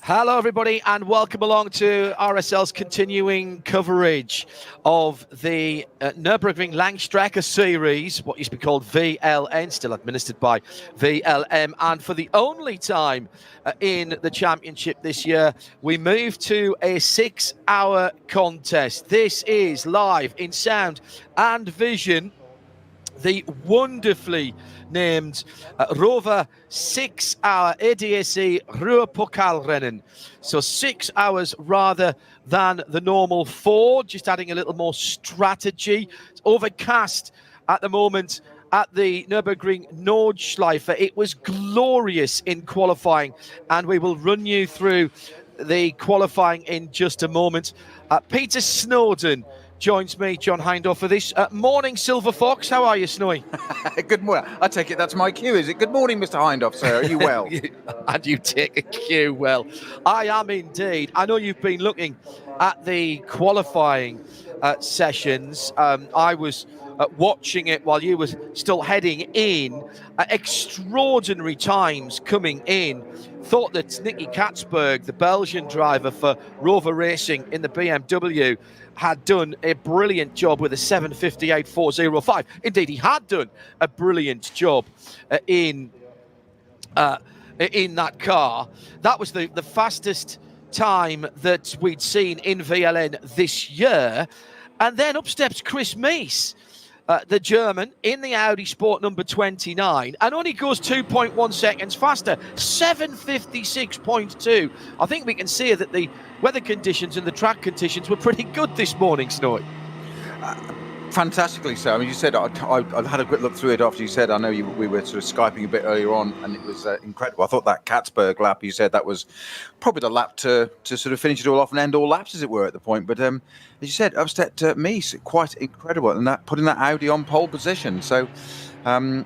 Hello, everybody, and welcome along to RSL's continuing coverage of the Nürburgring Langstrecke series, what used to be called VLN, still administered by VLM. And for the only time in the championship this year, we move to a 6-hour contest. This is live in sound and vision. The wonderfully named ROWE 6-hour ADAC Ruhr-Pokal-Rennen. So 6 hours rather than the normal 4, just adding a little more strategy. It's overcast at the moment at the Nürburgring Nordschleife. It was glorious in qualifying, and we will run you through the qualifying in just a moment. Peter Snowden joins me, John Hindhaugh, for this morning, Silver Fox. How are you, Snowy? Good morning. I take it that's my cue, is it? Good morning, Mr. Hindhaugh, sir. Are you well? And you take a cue well. I am indeed. I know you've been looking at the qualifying sessions. I was watching it while you were still heading in. Extraordinary times coming in. Thought that Nicky Katzberg, the Belgian driver for ROWE Racing in the BMW, had done a brilliant job with a 7:58.405. Indeed, he had done a brilliant job in that car. That was the fastest time that we'd seen in VLN this year. And then up steps Chris Mies, the German, in the Audi Sport number 29, and only goes 2.1 seconds faster, 7:56.2. I think we can see that the weather conditions and the track conditions were pretty good this morning, Snowy. Fantastically so. I mean, you said, I had a quick look through it after you said, I know we were sort of Skyping a bit earlier on, and it was incredible. I thought that Katzberg lap, you said that was probably the lap to sort of finish it all off and end all laps, as it were, at the point. But as you said, upstepped Mies, quite incredible, and that putting that Audi on pole position. So I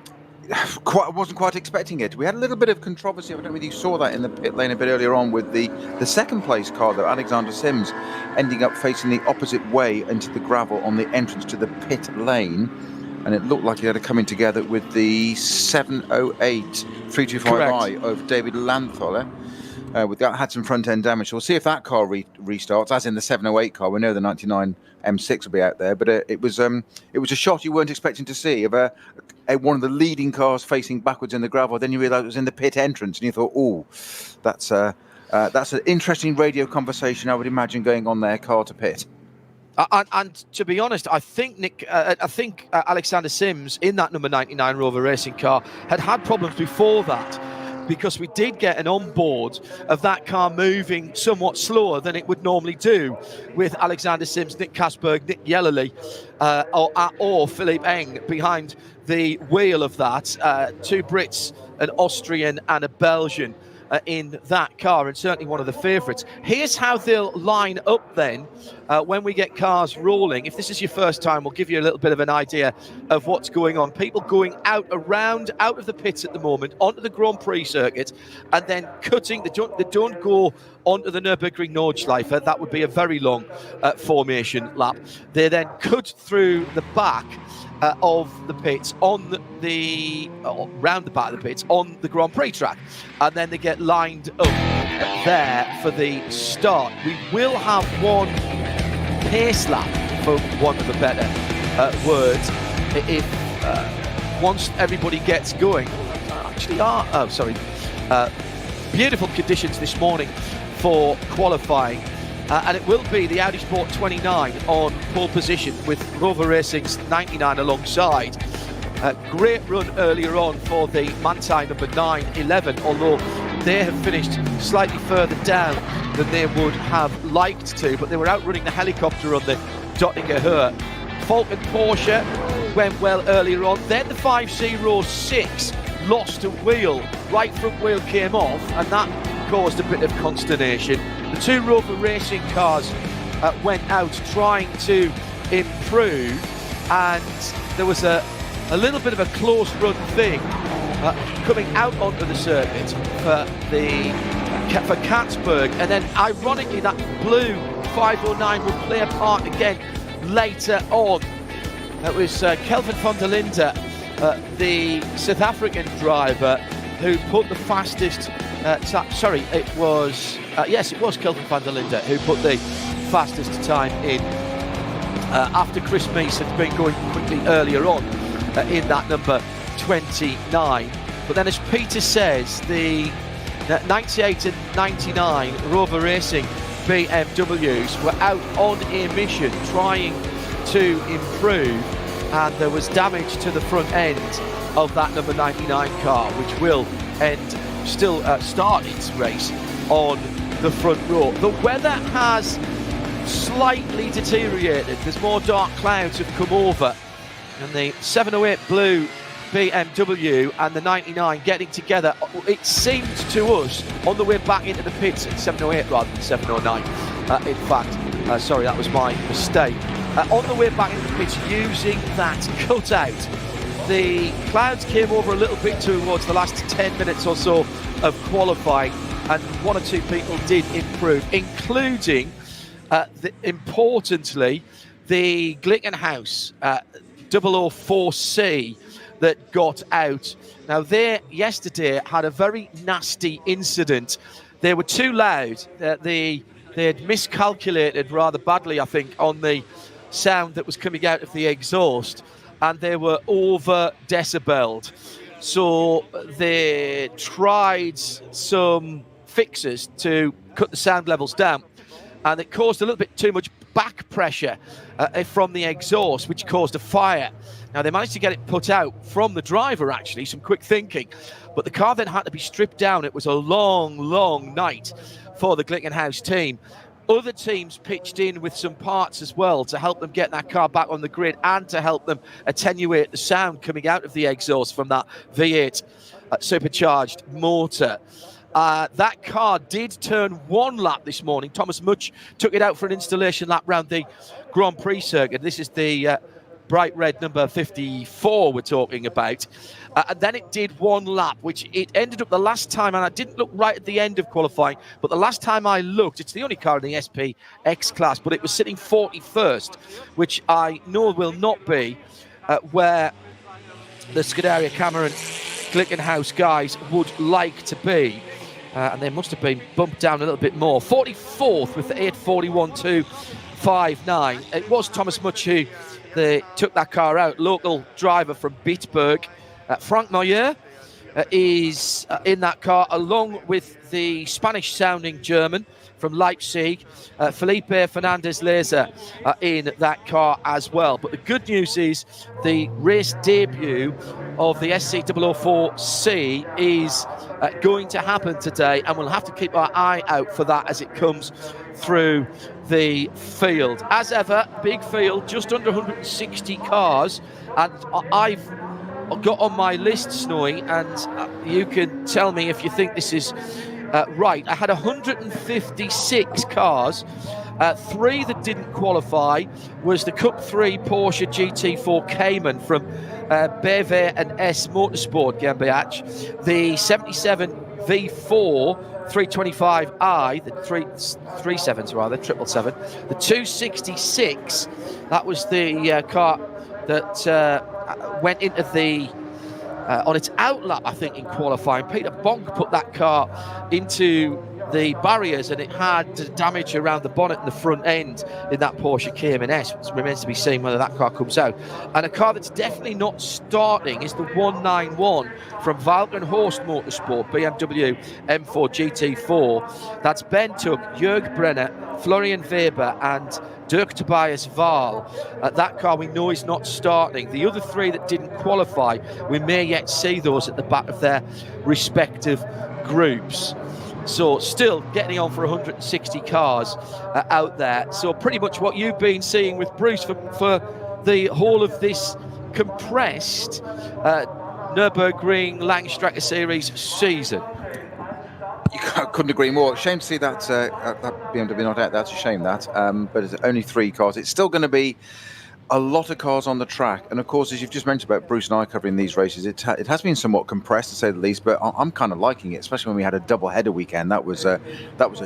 wasn't quite expecting it. We had a little bit of controversy. I don't know whether you saw that in the pit lane a bit earlier on with the second place car, though, Alexander Sims, ending up facing the opposite way into the gravel on the entrance to the pit lane. And it looked like he had it coming together with the 708 325i over David Lantholer. With that, had some front end damage. So we'll see if that car restarts, as in the 708 car. We know the 99 M6 will be out there, but it was a shot you weren't expecting to see of one of the leading cars facing backwards in the gravel. Then you realised it was in the pit entrance, and you thought, "Oh, that's an interesting radio conversation, I would imagine, going on there, car to pit." And to be honest, I think Alexander Sims in that number 99 ROWE Racing car had problems before that, because we did get an onboard of that car moving somewhat slower than it would normally do, with Alexander Sims, Nick Katzberg, Nick Yellerly, or Philippe Eng behind the wheel of that. Two Brits, an Austrian and a Belgian in that car, and certainly one of the favourites. Here's how they'll line up then when we get cars rolling. If this is your first time, we'll give you a little bit of an idea of what's going on. People going out of the pits at the moment, onto the Grand Prix circuit, and then cutting. They don't go onto the Nürburgring Nordschleife. That would be a very long formation lap. They then cut through the back of the pits round the back of the pits on the Grand Prix track, and then they get lined up there for the start. We will have one pace lap, for want of a better word, if once everybody gets going. Beautiful conditions this morning for qualifying. And it will be the Audi Sport 29 on pole position with ROWE Racing's 99 alongside. Great run earlier on for the Manthey number 911, although they have finished slightly further down than they would have liked to, but they were outrunning the helicopter on the Dottinger Höhe. Falken Porsche went well earlier on. Then the 506 lost a wheel. Right front wheel came off, and that caused a bit of consternation. The two ROWE Racing cars went out trying to improve, and there was a little bit of a close run thing coming out onto the circuit for Katzberg, and then ironically that blue 509 will play a part again later on. It was Kelvin van der Linde, the South African driver, who put the fastest it was Yes, it was Kelvin van der Linde who put the fastest time in after Chris Meese had been going quickly earlier on in that number 29. But then, as Peter says, the 98 and 99 Rover Racing BMWs were out on a mission trying to improve, and there was damage to the front end of that number 99 car, which will start its race on the front row. The weather has slightly deteriorated. There's more dark clouds have come over, and the 708 blue BMW and the 99 getting together. It seemed to us on the way back into the pits at 708 rather than 709. In fact, sorry, that was my mistake. On the way back into the pits using that cutout, the clouds came over a little bit towards the last 10 minutes or so of qualifying, and one or two people did improve, including, importantly, the Glickenhaus 004C that got out. Now, they yesterday had a very nasty incident. They were too loud. They had miscalculated rather badly, I think, on the sound that was coming out of the exhaust, and they were over decibeled. So they tried some fixes to cut the sound levels down, and it caused a little bit too much back pressure from the exhaust, which caused a fire. Now, they managed to get it put out from the driver, actually, some quick thinking, but the car then had to be stripped down. It was a long, long night for the Glickenhaus team. Other teams pitched in with some parts as well to help them get that car back on the grid and to help them attenuate the sound coming out of the exhaust from that V8 supercharged motor. That car did turn one lap this morning. Thomas Much took it out for an installation lap round the Grand Prix circuit. This is the bright red number 54 we're talking about. And then it did one lap, which it ended up the last time, and I didn't look right at the end of qualifying, but the last time I looked, it's the only car in the SP X class, but it was sitting 41st, which I know will not be where the Scuderia Cameron Glickenhaus guys would like to be. And they must have been bumped down a little bit more. 44th with the 8:41.259. It was Thomas Much who took that car out, local driver from Bitburg. Frank Moyer is in that car, along with the Spanish-sounding German from Leipzig, Felipe Fernandez-Laser in that car as well. But the good news is the race debut of the SC004C is going to happen today, and we'll have to keep our eye out for that as it comes through the field. As ever, big field, just under 160 cars, and I've got on my list, Snowy, and you can tell me if you think this is right. I had 156 cars. 3 that didn't qualify was the Cup 3 Porsche GT4 Cayman from BV and S Motorsport GmbH, the 77 V4 325i, the 337s rather, 777, the 266, that was the car that went into the on its outlap, I think, in qualifying. Peter Bonk put that car into the barriers, and it had damage around the bonnet and the front end in that Porsche Cayman S. It remains to be seen whether that car comes out. And a car that's definitely not starting is the 191 from Valkenhorst Motorsport, BMW M4 GT4. That's Ben Tuck, Jörg Brenner, Florian Weber and Dirk Tobias Wahl. That car we know is not starting. The other 3 that didn't qualify, we may yet see those at the back of their respective groups. So still getting on for 160 cars out there. So pretty much what you've been seeing with Bruce for the whole of this compressed Nürburgring Langstrecke Series season. I couldn't agree more. Shame to see that BMW not out. That's a shame, that. But it's only 3 cars. It's still going to be a lot of cars on the track. And of course, as you've just mentioned about Bruce and I covering these races, it has been somewhat compressed, to say the least. But I'm kind of liking it, especially when we had a double header weekend. That was a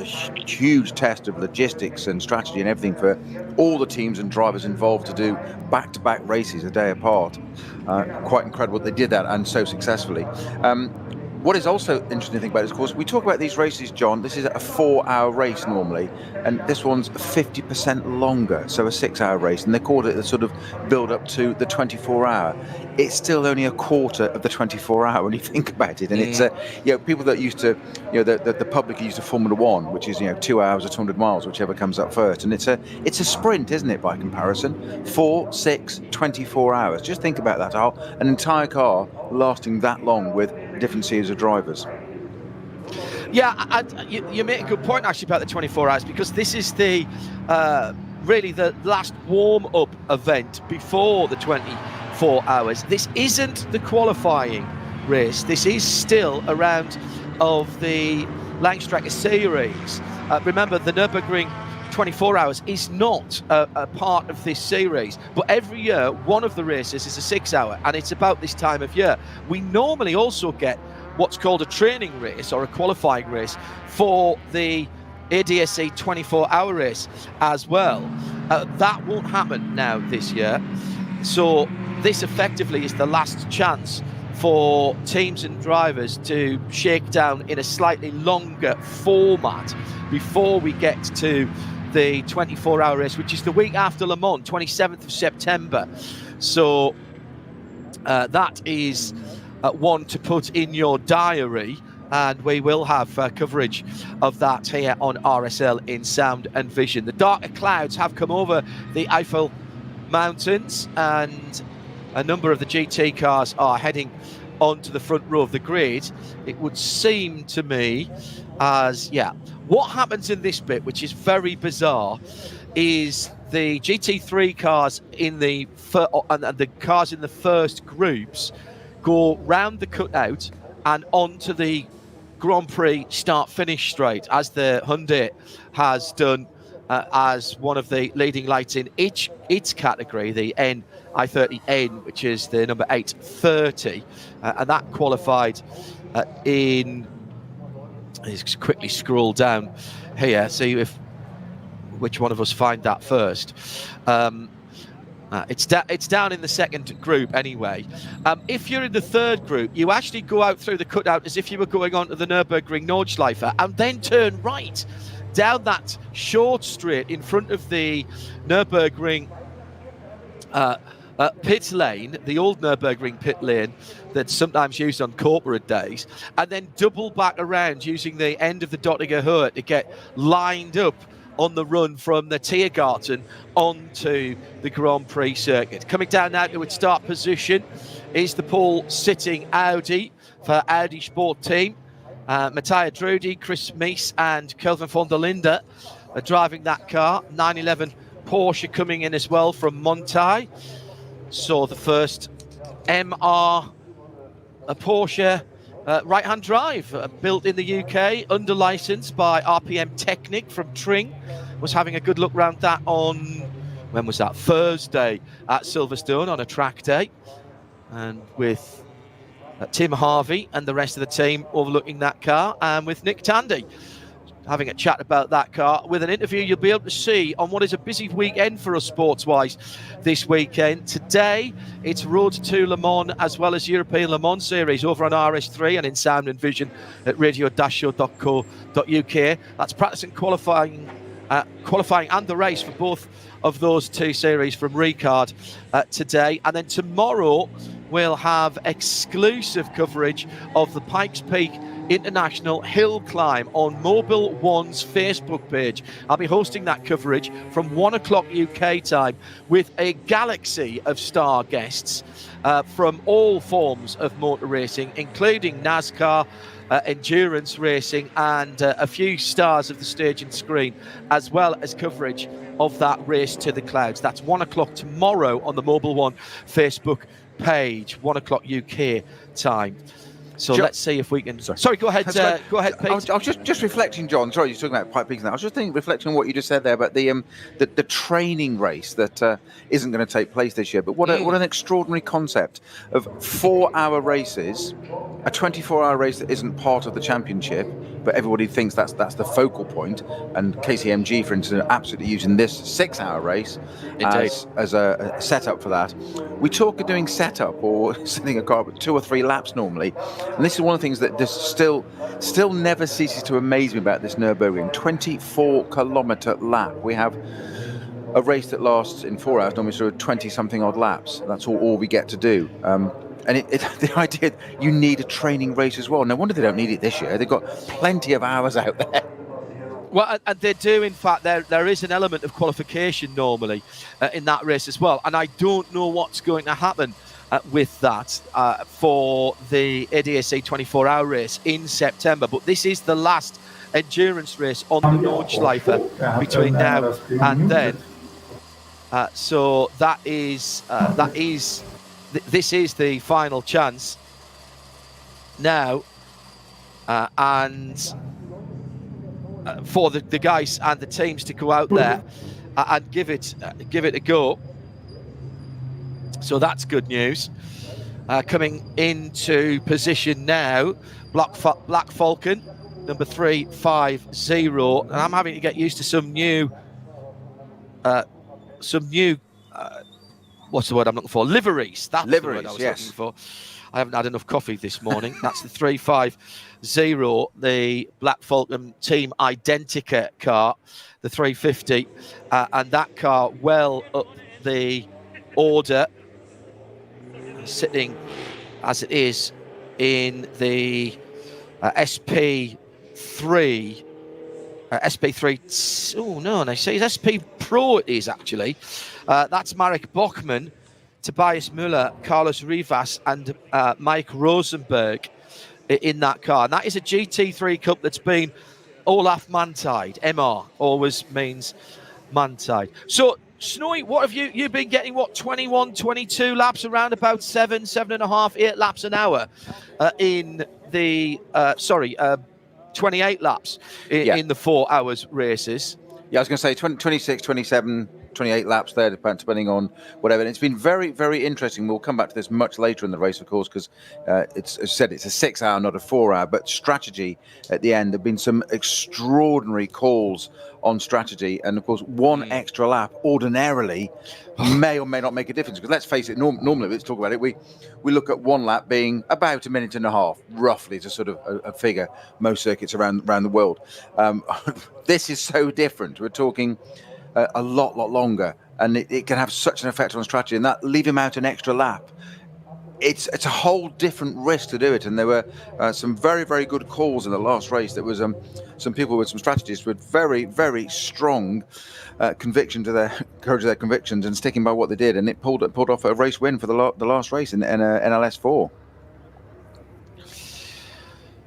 huge test of logistics and strategy and everything for all the teams and drivers involved to do back-to-back races a day apart. Quite incredible they did that, and so successfully. What is also interesting to think about is, of course, we talk about these races, John. This is a 4-hour race normally, and this one's 50% longer, so a 6-hour race, and they called it the sort of build up to the 24-hour. It's still only a quarter of the 24-hour when you think about it, and it's people that used to, the public used to Formula One, which is 2 hours or 200 miles, whichever comes up first, and it's a sprint, isn't it, by comparison? 4, 6, 24 hours. Just think about that. An entire car lasting that long with different series of drivers. Yeah, you make a good point actually about the 24 hours, because this is the really the last warm-up event before the 24 hours. This isn't the qualifying race. This is still a round of the Langstrecke series. Remember, the Nürburgring 24 hours is not a part of this series, but every year one of the races is a 6-hour, and it's about this time of year. We normally also get what's called a training race or a qualifying race for the ADAC 24-hour race as well. That won't happen now this year, so this effectively is the last chance for teams and drivers to shake down in a slightly longer format before we get to the 24-hour race, which is the week after Le Mans, 27th of September. So that is one to put in your diary, and we will have coverage of that here on RSL in Sound and Vision. The darker clouds have come over the Eifel Mountains, and a number of the GT cars are heading onto the front row of the grid. It would seem to me as, what happens in this bit, which is very bizarre, is the GT3 cars and the cars in the first groups go round the cutout and onto the Grand Prix start-finish straight, as the Hyundai has done as one of the leading lights in its category, the i30N, which is the number 830, and that qualified in. Let's quickly scroll down here, see which one of us find that first. It's down in the second group anyway. If you're in the third group, you actually go out through the cutout as if you were going on to the Nürburgring Nordschleife, and then turn right down that short straight in front of the Nürburgring pit lane, the old Nürburgring pit lane that's sometimes used on corporate days, and then double back around using the end of the Dottinger Hohe to get lined up on the run from the Tiergarten onto the Grand Prix circuit. Coming down now to its start position is the pole-sitting Audi for Audi Sport Team. Matthias Drudi, Chris Meese and Kelvin von der Linde are driving that car. 911 Porsche coming in as well from Montai. So the first MR Porsche right-hand drive built in the UK, under license by RPM Technic from Tring. Was having a good look round that on, when was that? Thursday at Silverstone on a track day, and with Tim Harvey and the rest of the team overlooking that car, and with Nick Tandy having a chat about that car, with an interview you'll be able to see on what is a busy weekend for us sports-wise this weekend. Today, it's Road to Le Mans as well as European Le Mans Series over on RS3 and in Sound and Vision at radio-show.co.uk. That's practice and qualifying and the race for both of those two series from Ricard today. And then tomorrow, we'll have exclusive coverage of the Pikes Peak International Hill Climb on Mobile One's Facebook page. I'll be hosting that coverage from 1 o'clock UK time with a galaxy of star guests from all forms of motor racing, including NASCAR, endurance racing, and a few stars of the stage and screen, as well as coverage of that race to the clouds. That's 1 o'clock tomorrow on the Mobile One Facebook page, 1 o'clock UK time. So let's see if we can. Sorry, go ahead. Go ahead, Pete. I was just reflecting, John. Sorry, you're talking about Pipe Peaks now. I was just reflecting on what you just said there about the training race that isn't going to take place this year. But what an extraordinary concept of 4-hour races, a 24-hour race that isn't part of the championship, but everybody thinks that's the focal point. And KCMG, for instance, are absolutely using this 6-hour race as a setup for that. We talk of doing setup or setting a car with 2 or 3 laps normally, and this is one of the things that just still never ceases to amaze me about this Nürburgring 24-kilometer lap. We have a race that lasts in 4 hours, normally sort of 20-something odd laps. That's all we get to do. And the idea you need a training race as well. No wonder they don't need it this year. They've got plenty of hours out there. Well, and they do, in fact, there is an element of qualification normally in that race as well. And I don't know what's going to happen with that for the ADAC 24-hour race in September. But this is the last endurance race on the Nordschleife between now and then. So this is the final chance now, and for the guys and the teams to go out there and give it a go. So that's good news. Coming into position now, Black Falcon, number 350, and I'm having to get used to some new. What's the word I'm looking for? Liveries. That's the word I was looking for. I haven't had enough coffee this morning. That's the 350, the Black Falcon Team Identica car, the 350, and that car well up the order, sitting as it is in the SP3. SP3. Oh no, they say it's SP Pro. It is actually. That's Marek Bochmann, Tobias Müller, Carlos Rivas, and Mike Rosenberg in that car. And that is a GT3 Cup that's been Olaf Mantide. MR always means Mantide. So, Snowy, what have you've been getting? What, 21, 22 laps, around about 7.5, 8 laps an hour in the 28 laps in the 4 hours races. Yeah, I was going to say 26, 27, 28 laps there, depending on whatever. And it's been very, very interesting. We'll come back to this much later in the race, of course, because it's, as I said, it's a 6 hour, not a 4 hour. But strategy at the end, there have been some extraordinary calls on strategy. And, of course, one extra lap ordinarily may or may not make a difference. Because let's face it, normally, let's talk about it, we look at one lap being about a minute and a half, roughly, to sort of a figure, most circuits around the world. This is so different. We're talking a lot longer, and it can have such an effect on strategy, and that leave him out an extra lap. It's a whole different risk to do it, and there were some very, very good calls in the last race. There was some people with some strategists with very, very strong conviction to their courage of their convictions and sticking by what they did, and it pulled off a race win for the last race in NLS4.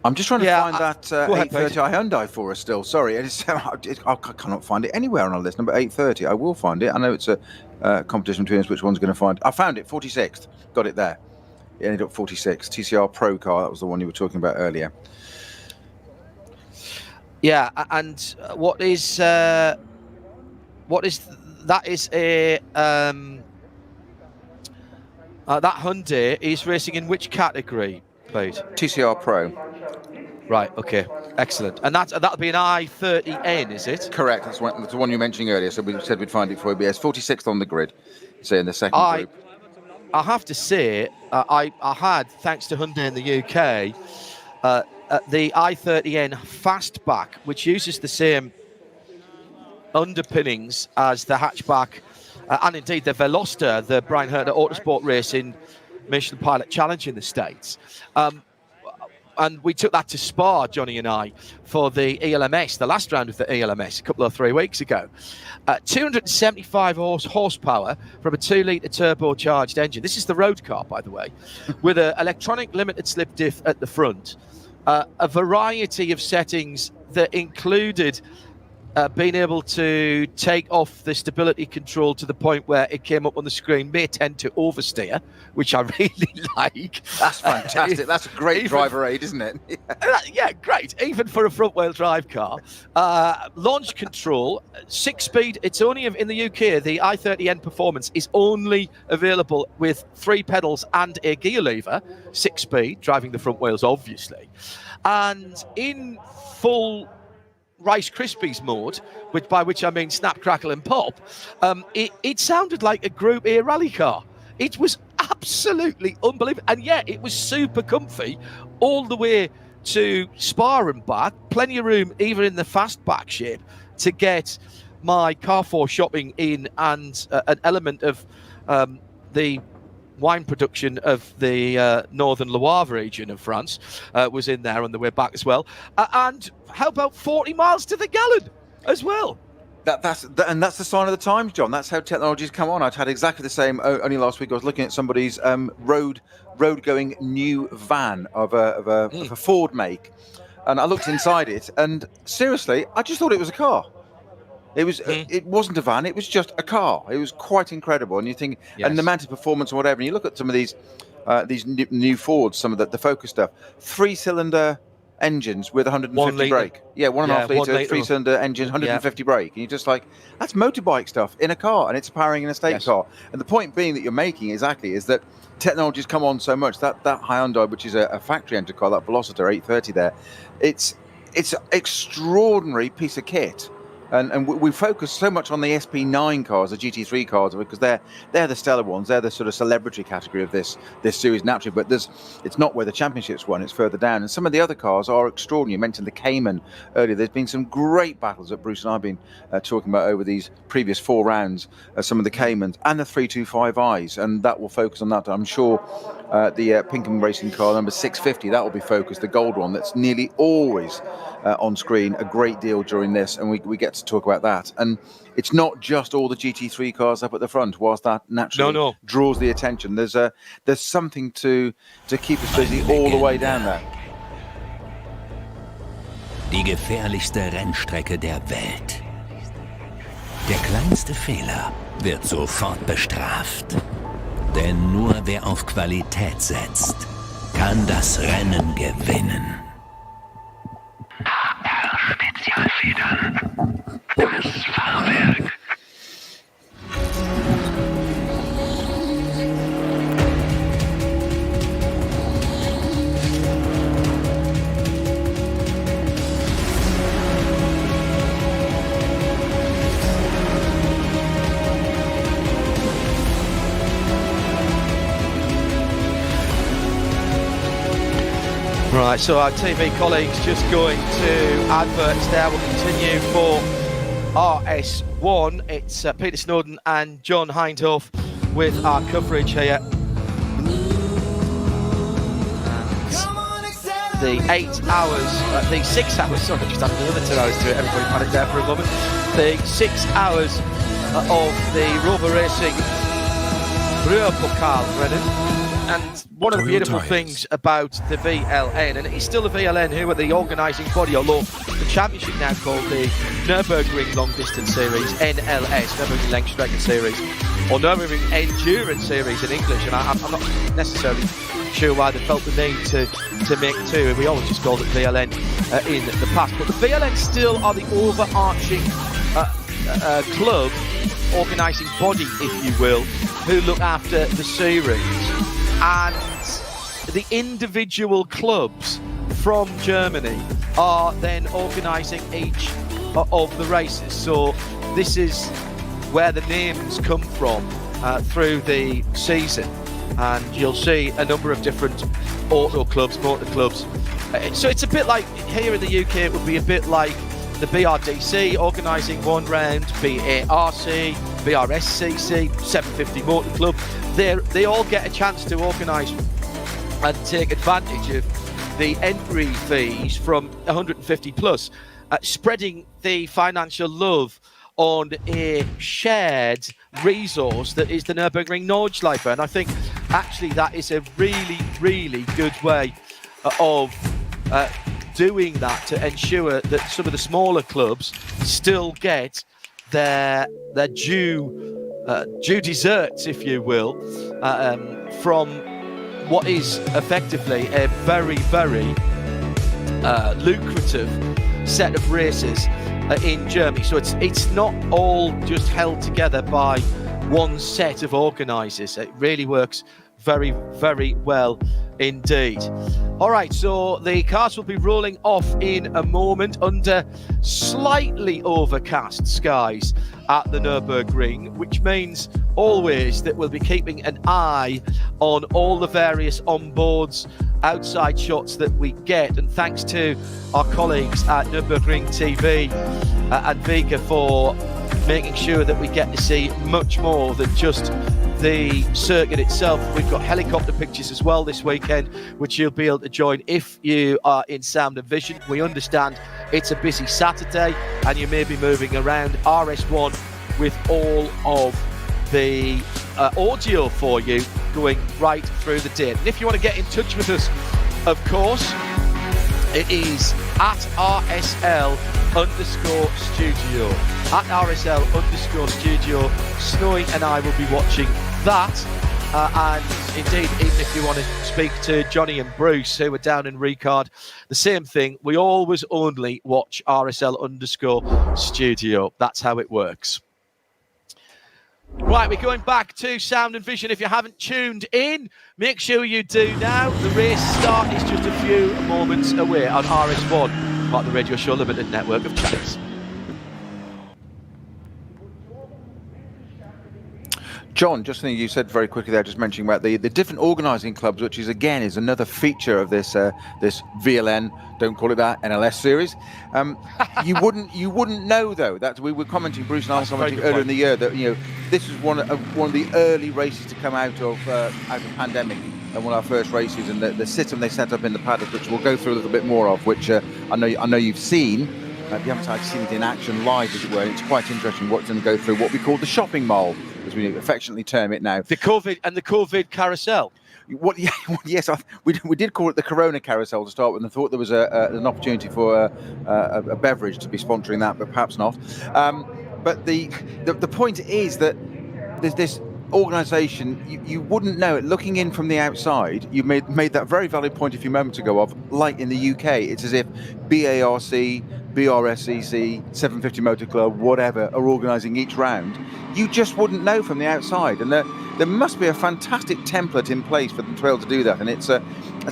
I'm just trying to find that 830i Hyundai for us still. Sorry, I cannot find it anywhere on our list. Number 830. I will find it. I know it's a competition between us which one's going to find. I found it, 46th. Got it there. It ended up 46. TCR Pro car. That was the one you were talking about earlier. Yeah, and what is that? Is a that Hyundai is racing in which category, please? TCR Pro. Right, okay, excellent. And that'll be an i30N, is it? Correct, that's the one you were mentioning earlier, so we said we'd find it for you. Yes, 46th on the grid, say in the second group. I have to say, I had, thanks to Hyundai in the UK, the i30N Fastback, which uses the same underpinnings as the hatchback, and indeed the Veloster, the Brian Herter Autosport race in Michelin Pilot Challenge in the States. And we took that to Spa, Johnny and I, for the ELMS, the last round of the ELMS, a couple of 3 weeks ago. 275 horsepower from a 2-litre turbocharged engine. This is the road car, by the way, with an electronic limited slip diff at the front. A variety of settings that included being able to take off the stability control to the point where it came up on the screen may tend to oversteer, which I really like. That's fantastic. That's a great driver aid, isn't it? Yeah, great. Even for a front-wheel drive car. Launch control, 6-speed. It's only in the UK. The i30N Performance is only available with 3 pedals and a gear lever. 6-speed, driving the front wheels, obviously. And in full Rice Krispies mode, by which I mean snap, crackle and pop, it sounded like a Group A rally car. It was absolutely unbelievable. And yeah, it was super comfy all the way to Spa and back. Plenty of room, even in the fastback shape, to get my Carrefour shopping in, and an element of the wine production of the northern Loire region of France was in there on the way back as well. And how about 40 miles to the gallon as well? That's the sign of the times, John. That's how technology's come on. I've had exactly the same. Only last week I was looking at somebody's road-going new van of a Ford make, and I looked inside it, and seriously, I just thought it was a car. It was. It wasn't a van. It was just a car. It was quite incredible. And you think, and the amount of performance and whatever. And you look at some of these new Fords, some of the Focus stuff, 3-cylinder engines with 150 brake. Yeah, 1.5 litre, 3-cylinder engine, 150 brake. And you're just like, that's motorbike stuff in a car, and it's powering an estate car. And the point being that you're making is that technology's come on so much. That Hyundai, which is a factory engine car, that Velociter 830 there, it's an extraordinary piece of kit. And we focus so much on the SP9 cars, the GT3 cars, because they're the stellar ones. They're the sort of celebrity category of this series naturally. But it's not where the championships won. It's further down. And some of the other cars are extraordinary. You mentioned the Cayman earlier. There's been some great battles that Bruce and I have been talking about over these previous 4 rounds. Some of the Caymans and the 325i's, and that will focus on that. I'm sure the Pinkham Racing car number 650, that will be focused. The gold one that's nearly always on screen a great deal during this, and we get to talk about that. And it's not just all the GT3 cars up at the front, whilst that naturally draws the attention. There's something to keep us busy all the way down there. Die gefährlichste Rennstrecke der Welt. Der kleinste Fehler wird sofort bestraft. Denn nur wer auf Qualität setzt, kann das Rennen gewinnen. Spezialfedern. Das Fahrwerk. Right, so our TV colleagues just going to adverts there. We'll continue for RS1. It's Peter Snowden and John Hindhoff with our coverage here. The 8 hours, the 6 hours, sorry, just added another 2 hours to it. Everybody panicked there for a moment. The 6 hours of the ROWE Racing Ruhr-Pokal-Rennen. And one of the beautiful things about the VLN, and it's still the VLN who are the organising body, although the championship now called the Nürburgring Long Distance Series, NLS, Nürburgring Length Striking Series, or Nürburgring Endurance Series in English, and I'm not necessarily sure why they felt the need to make 2, and we always just called it VLN in the past. But the VLN still are the overarching club, organising body, if you will, who look after the series. And the individual clubs from Germany are then organising each of the races. So this is where the names come from through the season. And you'll see a number of different auto clubs, motor clubs. So it's a bit like, here in the UK, it would be a bit like the BRDC organising one round, BARC, BRSCC, 750 Motor Club. They all get a chance to organise and take advantage of the entry fees from 150 plus, spreading the financial love on a shared resource that is the Nürburgring Nordschleife. And I think actually that is a really, really good way of doing that to ensure that some of the smaller clubs still get their due desserts, if you will, from what is effectively a very, very lucrative set of races in Germany. So it's not all just held together by one set of organisers. It really works very, very well indeed. All right, so the cars will be rolling off in a moment under slightly overcast skies at the Nürburgring, which means always that we'll be keeping an eye on all the various onboards, outside shots that we get. And thanks to our colleagues at Nürburgring TV and Vega for making sure that we get to see much more than just the circuit itself. We've got helicopter pictures as well this weekend, which you'll be able to join if you are in sound and vision. We understand it's a busy Saturday and you may be moving around. RS1 with all of the audio for you going right through the day. And if you want to get in touch with us, of course, it is at RSL_studio. At RSL_studio. Snowy and I will be watching that. And indeed, even if you want to speak to Johnny and Bruce, who are down in Ricard, the same thing. We always only watch RSL_studio. That's how it works. Right, we're going back to sound and vision. If you haven't tuned in, make sure you do now. The race start is just a few moments away on RS1, part of the Radio Show Limited network of channels. John, just something you said very quickly there, just mentioning about the different organising clubs, which is again is another feature of this this VLN, don't call it that, NLS series. You wouldn't know though. That we were commenting, Bruce and I were commenting earlier in the year that this was one of the early races to come out of pandemic, and one of our first races, and the system they set up in the paddock, which we'll go through a little bit more of, which I know you've seen. You haven't actually seen it in action live, as it were. And it's quite interesting what's going to go through what we call the shopping mall, as we affectionately term it now. The COVID carousel. Yes, we did call it the Corona carousel to start with, and thought there was an opportunity for a beverage to be sponsoring that, but perhaps not. But the point is that there's this organisation, you wouldn't know it looking in from the outside. You made that very valid point a few moments ago of, like in the UK, it's as if BARC, BRSCC, 750 Motor Club, whatever, are organising each round. You just wouldn't know from the outside, and there must be a fantastic template in place for them to be able to do that. And it's an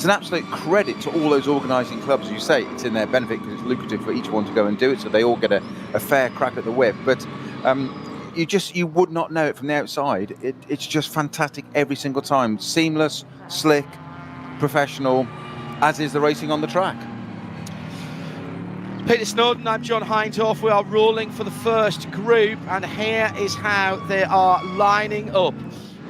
absolute credit to all those organising clubs. As you say, it's in their benefit because it's lucrative for each one to go and do it, so they all get a fair crack at the whip. But you would not know it from the outside. It's just fantastic every single time. Seamless, slick, professional, as is the racing on the track. Peter Snowden, I'm John Hindhoff. We are rolling for the first group, and here is how they are lining up.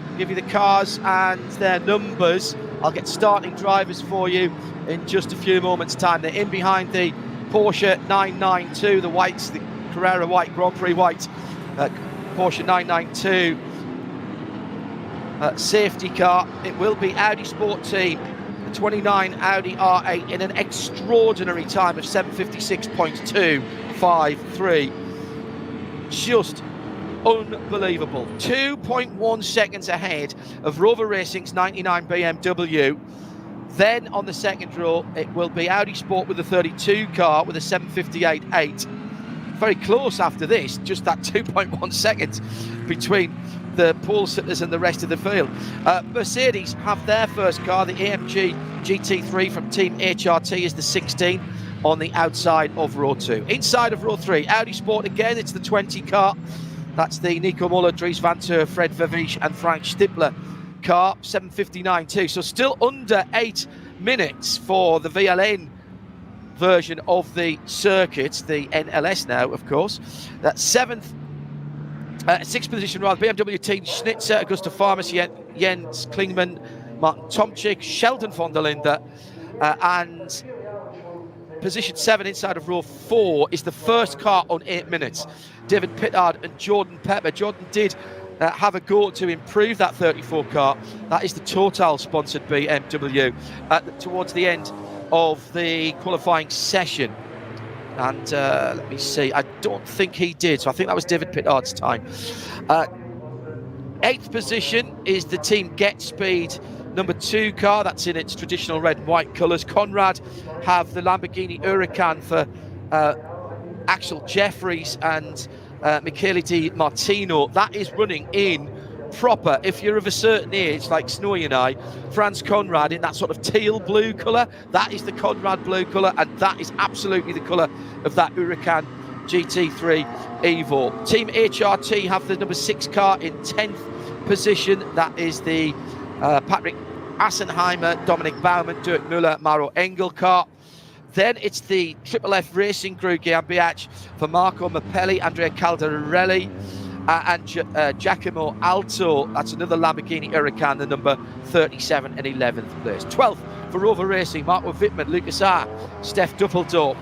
I'll give you the cars and their numbers. I'll get starting drivers for you in just a few moments' time. They're in behind the Porsche 992, the whites, the Carrera white, Grand Prix white, Porsche 992 safety car. It will be Audi Sport Team, the 29 Audi R8 in an extraordinary time of 7:56.253. Just unbelievable. 2.1 seconds ahead of Rover Racing's 99 BMW. Then on the second row, it will be Audi Sport with the 32 car with a 7:58.8. Very close after this, just that 2.1 seconds between the pole sitters and the rest of the field. Mercedes have their first car, the AMG GT3 from Team HRT is the 16 on the outside of row 2. Inside of row 3, Audi Sport again, it's the 20 car. That's the Nico Muller, Dries Van Teur, Fred Vervisch and Frank Stippler car, 7:59.2. So still under 8 minutes for the VLN version of the circuit, the NLS now, of course. That's sixth position, BMW team, Schnitzer, Augusta Farmers, Jens Klingman, Martin Tomczyk, Sheldon von der Linde, and position 7 inside of row 4 is the first car on 8 minutes. David Pittard and Jordan Pepper. Jordan did have a go to improve that 34 car. That is the Total sponsored BMW towards the end of the qualifying session. And let me see, I don't think he did, so I think that was David Pittard's time. 8th position is the Team Get Speed number 2 car. That's in its traditional red and white colours. Conrad have the Lamborghini Huracan for Axel Jeffries and Michele Di Martino. That is running in proper, if you're of a certain age like Snowy and I, Franz Conrad in that sort of teal blue colour. That is the Conrad blue colour, and that is absolutely the colour of that Huracan GT3 Evo. Team HRT have the number 6 car in 10th position. That is the Patrick Assenheimer, Dominic Baumann, Dirk Müller, Mauro Engel car. Then it's the Triple F Racing Crew GmbH for Marco Mappelli, Andrea Caldarelli, and Giacomo Alto. That's another Lamborghini Huracan, the number 37 and 11th place. 12th for Rover Racing, Marco Wittmann, Lucas R, Steph Duppeldorp.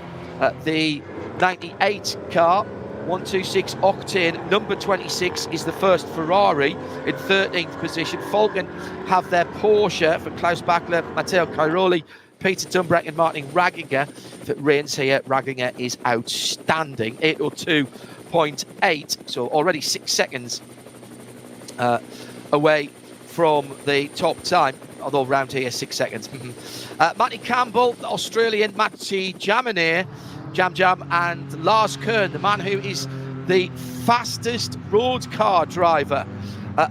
The 98 car, 126 Octane, number 26 is the first Ferrari in 13th position. Falken have their Porsche for Klaus Bachler, Matteo Cairoli, Peter Dumbreck and Martin Raginger. If it rains here, Raginger is outstanding, 802.8, so already 6 seconds away from the top time, although round here 6 seconds. Matty Campbell, the Australian, Matty Jaminet, Jam, and Lars Kern, the man who is the fastest road car driver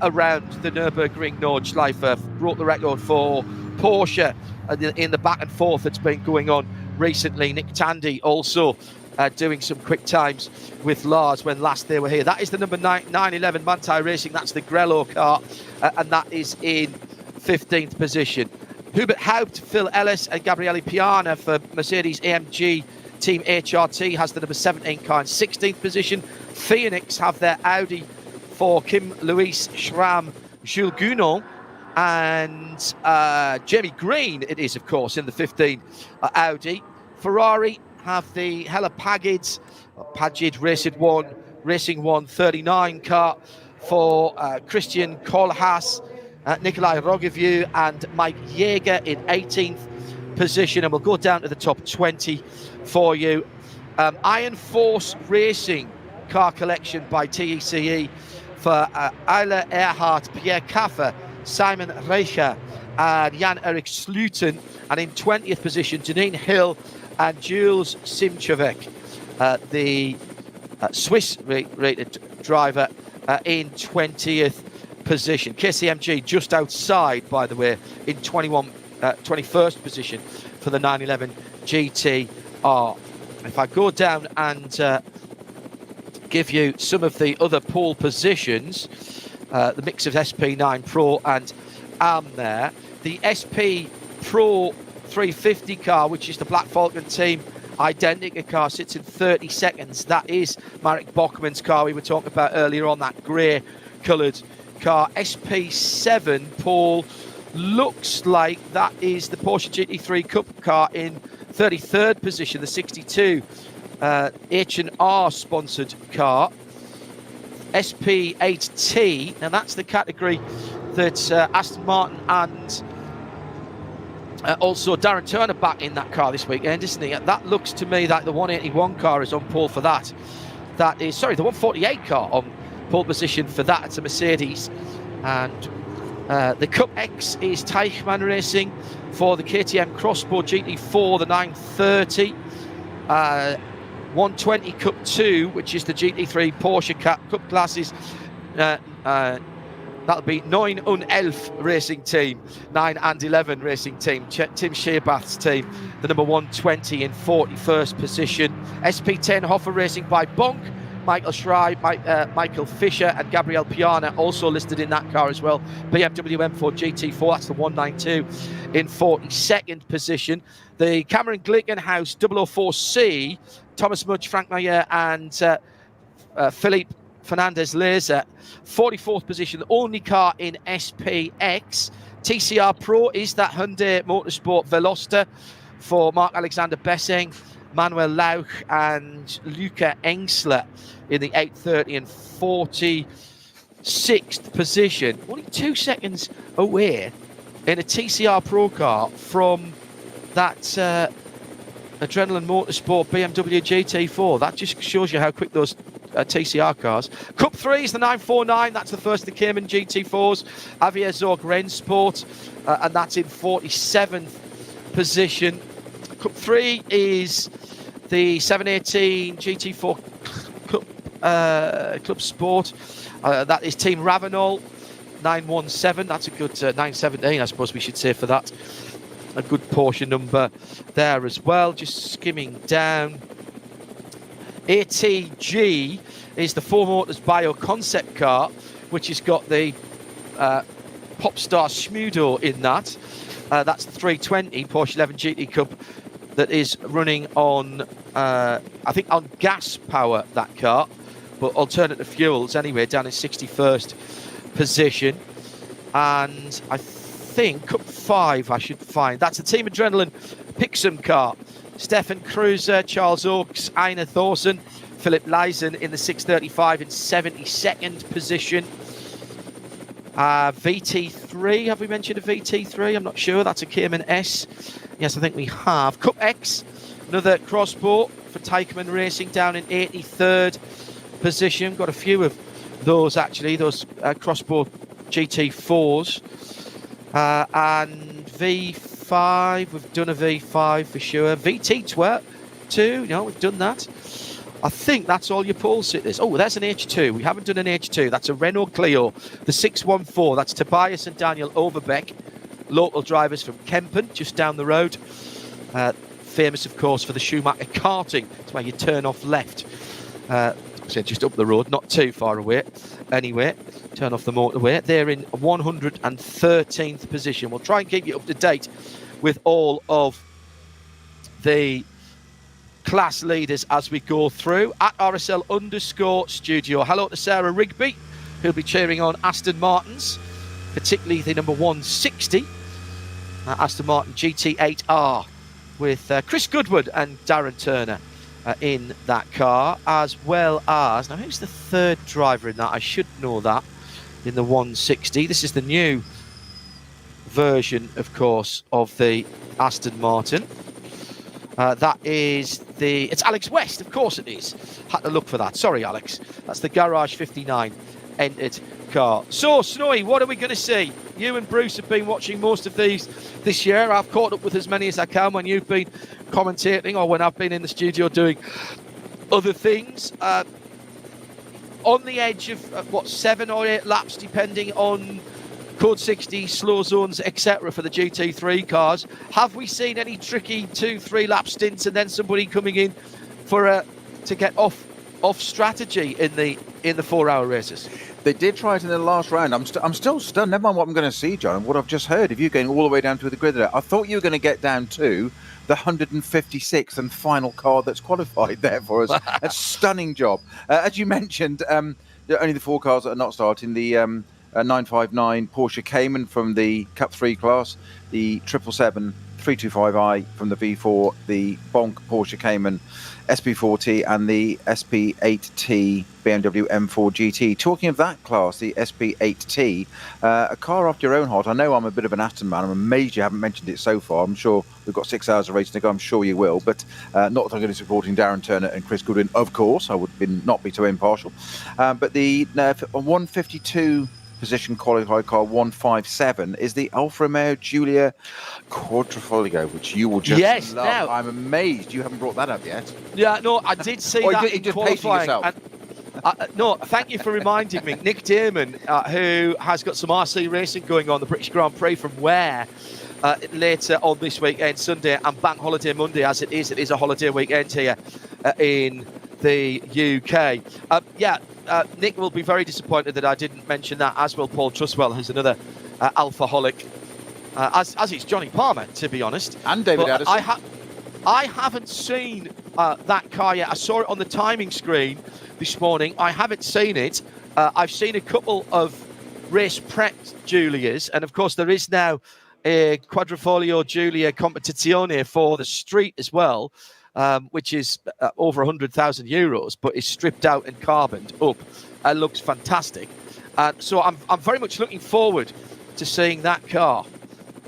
around the Nürburgring Nordschleife, broke the record for Porsche in the back and forth that's been going on recently. Nick Tandy also doing some quick times with Lars when last they were here. That is the number 911 Manthey Racing. That's the Grello car, and that is in 15th position. Hubert Haupt, Phil Ellis and Gabriele Piana for Mercedes AMG Team HRT has the number 17 car in 16th position. Phoenix have their Audi for Kim Louis Schramm, Jules Gunon, and Jamie Green, it is, of course, in the 15 Audi. Ferrari have the Hella Pagid Racing One 39 car for Christian Kohlhaas, Nikolai Rogoviu and Mike Jaeger in 18th position. And we'll go down to the top 20 for you. Iron Force Racing car collection by TECE for Eile Earhart, Pierre Kaffer, Simon Reicher and Jan-Erik Sluten, and in 20th position Janine Hill and Jules Simchovek, the Swiss rated driver, in 20th position. KCMG just outside, by the way, in 21st position for the 911 GTR. If I go down and give you some of the other pole positions, the mix of SP9 Pro and AM there. The SP Pro 350 car, which is the Black Falcon team Identica car, sits in 30 seconds. That is Marek Bockmann's car we were talking about earlier on, that grey coloured car. SP7 Paul, looks like that is the Porsche GT3 Cup car in 33rd position, the 62 H&R sponsored car. SP8T, and that's the category that Aston Martin and also Darren Turner back in that car this weekend, isn't he? That looks to me like the 181 car is on pole for that. That is, sorry, the 148 car on pole position for that. It's a Mercedes. And the Cup X is Teichmann Racing for the KTM Crossbow GT4, the 930. 120 Cup 2, which is the GT3 Porsche Cup classes. That'll be 9 und 11 racing team, 9 and 11 racing team. Tim Shearbath's team, the number 120 in 41st position. SP10 Hoffer Racing by Bonk, Michael Schrei, Michael Fisher and Gabriel Piana also listed in that car as well. BMW M4 GT4, that's the 192 in 42nd position. The Cameron Glickenhaus 004C, Thomas Mudge, Frank Mayer and Philippe Fernandez Laser, 44th position, the only car in SPX. TCR Pro is that Hyundai Motorsport Veloster for Mark Alexander Bessing, Manuel Lauch and Luca Engsler in the 830 and 46th position. Only 2 seconds away in a TCR Pro car from That's Adrenaline Motorsport BMW GT4. That just shows you how quick those TCR cars. Cup 3 is the 949. That's the first of the Cayman GT4s. Javier Zorg Rennsport, and that's in 47th position. Cup 3 is the 718 GT4 Club Sport. That is Team Ravenol 917. That's a good 917, I suppose we should say for that. A good Porsche number there as well. Just skimming down. ATG is the 4Motors Bio concept car, which has got the Popstar Schmudo in that. That's the 320 Porsche 11 GT Cup that is running on, I think, on gas power, that car, but alternative fuels anyway, down in 61st position. And I think Cup 5 I should find. That's a Team Adrenaline Pixum car. Stefan Kreuzer, Charles Oakes, Einar Thorsen, Philip Leisen in the 635 in 72nd position. VT3, have we mentioned a VT3? I'm not sure. That's a Cayman S. Yes, I think we have. Cup X, another crossbow for Teichmann Racing down in 83rd position. Got a few of those actually, those crossbow GT4s. And V5, we've done a V5 for sure. VT2, no, we've done that. I think that's all your pole sitters. Oh, there's an H2. We haven't done an H2. That's a Renault Clio, the 614. That's Tobias and Daniel Overbeck, local drivers from Kempen, just down the road. Famous, of course, for the Schumacher karting. That's where you turn off left. So just up the road, not too far away. Anyway, turn off the motorway. They're in 113th position. We'll try and keep you up to date with all of the class leaders as we go through. At RSL_studio. Hello to Sarah Rigby, who'll be cheering on Aston Martins, particularly the number 160 Aston Martin GT8R with Chris Goodwood and Darren Turner in that car, as well as, now who's the third driver in that? I should know that, in the 160. This is the new version, of course, of the Aston Martin. That is it's Alex West, of course it is. Had to look for that. Sorry, Alex. That's the Garage 59 entered car. So, Snowy, what are we going to see? You and Bruce have been watching most of these this year. I've caught up with as many as I can when you've been commentating or when I've been in the studio doing other things. On the edge of, 7 or 8 laps, depending on Code 60, slow zones, etc. for the GT3 cars. Have we seen any tricky 2-3 lap stints and then somebody coming in for to get off strategy in the 4-hour races? They did try it in the last round. I'm still stunned. Never mind what I'm going to see, John, and what I've just heard. If you're going all the way down to the grid there, I thought you were going to get down to the 156th and final car that's qualified there for us. A stunning job. As you mentioned, only the 4 cars that are not starting. The 959 Porsche Cayman from the Cup 3 class, the 777 325i from the V4, the Bonk Porsche Cayman SP4T, and the SP8T BMW M4 GT. Talking of that class, the SP8T, a car after your own heart. I know I'm a bit of an Aston man. I'm amazed you haven't mentioned it so far. I'm sure we've got 6 hours of racing to go. I'm sure you will, but not that I'm going to be supporting Darren Turner and Chris Goodwin, of course. I would not be too impartial. But the 152 position qualified car 157 is the Alfa Romeo Giulia Quadrifoglio, which you will just love. Now, I'm amazed you haven't brought that up yet. Yeah, no, I did see that in qualifying. No, thank you for reminding me. Nick Damon, who has got some RC racing going on, the British Grand Prix from Ware later on this weekend, Sunday, and Bank Holiday Monday, as it is a holiday weekend here in the UK. Nick will be very disappointed that I didn't mention that, as will Paul Truswell, who's another alcoholic, as is Johnny Palmer, to be honest. And David Addison. I haven't seen that car yet. I saw it on the timing screen this morning. I haven't seen it. I've seen a couple of race prep Giulias, and of course there is now a Quadrifoglio Giulia Competizione for the street as well, which is over 100,000 euros, but is stripped out and carboned up. Looks fantastic. So I'm very much looking forward to seeing that car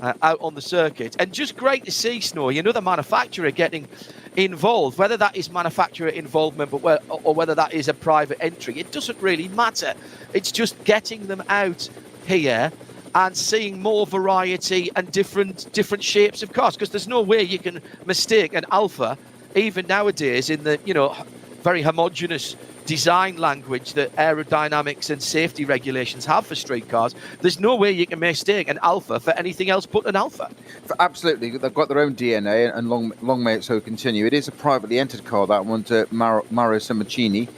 out on the circuit. And just great to see, Snowy, another manufacturer getting involved, whether that is manufacturer involvement or whether that is a private entry. It doesn't really matter. It's just getting them out here and seeing more variety and different shapes of cars, because there's no way you can mistake an Alfa, even nowadays, in the very homogeneous design language that aerodynamics and safety regulations have for street cars. There's no way you can mistake an Alfa for anything else but an Alfa. Absolutely, they've got their own DNA, and long may it so continue. It is a privately entered car, that one, to Mauro Simicini,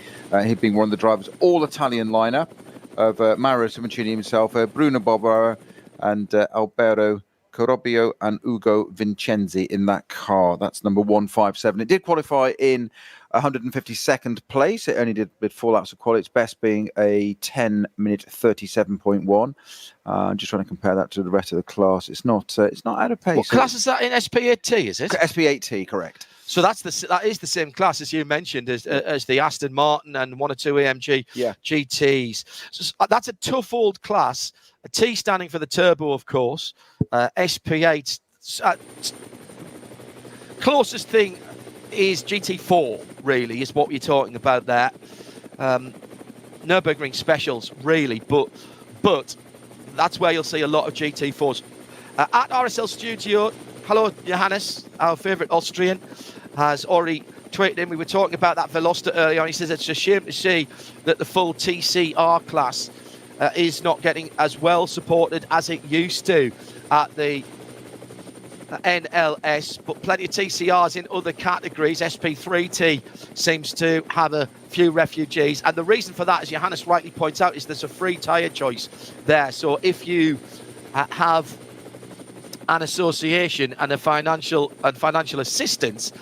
he being one of the drivers, all Italian lineup of Mauro Simicini himself, Bruno Barbaro and Alberto Corobio and Ugo Vincenzi in that car. That's number 157. It did qualify in 152nd place. It only did with 4 laps of quality. Its best being a 10-minute 37.1. I'm just trying to compare that to the rest of the class. It's not out of pace. What class is that in? SP8T, is it? SP8T, correct. So that is the same class as you mentioned as the Aston Martin and 1 or 2 AMG GTs. So that's a tough old class. A T standing for the turbo, of course. SP8. Closest thing is GT4, really, is what you're talking about there. Nürburgring specials, really, but that's where you'll see a lot of GT4s. At RSL Studio, hello, Johannes, our favourite Austrian, has already tweeted in. We were talking about that Veloster earlier on. He says it's a shame to see that the full TCR class is not getting as well supported as it used to at the NLS, but plenty of TCRs in other categories. SP3T seems to have a few refugees, and the reason for that, as Johannes rightly points out, is there's a free tyre choice there. So if you have an association and a financial assistance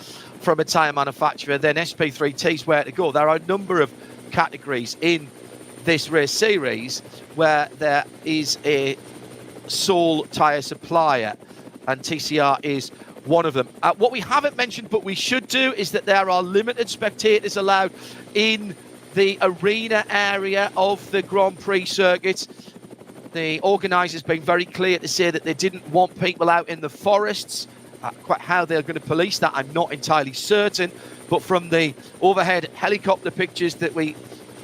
from a tyre manufacturer, then SP3T is where to go. There are a number of categories in this race series where there is a sole tyre supplier, and TCR is one of them. What we haven't mentioned, but we should do, is that there are limited spectators allowed in the arena area of the Grand Prix circuit. The organisers being very clear to say that they didn't want people out in the forests. Quite how they're going to police that, I'm not entirely certain. But from the overhead helicopter pictures that we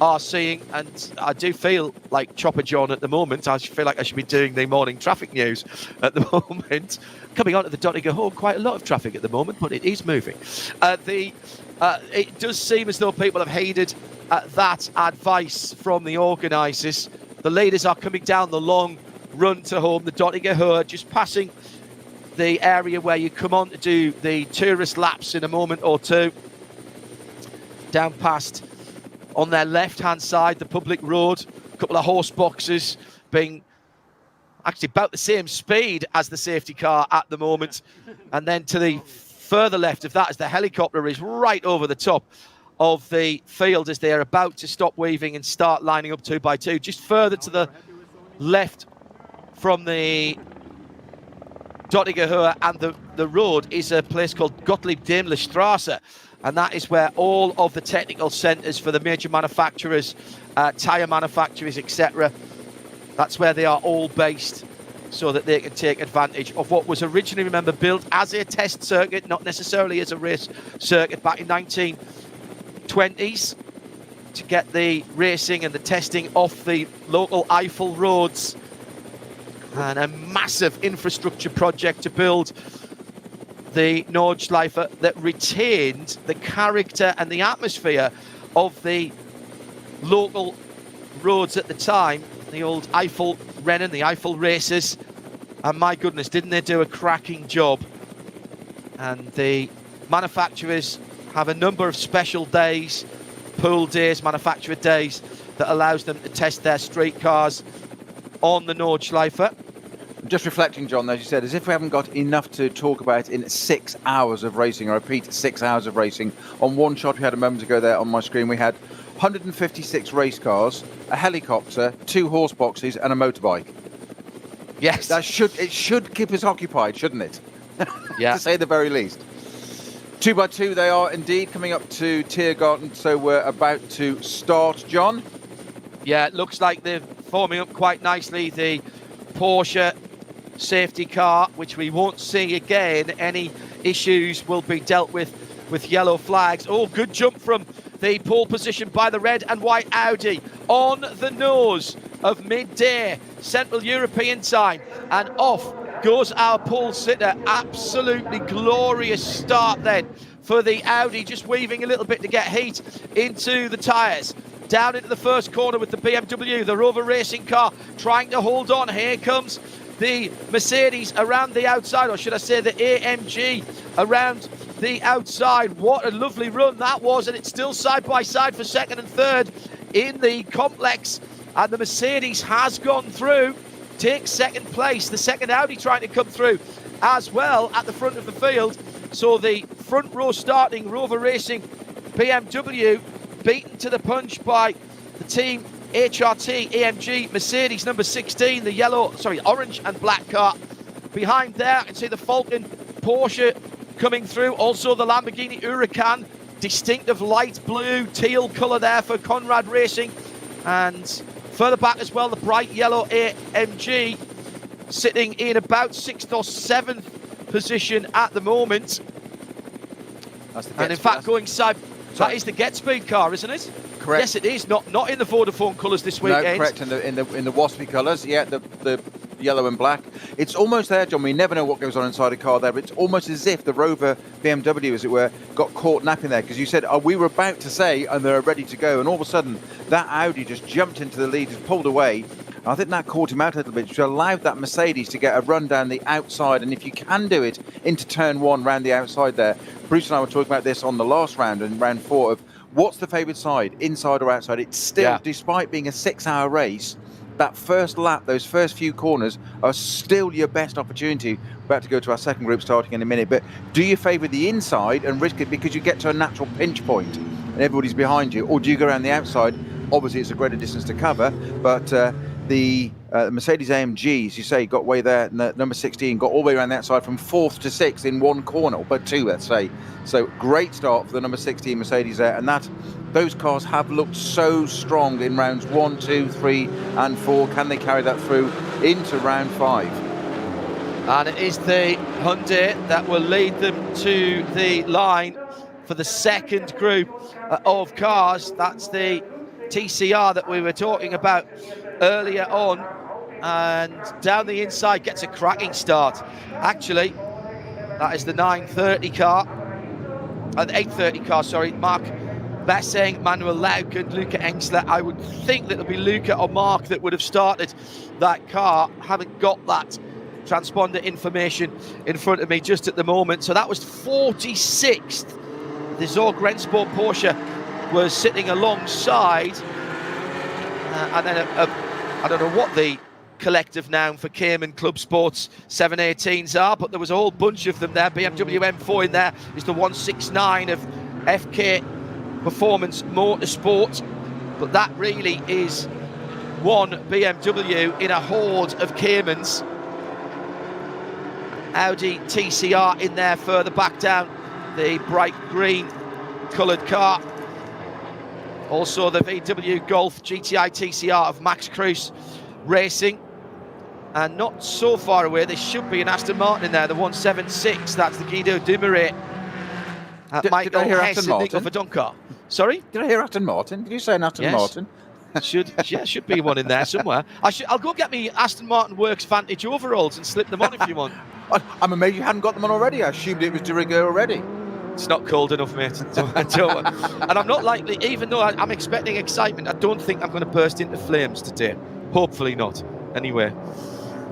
are seeing, and I do feel like Chopper John at the moment. I feel like I should be doing the morning traffic news at the moment. Coming onto the Dottinger Hall, quite a lot of traffic at the moment, but it is moving. It does seem as though people have heeded that advice from the organisers. The leaders are coming down the long run to home, the Dottinger Hall, just passing the area where you come on to do the tourist laps in a moment or two. Down past, on their left-hand side, the public road, a couple of horse boxes being actually about the same speed as the safety car at the moment. And then to the further left of that, as the helicopter is right over the top of the field as they are about to stop weaving and start lining up 2 by 2. Just further to the left from the Dottinger Hör and the road is a place called Gottlieb Daimler Straße. And that is where all of the technical centres for the major manufacturers, tyre manufacturers, etc., that's where they are all based, so that they can take advantage of what was originally, remember, built as a test circuit, not necessarily as a race circuit, back in 1920s, to get the racing and the testing off the local Eifel roads, and a massive infrastructure project to build the Nordschleife that retained the character and the atmosphere of the local roads at the time, the old Eifel Rennen, the Eifel races. And my goodness, didn't they do a cracking job? And the manufacturers have a number of special days, pool days, manufacturer days, that allows them to test their street cars on the Nordschleife. Just reflecting, John, as you said, as if we haven't got enough to talk about in 6 hours of racing. I repeat, 6 hours of racing. On one shot we had a moment ago there on my screen, we had 156 race cars, a helicopter, 2 horse boxes and a motorbike. Yes. It should keep us occupied, shouldn't it? Yeah. To say the very least. 2 by 2 they are indeed, coming up to Tiergarten, so we're about to start, John. Yeah, it looks like they're forming up quite nicely. The Porsche safety car, which we won't see again. Any issues will be dealt with yellow flags. Oh, good jump from the pole position by the red and white Audi on the nose of midday Central European time, and off goes our pole sitter. Absolutely glorious start then for the Audi, just weaving a little bit to get heat into the tyres. Down into the first corner with the BMW, the Rover racing car trying to hold on. Here comes the Mercedes around the outside, or should I say the AMG around the outside. What a lovely run that was, and it's still side by side for second and third in the complex, and the Mercedes has gone through, takes second place. The second Audi trying to come through as well at the front of the field. So the front row starting Rover Racing BMW beaten to the punch by the team HRT AMG Mercedes number 16, the orange and black car. Behind there, I can see the Falcon Porsche coming through. Also the Lamborghini Huracan, distinctive light blue, teal colour there for Conrad Racing. And further back as well, the bright yellow AMG sitting in about 6th or 7th position at the moment. And in fact, going side, that is the Get Speed car, isn't it? Correct. Yes, it is. Not in the Vodafone colours this weekend. No, correct. In the waspy colours. Yeah, the yellow and black. It's almost there, John. We never know what goes on inside a car there, but it's almost as if the Rover BMW, as it were, got caught napping there, because you said, we were about to say, and they're ready to go, and all of a sudden that Audi just jumped into the lead, just pulled away. I think that caught him out a little bit, which allowed that Mercedes to get a run down the outside. And if you can do it into turn one round the outside there, Bruce and I were talking about this on the last round, in round 4, of what's the favoured side, inside or outside. It's still, despite being a 6-hour race, that first lap, those first few corners are still your best opportunity. We're about to go to our second group starting in a minute, but do you favour the inside and risk it because you get to a natural pinch point and everybody's behind you, or do you go around the outside? Obviously it's a greater distance to cover, but the Mercedes AMG, as you say, got way there, and the number 16 got all the way around the outside from 4th to 6th in one corner, but 2, let's say. So great start for the number 16 Mercedes there, and those cars have looked so strong in rounds 1, 2, 3 and 4. Can they carry that through into round 5? And it is the Hyundai that will lead them to the line for the second group of cars. That's the TCR that we were talking about earlier on, and down the inside gets a cracking start. Actually, that is the 930 car, the 830 car, sorry. Mark Bessing, Manuel Lauk and Luca Engsler. I would think that it'll be Luca or Mark that would have started that car. Haven't got that transponder information in front of me just at the moment. So that was 46th. The Zorg Rennsport Porsche was sitting alongside, and then I don't know what the collective noun for Cayman Club Sports 718s are, but there was a whole bunch of them there. BMW M4 in there is the 169 of FK Performance Motorsport, but that really is one BMW in a horde of Caymans. Audi TCR in there further back down, the bright green coloured car. Also the VW Golf GTI TCR of Max Kruse Racing. And not so far away, there should be an Aston Martin in there, the 176. That's the Guido Dumouriez. Michael Hess and Nico Verdonker. Sorry? Did I hear Aston Martin? Did you say an Aston Martin? should be one in there somewhere. I'll go get me Aston Martin Works Vantage overalls and slip them on if you want. I'm amazed you hadn't got them on already. I assumed it was de rigueur already. It's not cold enough, mate. And I'm not likely, even though I'm expecting excitement, I don't think I'm going to burst into flames today. Hopefully not. Anyway.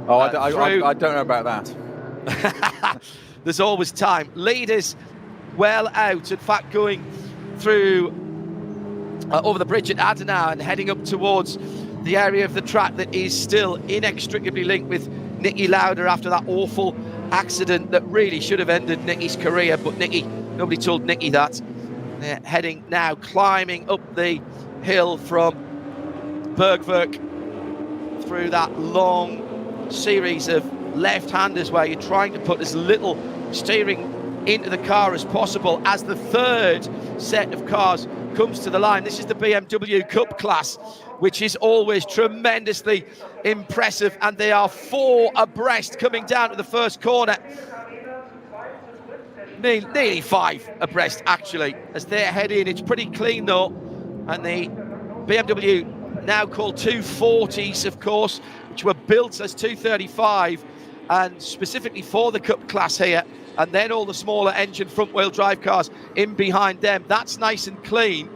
Oh, I don't know about that. There's always time. Leaders well out. In fact, going through over the bridge at Adenauer and heading up towards the area of the track that is still inextricably linked with Nicky Lauda after that awful accident that really should have ended Nicky's career, but nobody told Nicky that. They're heading now, climbing up the hill from Bergwerk through that long series of left-handers where you're trying to put as little steering into the car as possible as the third set of cars comes to the line. This is the BMW Cup class, which is always tremendously impressive, and they are 4 abreast coming down to the first corner. Nearly 5 abreast, actually, as they head in. It's pretty clean, though, and the BMW, now called 240s, of course, which were built as 235 and specifically for the Cup class here, and then all the smaller engine front-wheel drive cars in behind them. That's nice and clean.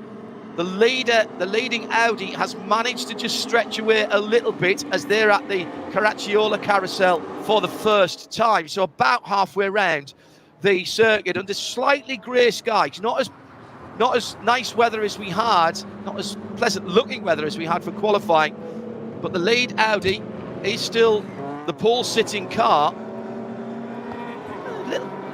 The leading Audi has managed to just stretch away a little bit as they're at the Caracciola carousel for the first time. So about halfway around the circuit under slightly grey skies, not as nice weather as we had, not as pleasant looking weather as we had for qualifying, but the lead Audi is still the pole sitting car.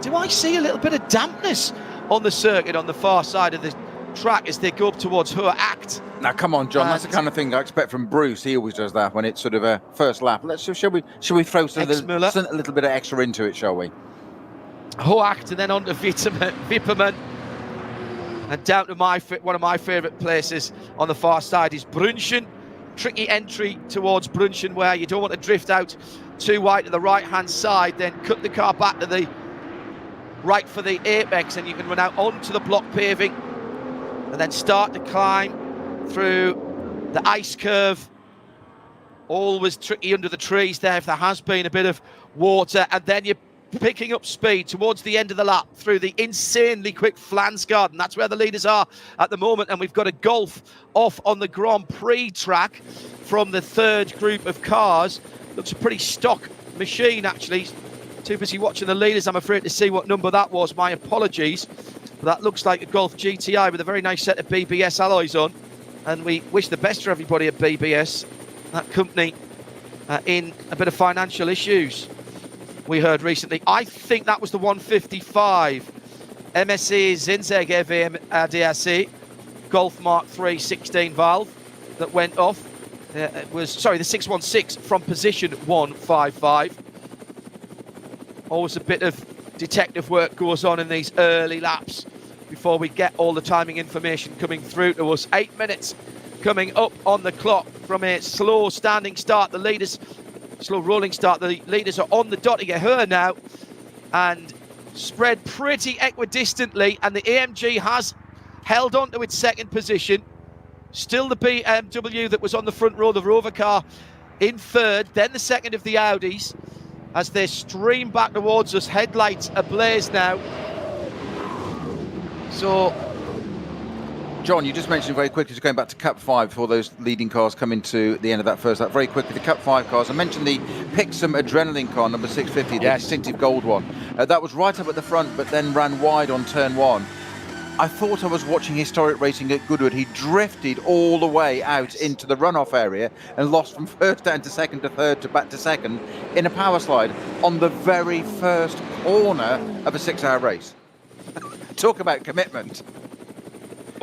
Do I see a little bit of dampness on the circuit on the far side of the track as they go up towards Ruhr-Pokal? Now, come on, John. That's the kind of thing I expect from Bruce. He always does that when it's sort of a first lap. Shall we throw a little bit of extra into it, shall we? Ruhr-Pokal and then on to Wipperman. And down to one of my favourite places on the far side is Brunchen. Tricky entry towards Brunchen where you don't want to drift out too wide to the right-hand side, then cut the car back to the right for the apex, and you can run out onto the block paving and then start to climb through the ice curve. Always tricky under the trees there if there has been a bit of water, and then you're picking up speed towards the end of the lap through the insanely quick Flansgarden. That's where the leaders are at the moment, and we've got a Golf off on the Grand Prix track from the third group of cars. Looks a pretty stock machine, actually. Too busy watching the leaders, I'm afraid, to see what number that was. My apologies. But that looks like a Golf GTI with a very nice set of BBS alloys on, and we wish the best for everybody at BBS. That company in a bit of financial issues, we heard recently. I think that was the 155 MSC Zinzeg EVM ADAC Golf Mark 3 16 valve that went off. It was, sorry, the 616 from position 155. Always a bit of detective work goes on in these early laps before we get all the timing information coming through to us. 8 minutes coming up on the clock from a slow standing start. The leaders, slow rolling start. The leaders are on the dot to get her now and spread pretty equidistantly, and the AMG has held on to its second position. Still the BMW that was on the front row, the Rover car in third, then the second of the Audis as they stream back towards us, headlights ablaze now. So, John, you just mentioned very quickly, just going back to Cup 5 before those leading cars come into the end of that first lap. Very quickly, the Cup 5 cars. I mentioned the Pixum Adrenaline car, number 650, the distinctive gold one. That was right up at the front, but then ran wide on turn 1. I thought I was watching historic racing at Goodwood. He drifted all the way out into the runoff area and lost from first down to second to third to back to second in a power slide on the very first corner of a 6-hour race. Talk about commitment.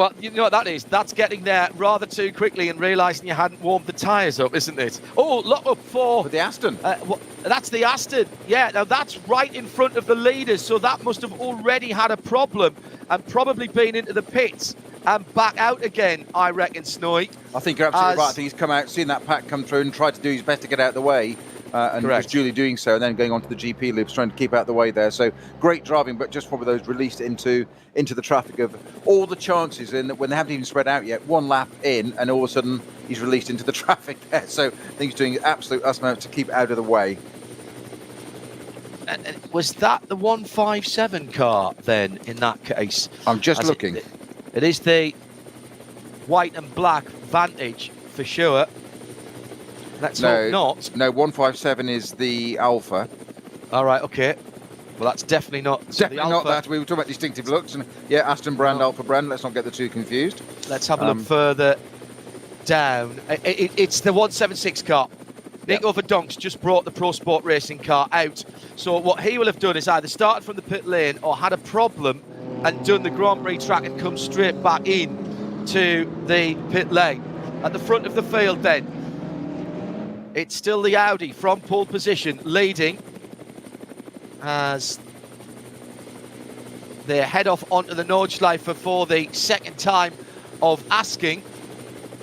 well, you know what that is? That's getting there rather too quickly and realising you hadn't warmed the tyres up, isn't it? Oh, lock up for the Aston. That's the Aston. Yeah, now that's right in front of the leaders, so that must have already had a problem and probably been into the pits and back out again, I reckon, Snowy. I think you're absolutely right. I think he's come out, seen that pack come through and tried to do his best to get out of the way. And was duly doing so, and then going on to the GP loops, trying to keep out the way there. So great driving, but just probably those released into the traffic of all the chances in that when they haven't even spread out yet. One lap in, and all of a sudden he's released into the traffic there. So I think he's doing absolute utmost to keep out of the way. And was that the 157 car then? In that case, I'm just looking. It is the white and black Vantage for sure. Let's hope not. No, 157 is the Alpha. All right, okay. Well, that's definitely not. Definitely not that. We were talking about distinctive looks. And yeah, Aston brand, Alpha brand. Let's not get the two confused. Let's have a look further down. It's the 176 car. Nico Verdonck's just brought the Pro Sport Racing car out. So what he will have done is either started from the pit lane or had a problem and done the Grand Prix track and come straight back in to the pit lane. At the front of the field then, it's still the Audi from pole position leading as they head off onto the Nordschleife for the second time of asking.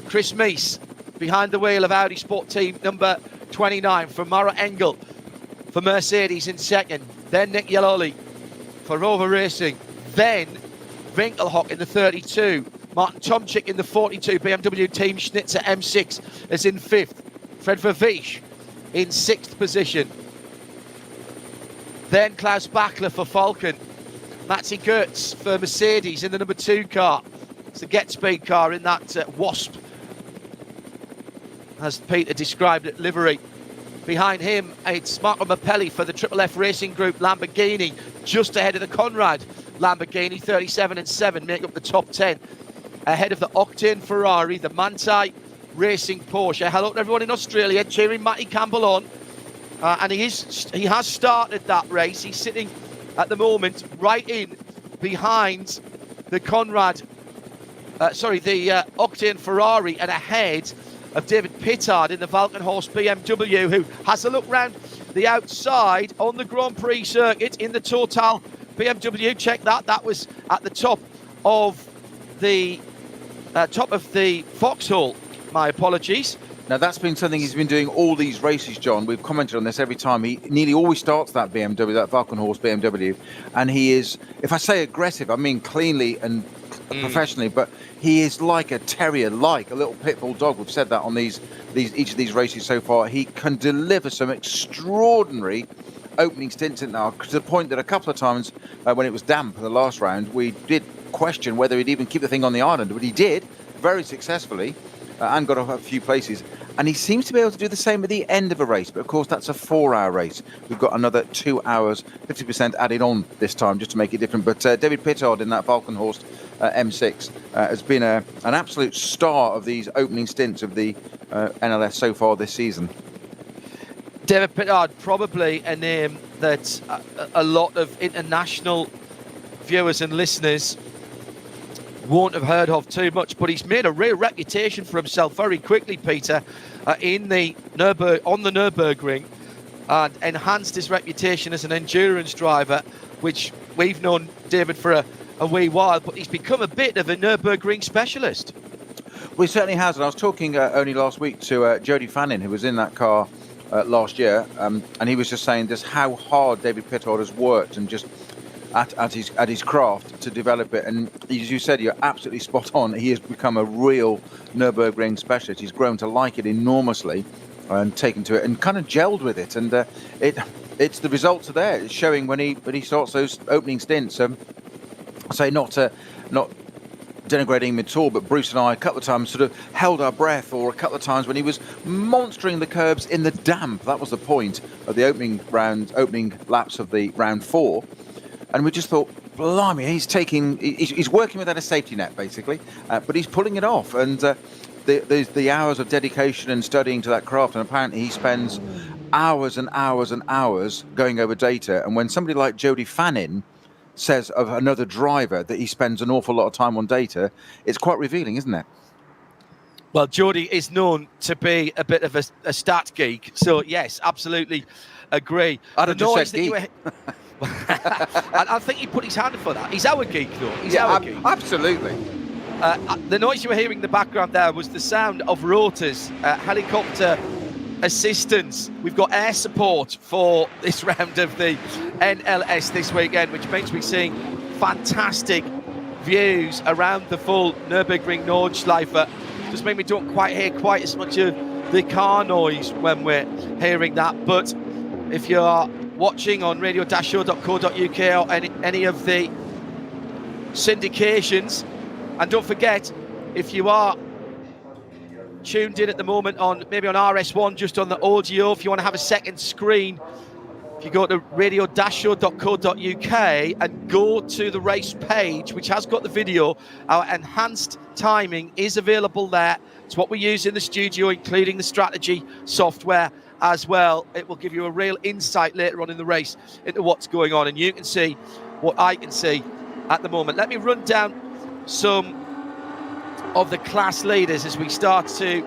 Chris Meese behind the wheel of Audi Sport Team number 29 for Mara Engel for Mercedes in second. Then Nick Yaloli for Rover Racing. Then Winkelhock in the 32. Martin Tomczyk in the 42. BMW Team Schnitzer M6 is in 5th. Fred Vervisch in 6th position. Then Klaus Bachler for Falcon. Matty Goetz for Mercedes in the number 2 car. It's the Get Speed car in that Wasp, as Peter described it, livery. Behind him, it's Marco Mappelli for the Triple F Racing Group Lamborghini, just ahead of the Conrad Lamborghini. 37 and 7 make up the top 10. Ahead of the Octane Ferrari, the Manthey Racing Porsche. Hello to everyone in Australia, cheering Matty Campbell on. And he has started that race. He's sitting at the moment right in behind the Octane Ferrari, and ahead of David Pittard in the Valkenhorst BMW, who has a look round the outside on the Grand Prix circuit in the Total BMW. Check that. That was at the top of the foxhole. My apologies. Now, that's been something he's been doing all these races, John. We've commented on this every time. He nearly always starts that BMW, that Valkenhorst BMW. And he is, if I say aggressive, I mean cleanly and professionally, but he is like a terrier, like a little pit bull dog. We've said that on each of these races so far. He can deliver some extraordinary opening stints in now, to the point that a couple of times when it was damp in the last round, we did question whether he'd even keep the thing on the island, but he did very successfully and got a few places. And he seems to be able to do the same at the end of a race. But of course, that's a 4-hour race. We've got another 2 hours, 50% added on this time, just to make it different. But David Pittard in that Valkenhorst M6 has been an absolute star of these opening stints of the NLS so far this season. David Pittard, probably a name that a lot of international viewers and listeners won't have heard of too much, but he's made a real reputation for himself very quickly, Peter, on the Nürburgring, and enhanced his reputation as an endurance driver, which we've known David for a wee while, but he's become a bit of a Nürburgring specialist. Well, he certainly has, and I was talking only last week to Jody Fannin, who was in that car last year, and he was just saying just how hard David Pittard has worked and just at his craft to develop it. And as you said, you're absolutely spot on. He has become a real Nürburgring specialist. He's grown to like it enormously and taken to it and kind of gelled with it. And it's the results are there. It's showing when he starts those opening stints. Say not denigrating him at all, but Bruce and I a couple of times sort of held our breath, or a couple of times when he was monstering the curbs in the damp. That was the point of the opening laps of the round 4. And we just thought, blimey, he's working without a safety net, basically, but he's pulling it off. And the hours of dedication and studying to that craft, and apparently he spends hours and hours and hours going over data. And when somebody like Jody Fannin says of another driver that he spends an awful lot of time on data, it's quite revealing, isn't it? Well, Jody is known to be a bit of a stat geek, so yes, absolutely agree. I'd have just said geek. I think he put his hand for that. He's our geek, though. He's our geek. Absolutely. The noise you were hearing in the background there was the sound of rotors, helicopter assistance. We've got air support for this round of the NLS this weekend, which means we're seeing fantastic views around the full Nürburgring Nordschleife. Just means we don't quite hear quite as much of the car noise when we're hearing that. But if you are watching on radio-show.co.uk or any of the syndications, and don't forget, if you are tuned in at the moment on maybe on RS1, just on the audio, if you want to have a second screen, if you go to radio-show.co.uk and go to the race page, which has got the video, our enhanced timing is available there. It's what we use in the studio, including the strategy software as well. It will give you a real insight later on in the race into what's going on, and you can see what I can see at the moment. Let me run down some of the class leaders as we start to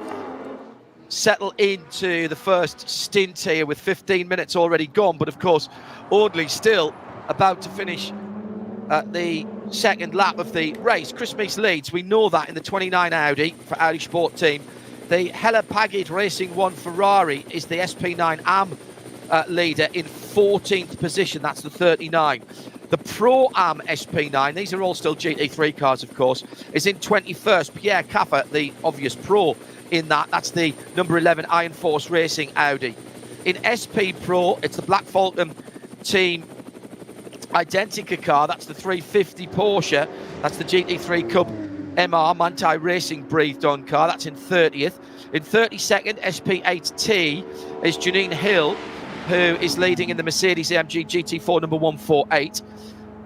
settle into the first stint here, with 15 minutes already gone. But of course, Audley still about to finish the second lap of the race. Chris Meese leads, we know that, in the 29 Audi for Audi Sport Team. The Hella Pagid Racing 1 Ferrari is the SP9 AM leader in 14th position. That's the 39. The Pro-Am SP9, these are all still GT3 cars, of course, is in 21st. Pierre Caffer, the obvious pro in that. That's the number 11 Iron Force Racing Audi. In SP Pro, it's the Black Falcon Team Identica car. That's the 350 Porsche. That's the GT3 Cup MR Manthey Racing breathed on car. That's in 30th. In 32nd, SP8T is Janine Hill, who is leading in the Mercedes AMG GT4 number 148.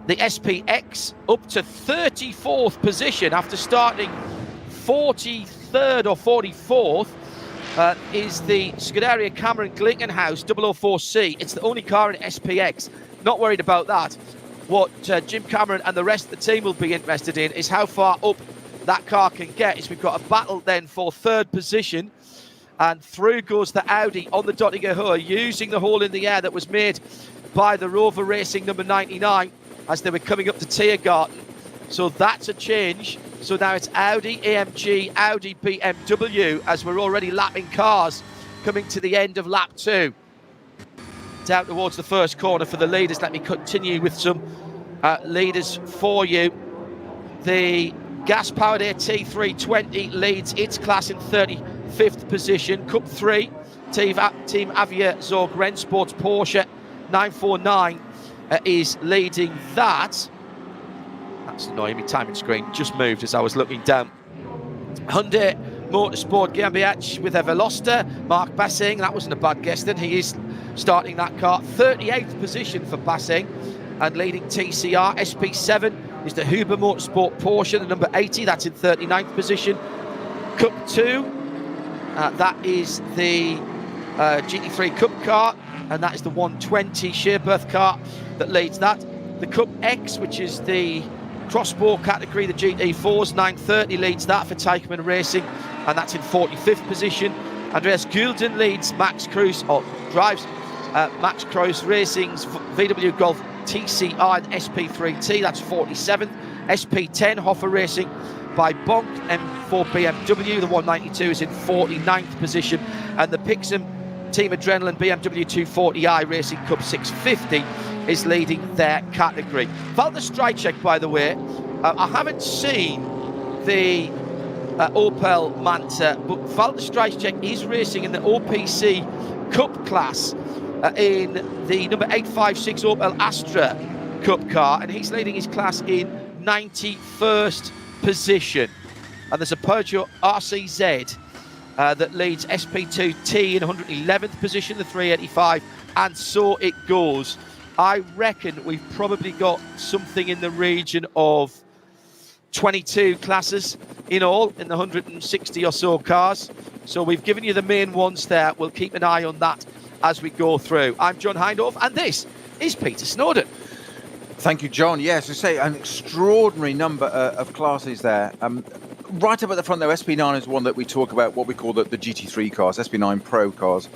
The SPX up to 34th position after starting 43rd or 44th is the Scuderia Cameron Glickenhaus 004C. It's the only car in SPX. Not worried about that. What Jim Cameron and the rest of the team will be interested in is how far up that car can get. Is we've got a battle then for third position. And through goes the Audi on the Dottinger Höhe, using the hole in the air that was made by the Rover Racing number 99 as they were coming up to Tiergarten. So that's a change. So now it's Audi, AMG, Audi, BMW, as we're already lapping cars coming to the end of lap 2. Down towards the first corner for the leaders. Let me continue with some leaders for you. The gas-powered AT320 leads its class in 35th position. Cup 3, Team Avia Zorg Rennsports Porsche 949 is leading that. That's annoying, my timing screen just moved as I was looking down. Hyundai Motorsport GmbH with a Veloster, Mark Bassing. That wasn't a bad guess then. He is starting that car. 38th position for Bassing and leading TCR. SP7 is the Huber Motorsport Porsche, the number 80. That's in 39th position. Cup 2, that is the GT3 Cup car, and that is the 120 Shearberth car that leads that. The Cup X, which is the crossbow category, the GT4s, 930 leads that for Teichmann Racing, and that's in 45th position. Andreas Gulden leads Max Kruse, or drives Max Kruse Racing's VW Golf TCR and SP3T, that's 47th. SP10 Hoffer Racing by Bonk M4 BMW, the 192 is in 49th position, and the Pixum Team Adrenaline BMW 240i Racing Cup 650 is leading their category. Walter Strajcek, by the way, I haven't seen the Opel Manta, but Walter Strajcek is racing in the OPC Cup class in the number 856 Opel Astra Cup car, and he's leading his class in 91st position. And there's a Peugeot RCZ that leads SP2T in 111th position, the 385, and so it goes. I reckon we've probably got something in the region of 22 classes in all, in the 160 or so cars. So we've given you the main ones there. We'll keep an eye on that as we go through. I'm John Hindhaugh, and this is Peter Snowden. Thank you, John. Yes, I say an extraordinary number of classes there. Right up at the front, though, SP9 is one that we talk about, what we call the GT3 cars, SP9 Pro cars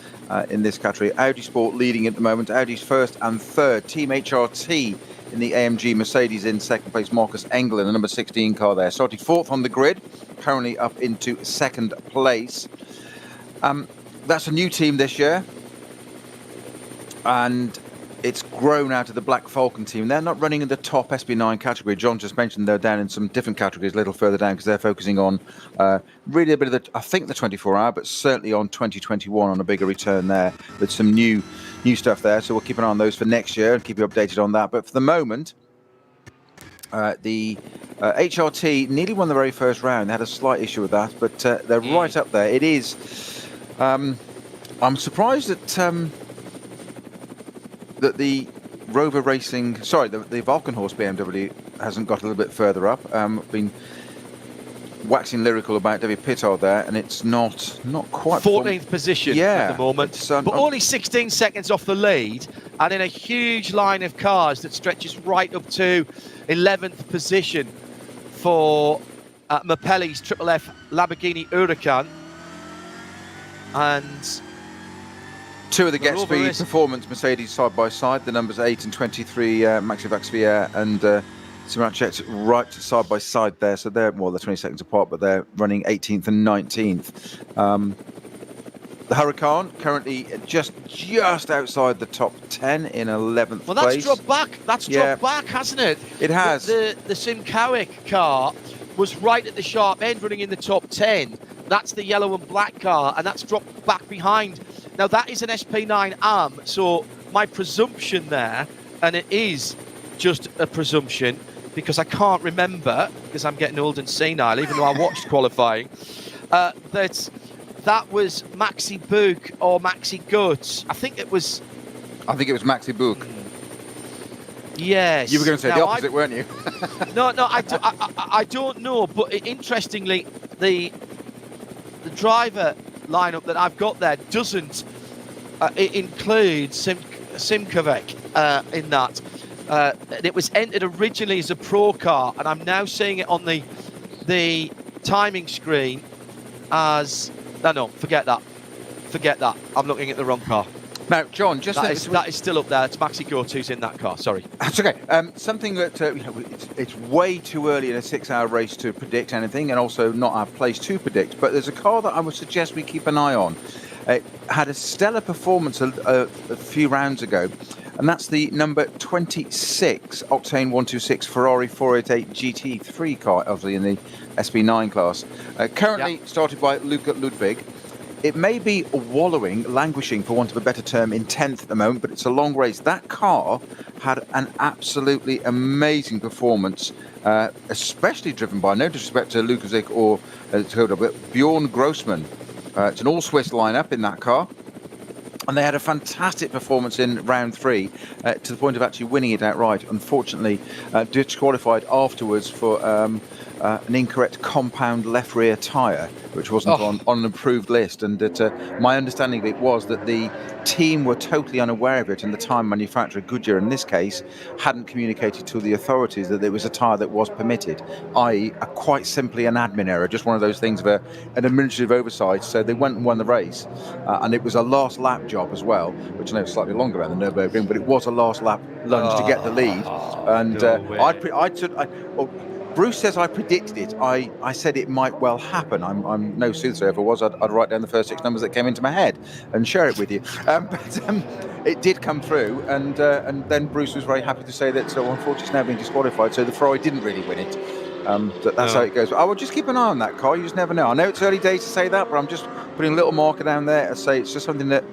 in this category. Audi Sport leading at the moment. Audi's first and third. Team HRT in the AMG. Mercedes in second place. Marcus Engel in the number 16 car there. Started fourth on the grid, currently up into second place. That's a new team this year, and it's grown out of the Black Falcon team. They're not running in the top SP9 category. John just mentioned they're down in some different categories a little further down because they're focusing on really a bit of the, I think, the 24-hour, but certainly on 2021 on a bigger return there with some new stuff there. So we'll keep an eye on those for next year and keep you updated on that. But for the moment, the HRT nearly won the very first round. They had a slight issue with that, but they're right up there. It is. I'm surprised that that the Rover Racing, the Valkenhorst BMW hasn't got a little bit further up. Been waxing lyrical about David Pittard there, and it's not quite 14th position at the moment, but only 16 seconds off the lead, and in a huge line of cars that stretches right up to 11th position for Mapelli's Triple F Lamborghini Huracan. And two of the Get Speed Performance Mercedes side by side, the numbers 8 and 23, Maxi Vaxvier and So I checked right side by side there. So they're 20 seconds apart, but they're running 18th and 19th. The Hurricane currently just outside the top 10 in 11th Well, that's place. dropped back. That's dropped back, hasn't it? It has. The Simcowick car was right at the sharp end, running in the top 10. That's the yellow and black car, and that's dropped back behind. Now, that is an SP9 AM, so my presumption there, and it is just a presumption, because I can't remember, because I'm getting old and senile, even though I watched qualifying, that was Maxi Book or Maxi Guts. I think it was Maxi Book. Yes. You were going to say the opposite, weren't you? No, I don't know. But interestingly, the driver lineup that I've got there doesn't include Simcowick in that. It was entered originally as a pro car, and I'm now seeing it on the timing screen as... No, forget that. I'm looking at the wrong car. Now, John, that is still up there. It's Maxi Goetz who's in that car. Sorry. That's okay. Something that it's way too early in a 6-hour race to predict anything, and also not our place to predict. But there's a car that I would suggest we keep an eye on. It had a stellar performance a few rounds ago, and that's the number 26 Octane 126 Ferrari 488 GT3 car, obviously in the SB9 class. Currently started by Luca Ludwig. It may be languishing, for want of a better term, in 10th at the moment, but it's a long race. That car had an absolutely amazing performance, especially driven by, no disrespect to Lukazik or Toda, but Bjorn Grossman. It's an all-Swiss lineup in that car. And they had a fantastic performance in round 3 to the point of actually winning it outright. Unfortunately, disqualified afterwards for an incorrect compound left rear tyre, which wasn't on an approved list. And my understanding of it was that the team were totally unaware of it, and the tyre manufacturer, Goodyear in this case, hadn't communicated to the authorities that there was a tyre that was permitted, i.e. quite simply an admin error, just one of those things of an administrative oversight. So they went and won the race, and it was a last lap job as well, which I know is slightly longer around the Nürburgring, but it was a last lap lunge to get the lead. And Bruce says I predicted it. I said it might well happen. I'm no soothsayer. If I was, I'd write down the first 6 numbers that came into my head and share it with you. But it did come through, and then Bruce was very happy to say that, so unfortunately it's now been disqualified, so the Ferrari didn't really win it. That's how it goes. I will just keep an eye on that car. You just never know. I know it's early days to say that, but I'm just putting a little marker down there to say it's just something that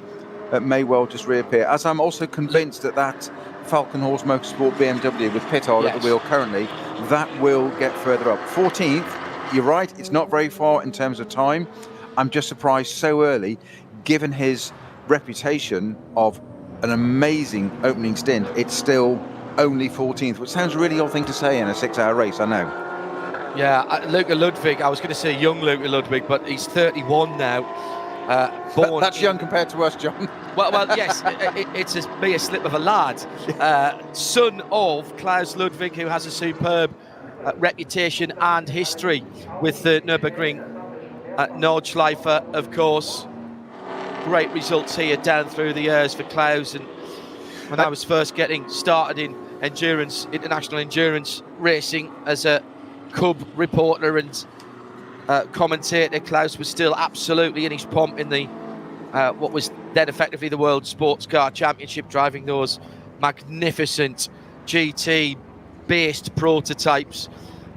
may well just reappear. As I'm also convinced that Falcon Horse Motorsport BMW with Pittard at the wheel currently, that will get further up. 14th, you're right, it's not very far in terms of time. I'm just surprised so early, given his reputation of an amazing opening stint. It's still only 14th, which sounds a really odd thing to say in a 6-hour race, I know. Yeah, Luca Ludwig, I was going to say young Luca Ludwig, but he's 31 now. That's young compared to us, John. Well, yes, it's a slip of a lad. Son of Klaus Ludwig, who has a superb reputation and history with the Nürburgring Nordschleife, of course. Great results here down through the years for Klaus. And when I was first getting started in international endurance racing as a Cub reporter and commentator, Klaus was still absolutely in his pomp in the what was then effectively the World Sports Car Championship, driving those magnificent GT-based prototypes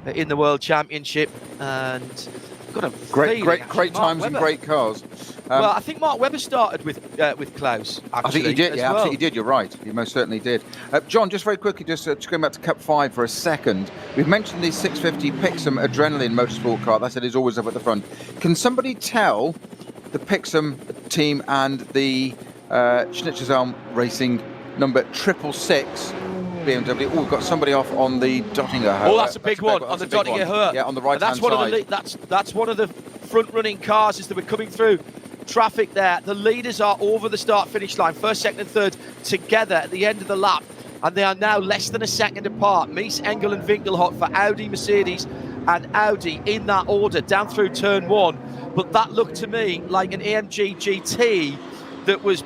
in the World Championship, and got a great times and great cars. Well, I think Mark Webber started with Klaus. Actually, I think he did. Yeah, well. absolutely did. You're right. He most certainly did. John, just very quickly, just going back to Cup 5 for a second. We've mentioned the 650 Pixum Adrenaline Motorsport car. That said, is always up at the front. Can somebody tell the Pixum team and the Schnitzershelm Racing number 666 BMW? Oh, we've got somebody off on the Dottinger. Oh, that's a big one on the Dottinger. Yeah, on the right hand side. That's one of the front-running cars as they were coming through traffic there. The leaders are over the start-finish line, first, second and third together at the end of the lap, and they are now less than a second apart. Mies, Engel and Winkelhock for Audi, Mercedes and Audi in that order down through turn 1. But that looked to me like an AMG GT that was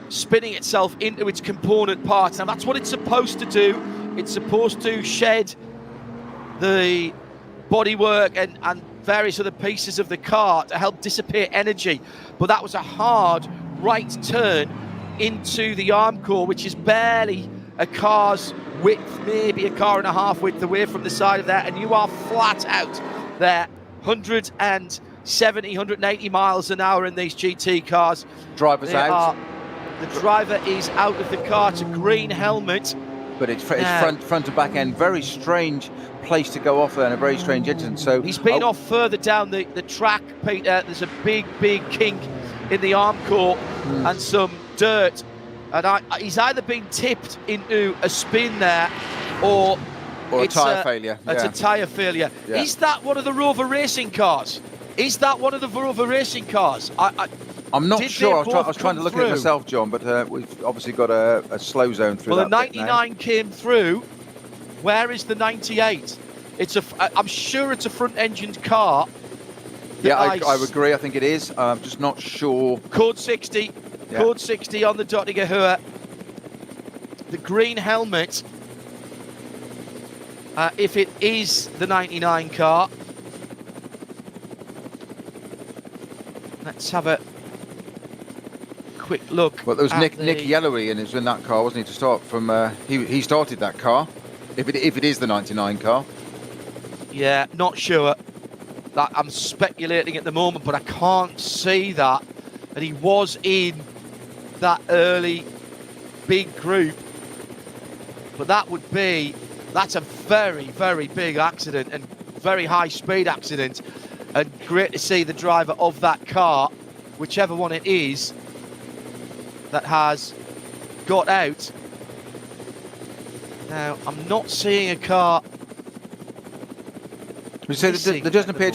spinning itself into its component parts. Now that's what it's supposed to do. It's supposed to shed the bodywork and various other pieces of the car to help dissipate energy. But that was a hard right turn into the arm core, which is barely a car's width, maybe a car and a half width away from the side of that, and you are flat out there, 170, 180 miles an hour in these GT cars. Driver's out. The driver is out of the car. It's a green helmet. But it's front to back end. Very strange place to go off there, and a very strange engine. So he's been off further down the track, Peter. There's a big kink in the arm core and some dirt. And he's either been tipped into a spin there, or a tyre failure. It's a tyre failure. Yeah. Is that one of the Rover racing cars? I'm not sure. I was trying to look at it myself, John, but we've obviously got a slow zone through. Well, the 99 came through. Where is the 98? I'm sure it's a front-engined car. Yeah, I would agree. I think it is. I'm just not sure. Code 60. Yeah. Code 60 on the Dottinger Höhe. The green helmet. If it is the 99 car. Let's have a quick look. Well, there was Nick Yellowy in that car, wasn't he, to start from? He started that car. If it is the 99 car. Yeah, not sure. I'm speculating at the moment, but I can't see that. And he was in that early big group. But that's a very, very big accident and very high speed accident. And great to see the driver of that car, whichever one it is, that has got out. Now, I'm not seeing a car. So there doesn't appear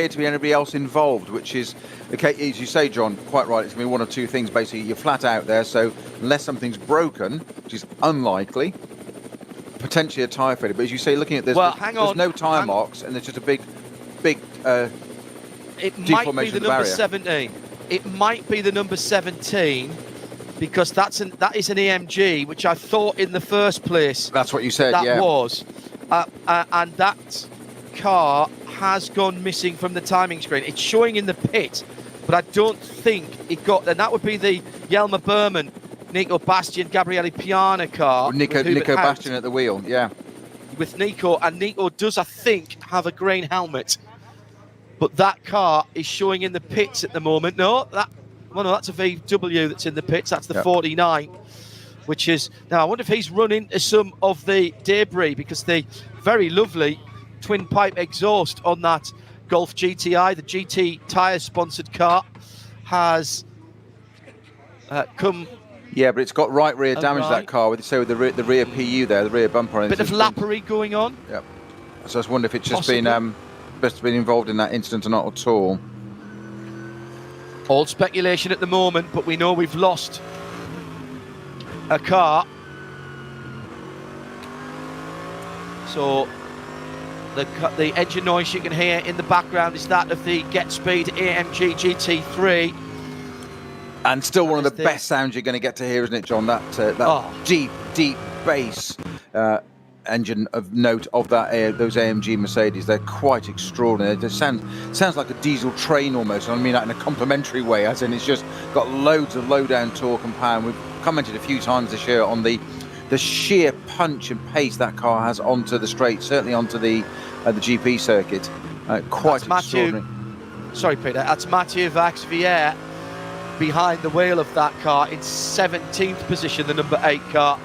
to be anybody else involved, which is, okay, as you say, John, quite right. It's going to be one of two things. Basically, you're flat out there, so unless something's broken, which is unlikely, potentially a tyre failure. But as you say, looking at this, there's no tyre marks, and there's just a big it deformation might be the of the number barrier. 17. It might be the number 17, because that is an EMG, which I thought in the first place. That's what you said. That yeah. was, and that car has gone missing from the timing screen. It's showing in the pit, but I don't think it got. And that would be the Jelmer Berman, Nico Bastian, Gabriele Piana car. Well, Nico Bastian at the wheel. Yeah. With Nico, and Nico does, I think, have a green helmet, but that car is showing in the pits at the moment. No, that's a VW that's in the pits. That's the 49, which is now. I wonder if he's run into some of the debris, because the very lovely twin pipe exhaust on that Golf GTI, the GT tyre sponsored car, has come. Yeah, but it's got right rear damage, that car, with the rear PU there, the rear bumper. Bit of lappery going on. Yep. So I was wondering if it's just been involved in that incident or not at all. All speculation at the moment, but we know we've lost a car. So the engine noise you can hear in the background is that of the Get Speed AMG GT3. And still one of the best sounds you're going to get to hear, isn't it, John? That deep bass engine of note of those AMG Mercedes. They're quite extraordinary. It sounds like a diesel train almost. I mean that in a complimentary way, as in it's just got loads of low-down torque and power. And we've commented a few times this year on the sheer punch and pace that car has onto the straight, certainly onto the GP circuit. Quite extraordinary. Sorry, Peter. That's Mathieu Vaxivière behind the wheel of that car in 17th position, the number 8 car,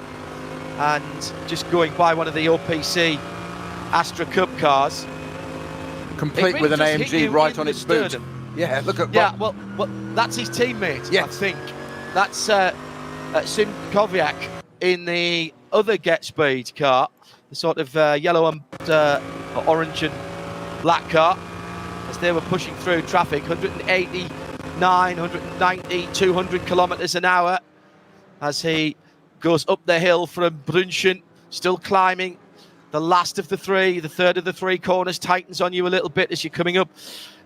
and just going by one of the OPC Astra Cup cars, complete really with an AMG right on its boot. Yeah, look at well, that's his teammate. Yes. I think that's Sim Koviak in the other Get Speed car, the sort of yellow and orange and black car, as they were pushing through traffic, 189, 190, 200 kilometers an hour as he goes up the hill from Brunchen, still climbing the last of the three. The third of the three corners tightens on you a little bit as you're coming up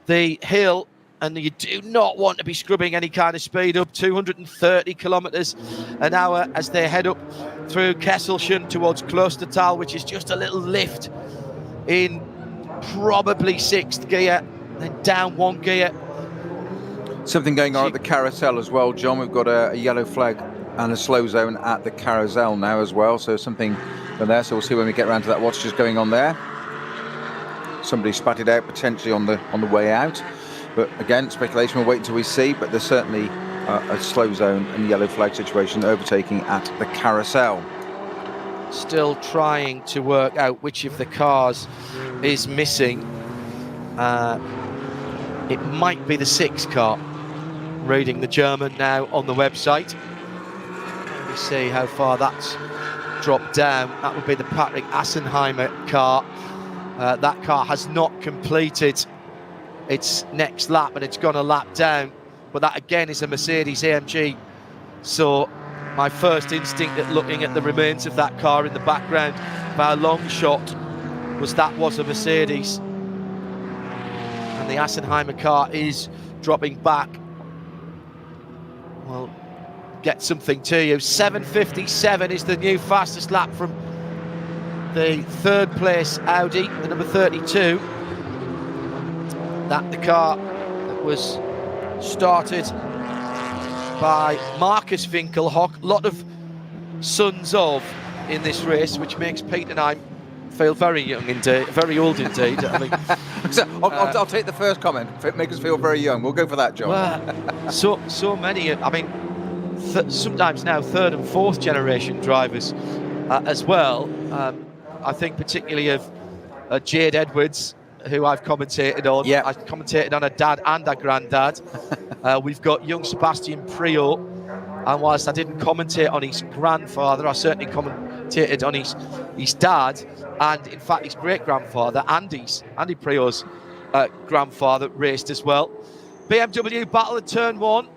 the hill, and you do not want to be scrubbing any kind of speed up. 230 kilometres an hour as they head up through Kesselchen towards Klostertal, which is just a little lift in probably 6th gear, then down 1 gear. Something going on at the carousel as well, John. We've got a yellow flag and a slow zone at the carousel now as well, so something from there. So we'll see when we get around to that what's just going on there. Somebody spat it out potentially on the way out, but again, speculation. We'll wait until we see. But there's certainly a slow zone and yellow flag situation overtaking at the carousel. Still trying to work out which of the cars is missing. It might be the 6 car. Reading the German now on the website. Let me see how far that's dropped down. That would be the Patrick Assenheimer car. That car has not completed its next lap, and it's gone a lap down. But that again is a Mercedes AMG. So my first instinct at looking at the remains of that car in the background by a long shot was that was a Mercedes. And the Assenheimer car is dropping back. Well, get something to you. 7:57 is the new fastest lap from the 3rd place Audi, the number 32. That the car that was started by Marcus Winkelhock. A lot of sons of in this race, which makes Pete and I feel very young indeed, very old indeed. I mean, so I'll take the first comment. Make us feel very young. We'll go for that, John. Well, so many. I mean, sometimes now 3rd and 4th generation drivers as well. I think particularly of Jade Edwards, who I've commentated on. Yeah. I've commentated on a dad and a granddad. We've got young Sebastian Priault, and whilst I didn't commentate on his grandfather, I certainly commentated on his dad, and in fact his great-grandfather, Andy Priault's grandfather, raced as well. BMW battle at turn 1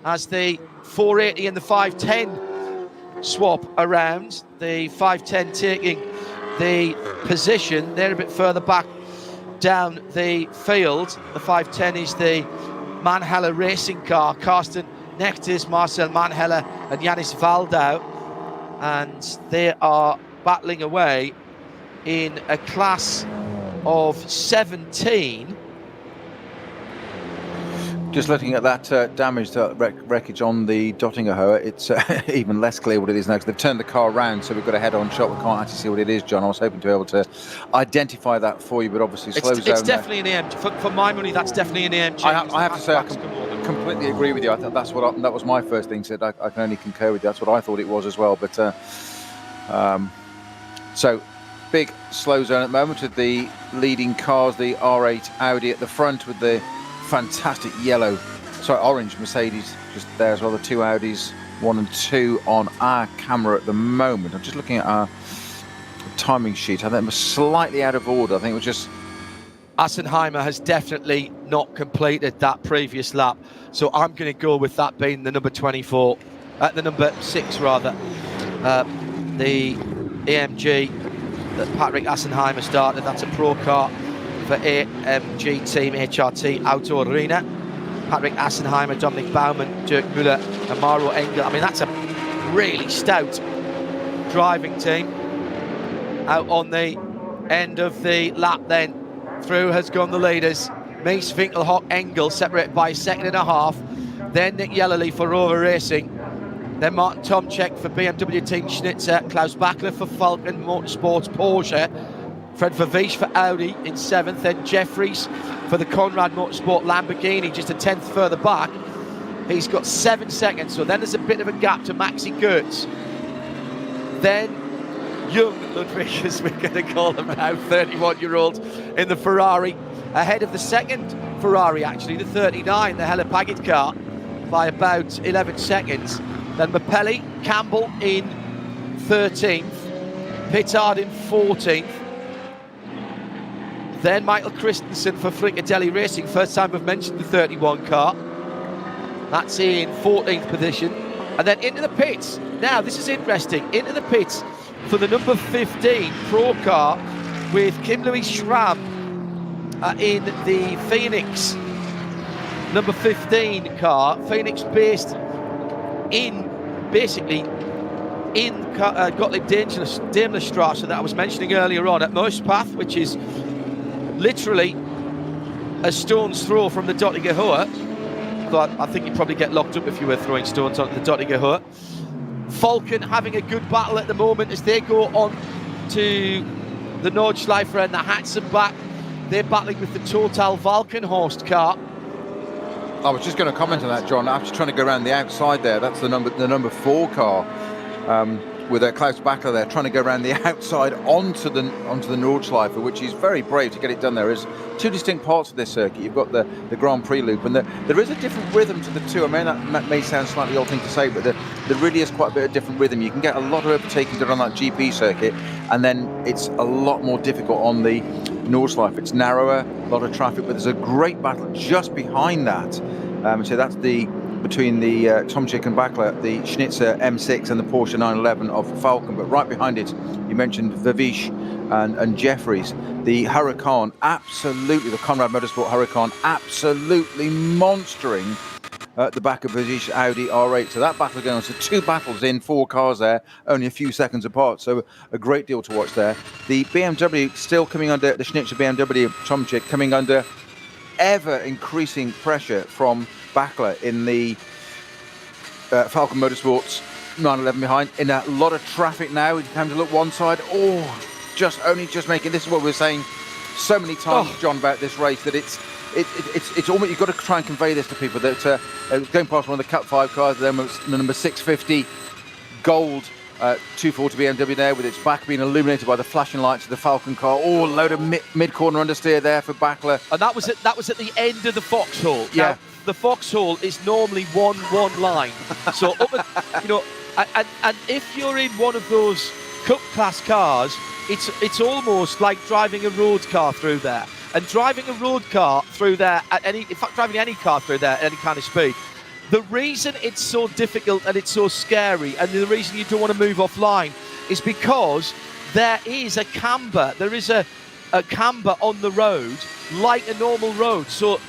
as the 480 and the 510 swap around. The 510 taking the position. They're a bit further back down the field. The 510 is the Manheller racing car. Carsten Nechtis, Marcel Manheller and Janis Waldau. And they are battling away in a class of 17. Just looking at that damaged wreckage on the Dottinger Hoa, it's even less clear what it is now because they've turned the car around, so we've got a head-on shot. We can't actually see what it is, John. I was hoping to be able to identify that for you, but obviously slow zone. It's definitely an AMG. For my money, that's definitely an AMG. I have to say, I completely agree with you. I think that was my first thing. So I can only concur with you. That's what I thought it was as well. But so big slow zone at the moment with the leading cars, the R8 Audi at the front with the fantastic orange Mercedes just there as well. The 2 Audis, 1 and 2 on our camera at the moment. I'm just looking at our timing sheet. I think we're slightly out of order. I think we're just... Assenheimer has definitely not completed that previous lap, so I'm going to go with that being the number 24, the number 6 rather. The AMG that Patrick Assenheimer started, that's a pro car for AMG Team HRT Auto Arena. Patrick Assenheimer, Dominic Baumann, Dirk Müller and Maro Engel. I mean, that's a really stout driving team. Out on the end of the lap then, through has gone the leaders. Mies, Winkelhock, Engel separated by a second and a half. Then Nick Yellerly for Rover Racing. Then Martin Tomczyk for BMW Team Schnitzer. Klaus Bachler for Falcon Motorsports Porsche. Fred Vervisch for Audi in 7th. Then Jeffries for the Conrad Motorsport Lamborghini, just a 10th further back. He's got 7 seconds, so then there's a bit of a gap to Maxi Goetz. Then young Ludwig, as we're going to call him now, 31-year-old in the Ferrari, ahead of the second Ferrari actually, the 39, the Helle Paget car, by about 11 seconds. Then Mapelli, Campbell in 13th, Pittard in 14th. Then Michael Christensen for Fricadelli Racing, first time we've mentioned the 31 car. That's in 14th position. And then into the pits. Now, this is interesting. Into the pits for the number 15 Pro car with Kim Louis Schramm in the Phoenix number 15 car, Phoenix based basically in Gottlieb Daimlerstrasse that I was mentioning earlier on at Moospath, which is literally a stone's throw from the Dottinger Hohe. But I think you'd probably get locked up if you were throwing stones onto the Dottinger Hohe. Falcon having a good battle at the moment as they go on to the Nordschleife and the Hatzenbach. They're battling with the Total Valkenhorst car. I was just going to comment on that, John. I'm just trying to go around the outside there. That's the number 4 car with Klaus Bachler there, trying to go around the outside onto the Nordschleife, which is very brave to get it done. There is 2 distinct parts of this circuit. You've got the Grand Prix loop, and there is a different rhythm to the two. I mean, that may sound a slightly odd thing to say, but there really is quite a bit of different rhythm. You can get a lot of overtaking done on that GP circuit, and then it's a lot more difficult on the Nordschleife. It's narrower, a lot of traffic, but there's a great battle just behind that. So that's between the Tomczyk and Bachler, the Schnitzer M6 and the Porsche 911 of Falcon. But right behind it, you mentioned Vavish and Jeffries. The Huracan, absolutely, the Conrad Motorsport Huracan, absolutely monstering the back of Vavish Audi R8. So that battle going on. So 2 battles in 4 cars there, only a few seconds apart. So a great deal to watch there. The BMW still coming under, the Schnitzer BMW Tomczyk coming under ever increasing pressure from Bachler in the Falcon Motorsports 911 behind, in a lot of traffic now. He comes to look one side. Just making, this is what we were saying so many times, John, about this race, that it's almost, you've got to try and convey this to people, that going past one of the Cup 5 cars, then was the number 650 gold 240 BMW there, with its back being illuminated by the flashing lights of the Falcon car. A load of mid-corner understeer there for Bachler. And that was at the end of the Foxhole. Yeah. Now, the Foxhole is normally one line. So up at, and if you're in one of those Cup class cars, it's almost like driving a road car through there. And driving a road car through there driving any car through there at any kind of speed, the reason it's so difficult and it's so scary, and the reason you don't want to move offline, is because there is a camber. There is a camber on the road like a normal road. So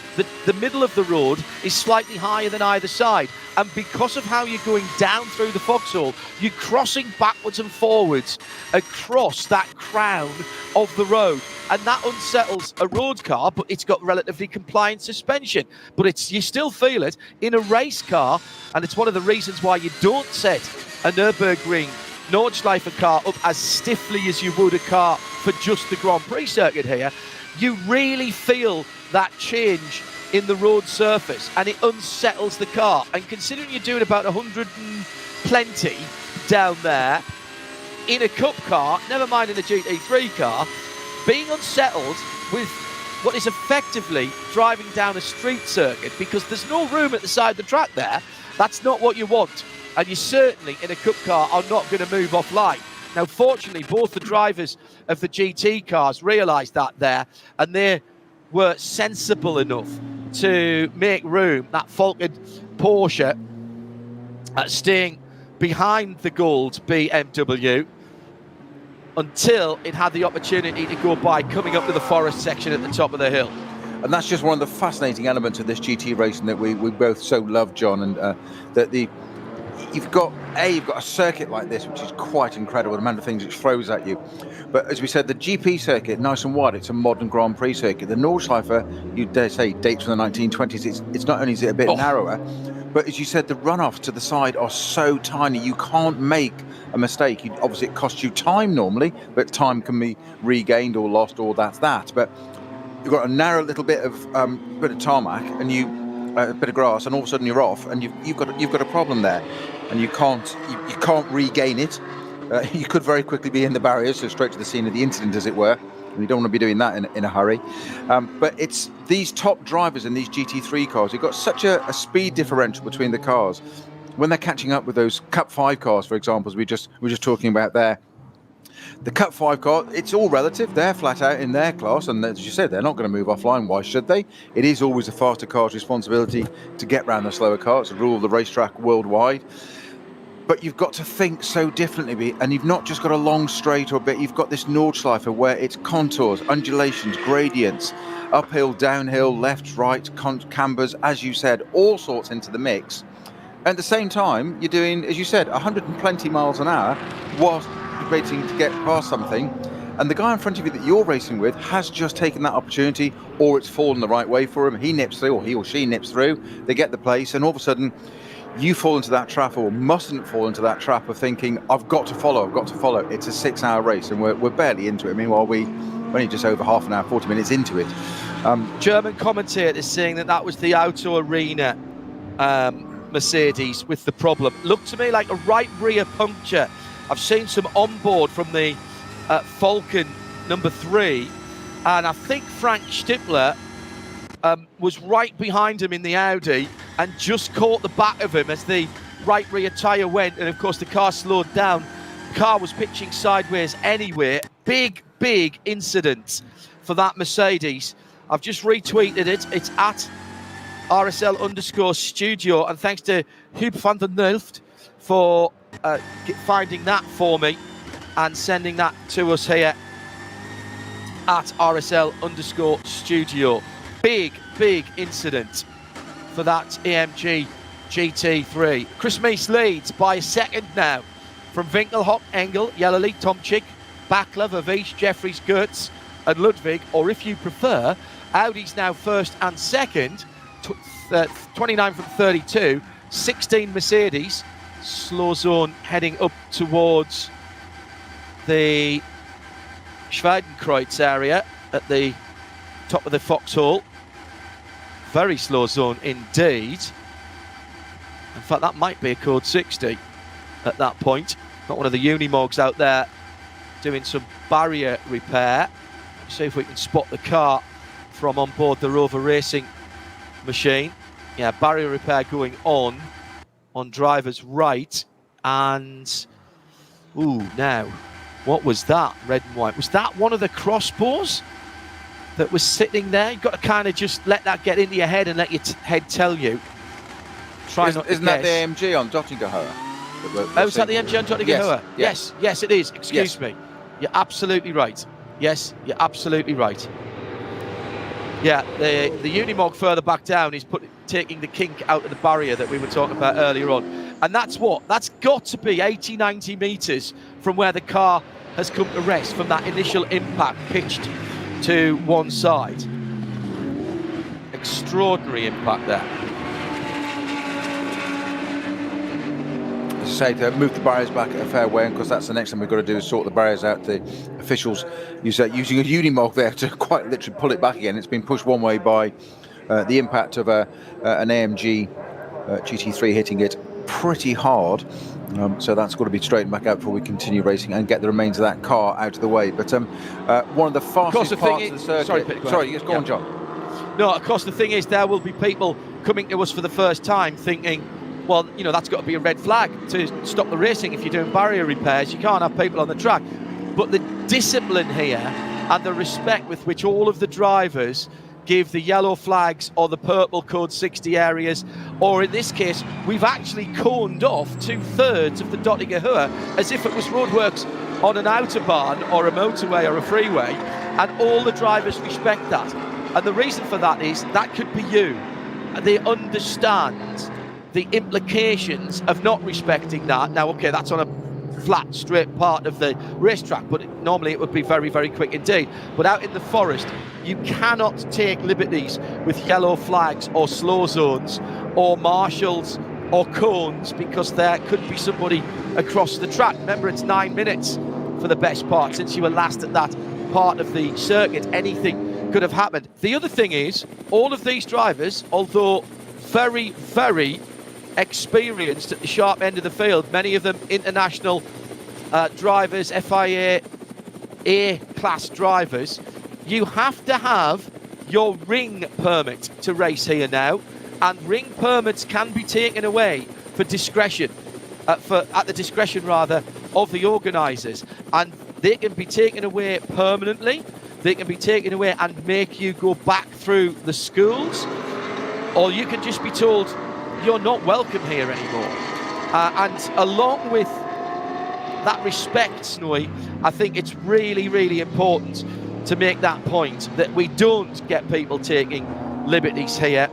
the middle of the road is slightly higher than either side. And because of how you're going down through the Foxhole, you're crossing backwards and forwards across that crown of the road. And that unsettles a road car, but it's got relatively compliant suspension. But you still feel it in a race car, and it's one of the reasons why you don't set a Nürburgring Nordschleife car up as stiffly as you would a car for just the Grand Prix circuit here. You really feel that change in the road surface, and it unsettles the car. And considering you're doing about 100 and plenty down there in a Cup car, never mind in a GT3 car, being unsettled with what is effectively driving down a street circuit, because there's no room at the side of the track there, that's not what you want. And you certainly, in a Cup car, are not going to move offline. Now, fortunately, both the drivers of the GT cars realised that there, and they were sensible enough to make room. That Falcon Porsche staying behind the gold BMW until it had the opportunity to go by, coming up to the forest section at the top of the hill. And that's just one of the fascinating elements of this GT racing that we both so love, John, and that you've got a circuit like this, which is quite incredible, the amount of things it throws at you. But as we said, the GP circuit, nice and wide, it's a modern Grand Prix circuit. The Nordschleife, you dare say, dates from the 1920s. It's not only is it a bit narrower, but as you said, the runoffs to the side are so tiny, you can't make a mistake. Obviously, it costs you time normally, but time can be regained or lost, or that's that. But you've got a narrow little bit of tarmac, and a bit of grass, and all of a sudden you're off, and you've got a problem there, and you can't regain it. You could very quickly be in the barriers, so straight to the scene of the incident, as it were. And you don't want to be doing that in a hurry. But it's these top drivers in these GT3 cars. You've got such a speed differential between the cars. When they're catching up with those Cup 5 cars, for example, as we were just talking about there, the Cup 5 car, it's all relative. They're flat out in their class, and as you said, they're not going to move offline. Why should they? It is always the faster car's responsibility to get around the slower car. It's a rule of the racetrack worldwide. but you've got to think so differently, and you've not just got a long straight or bit, you've got this Nordschleife where it's contours, undulations, gradients, uphill, downhill, left, right, cambers, as you said, all sorts into the mix. At the same time, you're doing, as you said, 120 miles an hour whilst debating to get past something, and the guy in front of you that you're racing with has just taken that opportunity, or it's fallen the right way for him. He nips through, or he or she nips through, they get the place, and all of a sudden you fall into that trap, or mustn't fall into that trap of thinking, I've got to follow. It's a 6-hour race, and we're barely into it. Meanwhile, we're only just over half an hour, 40 minutes into it. German commentators saying that was the Auto Arena Mercedes with the problem. Looked to me like a right rear puncture. I've seen some onboard from the Falcon number 3, and I think Frank Stippler was right behind him in the Audi and just caught the back of him as the right rear tyre went, and of course the car slowed down. The car was pitching sideways anyway. Big incident for that Mercedes. I've just retweeted it. It's at RSL_studio, and thanks to Huub van der Nulft for finding that for me and sending that to us here at RSL_studio. Big incident for that AMG GT3. Chris Meese leads by a second now from Winkelhock, Engel, Yellowly, Tomczyk, Bakler, Vervies, Jeffries, Goetz and Ludwig, or if you prefer, Audi's now first and second, 29 from 32, 16 Mercedes, slow zone heading up towards the Schweidenkreuz area at the top of the foxhole. Very slow zone indeed. In fact, that might be a code 60 at that point. Got one of the Unimogs out there doing some barrier repair. Let's see if we can spot the car from on board the Rover Racing machine. Yeah, barrier repair going on driver's right. And now, what was that? Red and white. Was that one of the crossbars that was sitting there? You've got to kind of just let that get into your head and let your head tell you. Isn't that the AMG on Dottingerhohe? Oh, is that the AMG on Dottingerhohe? Yes, it is. Excuse me. You're absolutely right. Yes, you're absolutely right. Yeah, the Unimog further back down is taking the kink out of the barrier that we were talking about earlier on. And that's got to be 80, 90 metres from where the car has come to rest from that initial impact, pitched to one side. Extraordinary impact there. As I say, to move the barriers back a fair way, and of course that's the next thing we've got to do, is sort the barriers out. The officials using a Unimog there to quite literally pull it back again. It's been pushed one way by the impact of an AMG GT3 hitting it pretty hard. So that's got to be straightened back out before we continue racing and get the remains of that car out of the way. But one of the fastest parts of the circuit... Sorry, go on, John. No, of course, the thing is, there will be people coming to us for the first time thinking, well, that's got to be a red flag to stop the racing if you're doing barrier repairs. You can't have people on the track. But the discipline here and the respect with which all of the drivers give the yellow flags or the purple code 60 areas, or in this case, we've actually coned off 2/3 of the Dottingerhohe as if it was roadworks on an autobahn or a motorway or a freeway, and all the drivers respect that. And the reason for that is that could be you. They understand the implications of not respecting that. Now, okay, that's on a flat, straight part of the racetrack, but normally it would be very, very quick indeed. But out in the forest, you cannot take liberties with yellow flags or slow zones or marshals or cones, because there could be somebody across the track. Remember, it's 9 minutes for the best part. Since you were last at that part of the circuit, anything could have happened. The other thing is, all of these drivers, although very, very experienced at the sharp end of the field, many of them international drivers, FIA A-class drivers, you have to have your ring permit to race here now, and ring permits can be taken away for discretion, at the discretion rather of the organisers, and they can be taken away permanently. They can be taken away and make you go back through the schools, or you can just be told you're not welcome here anymore. And along with that respect, Snowy, I think it's really, really important to make that point that we don't get people taking liberties here.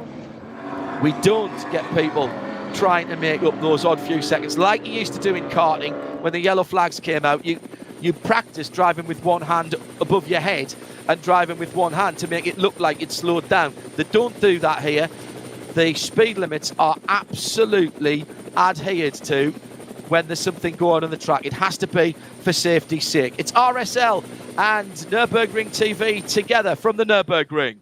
We don't get people trying to make up those odd few seconds like you used to do in karting when the yellow flags came out. You practice driving with one hand above your head and driving with one hand to make it look like it's slowed down. They don't do that here. The speed limits are absolutely adhered to when there's something going on the track. It has to be for safety's sake. It's RSL and Nürburgring TV together from the Nürburgring.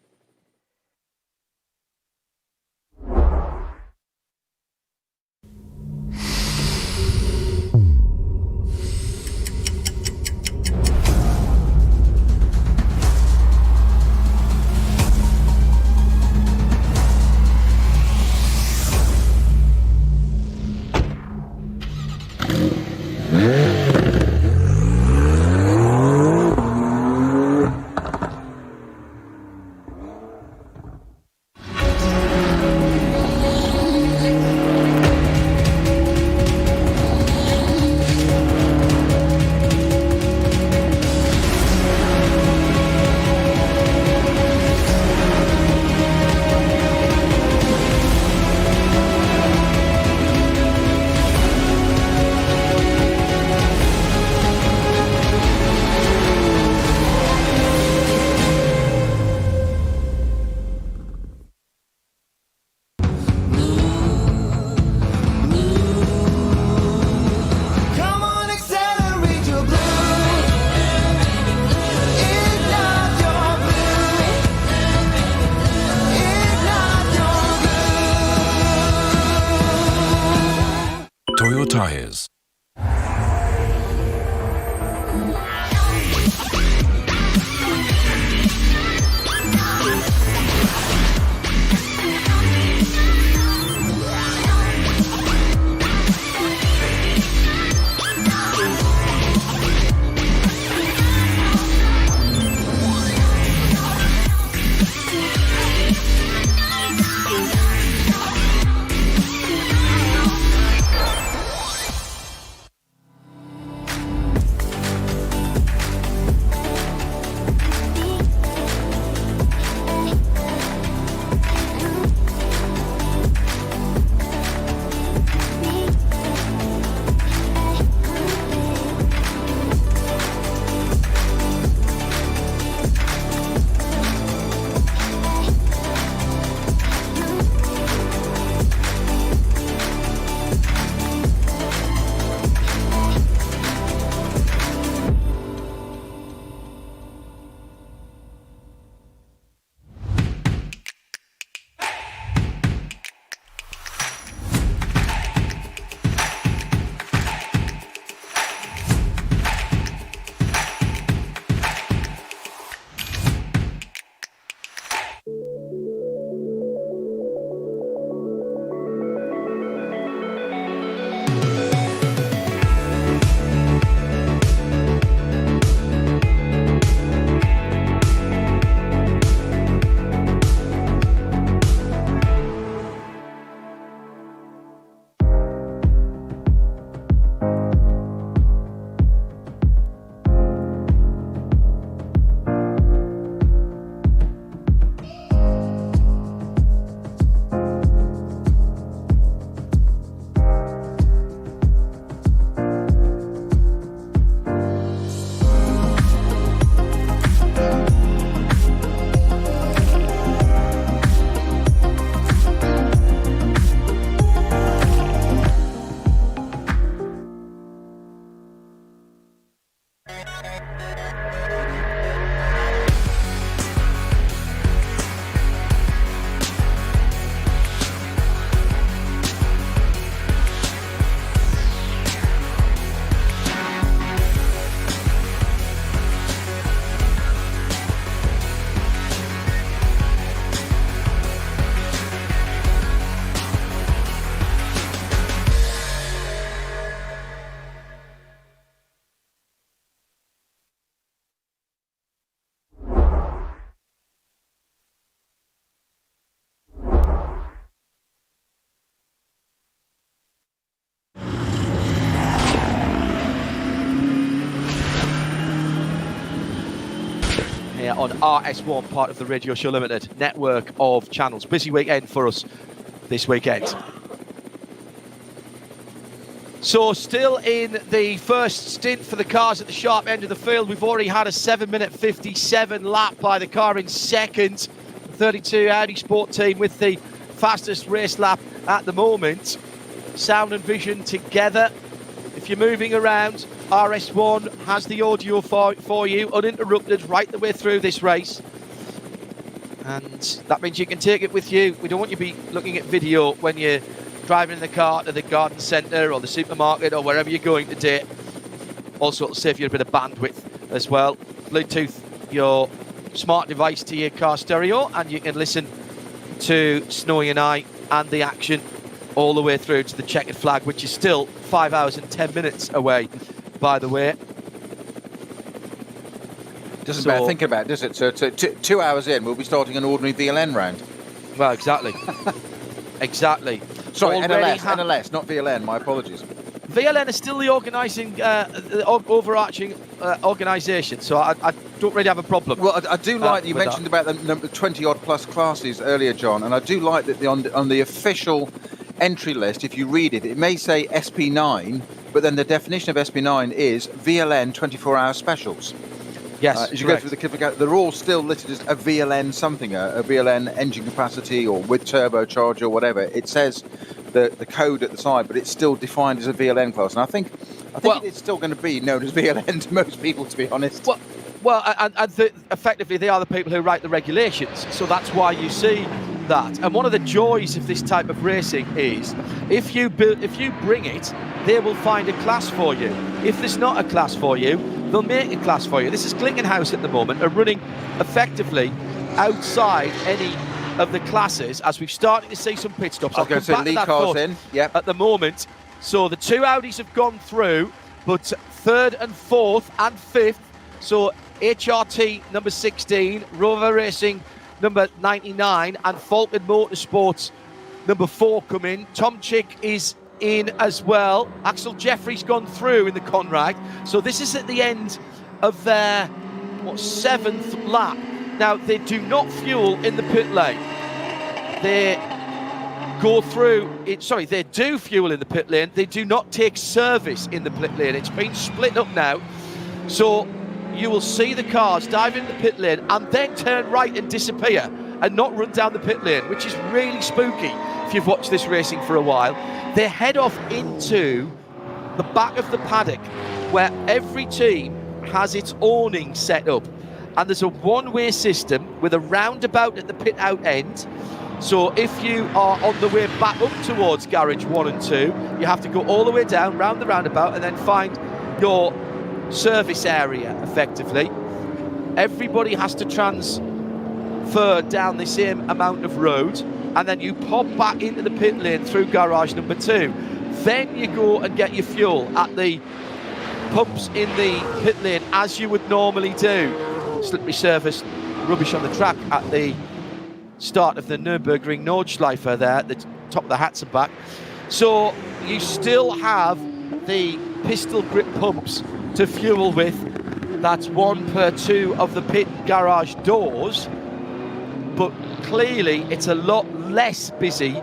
Tires. here on RS1, part of the Radio Show Limited network of channels. Busy weekend for us this weekend. So still in the first stint for the cars at the sharp end of the field. We've already had a 7-minute 57 lap by the car in second. 32 Audi Sport Team with the fastest race lap at the moment. Sound and vision together. If you're moving around, RS1 has the audio for you, uninterrupted right the way through this race. And that means you can take it with you. We don't want you to be looking at video when you're driving in the car to the garden centre or the supermarket or wherever you're going today. Also, it'll save you a bit of bandwidth as well. Bluetooth your smart device to your car stereo, and you can listen to Snowy and I and the action all the way through to the checkered flag, which is still 5 hours and 10 minutes away, by the way. Doesn't matter thinking about it, does it? So 2 hours in, we'll be starting an ordinary VLN round. Well, exactly. Exactly. Sorry, Already NLS, not VLN, my apologies. VLN is still the overarching organisation, so I don't really have a problem. Well, I do like that you mentioned about the number 20-odd plus classes earlier, John, and I do like that on the official entry list, if you read it, it may say SP9, but then the definition of SP9 is VLN 24-hour specials. Yes, as you go through the certificate, they're all still listed as a VLN something, a VLN engine capacity or with turbocharger or whatever. It says the code at the side, but it's still defined as a VLN class. And I think it's still going to be known as VLN to most people, to be honest. Effectively, they are the people who write the regulations, so that's why you see that. And one of the joys of this type of racing is if you bring it, they will find a class for you. If there's not a class for you, they'll make a class for you. This is Klinkenhaus at the moment, are running effectively outside any of the classes, as we've started to see some pit stops. I was going to say lead cars in, at the moment. So the two Audis have gone through, but third and fourth and fifth, so HRT number 16, Rover Racing number 99, and Falcon Motorsports number 4 come in. Tom Chick is in as well. Axel Jeffrey's gone through in the Conrad. So this is at the end of their 7th lap. Now, they do not fuel in the pit lane. They go through it. Sorry, they do fuel in the pit lane. They do not take service in the pit lane. It's been split up now. So you will see the cars dive into the pit lane and then turn right and disappear and not run down the pit lane, which is really spooky if you've watched this racing for a while. They head off into the back of the paddock where every team has its awning set up. And there's a one-way system with a roundabout at the pit out end. So if you are on the way back up towards garage 1 and 2, you have to go all the way down, round the roundabout, and then find your service area, effectively. Everybody has to transfer down the same amount of road, and then you pop back into the pit lane through garage number 2. Then you go and get your fuel at the pumps in the pit lane, as you would normally do. Slippery surface, rubbish on the track at the start of the Nürburgring Nordschleife there at the top of the Hatzenbach. So you still have the pistol grip pumps to fuel with. That's 1 per 2 of the pit garage doors, but clearly it's a lot less busy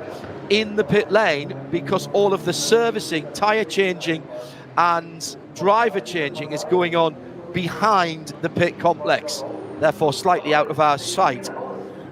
in the pit lane because all of the servicing, tyre changing and driver changing is going on behind the pit complex, therefore slightly out of our sight.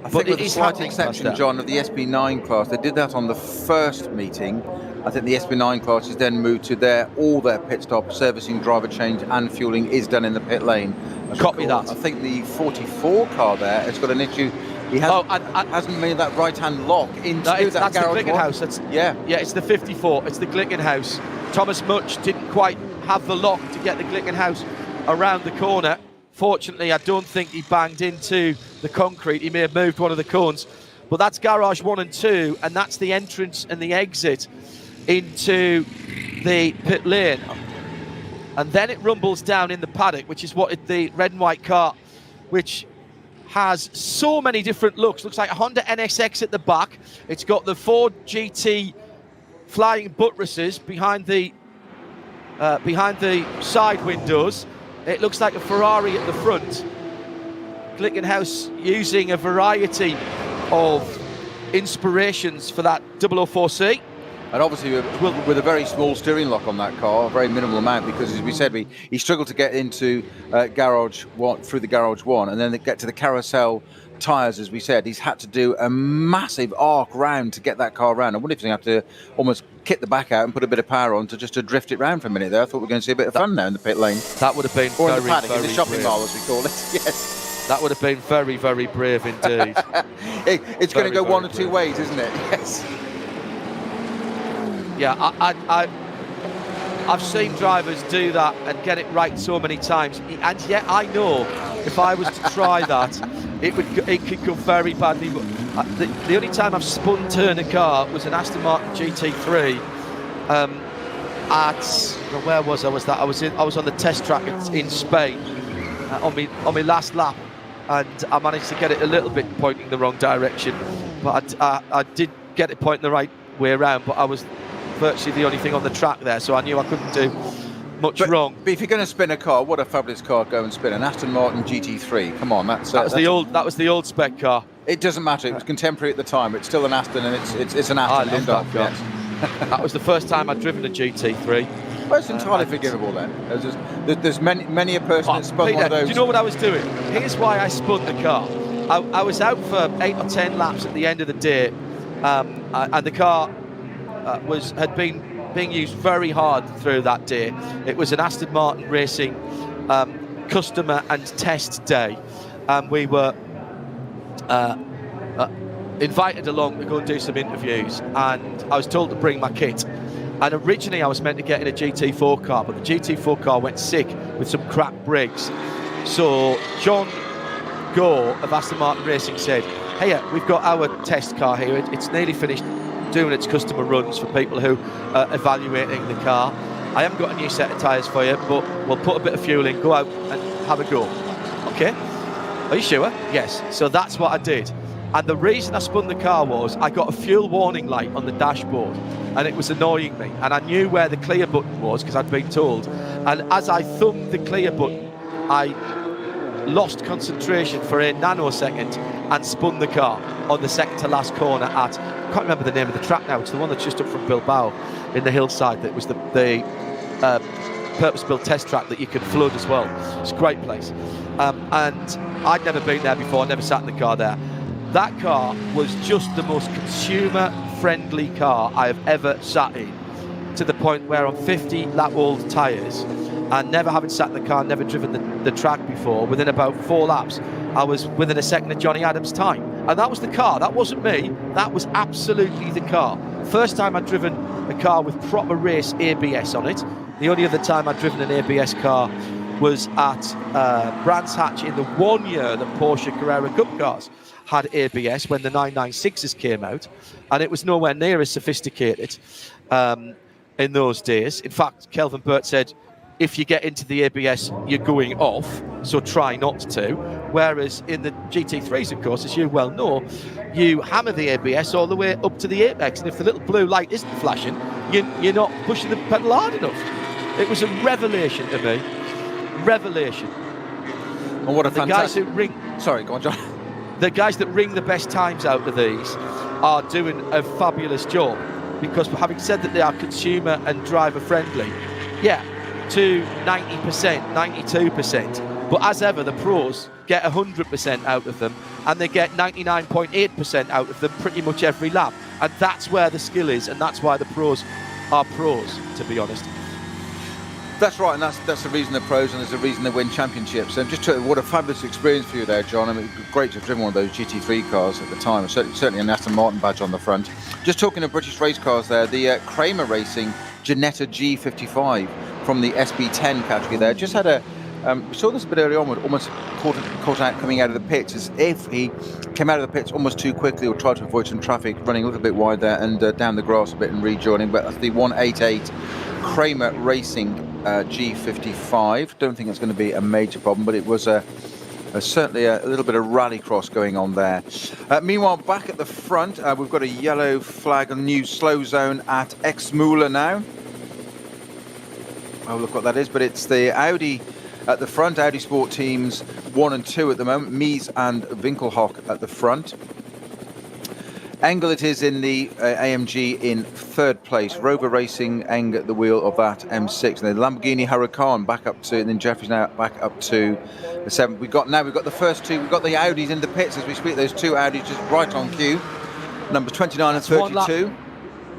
I think with a slight exception, John, of the SP9 class, they did that on the first meeting. I think the SP9 class is then moved to all their pit stop, servicing, driver change and fueling is done in the pit lane. Copy that. I think the 44 car there has got an issue. He hasn't made that right-hand lock into that garage. That's the Klinkenhaus. Yeah, it's the 54. It's the Klinkenhaus. Thomas Much didn't quite have the lock to get the Klinkenhaus around the corner. Fortunately, I don't think he banged into the concrete. He may have moved one of the cones. But that's garage 1 and 2, and that's the entrance and the exit into the pit lane. And then it rumbles down in the paddock, which is what the red and white car, which has so many different looks. Looks like a Honda NSX at the back. It's got the Ford GT flying buttresses behind the side windows. It looks like a Ferrari at the front. Glickenhaus using a variety of inspirations for that 004C. And obviously with a very small steering lock on that car, a very minimal amount, because as we said, he struggled to get into garage one, through the garage one, and then get to the carousel tyres. As we said, he's had to do a massive arc round to get that car round. I wonder if he's going to have to almost kick the back out and put a bit of power on to drift it round for a minute there. I thought we were going to see a bit of fun now in the pit lane. That would have been or very, in the paddock, very in the shopping brave. mall, as we call it. Yes. That would have been very, very brave indeed. It's going to go one or two brave. ways, isn't it? Yes. Yeah, I've seen drivers do that and get it right so many times, and yet I know if I was to try that, it could go very badly. The only time I've spun turn a car was an Aston Martin GT3. Where was I? I was on the test track in Spain on my last lap, and I managed to get it a little bit pointing the wrong direction, but I did get it pointing the right way around. But I was virtually the only thing on the track there, so I knew I couldn't do much wrong. But if you're going to spin a car, what a fabulous car to go and spin, an Aston Martin GT3. Come on, that was the old spec car. It doesn't matter. It was contemporary at the time. It's still an Aston, and it's an Aston. I love that car. Yes. That was the first time I'd driven a GT3 Well, it's entirely forgivable then. There's many a person that spun Peter, one of those. do you know what I was doing? Here's why I spun the car. I was out for 8 or 10 laps at the end of the day, and the car had been being used very hard through that day. It was an Aston Martin Racing customer and test day, and we were invited along to go and do some interviews, and I was told to bring my kit. And originally I was meant to get in a GT4 car, but the GT4 car went sick with some cracked brakes. So John Gore of Aston Martin Racing said, hey, we've got our test car here. It's nearly finished doing its customer runs for people who are evaluating the car. I haven't got a new set of tyres for you, but we'll put a bit of fuel in, go out and have a go. Okay, are you sure? Yes. So that's what I did. And the reason I spun the car was I got a fuel warning light on the dashboard, and it was annoying me. And I knew where the clear button was because I'd been told. And as I thumbed the clear button, I lost concentration for a nanosecond and spun the car on the second to last corner at, I can't remember the name of the track now, it's the one that's just up from Bilbao in the hillside. That was the purpose-built test track that you could flood as well. It's a great place. And I'd never been there before, never sat in the car there. That car was just the most consumer-friendly car I have ever sat in, to the point where on 50-lap-old tyres, and never having sat in the car, never driven the track before, within about 4 laps, I was within a second of Johnny Adams' time. And that was the car. That wasn't me. That was absolutely the car. First time I'd driven a car with proper race ABS on it. The only other time I'd driven an ABS car was at Brands Hatch in the 1 year that Porsche Carrera Cup cars had ABS, when the 996s came out, and it was nowhere near as sophisticated in those days. In fact, Kelvin Burt said, if you get into the ABS, you're going off, so try not to. Whereas in the GT3s, of course, as you well know, you hammer the ABS all the way up to the apex, and if the little blue light isn't flashing, you're not pushing the pedal hard enough. It was a revelation to me. Revelation. And what a the guys who ring... Sorry, go on, John. The guys that ring the best times out of these are doing a fabulous job, because having said that they are consumer and driver friendly, yeah, to 90%, 92%, but as ever the pros get 100% out of them, and they get 99.8% out of them pretty much every lap, and that's where the skill is, and that's why the pros are pros, to be honest. That's right, and that's the reason they're pros, and there's a reason they win championships. And what a fabulous experience for you there, John. I mean, great to have driven one of those GT3 cars at the time. Certainly an Aston Martin badge on the front. Just talking of British race cars there, the Kramer Racing Ginetta G55 from the SB10 category there. Just had we saw this a bit early on, almost caught out coming out of the pits, as if he came out of the pits almost too quickly or tried to avoid some traffic, running a little bit wide there and down the grass a bit and rejoining. But that's the 188 Kramer Racing G55. Don't think it's going to be a major problem, but it was certainly a little bit of rallycross going on there. Meanwhile, back at the front, we've got a yellow flag, a new slow zone at Exmühle now. Oh, look what that is, but it's the Audi at the front, Audi Sport Teams 1 and 2 at the moment. Mies and Winkelhock at the front. Engel it is in the AMG in 3rd place. Rover Racing, Eng at the wheel of that M6. And then Lamborghini Huracan back up to, and then Jeffries now back up to the 7th. We've got the first two. We've got the Audis in the pits as we speak. Those two Audis just right on cue. Numbers 29 and 32.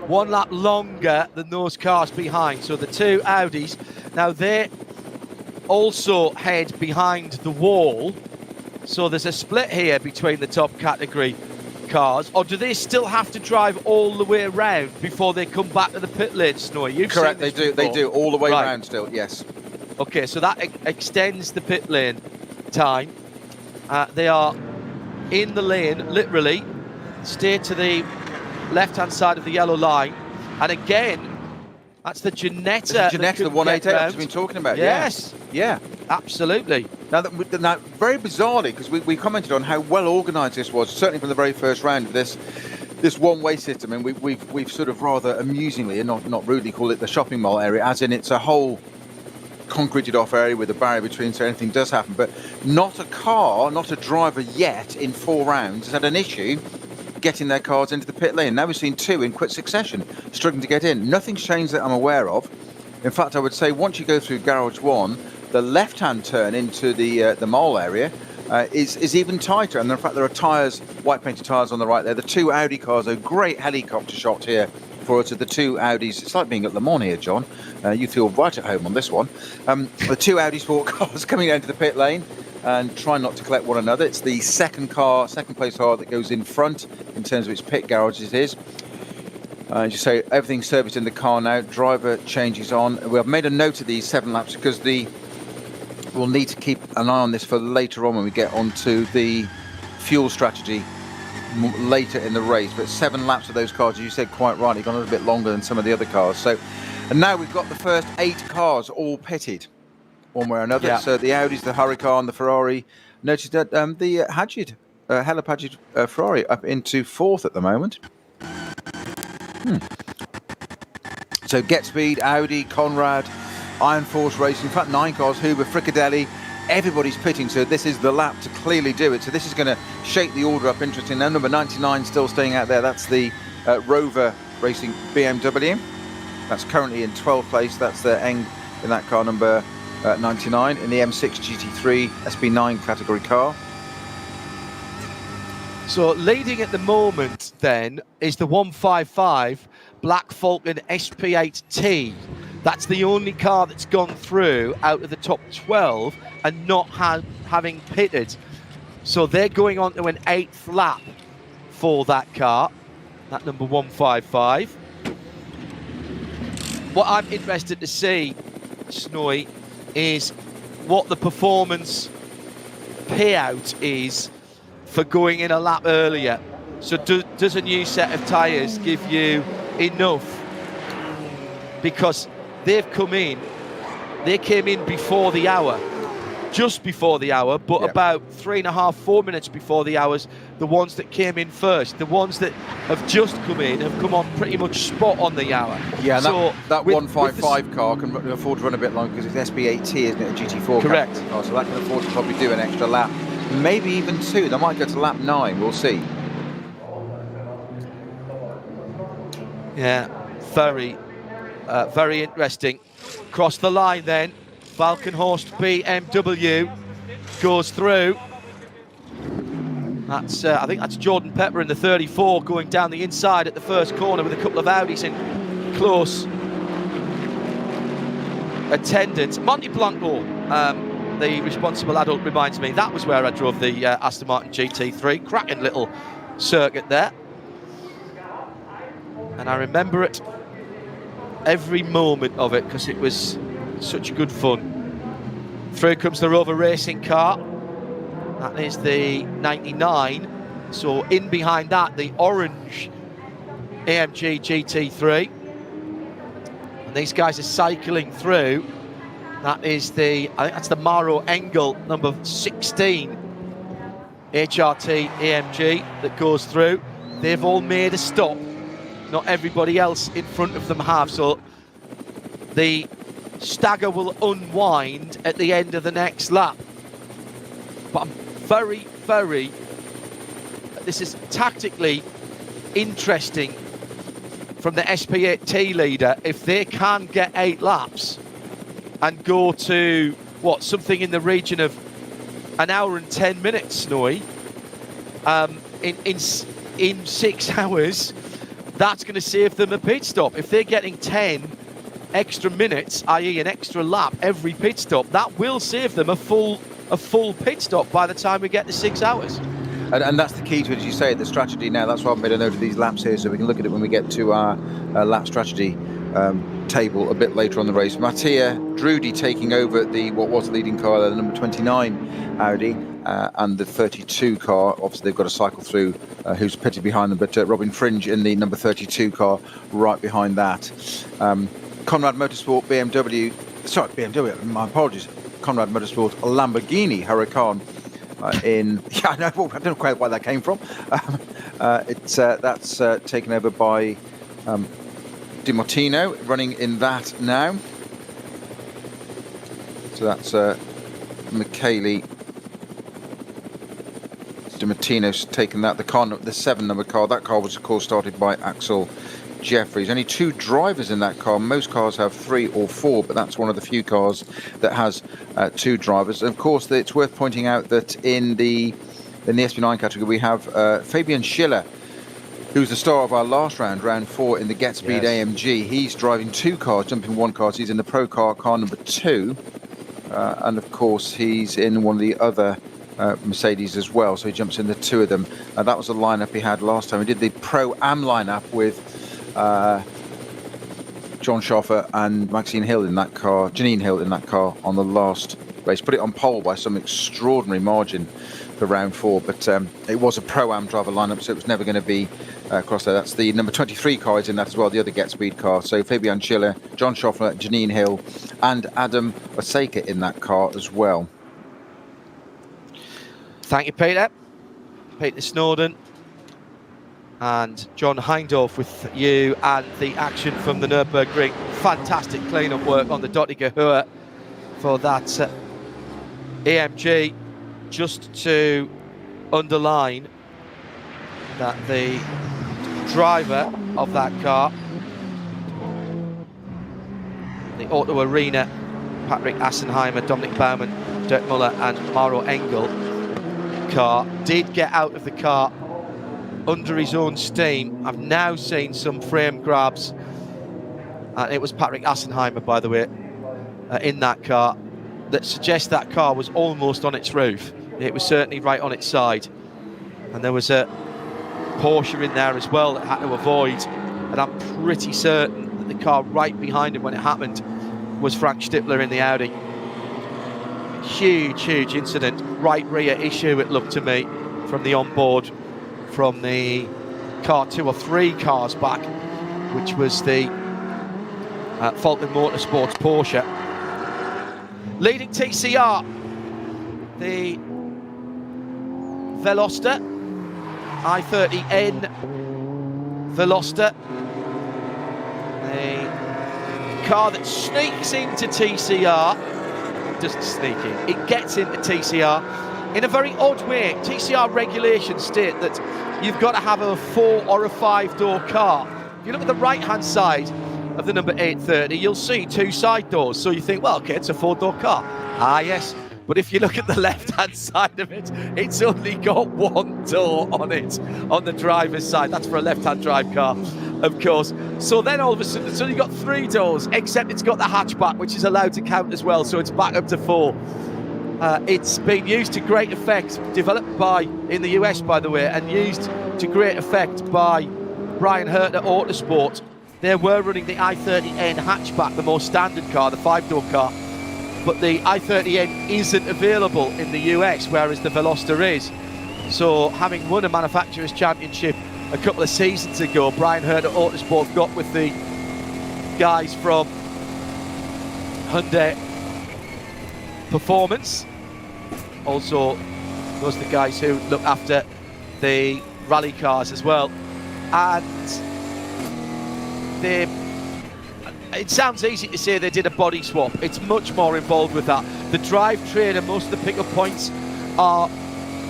One lap longer than those cars behind. So the two Audis, now they also head behind the wall. So there's a split here between the top category cars, or do they still have to drive all the way around before they come back to the pit lane, Snowy? You've Correct, seen this they before. do all the way around still, yes. Okay, so that extends the pit lane time. They are in the lane, literally, stay to the left-hand side of the yellow line, and again, that's the Ginetta. The 188 I've been talking about. Yes. Yeah. Absolutely. Now, very bizarrely, because we commented on how well organised this was, certainly from the very first round of this one-way system, and we've sort of rather amusingly and not rudely called it the shopping mall area, as in it's a whole concreted off area with a barrier between, so anything does happen. But not a driver yet in 4 rounds has had an issue getting their cars into the pit lane. Now we've seen 2 in quick succession struggling to get in. Nothing's changed that I'm aware of. In fact, I would say once you go through Garage 1, the left-hand turn into the mall area is even tighter. And in fact, there are tyres, white-painted tyres on the right there. The 2 Audi cars, a great helicopter shot here for us of the 2 Audis. It's like being at Le Mans here, John. You feel right at home on this one. The 2 Audi sport cars coming down to the pit lane and trying not to collect one another. It's the second place car that goes in front in terms of its pit garage it is. As you say, everything's serviced in the car now. Driver changes on. We have made a note of these 7 laps because we'll need to keep an eye on this for later on when we get onto the fuel strategy later in the race. But 7 laps of those cars, as you said quite rightly, gone a little bit longer than some of the other cars. So, and now we've got the first 8 cars all pitted, one way or another. Yeah. So the Audis, the Huracan, the Ferrari. Notice that the Hella Padgett Ferrari up into 4th at the moment. So Get Speed, Audi, Conrad, Iron Force Racing, in fact 9 cars, Huber, Fricadelli, everybody's pitting, so this is the lap to clearly do it. So this is going to shake the order up interesting. Now number 99 still staying out there, that's the Rover Racing BMW. That's currently in 12th place, that's the Eng in that car, number 99, in the M6 GT3 SB9 category car. So leading at the moment then is the 155 Black Falcon SP8T. That's the only car that's gone through out of the top 12 and not having pitted. So they're going on to an 8th lap for that car, that number 155. What I'm interested to see, Snowy, is what the performance payout is for going in a lap earlier. So does a new set of tyres give you enough? Because they came in before the hour, just before the hour, but about 3.5, 4 minutes before the hours, the ones that came in first. The ones that have just come in have come on pretty much spot on the hour. Yeah, so that 155 car can afford to run a bit longer because it's SP8T, isn't it, a GT4 correct car, so that can afford to probably do an extra lap, maybe even 2. They might go to lap 9, we'll see. Yeah, very interesting. Cross the line then. Falkenhorst BMW goes through. That's I think that's Jordan Pepper in the 34 going down the inside at the first corner with a couple of Audis in close attendance. Monty Blanco, the responsible adult, reminds me that was where I drove the Aston Martin GT3. Cracking little circuit there. And I remember it, every moment of it, because it was such good fun. Through comes the Rover Racing car. That is the 99. So in behind that, the orange AMG GT3. And these guys are cycling through. That is I think that's the Maro Engel number 16 HRT AMG that goes through. They've all made a stop. Not everybody else in front of them have, so the stagger will unwind at the end of the next lap. But I'm very, very, this is tactically interesting from the SP8T leader. If they can get 8 laps and go to, what, something in the region of an hour and 10 minutes, Snowy, in 6 hours, that's going to save them a pit stop. If they're getting 10 extra minutes, i.e. an extra lap every pit stop, that will save them a full pit stop by the time we get to 6 hours. And that's the key to it, as you say, the strategy now. That's why I've made a note of these laps here, so we can look at it when we get to our lap strategy table a bit later on the race. Mattia Drudy taking over what was the leading car, the number 29 Audi, and the 32 car. Obviously, they've got a cycle through who's pitted behind them, but Robin Fringe in the number 32 car right behind that. Conrad Motorsport BMW, my apologies, Conrad Motorsport Lamborghini Huracan I don't know quite where that came from. That's taken over by Di Martino running in that now. So that's Michele Di Martino's taken that. The 7 number car. That car was of course started by Axel Jeffries. Only 2 drivers in that car. Most cars have 3 or 4, but that's one of the few cars that has 2 drivers. And of course, it's worth pointing out that in the SP9 category we have Fabian Schiller, who's the star of our last round 4 in the Get Speed AMG. He's driving 2 cars, jumping 1 car. So he's in the Pro car number 2, and of course he's in one of the other Mercedes as well. So he jumps in the 2 of them. That was the lineup he had last time. He did the Pro Am lineup with John Schoffer and Janine Hill in that car on the last race. Put it on pole by some extraordinary margin for round 4, but it was a Pro-Am driver lineup, so it was never going to be across there. That's the number 23 car is in that as well, the other Get Speed car. So Fabian Schiller, John Schoffer, Janine Hill and Adam Osaka in that car as well. Thank you, Peter Snowden. And John Heindorf with you, and the action from the Nürburgring. Fantastic clean-up work on the Dottinger Höhe for that AMG. Just to underline that the driver of that car, the Auto Arena, Patrick Assenheimer, Dominic Baumann, Dirk Muller and Maro Engel car, did get out of the car under his own steam. I've now seen some frame grabs, and it was Patrick Assenheimer, by the way, in that car, that suggests that car was almost on its roof. It was certainly right on its side, and there was a Porsche in there as well that had to avoid, and I'm pretty certain that the car right behind him when it happened was Frank Stippler in the Audi. Huge incident, right rear issue it looked to me from the onboard from the car 2 or 3 cars back, which was the Falcon Motorsports Porsche. Leading TCR, the Veloster, i30N Veloster, the car that sneaks into TCR, doesn't sneak in, it gets into TCR in a very odd way. TCR regulations state that you've got to have a 4 or a 5-door car. If you look at the right-hand side of the number 830, you'll see 2 side doors. So you think, well, okay, it's a 4-door car. Ah, yes. But if you look at the left-hand side of it, it's only got 1 door on it, on the driver's side. That's for a left-hand drive car, of course. So then all of a sudden, it's only got 3 doors, except it's got the hatchback, which is allowed to count as well. So it's back up to 4. It's been used to great effect, developed in the US, by the way, and used to great effect by Brian Hurt at Autosport. They were running the i30N hatchback, the more standard car, the 5-door car, but the i30N isn't available in the US, whereas the Veloster is. So having won a manufacturer's championship a couple of seasons ago, Brian Hurt at Autosport got with the guys from Hyundai Performance. Also, those are the guys who look after the rally cars as well. And it sounds easy to say they did a body swap. It's much more involved with that. The drivetrain and most of the pickup points are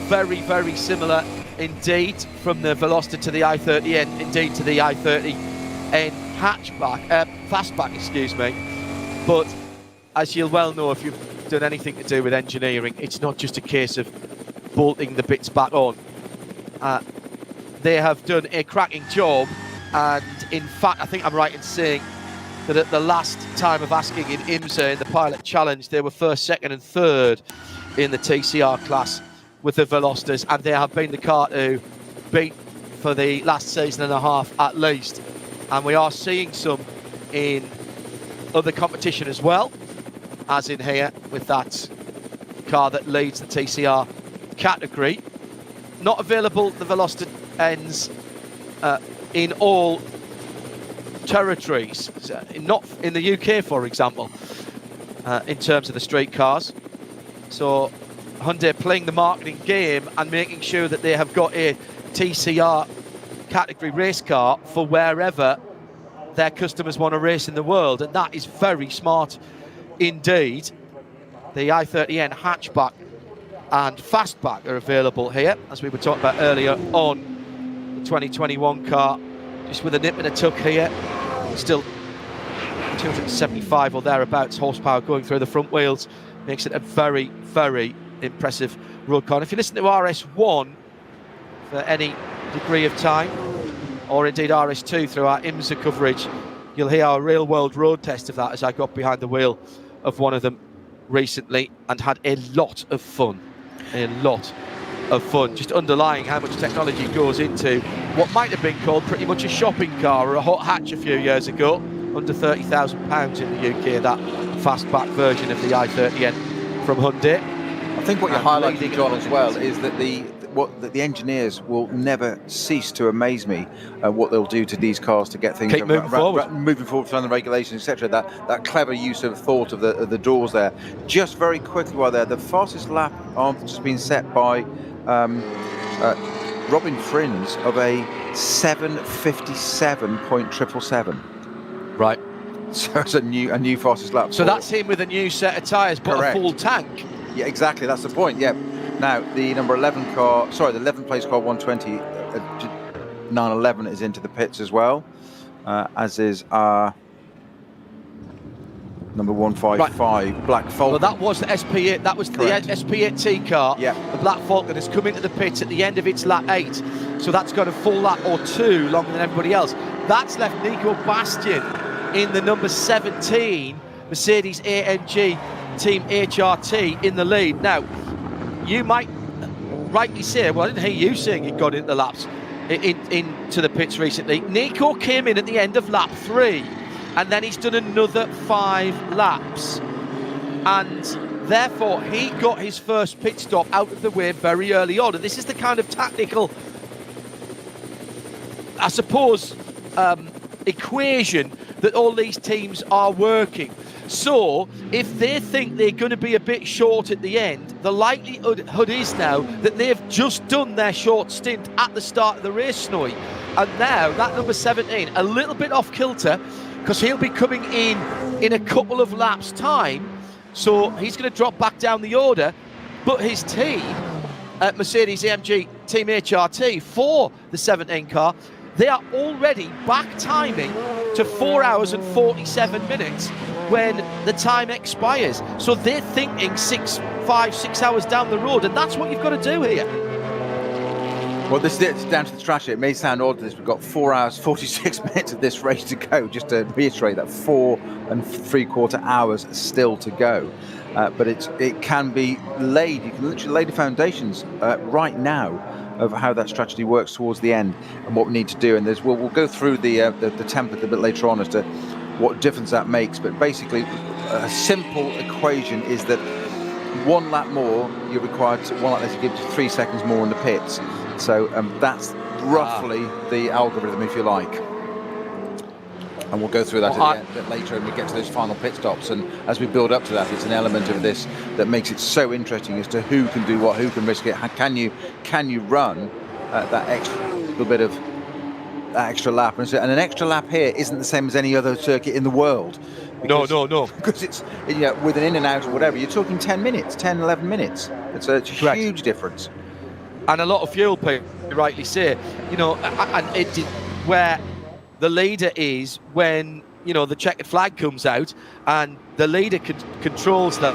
very, very similar indeed, from the Veloster to the i30N, indeed to the i30N hatchback, fastback, excuse me. But as you'll well know, if you've done anything to do with engineering, it's not just a case of bolting the bits back on. They have done a cracking job, and in fact, I think I'm right in saying that at the last time of asking in IMSA in the Pilot Challenge, they were first, second and third in the TCR class with the Velosters, and they have been the car to beat for the last season and a half at least. And we are seeing some in other competition as well, as in here with that car that leads the TCR category. Not available, the Veloster ends in all territories, not in the UK, for example, in terms of the street cars. So Hyundai playing the marketing game and making sure that they have got a TCR category race car for wherever their customers want to race in the world, and that is very smart indeed. The i30N hatchback and fastback are available here, as we were talking about earlier on. The 2021 car, just with a nip and a tuck here, still 275 or thereabouts horsepower going through the front wheels, makes it a very, very impressive road car. And if you listen to RS1 for any degree of time, or indeed RS2 through our IMSA coverage, you'll hear our real world road test of that, as I got behind the wheel of one of them recently and had a lot of fun. A lot of fun, just underlying how much technology goes into what might have been called pretty much a shopping car or a hot hatch a few years ago. Under £30,000 in the UK, that fastback version of the i30N from Hyundai. I think what you're highlighting, John, as well, is that the engineers will never cease to amaze me at what they'll do to these cars to get things moving forward from the regulations, etc. That clever use of thought of the doors there. Just very quickly while there, the fastest lap has been set by Robin Frins of a 7:57.777. Right. So it's a new fastest lap. So that's him with a new set of tyres, but correct. A full tank. Yeah, exactly. That's the point. Yeah. Now the number 11 car, the 11th place car 120, 911 is into the pits as well, as is our number 155 right. Black Falcon. Well, that was the SP8. That was correct. The SP8T car. Yeah. The Black Falcon has come into the pits at the end of its lap 8, so that's got a full lap or two longer than everybody else. That's left Nico Bastian in the number 17 Mercedes AMG Team HRT in the lead. Now, you might rightly say, well, I didn't hear you saying he got into the laps into the pits recently. Nico came in at the end of lap 3, and then he's done another 5 laps, and therefore he got his first pit stop out of the way very early on. And this is the kind of tactical, I suppose, equation that all these teams are working. So if they think they're going to be a bit short at the end, the likelihood is now that they've just done their short stint at the start of the race, Snowy. And now that number 17, a little bit off kilter, because he'll be coming in a couple of laps' time. So he's going to drop back down the order. But his team at Mercedes AMG Team HRT for the 17 car, they are already back timing to 4 hours and 47 minutes when the time expires. So they're thinking 6 hours down the road, and that's what you've got to do here. Well, this is down to the strategy. It may sound odd to this. We've got 4 hours 46 minutes of this race to go. Just to reiterate that, 4 3/4 hours still to go. But it can be laid. You can literally lay the foundations right now of how that strategy works towards the end and what we need to do. And we'll go through the template a bit later on as to what difference that makes. But basically, a simple equation is that 1 lap more, you're required to 1 lap less, you give 3 seconds more in the pits. So that's roughly the algorithm, if you like. And we'll go through that a bit later when we get to those final pit stops. And as we build up to that, it's an element of this that makes it so interesting as to who can do what, who can risk it. Can you run that extra little bit of that extra lap, and an extra lap here isn't the same as any other circuit in the world. No. Because it's, with an in and out or whatever, you're talking 10 minutes, 10, 11 minutes. It's a huge difference. And a lot of fuel, Pete, you rightly say. And it did, where the leader is when, the checkered flag comes out and the leader controls the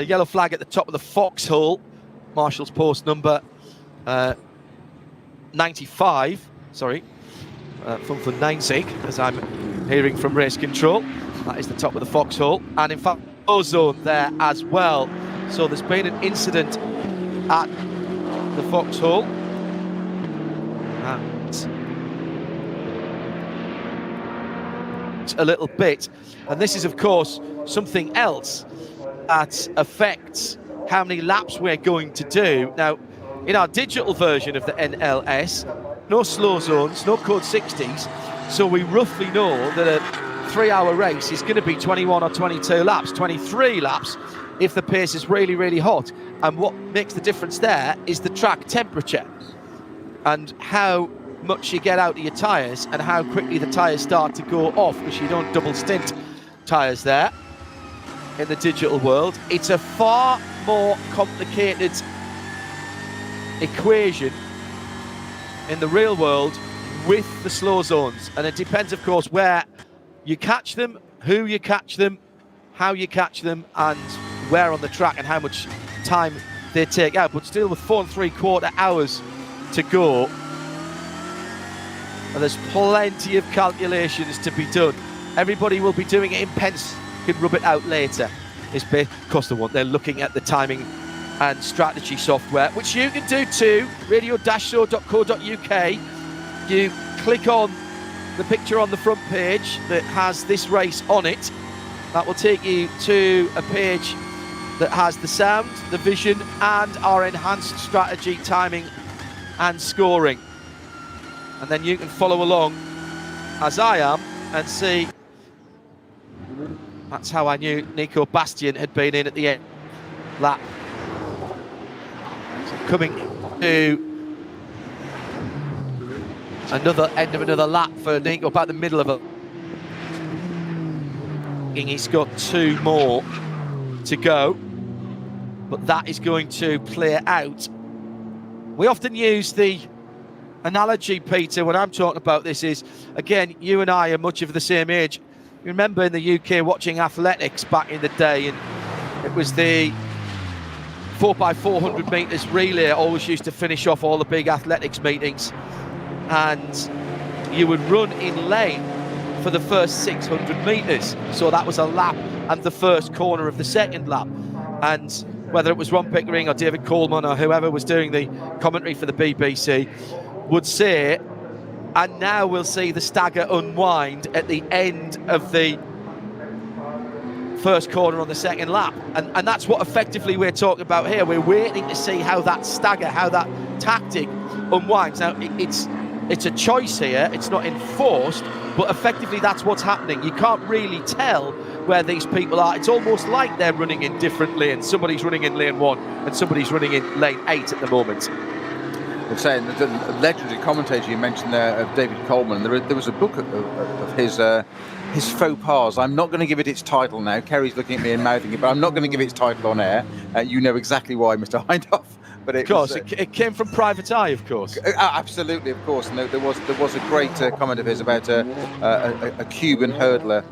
yellow flag at the top of the foxhole, Marshall's post number 95, sorry, for 90, as I'm hearing from race control. That is the top of the foxhole, and in fact, ozone there as well. So there's been an incident at the foxhole. A little bit, and this is, of course, something else that affects how many laps we're going to do. Now, in our digital version of the NLS, no slow zones, no code 60s, so we roughly know that a 3-hour race is going to be 21 or 22 laps, 23 laps if the pace is really, really hot. And what makes the difference there is the track temperature and how much you get out of your tyres and how quickly the tyres start to go off, because you don't double stint tyres there in the digital world. It's a far more complicated equation in the real world with the slow zones, and it depends, of course, where you catch them, who you catch them, how you catch them, and where on the track and how much time they take out. But still, with 4 3/4 hours to go, and there's plenty of calculations to be done. Everybody will be doing it in pence. You can rub it out later. It's because they're looking at the timing and strategy software, which you can do too. radio-show.co.uk. You click on the picture on the front page that has this race on it. That will take you to a page that has the sound, the vision, and our enhanced strategy, timing, and scoring. And then you can follow along as I am and see. That's how I knew Nico Bastian had been in at the end lap. So coming to another end of another lap for Nico, about the middle of it. He's got 2 more to go, but that is going to play out. We often use the analogy, Peter, when I'm talking about this is, again, you and I are much of the same age. You remember in the UK watching athletics back in the day, and it was the 4x400 metres relay always used to finish off all the big athletics meetings, and you would run in lane for the first 600 metres. So that was a lap and the first corner of the second lap. And whether it was Ron Pickering or David Coleman or whoever was doing the commentary for the BBC would say, and now we'll see the stagger unwind at the end of the first corner on the second lap. And that's what effectively we're talking about here. We're waiting to see how that stagger, how that tactic unwinds. Now, it's a choice here. It's not enforced, but effectively that's what's happening. You can't really tell where these people are. It's almost like they're running in different lanes. Somebody's running in lane 1 and somebody's running in lane 8 at the moment. I'm saying the legendary commentator you mentioned there, of David Coleman, there was a book of his faux pas. I'm not going to give it its title now. Kerry's looking at me and mouthing it, but I'm not going to give it its title on air. You know exactly why, Mr. Hindhoff. But it came from Private Eye, of course. Absolutely, of course. And there was a great comment of his about a Cuban hurdler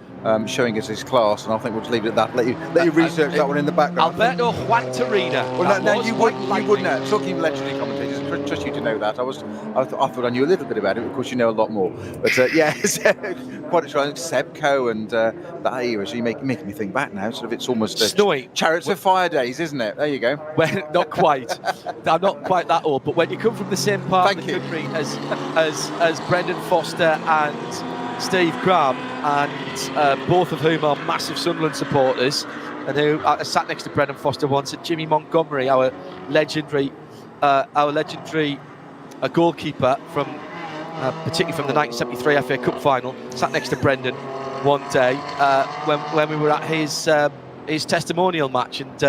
showing us his class, and I think we'll just leave it at that. Let you research that one in the background. Alberto Juan Torina. Well, no, you wouldn't. Talking legendary commentators, I trust you to know that. I thought I knew a little bit about it. Of course, you know a lot more. But yes, quite a try. Sebco and that era. So you're making me think back now. Sort of, it's almost Snowy. Chariots of Fire days, isn't it? There you go. Well, not quite. I'm not quite that old. But when you come from the same part of the country as Brendan Foster and Steve Graham, and both of whom are massive Sunderland supporters, and who I sat next to Brendan Foster once, and Jimmy Montgomery, our legendary goalkeeper from particularly from the 1973 FA Cup final, sat next to Brendan one day when we were at his testimonial match. And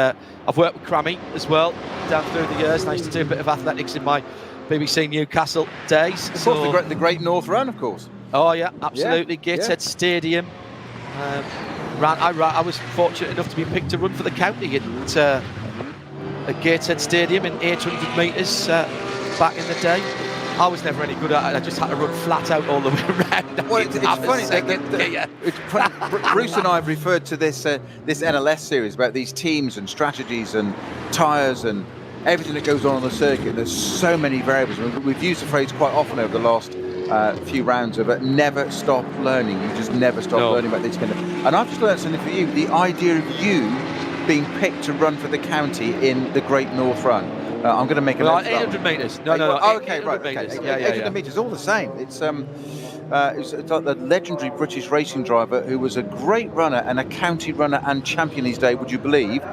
I've worked with Crammy as well down through the years, and I used to do a bit of athletics in my BBC Newcastle days. Of course, the Great North Run, of course. Oh yeah, absolutely. Yeah, Gateshead Stadium. I was fortunate enough to be picked to run for the county at Gateshead Stadium in 800 metres back in the day. I was never any good at it. I just had to run flat out all the way around. Well, it's funny. Bruce and I have referred to this NLS series about these teams and strategies and tyres and everything that goes on the circuit. There's so many variables. We've used the phrase quite often over the last few rounds of it. Never stop learning. You just never stop learning about these kind of. And I've just learned something for you. The idea of you being picked to run for the county in the Great North Run. I'm going to make 800 metres. No. Oh, okay, right. Meters. Okay. Yeah, 800 metres, all the same. It's like the legendary British racing driver who was a great runner and a county runner and champion these days, would you believe,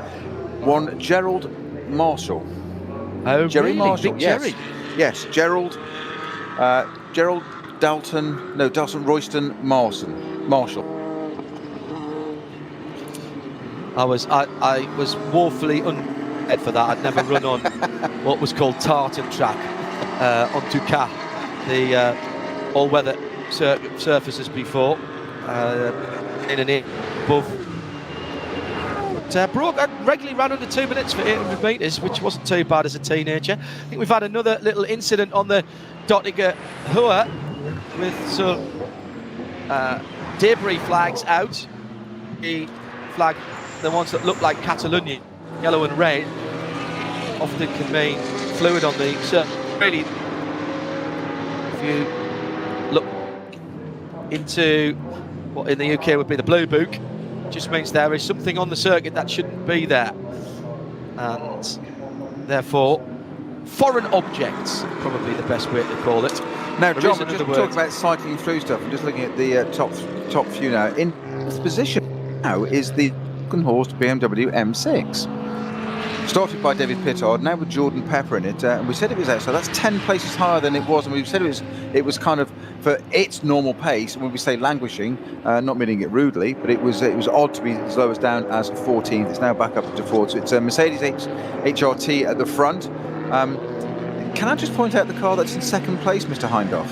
one Gerald Marshall. Oh, Jerry really? Marshall, Big yes. Jerry. Yes, Gerald Dalton Royston Marshall. I was woefully unprepared for that. I'd never run on what was called tartan track on Ducat, the all-weather surfaces before, in an above. But Brooke, I regularly ran under 2 minutes for 800 metres, which wasn't too bad as a teenager. I think we've had another little incident on the Dottinger Hua with some debris flags out. The flag, the ones that look like Catalonia, yellow and red, often can mean fluid on the circuit. Really, if you look into what in the UK would be the blue book, it just means there is something on the circuit that shouldn't be there, and therefore foreign objects, probably the best way to call it. Now, John, we're just talking about cycling through stuff. I'm just looking at the top few now. In this position now is the second-horse BMW M6. Started by David Pittard, now with Jordan Pepper in it, and we said it was out, so that's 10 places higher than it was, and we said it was kind of for its normal pace. And when we say languishing, not meaning it rudely, but it was odd to be as low as down as 14th. It's now back up to 4th. So it's a Mercedes HRT at the front. Can I just point out the car that's in second place, Mr. Hindhoff?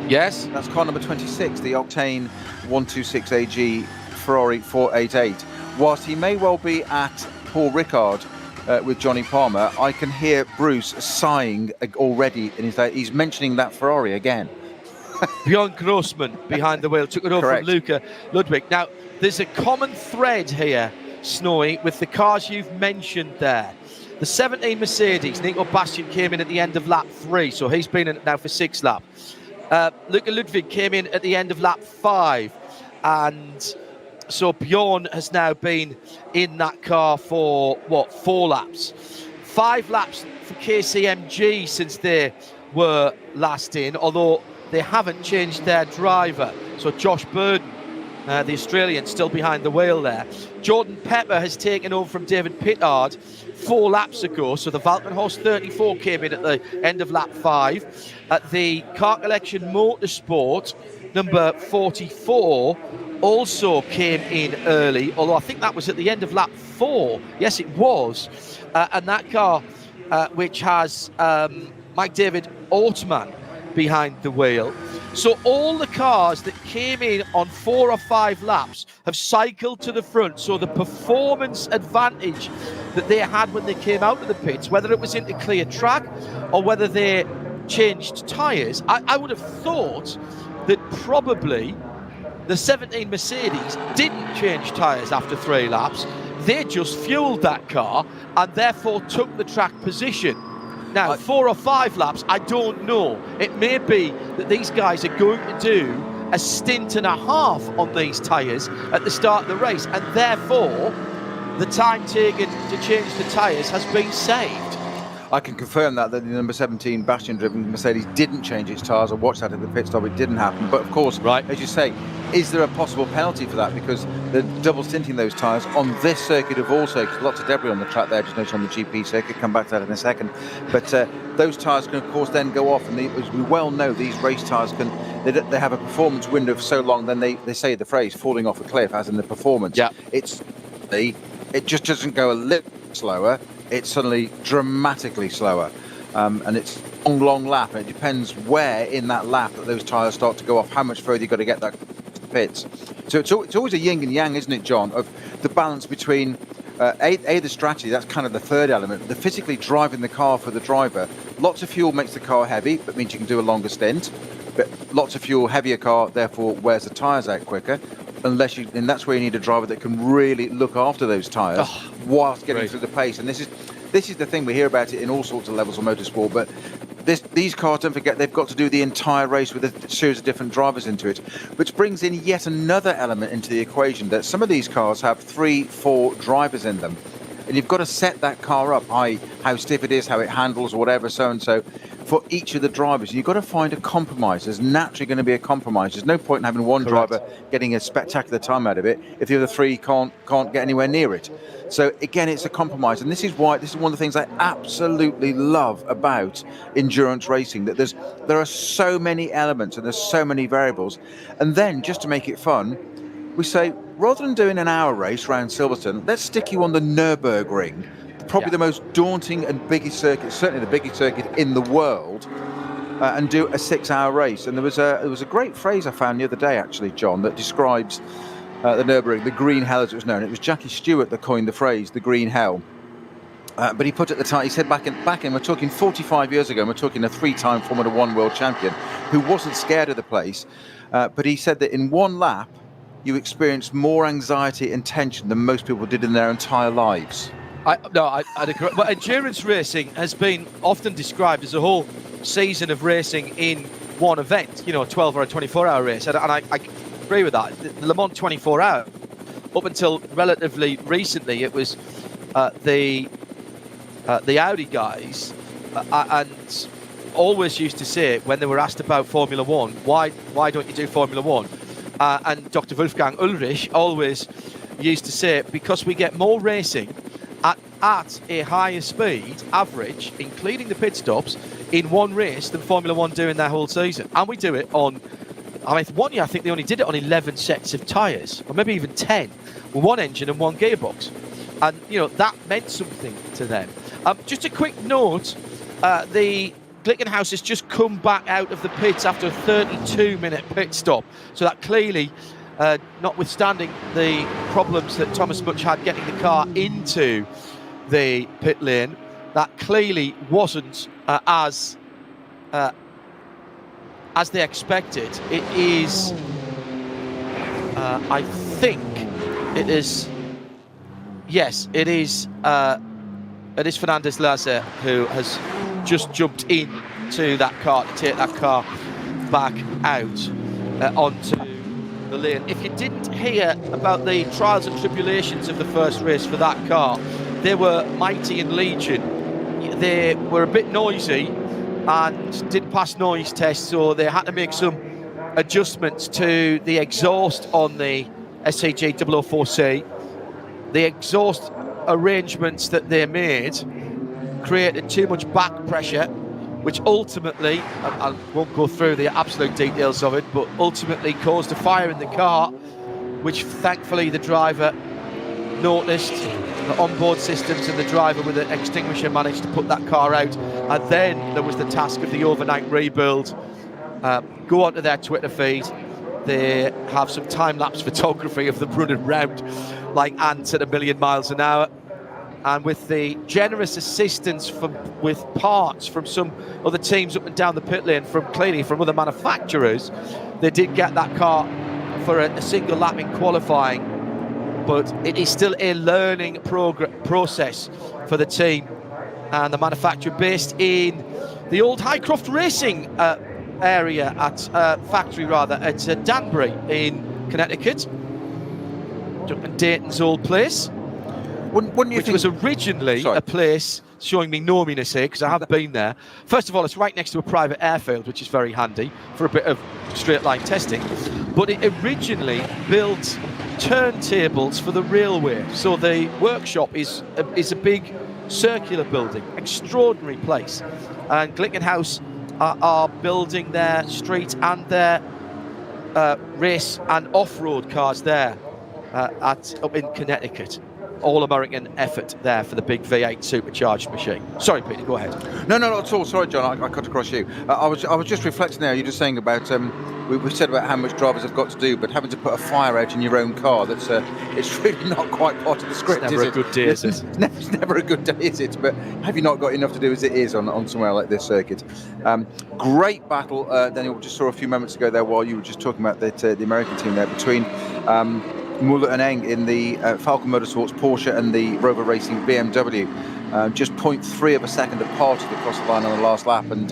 Yes, that's car number 26, the Octane 126 AG Ferrari 488. Whilst he may well be at Paul Ricard with Johnny Palmer, I can hear Bruce sighing already in his day. He's mentioning that Ferrari again. Bjorn Grossman behind the wheel, took it over from Luca Ludwig. Now, there's a common thread here, Snowy, with the cars you've mentioned there. The 17 Mercedes, Nico Bastian came in at the end of lap 3, so he's been in it now for 6 laps. Luca Ludwig came in at the end of lap 5, and so Bjorn has now been in that car for, 4 laps? 5 laps for KCMG since they were last in, although they haven't changed their driver. So Josh Burden, the Australian, still behind the wheel there. Jordan Pepper has taken over from David Pittard 4 laps ago. So the Valkenhorst 34 came in at the end of lap 5. At the Car Collection Motorsport, number 44, also came in early, although I think that was at the end of lap 4. Yes, it was. And that car, which has Mike David Ortman behind the wheel. So all the cars that came in on 4 or 5 laps have cycled to the front. So the performance advantage that they had when they came out of the pits, whether it was into clear track or whether they changed tyres, I would have thought that probably the 17 Mercedes didn't change tyres after 3 laps. They just fueled that car and therefore took the track position. Now, 4 or 5 laps, I don't know. It may be that these guys are going to do a stint and a half on these tyres at the start of the race, and therefore the time taken to change the tyres has been saved. I can confirm that the number 17 Bastian-driven Mercedes didn't change its tyres. I watched that at the pit stop. It didn't happen. But of course, as you say, is there a possible penalty for that? Because they're double stinting those tyres on this circuit of all circuits. Lots of debris on the track there, just noticed on the GP circuit. Come back to that in a second. But those tyres can, of course, then go off. And as we well know, these race tyres they have a performance window for so long. Then they say the phrase falling off a cliff, as in the performance. Yeah. It just doesn't go a little slower. It's suddenly dramatically slower, and it's long lap, and it depends where in that lap that those tyres start to go off, how much further you've got to get that to the pits. So it's always a yin and yang, isn't it, John, of the balance between the strategy, that's kind of the third element, the physically driving the car for the driver. Lots of fuel makes the car heavy, but means you can do a longer stint. But lots of fuel, heavier car, therefore wears the tyres out quicker. And that's where you need a driver that can really look after those tyres whilst getting through the pace. And this is the thing, we hear about it in all sorts of levels of motorsport, but these cars, don't forget, they've got to do the entire race with a series of different drivers into it, which brings in yet another element into the equation, that some of these cars have 3-4 drivers in them, and you've got to set that car up, i.e. how stiff it is, how it handles, or whatever, so and so, for each of the drivers. You've got to find a compromise. There's naturally going to be a compromise. There's no point in having one driver getting a spectacular time out of it if the other three can't get anywhere near it. So again, it's a compromise, and this is one of the things I absolutely love about endurance racing, that there are so many elements and there's so many variables. And then, just to make it fun, we say, rather than doing an hour race around Silverstone, let's stick you on the Nürburgring, probably the most daunting and biggest circuit, certainly the biggest circuit in the world, and do a 6-hour race. And there was a great phrase I found the other day, actually, John, that describes the Nürburgring, the green hell as it was known. It was Jackie Stewart that coined the phrase, the green hell. But he put at the time, he said back in, we're talking 45 years ago, and we're talking a 3-time Formula 1 world champion who wasn't scared of the place. But he said that in one lap, you experienced more anxiety and tension than most people did in their entire lives. I'd agree. But endurance racing has been often described as a whole season of racing in one event, a 12 or a 24-hour race. And I agree with that. The Le Mans 24-hour, up until relatively recently, it was the Audi guys and always used to say, when they were asked about Formula 1, why don't you do Formula 1? And Dr. Wolfgang Ulrich always used to say, because we get more racing at a higher speed, average, including the pit stops, in one race than Formula 1 do in their whole season. And we do it on, one year I think they only did it on 11 sets of tyres, or maybe even 10, with one engine and one gearbox. And, that meant something to them. Just a quick note, the Glickenhaus has just come back out of the pits after a 32-minute pit stop. So that clearly, notwithstanding the problems that Thomas Much had getting the car into the pit lane, that clearly wasn't as they expected. It is, I think, it is. Yes, it is. It is Fernandez Lazer who has just jumped into that car to take that car back out onto the lane. If you didn't hear about the trials and tribulations of the first race for that car, they were mighty in legion. They were a bit noisy and didn't pass noise tests, so they had to make some adjustments to the exhaust on the SCG 004C. The exhaust arrangements that they made created too much back pressure, which ultimately, I won't go through the absolute details of it, but ultimately caused a fire in the car, which thankfully the driver noticed. The onboard systems and the driver with an extinguisher managed to put that car out. And then there was the task of the overnight rebuild. Go onto their Twitter feed. They have some time-lapse photography of them running round like ants at 1,000,000 miles an hour. And with the generous assistance with parts from some other teams up and down the pit lane, from other manufacturers, they did get that car for a single lap in qualifying. But it is still a learning process for the team and the manufacturer, based in the old Highcroft Racing area factory at Danbury in Connecticut, Dayton's old place. Wouldn't you which think... was originally a place, showing me norminess here because I have been there. First of all, it's right next to a private airfield, which is very handy for a bit of straight line testing. But it originally built turntables for the railway. So the workshop is a big circular building, extraordinary place. And Glickenhaus are building their street and their race and off-road cars there up in Connecticut. all-American effort there for the big V8 supercharged machine. Sorry, Peter, go ahead. No, not at all. Sorry, John, I cut across you. I was just reflecting there. You're just saying about we said about how much drivers have got to do, but having to put a fire out in your own car, that's it's really not quite part of the script. It's never a good day, is it? It's never a good day, is it? But have you not got enough to do as it is on somewhere like this circuit? Great battle. Daniel, we just saw a few moments ago there while you were just talking about that the American team there between Muller and Eng in the Falcon Motorsports Porsche and the Rover Racing BMW. Just 0.3 of a second apart across the line on the last lap, and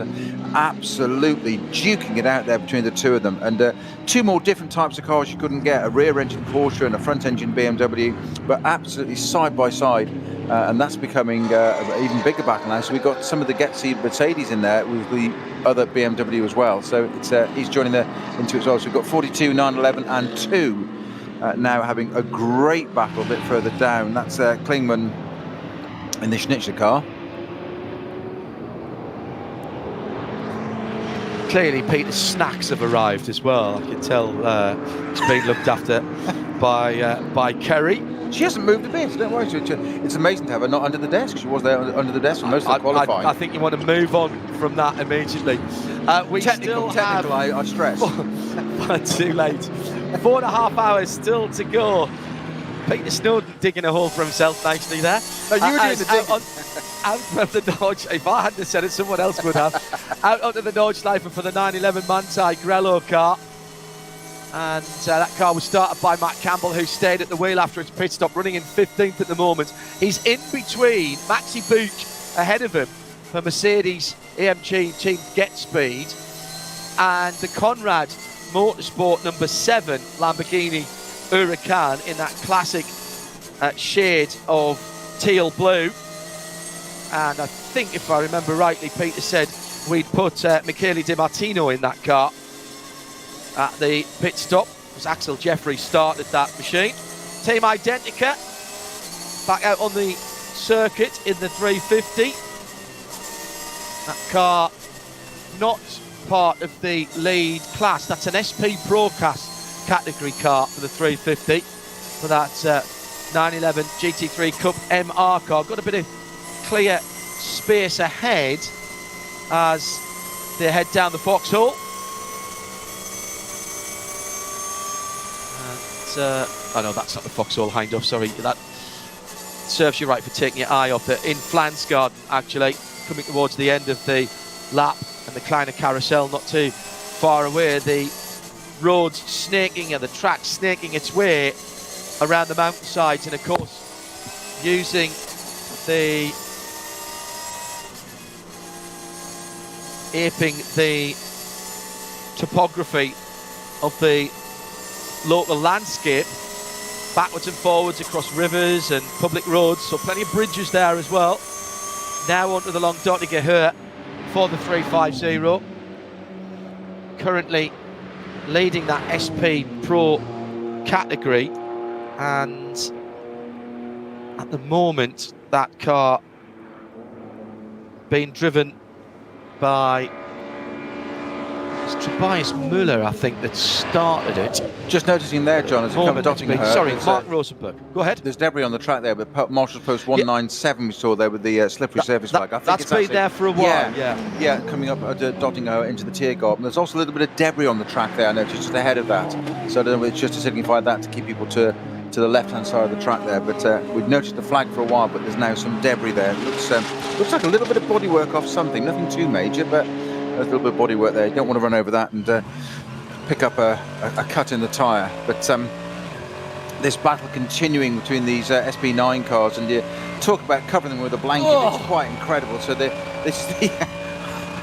absolutely duking it out there between the two of them. And two more different types of cars you couldn't get, a rear-engine Porsche and a front-engine BMW, but absolutely side by side. And that's becoming an even bigger battle now. So we've got some of the get-seed Mercedes in there with the other BMW as well. So it's he's joining into it as well. So we've got 42, 9, 11 and 2 now having a great battle a bit further down. That's Klingman in the Schnitzler car. Clearly, Peter's snacks have arrived as well. I can tell it's being looked after by Kerry. She hasn't moved a bit, don't worry. It's amazing to have her not under the desk. She was there under the desk for most of the qualifying. I think you want to move on from that immediately. We technical, I stress. Too late. 4.5 hours still to go. Peter Snowden digging a hole for himself nicely there. No, you were doing the dig. Out of the Dodge, if I hadn't said it, someone else would have. Out onto the Dodge Slifer for the 911 Manthey Grello car. And that car was started by Matt Campbell, who stayed at the wheel after its pit stop, running in 15th at the moment. He's in between Maxi Buch ahead of him for Mercedes AMG Team Get Speed, and the Conrad Motorsport number 7 Lamborghini Huracan in that classic shade of teal blue. And I think, if I remember rightly, Peter said we'd put Michele Di Martino in that car at the pit stop, as Axel Jeffrey started that machine. Team Identica back out on the circuit in the 350. That car not part of the lead class. That's an SP Pro class category car for the 350 for that 911 GT3 Cup MR car. Got a bit of clear space ahead as they head down the foxhole. Oh no, that's not the foxhole, Hindhoff, sorry. That serves you right for taking your eye off it. In Flansgarden, actually, coming towards the end of the lap, and the Kleiner Carousel not too far away. The road's snaking, and the track snaking its way around the mountainsides, and of course, using the aping the topography of the local landscape, backwards and forwards across rivers and public roads, so plenty of bridges there as well. Now onto the long Dottinger here for the 350. Currently leading that SP Pro category, and at the moment that car being driven by Tobias Müller, I think, that started it. Just noticing there, John, as it comes dotting her. Sorry, Mark Rosenberg. Go ahead. There's debris on the track there, but Marshalls Post 197 we saw there with the slippery surface flag. I think that's been there for a while. Yeah, coming up dotting her into the Tiergarten. There's also a little bit of debris on the track there, I noticed, just ahead of that. So I don't know, it's just to signify that, to keep people to the left-hand side of the track there. But we've noticed the flag for a while, but there's now some debris there. It looks like a little bit of bodywork off something, nothing too major, but there's a little bit of bodywork there. You don't want to run over that and pick up a cut in the tyre. But this battle continuing between these SP9 cars, and you talk about covering them with a blanket. It's quite incredible. So this is the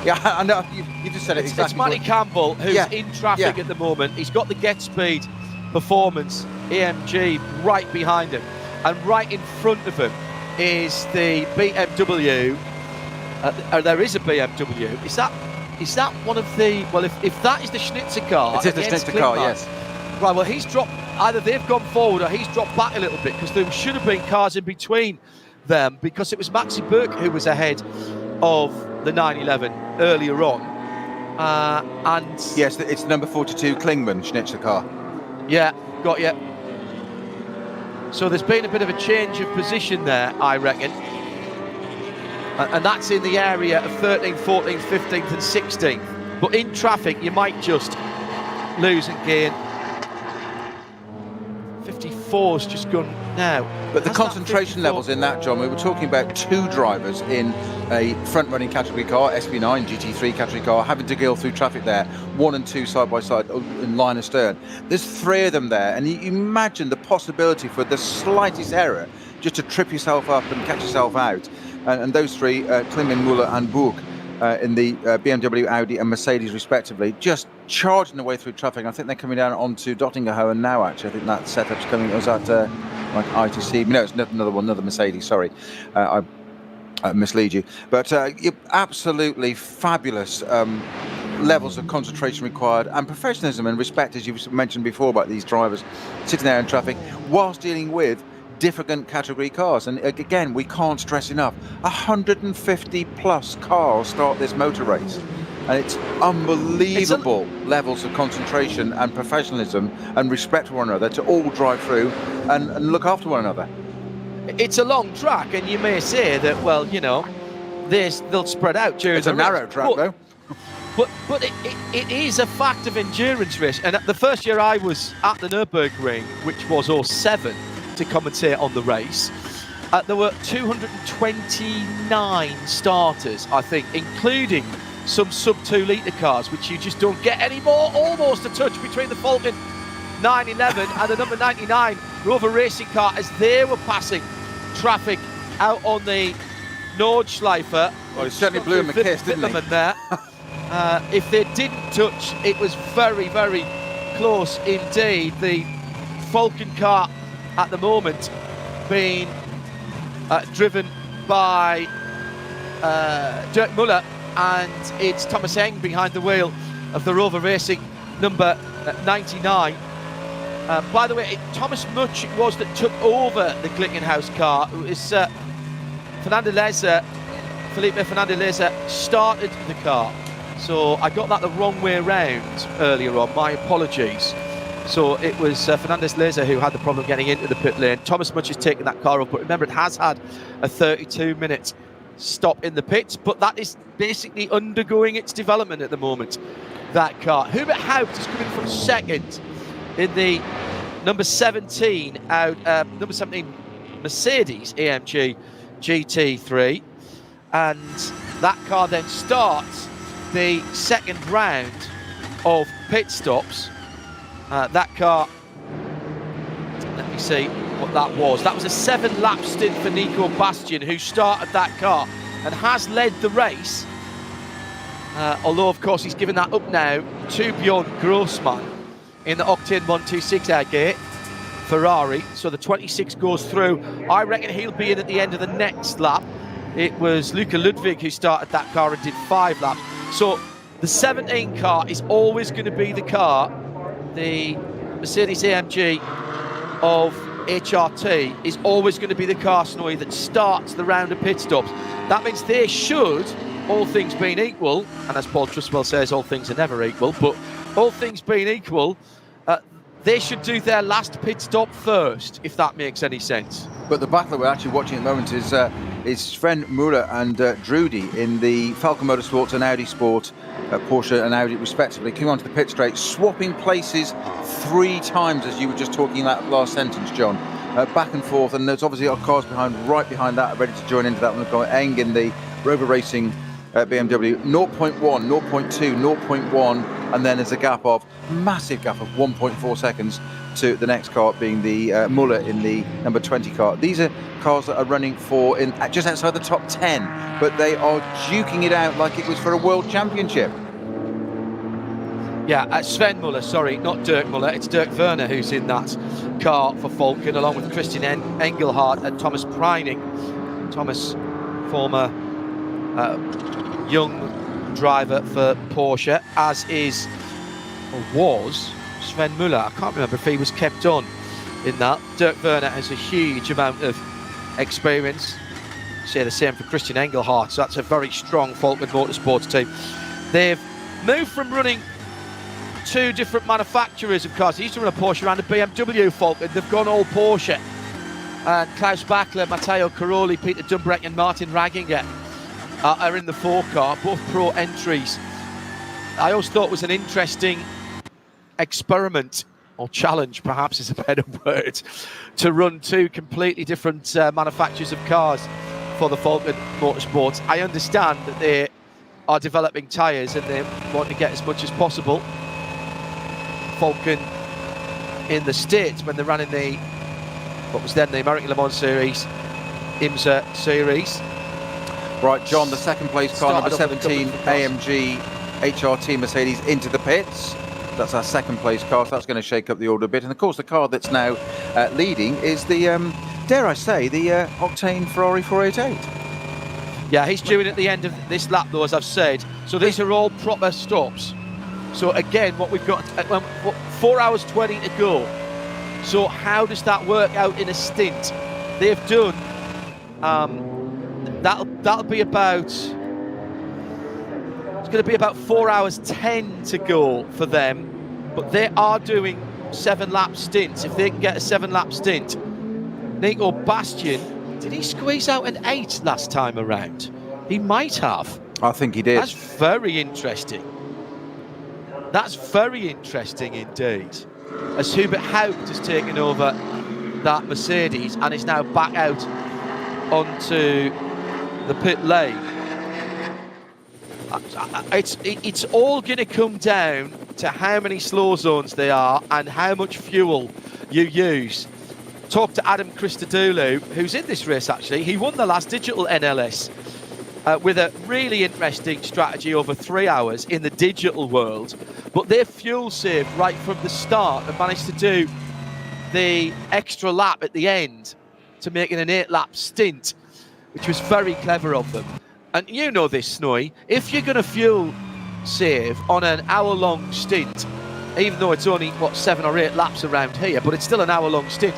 yeah, I know you just said it exactly. It's Matty Campbell who's in traffic at the moment. He's got the Get Speed Performance AMG right behind him, and right in front of him is the BMW. There is a BMW. Is that one of the... Well, if that is the Schnitzer car... It is the Schnitzer car, yes. Right, well, he's dropped... Either they've gone forward or he's dropped back a little bit, because there should have been cars in between them, because it was Maxi Burke who was ahead of the 911 earlier on. And... Yes, it's the number 42 Klingman Schnitzer car. Yeah, got you. So there's been a bit of a change of position there, I reckon. And that's in the area of 13th, 14th, 15th and 16th. But in traffic, you might just lose and gain. 54's just gone now. But the concentration levels in that, John, we were talking about 2 drivers in a front-running category car, SB9, GT3 category car, having to go through traffic there, 1 and 2 side by side in line astern. There's 3 of them there, and you imagine the possibility for the slightest error just to trip yourself up and catch yourself out. And those 3, Kliman, Muller and Burg, in the BMW, Audi and Mercedes respectively, just charging their way through traffic. I think they're coming down onto Dottingerhohen now, actually. I think that setup's coming. Was that like ITC? No, it's another Mercedes, sorry. I mislead you. But absolutely fabulous levels of concentration required and professionalism and respect, as you've mentioned before, about these drivers sitting there in traffic whilst dealing with different category cars. And again, we can't stress enough, 150 plus cars start this motor race, and it's unbelievable levels of concentration and professionalism and respect for one another to all drive through and look after one another. It's a long track, and you may say that, well, you know, they'll spread out during it's a narrow track though. But it is a fact of endurance race. And the first year I was at the Nürburgring, which was 07, to commentate on the race, there were 229 starters, I think, including some sub-2 litre cars, which you just don't get anymore. Almost a touch between the Falcon 911 and the number 99 Rover racing car as they were passing traffic out on the Nordschleife. Well, he certainly blew him a kiss, didn't he? There. If they didn't touch, it was very, very close indeed. The Falcon car at the moment being driven by Dirk Muller, and it's Thomas Eng behind the wheel of the Rover Racing number 99. By the way, Thomas Much it was that took over the Glickenhaus car. It was Felipe Fernando Leza started the car. So I got that the wrong way around earlier on, my apologies. So it was Fernandez Leza who had the problem getting into the pit lane. Thomas Much has taken that car up, but remember, it has had a 32-minute stop in the pits, but that is basically undergoing its development at the moment, that car. Hubert Haupt is coming from second in the number 17 Mercedes AMG GT3, and that car then starts the second round of pit stops. That car, let me see what that was. That was a 7-lap stint for Nico Bastian, who started that car and has led the race. Although, of course, he's given that up now to Bjorn Grossman in the Octane 126 AG Ferrari. So the 26 goes through. I reckon he'll be in at the end of the next lap. It was Luca Ludwig who started that car and did 5 laps. So the 17 car is always going to be the car. The Mercedes AMG of HRT is always going to be the car, Snowy, that starts the round of pit stops. That means they should, all things being equal, and as Paul Trustwell says, all things are never equal, but all things being equal, they should do their last pit stop first, if that makes any sense. But the battle we're actually watching at the moment is Sven Muller and Drudy in the Falcon Motorsports and Audi Sport, Porsche and Audi respectively, coming onto the pit straight, swapping places 3 times, as you were just talking that last sentence, John. Back and forth, and there's obviously our cars right behind that, ready to join into that one. We've got Eng in the Rover Racing BMW, 0.1, 0.2, 0.1, and then there's a gap of, massive gap of 1.4 seconds to the next car, being the Muller in the number 20 car. These are cars that are running for just outside the top 10, but they are duking it out like it was for a world championship. Yeah, Sven Muller, sorry, not Dirk Muller. It's Dirk Werner who's in that car for Falcon, along with Christian Engelhardt and Thomas Preining. Thomas, former young driver for Porsche, as is, or was, Sven Muller. I can't remember if he was kept on in that. Dirk Werner has a huge amount of experience. Say the same for Christian Engelhardt. So that's a very strong Falcon Motorsports team. They've moved from running 2 different manufacturers of cars. They used to run a Porsche and a BMW Falcon. They've gone all Porsche and Klaus Bachler, Matteo Caroli, Peter Dumbrek and Martin Raginger are in the 4 car, both pro entries. I always thought it was an interesting experiment, or challenge perhaps is a better word, to run 2 completely different manufacturers of cars for the Falken Motorsports. I understand that they are developing tyres and they want to get as much as possible. Falken in the States, when they ran in the, what was then the American Le Mans Series, IMSA Series. Right, John, the second place car, number 17, AMG HRT Mercedes into the pits. That's our second place car, so that's going to shake up the order a bit. And of course, the car that's now leading is the, dare I say, the Octane Ferrari 488. Yeah, he's due in at the end of this lap, though, as I've said. So these are all proper stops. So again, what we've got, 4 hours 20 to go. So how does that work out in a stint? They've done, that'll be about, it's going to be about 4 hours 10 to go for them. But they are doing 7-lap stints. If they can get a 7-lap stint, Nico Bastian, did he squeeze out an 8 last time around? He might have. I think he did. That's very interesting. That's very interesting indeed. As Hubert Haupt has taken over that Mercedes and is now back out onto the pit lane. It's all going to come down to how many slow zones they are and how much fuel you use. Talk to Adam Christodoulou, who's in this race actually. He won the last digital NLS with a really interesting strategy over 3 hours in the digital world. But their fuel saved right from the start and managed to do the extra lap at the end to make it an 8-lap stint, which was very clever of them. And you know this, Snowy, if you're going to fuel save on an hour-long stint, even though it's only, 7 or 8 laps around here, but it's still an hour-long stint,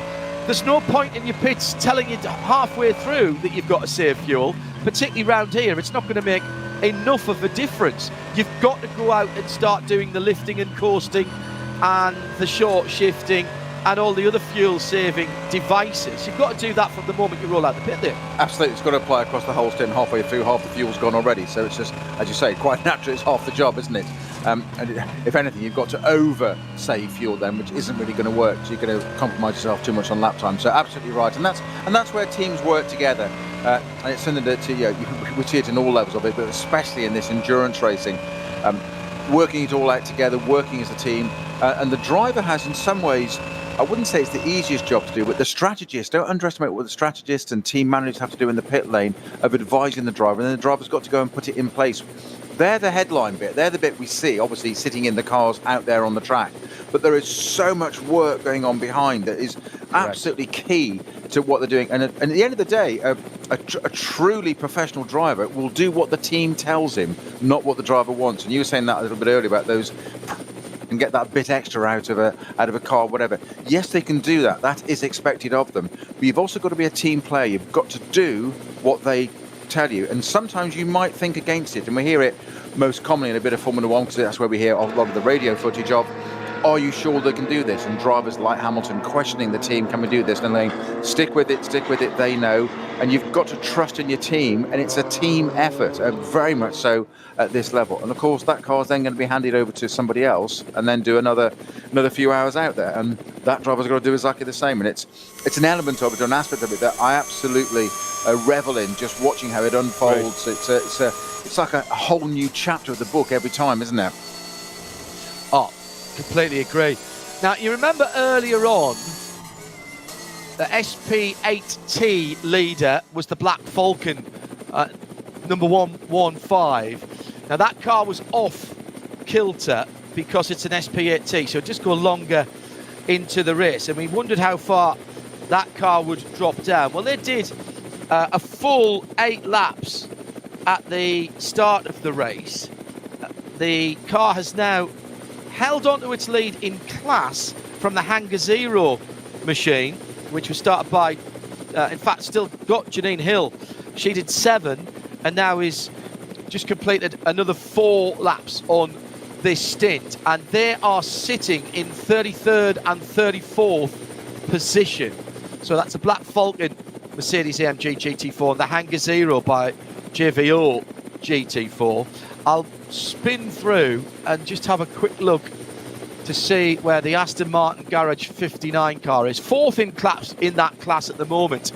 there's no point in your pits telling you halfway through that you've got to save fuel, particularly around here. It's not going to make enough of a difference. You've got to go out and start doing the lifting and coasting and the short shifting and all the other fuel-saving devices. You've got to do that from the moment you roll out the pit there. Absolutely, it's got to apply across the whole stint. Halfway through, half the fuel's gone already. So it's just, as you say, quite naturally, it's half the job, isn't it? And if anything, you've got to over-save fuel then, which isn't really going to work. So you're going to compromise yourself too much on lap time. So absolutely right, and that's where teams work together. And it's something that we see it in all levels of it, but especially in this endurance racing. Working it all out together, working as a team, and the driver has, in some ways, I wouldn't say it's the easiest job to do, but the strategist, don't underestimate what the strategists and team managers have to do in the pit lane of advising the driver, and then the driver's got to go and put it in place. They're the headline bit. They're the bit we see, obviously, sitting in the cars out there on the track. But there is so much work going on behind that is absolutely key to what they're doing. And at the end of the day, a truly professional driver will do what the team tells him, not what the driver wants. And you were saying that a little bit earlier about those, and get that bit extra out of a car, whatever. Yes, they can do that. That is expected of them. But you've also got to be a team player. You've got to do what they tell you, and sometimes you might think against it, and we hear it most commonly in a bit of Formula One, because that's where we hear a lot of the radio footage of, are you sure they can do this? And drivers like Hamilton questioning the team, can we do this? And they're saying, stick with it, they know. And you've got to trust in your team, and it's a team effort, very much so at this level. And of course, that car's then going to be handed over to somebody else and then do another few hours out there. And that driver's got to do exactly the same. And it's an element of it, an aspect of it that I absolutely revel in, just watching how it unfolds. Right. It's like a whole new chapter of the book every time, isn't it? Oh, completely agree. Now, you remember earlier on, the SP8T leader was the Black Falcon, number 115. Now, that car was off kilter because it's an SP8T, so it just go longer into the race. And we wondered how far that car would drop down. Well, they did a full 8 laps at the start of the race. The car has now held on to its lead in class from the Hangar Zero machine, which was started by, in fact, still got Janine Hill. She did 7 and now is just completed another 4 laps on this stint. And they are sitting in 33rd and 34th position. So that's a Black Falcon Mercedes-AMG GT4 and the Hangar Zero by JVO GT4. I'll spin through and just have a quick look to see where the Aston Martin Garage 59 car is. Fourth in that class at the moment,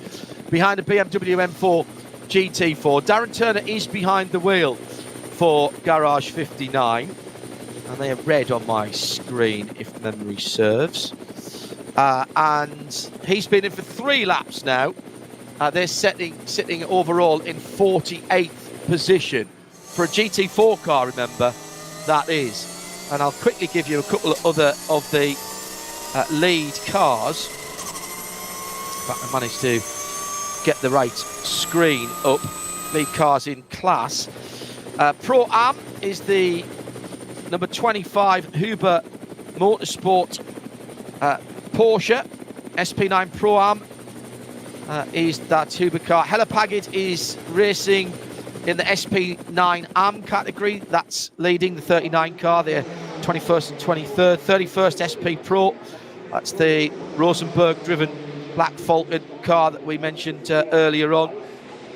behind the BMW M4 GT4. Darren Turner is behind the wheel for Garage 59. And they are red on my screen, if memory serves. And he's been in for 3 laps now. They're sitting overall in 48th position. For a GT4 car, remember, that is. And I'll quickly give you a couple of other of the lead cars. In fact, I managed to get the right screen up. Lead cars in class. Pro-Am is the number 25 Huber Motorsport Porsche. SP9 Pro-Am is that Huber car. Hella Paget is racing in the SP9 AM category. That's leading the 39 car. They're 21st and 23rd. 31st SP Pro. That's the Rosenberg-driven Black Falcon car that we mentioned earlier on.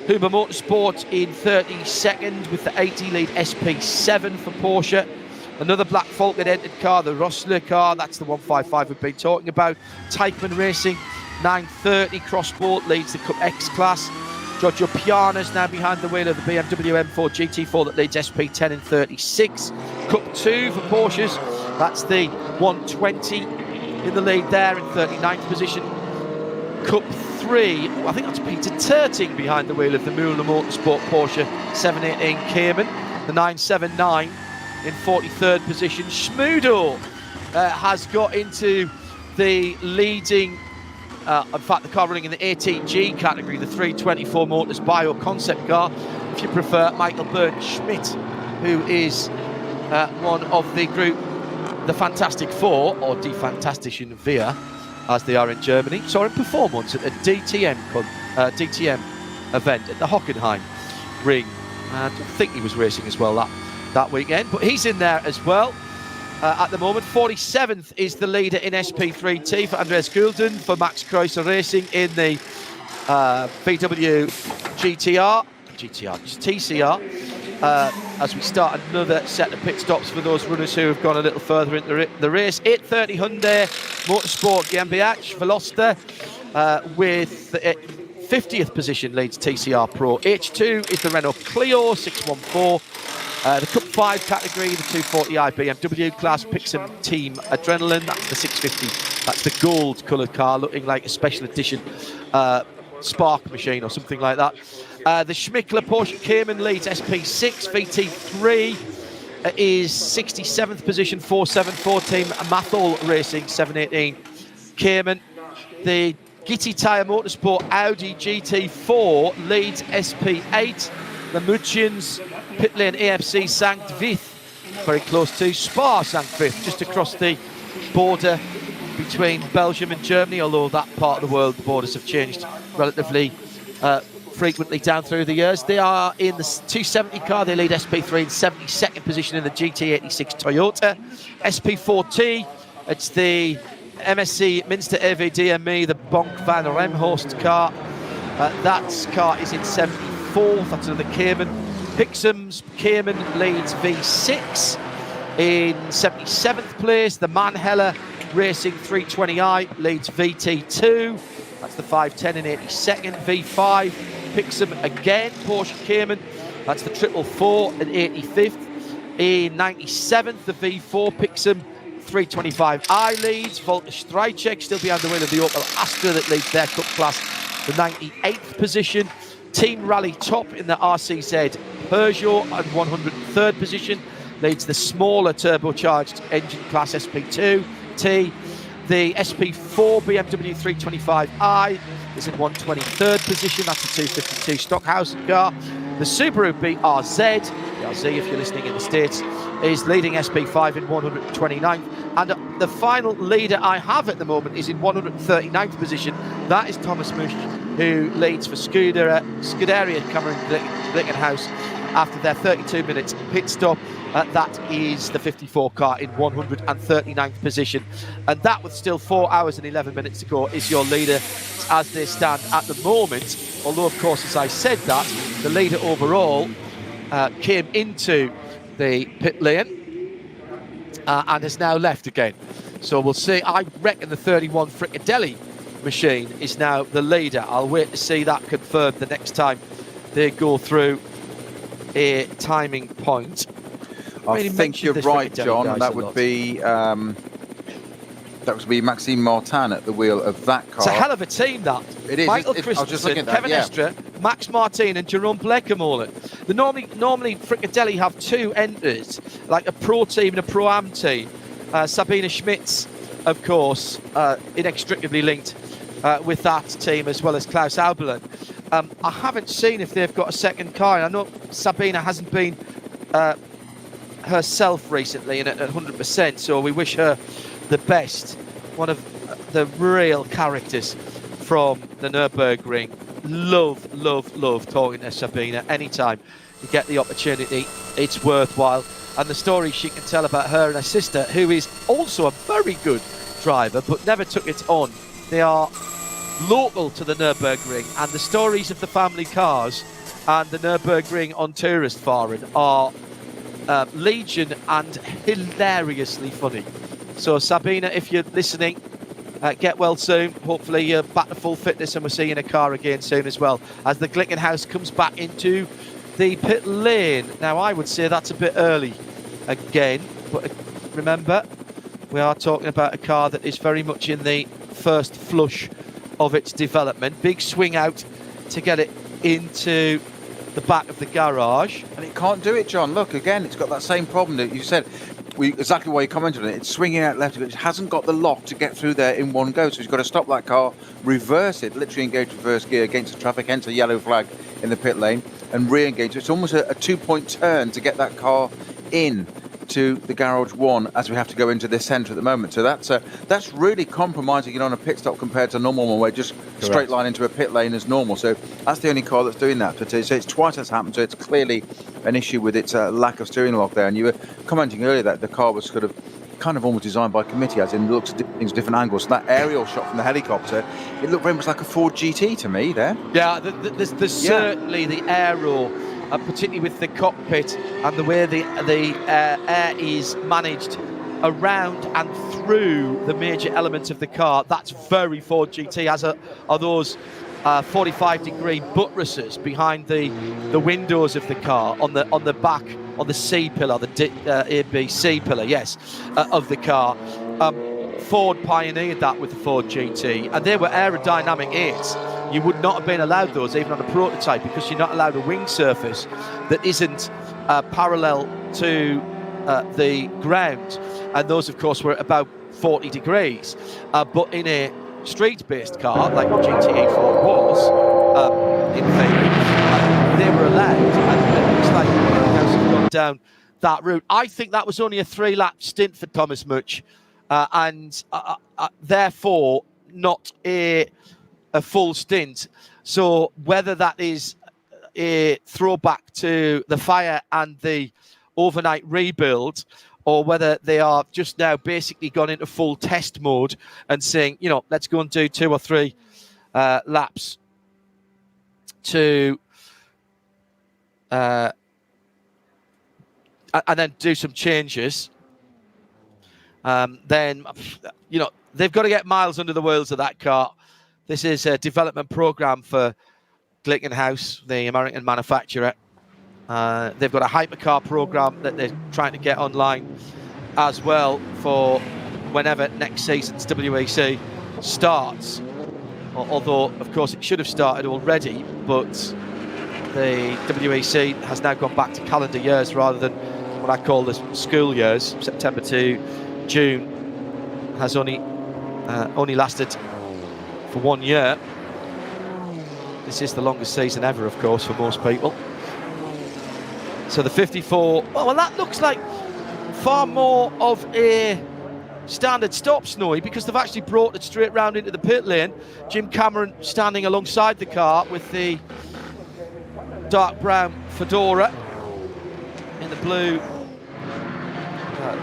Huber Motorsport in 32nd with the 80 lead SP7 for Porsche. Another Black Falcon entered car, the Rossler car. That's the 155 we've been talking about. Teichmann Racing, 930. Crossbolt leads the Cup X class. Giorgio Piana's now behind the wheel of the BMW M4 GT4 that leads SP10 in 36. Cup 2 for Porsches. That's the 120 in the lead there in 39th position. Cup 3, I think that's Peter Terting behind the wheel of the Müller Motorsport Porsche 718 Cayman. The 979 in 43rd position. Schmudo has got into the leading, in fact the car running in the 18G category, the 324 Motors Bio concept car, if you prefer. Michael Bernd-Schmidt, who is one of the group, the Fantastic Four, or Die Fantastischen Vier, as they are in Germany. Saw him perform once at a DTM event at the Hockenheim Ring. I don't think he was racing as well that weekend, but he's in there as well at the moment. 47th is the leader in SP3T for Andreas Gulden, for Max Kreuzer Racing in the VW TCR. As we start another set of pit stops for those runners who have gone a little further into the race. 830 Hyundai Motorsport GmbH Veloster with the 50th position leads TCR Pro. H2 is the Renault Clio 614. The Cup 5 category, the 240i BMW class, Pixum Team Adrenaline. That's the 650. That's the gold coloured car, looking like a special edition Spark machine or something like that. The Schmickler Porsche Cayman leads SP6. VT3 is 67th position, 474 team. Mathol Racing 718 Cayman. The Gitti Tire Motorsport Audi GT4 leads SP8. The Mutchens Pit Lane AFC Sankt Vith, very close to Spa Sankt Vith, just across the border between Belgium and Germany, although that part of the world, the borders have changed relatively frequently down through the years. They are in the 270 car. They lead SP3 in 72nd position in the GT86 Toyota. SP4T, it's the MSC Minster EV DME, the Bonk van Remhorst car. That car is in 74th. That's another Cayman. Pixum's Cayman leads V6 in 77th place. The Manheller Racing 320i leads VT2. That's the 510 in 82nd. V5, Pixum again. Porsche Cayman, that's the 444 in 85th. In 97th, the V4 Pixum 325i leads. Volker Streichek still behind the wheel of the Opel Astra that leads their Cup class, the 98th position. Team Rally Top in the RCZ Peugeot at 103rd position, leads the smaller turbocharged engine class SP2T. The SP4 BMW 325i is in 123rd position. That's a 252 Stockhausen car. The Subaru BRZ, if you're listening in the States, is leading SP5 in 129th. And the final leader I have at the moment is in 139th position. That is Thomas Musch, who leads for Scuderia Cameron Glickenhaus after their 32 minutes pit stop. that is the 54 car in 139th position. And that, with still 4 hours and 11 minutes to go, is your leader as they stand at the moment. Although, of course, as I said that, the leader overall came into the pit lane and has now left again. So we'll see. I reckon the 31 Frickadelli machine is now the leader. I'll wait to see that confirmed the next time they go through a timing point. I think you're right, John. That would be Maxime Martin at the wheel of that car. It's a hell of a team, that. It is. Michael I was just looking Christensen, at that, Kevin Estre, Max Martin and Jerome Blekemolen. Normally Frickadelli have two enters, like a pro team and a pro-am team. Sabina Schmitz, of course, inextricably linked with that team, as well as Klaus Aubelen. I haven't seen if they've got a second car. I know Sabina hasn't been herself recently and at 100%, so we wish her the best. One of the real characters from the Nürburgring. Love talking to Sabina. Anytime you get the opportunity, it's worthwhile. And the stories she can tell about her and her sister, who is also a very good driver but never took it on. They are local to the Nürburgring, and the stories of the family cars and the Nürburgring on tourist fahren are legion and hilariously funny. So Sabina, if you're listening, get well soon. Hopefully you're back to full fitness and we'll see you in a car again soon as well, as the Glickenhaus comes back into the pit lane. Now, I would say that's a bit early again, but remember, we are talking about a car that is very much in the first flush of its development. Big swing out to get it into the back of the garage. And it can't do it, John. Look, again, it's got that same problem that you said. Exactly why you commented on it. It's swinging out left. It hasn't got the lock to get through there in one go. So he's got to stop that car, reverse it, literally engage reverse gear against the traffic, hence a yellow flag in the pit lane, and re-engage. It's almost a 2-point turn to get that car in to the garage one as we have to go into this centre at the moment. So that's really compromising it on a pit stop compared to a normal one where just straight line into a pit lane as normal. So that's the only car that's doing that. But so it's twice that's happened. So it's clearly an issue with its lack of steering lock there. And you were commenting earlier that the car was kind of almost designed by committee, as in looks at things different angles. So that aerial shot from the helicopter, it looked very much like a Ford GT to me there. Yeah, there's certainly the aero, particularly with the cockpit and the way the air is managed around and through the major elements of the car. That's very Ford GT, as are those 45-degree buttresses behind the windows of the car on the back, on the C pillar, the ABC pillar, yes, of the car. Ford pioneered that with the Ford GT, and they were aerodynamic aids. You would not have been allowed those even on a prototype, because you're not allowed a wing surface that isn't parallel to the ground, and those of course were about 40 degrees. But in a street-based car like the GTE Ford was, in theory, they were allowed, and it looks like the house have gone down that route. I think that was only a 3-lap stint for Thomas Much, and therefore not a full stint. So whether that is a throwback to the fire and the overnight rebuild, or whether they are just now basically gone into full test mode and saying, let's go and do 2 or 3 laps to and then do some changes. Then, they've got to get miles under the wheels of that car. This is a development program for Glickenhaus, the American manufacturer. They've got a hypercar program that they're trying to get online as well for whenever next season's WEC starts. Although, of course, it should have started already, but the WEC has now gone back to calendar years rather than what I call the school years. September to June has only lasted for 1 year. This is the longest season ever, of course, for most people. So the 54, well, that looks like far more of a standard stop, Snowy, because they've actually brought it straight round into the pit lane. Jim Cameron standing alongside the car with the dark brown fedora in the blue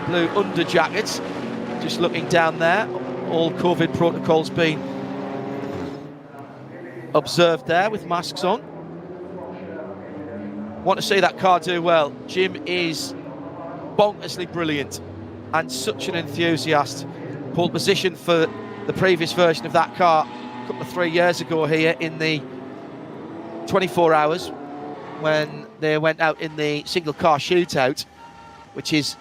blue under jackets. Just looking down there, all COVID protocols being observed there with masks on. Want to see that car do well. Jim is bonkersly brilliant and such an enthusiast. Pole position for the previous version of that car a couple of 3 years ago here in the 24 hours when they went out in the single car shootout, which is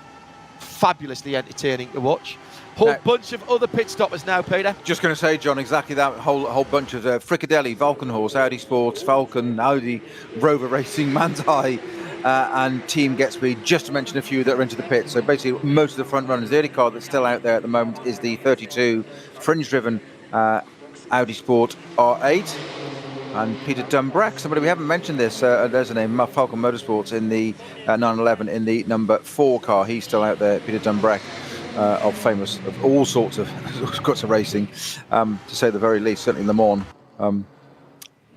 fabulously entertaining to watch. Whole bunch of other pit stoppers now, Peter. Just going to say, John, exactly that whole bunch of Fricadelli, Valkenhorst, Audi Sports, Falcon, Audi, Rover Racing, Manthey, and Team GetSpeed, just to mention a few that are into the pit. So basically, most of the front runners. The only car that's still out there at the moment is the 32 fringe-driven Audi Sport R8. And Peter Dumbreck, somebody we haven't mentioned this, there's a name, Falcon Motorsports in the 911 in the number 4 car. He's still out there, Peter Dumbreck. Of all sorts of racing, to say the very least, certainly Le Mans.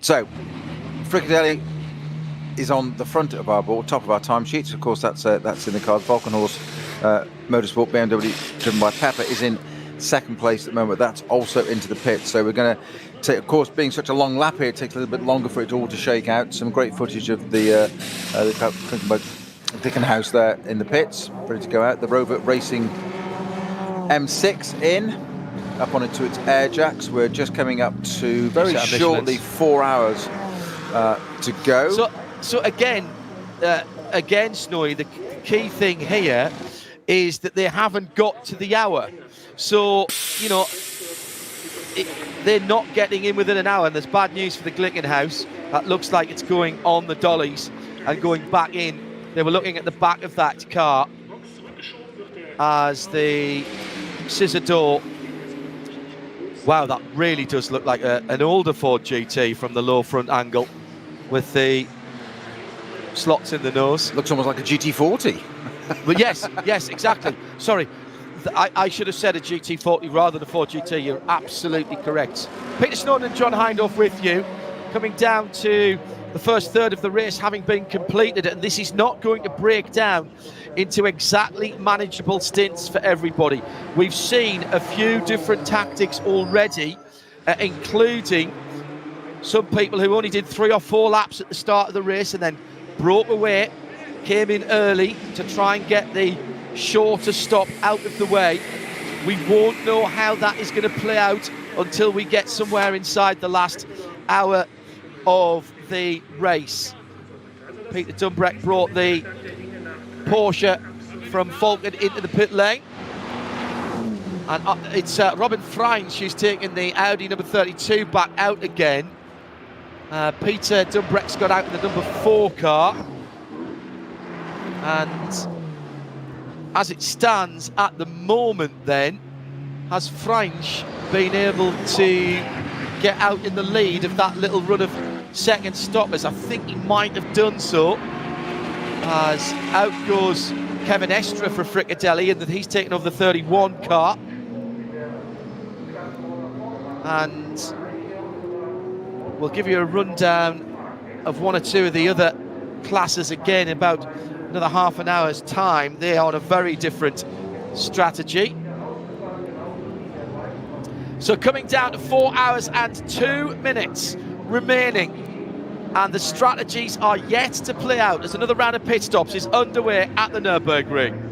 So, Fricadelli is on the front of our board, top of our timesheets. Of course, that's in the card. Valkenhorst Motorsport BMW, driven by Pepper, is in second place at the moment. That's also into the pit. So we're going to take, of course, being such a long lap here, it takes a little bit longer for it all to shake out. Some great footage of the Dickenhouse there in the pits, ready to go out. The Rover Racing M6 in, up on it to its air jacks. We're just coming up to very shortly 4 hours to go. So again, Snowy, the key thing here is that they haven't got to the hour. So, you know, they're not getting in within an hour, and there's bad news for the Glickenhaus. That looks like it's going on the dollies and going back in. They were looking at the back of that car as the scissor door. Wow, that really does look like an older Ford GT from the low front angle with the slots in the nose. Looks almost like a GT40. But yes, exactly. Sorry, I should have said a GT40 rather than a Ford GT. You're absolutely correct. Peter Snowden and John Hindhaugh with you, coming down to the first third of the race having been completed, and this is not going to break down into exactly manageable stints for everybody. We've seen a few different tactics already, including some people who only did 3 or 4 laps at the start of the race and then broke away, came in early to try and get the shorter stop out of the way. We won't know how that is going to play out until we get somewhere inside the last hour of the race. Peter Dumbreck brought the Porsche from Falcon into the pit lane, and it's Robin Freins who's taking the Audi number 32 back out again. Peter Dumbreck's got out in the number 4 car, and as it stands at the moment then, has Freins been able to get out in the lead of that little run of second stoppers? I think he might have done so, as out goes Kevin Estra for Fricadelli, and that he's taken over the 31 car. And we'll give you a rundown of 1 or 2 of the other classes again in about another half an hour's time. They are on a very different strategy. So coming down to 4 hours and 2 minutes remaining, and the strategies are yet to play out as another round of pit stops is underway at the Nürburgring.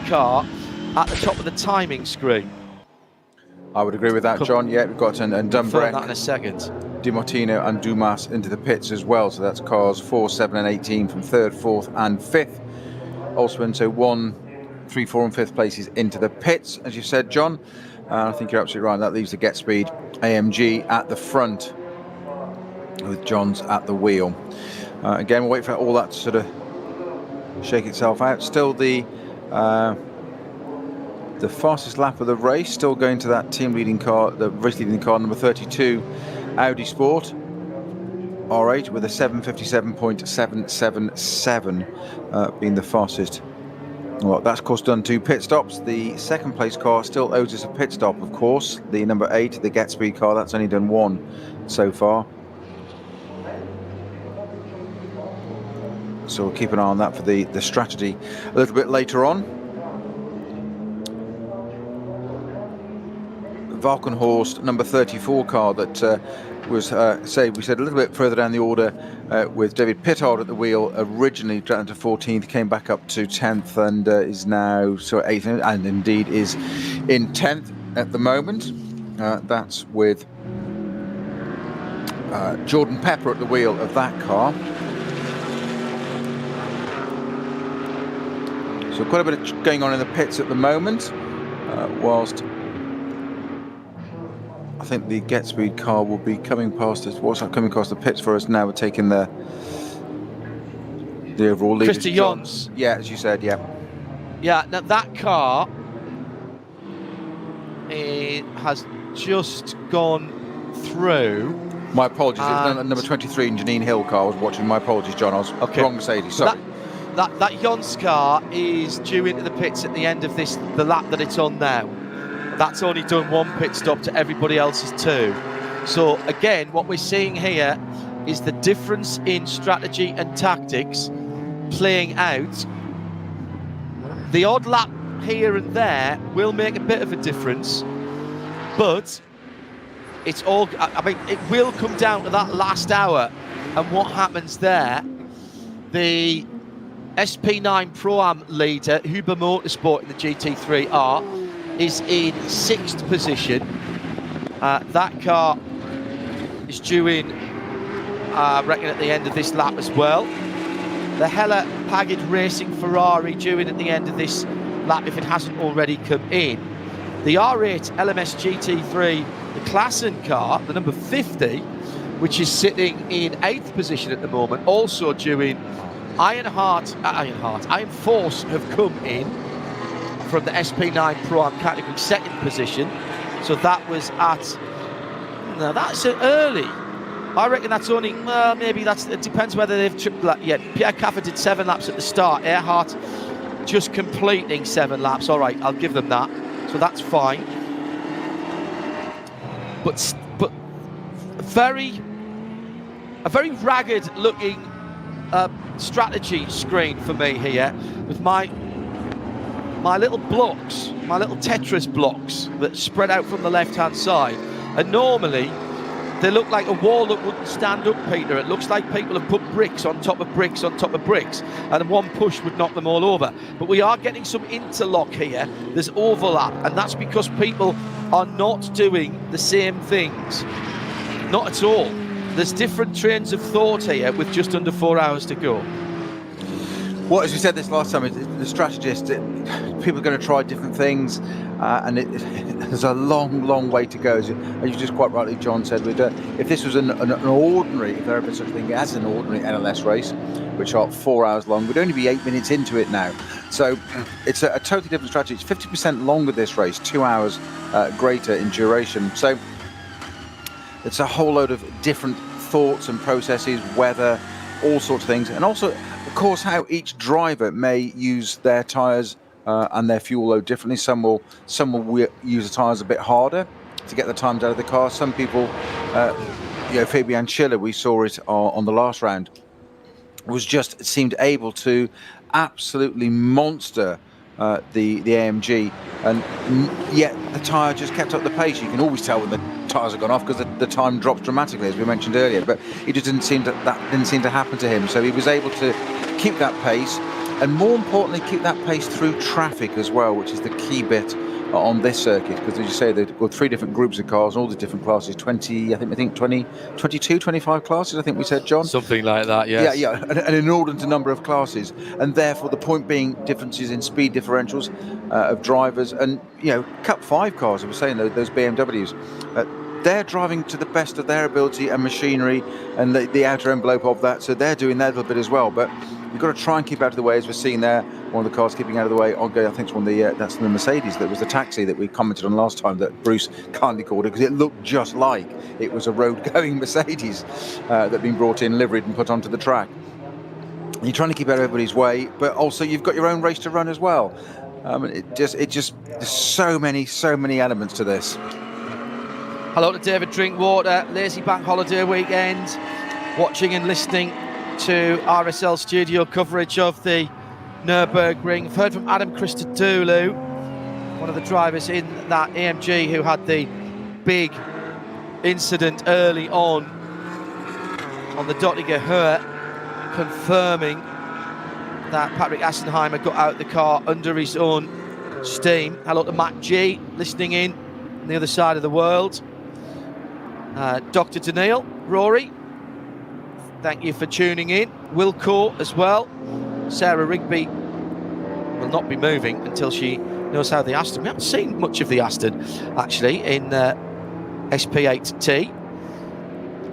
car at the top of the timing screen. I would agree with that, John. Yeah, we've got and Confirm that in Dumbrek, a second. Di Martino and Dumas into the pits as well. So that's cars 4, 7 and 18 from 3rd, 4th and 5th. Also into 1, 3, 4 and 5th places into the pits, as you said, John. I think you're absolutely right. That leaves the Get Speed AMG at the front with John's at the wheel. Again, we'll wait for all that to sort of shake itself out. Still the fastest lap of the race, still going to that team leading car, the race leading car, number 32, Audi Sport R8 with a 757.777 being the fastest. Well, that's of course done 2 pit stops. The second place car still owes us a pit stop, of course. The number 8, the Get Speed car, that's only done 1 so far. So we'll keep an eye on that for the strategy a little bit later on. Valkenhorst number 34 car that was, we said a little bit further down the order with David Pittard at the wheel, originally down to 14th, came back up to 10th and is now 8th, and indeed is in 10th at the moment. That's with Jordan Pepper at the wheel of that car. So quite a bit of going on in the pits at the moment, whilst I think the Get Speed car will be coming past us. What's that coming past the pits for us now? We're taking the overall lead. Christy Jons. Yeah, as you said, yeah. Yeah, now that car has just gone through. My apologies. It's number 23 in Janine Hill car. I was watching. My apologies, John. I was wrong Mercedes. Sorry. That Jons car is due into the pits at the end of the lap that it's on now. That's only done 1 pit stop to everybody else's 2. So again, what we're seeing here is the difference in strategy and tactics playing out. The odd lap here and there will make a bit of a difference, but it's all, I mean, it will come down to that last hour and what happens there. The SP9 Pro-Am leader, Huber Motorsport in the GT3R, is in 6th position. That car is due in, I reckon, at the end of this lap as well. The Hella Paget Racing Ferrari due in at the end of this lap if it hasn't already come in. The R8 LMS GT3, the Klassen car, the number 50, which is sitting in 8th position at the moment, also due in. Iron Force have come in from the SP9 Pro-Am category, 2nd position. So that was at, no, that's early. I reckon that's only, maybe it depends whether they've tripped that yet. Pierre Caffer did 7 laps at the start. Earhart just completing 7 laps. All right, I'll give them that. So that's fine. But a very ragged looking strategy screen for me here with my little blocks, my little Tetris blocks that spread out from the left-hand side. And normally they look like a wall that wouldn't stand up, Peter. It looks like people have put bricks on top of bricks on top of bricks, and one push would knock them all over. But we are getting some interlock here. There's overlap, and that's because people are not doing the same things. Not at all. There's different trains of thought here with just under 4 hours to go. Well, as we said this last time, the strategist, people are going to try different things, and there's a long way to go. As you just quite rightly, John said, if this was an ordinary, if there had been such a thing as an ordinary NLS race, which are 4 hours long, we'd only be 8 minutes into it now. So it's a totally different strategy. It's 50% longer, this race, 2 hours greater in duration. So it's a whole load of different thoughts and processes, weather, all sorts of things, and also, of course, how each driver may use their tyres and their fuel load differently. Some will use the tyres a bit harder to get the times out of the car. Some people, Fabian Schiller, we saw it on the last round, seemed able to absolutely monster the AMG, and yet the tyre just kept up the pace. You can always tell when the tyres have gone off because the time drops dramatically, as we mentioned earlier, but it just didn't seem to happen to him. So he was able to keep that pace, and more importantly, keep that pace through traffic as well, which is the key bit on this circuit, because as you say, they've got 3 different groups of cars, all the different classes, 20, I think 20, 22, 25 classes, I think we said, John? Something like that, yes. Yeah, an inordinate number of classes, and therefore the point being differences in speed differentials of drivers, and, you know, Cup 5 cars, I was saying, those BMWs, they're driving to the best of their ability and machinery and the outer envelope of that, so they're doing their little bit as well, but you've got to try and keep out of the way, as we're seeing there. One of the cars keeping out of the way. I think it's one of the that's the Mercedes. That was the taxi that we commented on last time that Bruce kindly called it, because it looked just like it was a road-going Mercedes that had been brought in, liveried and put onto the track. And you're trying to keep out of everybody's way, but also you've got your own race to run as well. It just there's so many elements to this. Hello to David Drinkwater, lazy bank holiday weekend, watching and listening to RSL studio coverage of the Nürburgring. I've heard from Adam Christodoulou, one of the drivers in that AMG who had the big incident early on the Dottinger Höhe, confirming that Patrick Assenheimer got out the car under his own steam. Hello to Matt G, listening in on the other side of the world. Dr. Daniil, Rory, thank you for tuning in. Wilco as well. Sarah Rigby will not be moving until she knows how the Aston. We haven't seen much of the Aston actually in SP8T.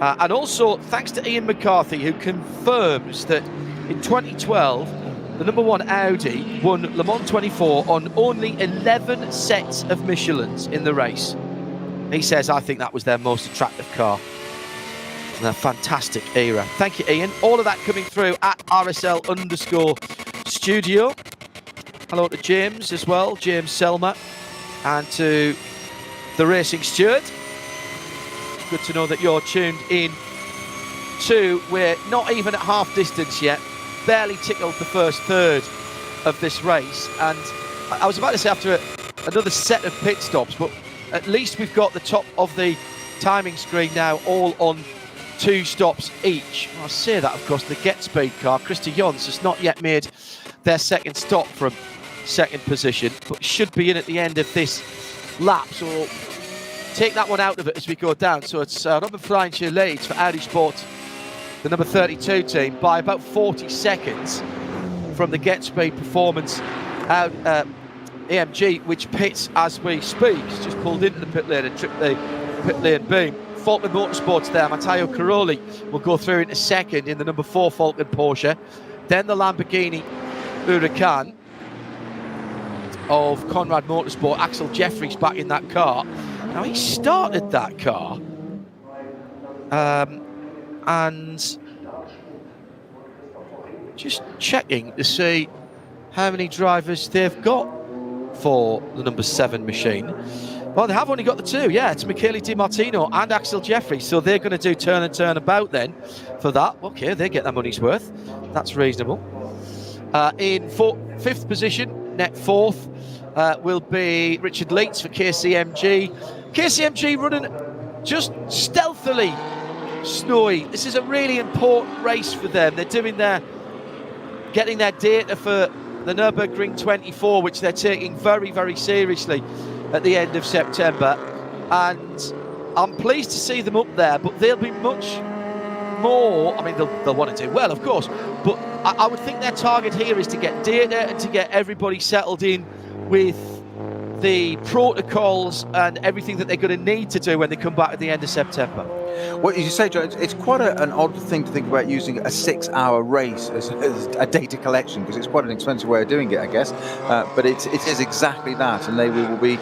And also thanks to Ian McCarthy, who confirms that in 2012 the number 1 Audi won Le Mans 24 on only 11 sets of Michelins in the race. He says, I think that was their most attractive car. A fantastic era. Thank you, Ian. All of that coming through at RSL_studio. Hello to James as well, James Selmer, and to the Racing Steward. Good to know that you're tuned in too. We're not even at half distance yet, barely tickled the first third of this race. And I was about to say after another set of pit stops, but at least we've got the top of the timing screen now all on 2 stops each. I say that, of course, the Get Speed car, Christy Jons, has not yet made their second stop from second position, but should be in at the end of this lap. So we'll take that one out of it as we go down. So it's Robin Freins who leads for Audi Sport, the number 32 team, by about 40 seconds from the Get Speed Performance out AMG, which pits as we speak. It's just pulled into the pit lane and tripped the pit lane beam. Falcon Motorsports there, Matteo Caroli will go through in a second in the number 4 Falcon Porsche. Then the Lamborghini Huracan of Conrad Motorsport. Axel Jeffries back in that car. Now he started that car and just checking to see how many drivers they've got for the number 7 machine. Well, they have only got the 2, yeah. It's Michele Di Martino and Axel Jeffries, so they're going to do turn and turn about then for that. Okay, they get their money's worth. That's reasonable. In 5th position, net 4th, will be Richard Leitz for KCMG. KCMG running just stealthily snowy. This is a really important race for them. They're doing getting their data for the Nürburgring 24, which they're taking very, very seriously at the end of September, and I'm pleased to see them up there, but they'll be much more, I mean, they'll want to do well, of course, but I would think their target here is to get data and to get everybody settled in with the protocols and everything that they're going to need to do when they come back at the end of September. Well, as you say, John, it's quite an odd thing to think about using a 6-hour race as a data collection, because it's quite an expensive way of doing it, I guess. But it is exactly that, and they will be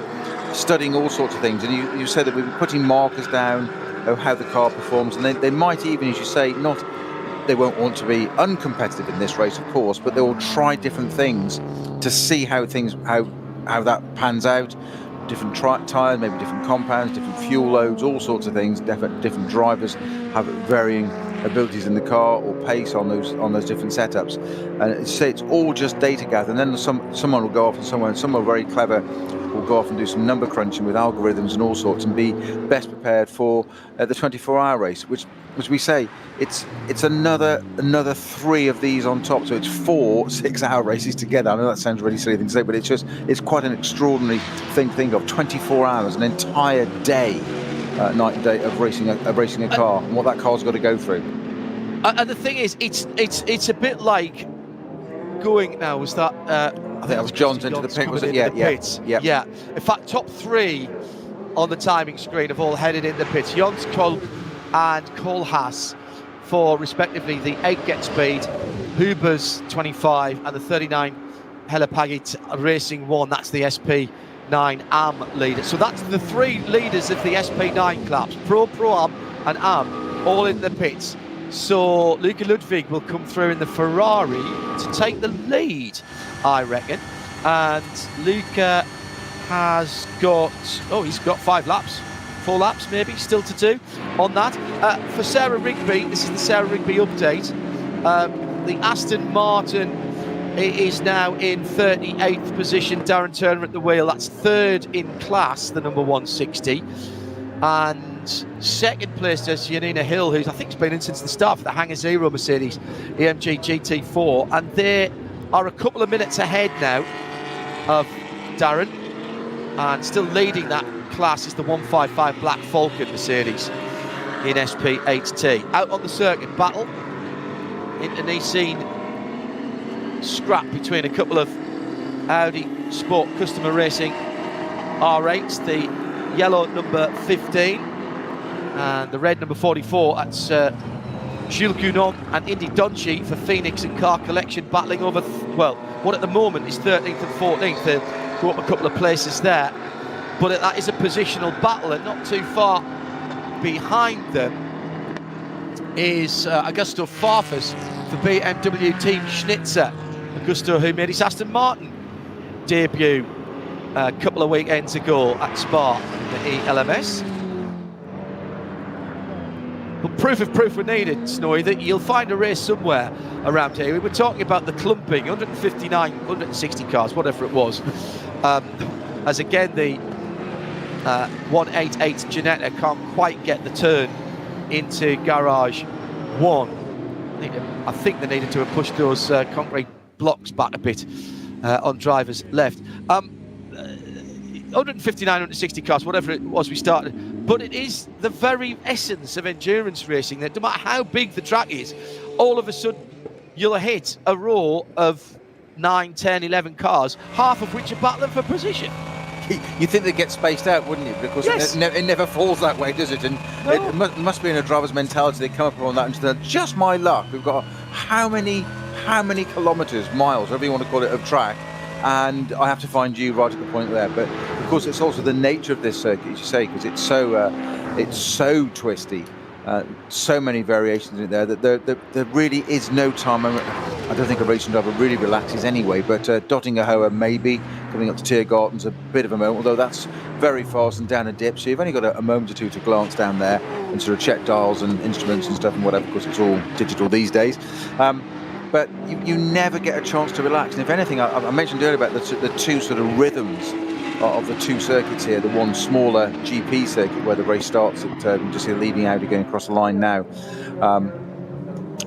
studying all sorts of things. And you said that we'll be putting markers down of how the car performs, and they might even, as you say, they won't want to be uncompetitive in this race, of course, but they will try different things to see how that pans out. Different tyres, maybe different compounds, different fuel loads, all sorts of things. Different drivers have varying abilities in the car or pace on those different setups. And it's all just data gather. And then someone will go off and someone very clever will go off and do some number crunching with algorithms and all sorts and be best prepared for the 24-hour race, which we say, it's another 3 of these on top, so it's 4 6-hour races together. I know that sounds a really silly thing to say, but it's quite an extraordinary thing to think of. 24 hours, an entire day, night and day of racing a car, and what that car's got to go through. And the thing is, it's a bit like going now. Was that? I think that was John's into the pit, was it? Yeah. In fact, top 3 on the timing screen have all headed in the pits. Jons Kolb and Koolhaas for respectively the 8 get speed, Huber's 25, and the 39 Helle Pagit Racing 1. That's the SP9 AM leader. So that's the 3 leaders of the SP9 class: Pro Am, and AM, all in the pits. So Luca Ludwig will come through in the Ferrari to take the lead, I reckon. And Luca has got, he's got 5 laps, 4 laps maybe still to do on that. For Sarah Rigby, this is the Sarah Rigby update. The Aston Martin is now in 38th position. Darren Turner at the wheel. That's 3rd in class, the number 160. And second place is Janina Hill, who I think has been in since the start for the Hangar Zero Mercedes AMG GT4. And they are a couple of minutes ahead now of Darren. And still leading that class is the 155 Black Falcon Mercedes in SP8T. Out on the circuit, battle, internecine scrap between a couple of Audi Sport Customer Racing R8s, the yellow number 15 and the red number 44. That's Jules Gounon and Indy Donchi for Phoenix and Car Collection, battling over what at the moment is 13th and 14th. They'll go up a couple of places there, but that is a positional battle, and not too far behind them is Augusto Farfus for BMW Team Schnitzer. Augusto, who made his Aston Martin debut a couple of weekends ago at Spa in the ELMS. But proof of proof were needed, Snowy, that you'll find a race somewhere around here. We were talking about the clumping, 159, 160 cars, whatever it was. As again, the 188 Ginetta can't quite get the turn into garage 1. I think they needed to have pushed those concrete blocks back a bit on drivers left. 159, 160 cars, whatever it was we started. But it is the very essence of endurance racing that no matter how big the track is, all of a sudden you'll hit a row of 9, 10, 11 cars, half of which are battling for position. You think they'd get spaced out, wouldn't you? Because yes. it never falls that way, does it? And no. It must be in a driver's mentality. They come up on that and say, just my luck. We've got how many kilometres, miles, whatever you want to call it, of track, and I have to find you right at the point there. But of course, it's also the nature of this circuit, as you say, because it's so twisty, so many variations in there that there really is no time. I don't think a racing driver really relaxes anyway. But Dottingerhoe maybe coming up to Tiergarten's a bit of a moment, although that's very fast and down a dip. So you've only got a moment or two to glance down there and sort of check dials and instruments and stuff and whatever. Of course, it's all digital these days. But you never get a chance to relax. And if anything, I mentioned earlier about the two sort of rhythms of the two circuits here. The one smaller GP circuit where the race starts at, you just see leading Audi going across the line now,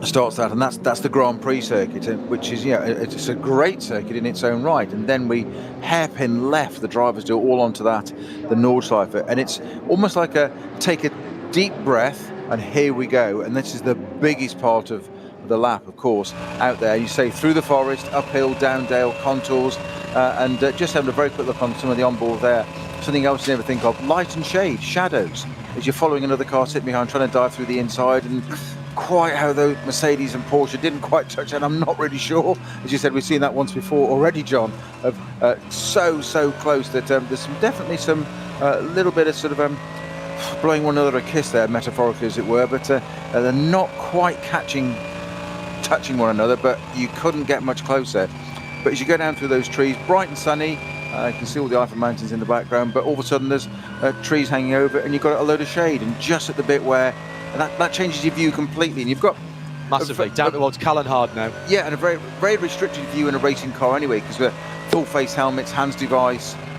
starts that, and that's the Grand Prix circuit, which is, it's a great circuit in its own right. And then we hairpin left, the drivers do all onto that, the Nordschleife, and it's almost like take a deep breath and here we go. And this is the biggest part of the lap, of course, out there. You say through the forest, uphill, down dale, contours, and just having a very quick look on some of the onboard there. Something else you never think of: light and shade, shadows, as you're following another car sitting behind, trying to dive through the inside. And quite how the Mercedes and Porsche didn't quite touch that, I'm not really sure. As you said, we've seen that once before already, John, of so close that there's definitely some little bit of sort of blowing one another a kiss there, metaphorically as it were, but they're not quite touching one another, but you couldn't get much closer. But as you go down through those trees, bright and sunny, you can see all the Eiffel Mountains in the background, but all of a sudden there's trees hanging over and you've got a load of shade, and just at the bit where that changes your view completely, and you've got massively down towards Callanhard now. Yeah, and a very, very restricted view in a racing car anyway, because we're full face helmets, hands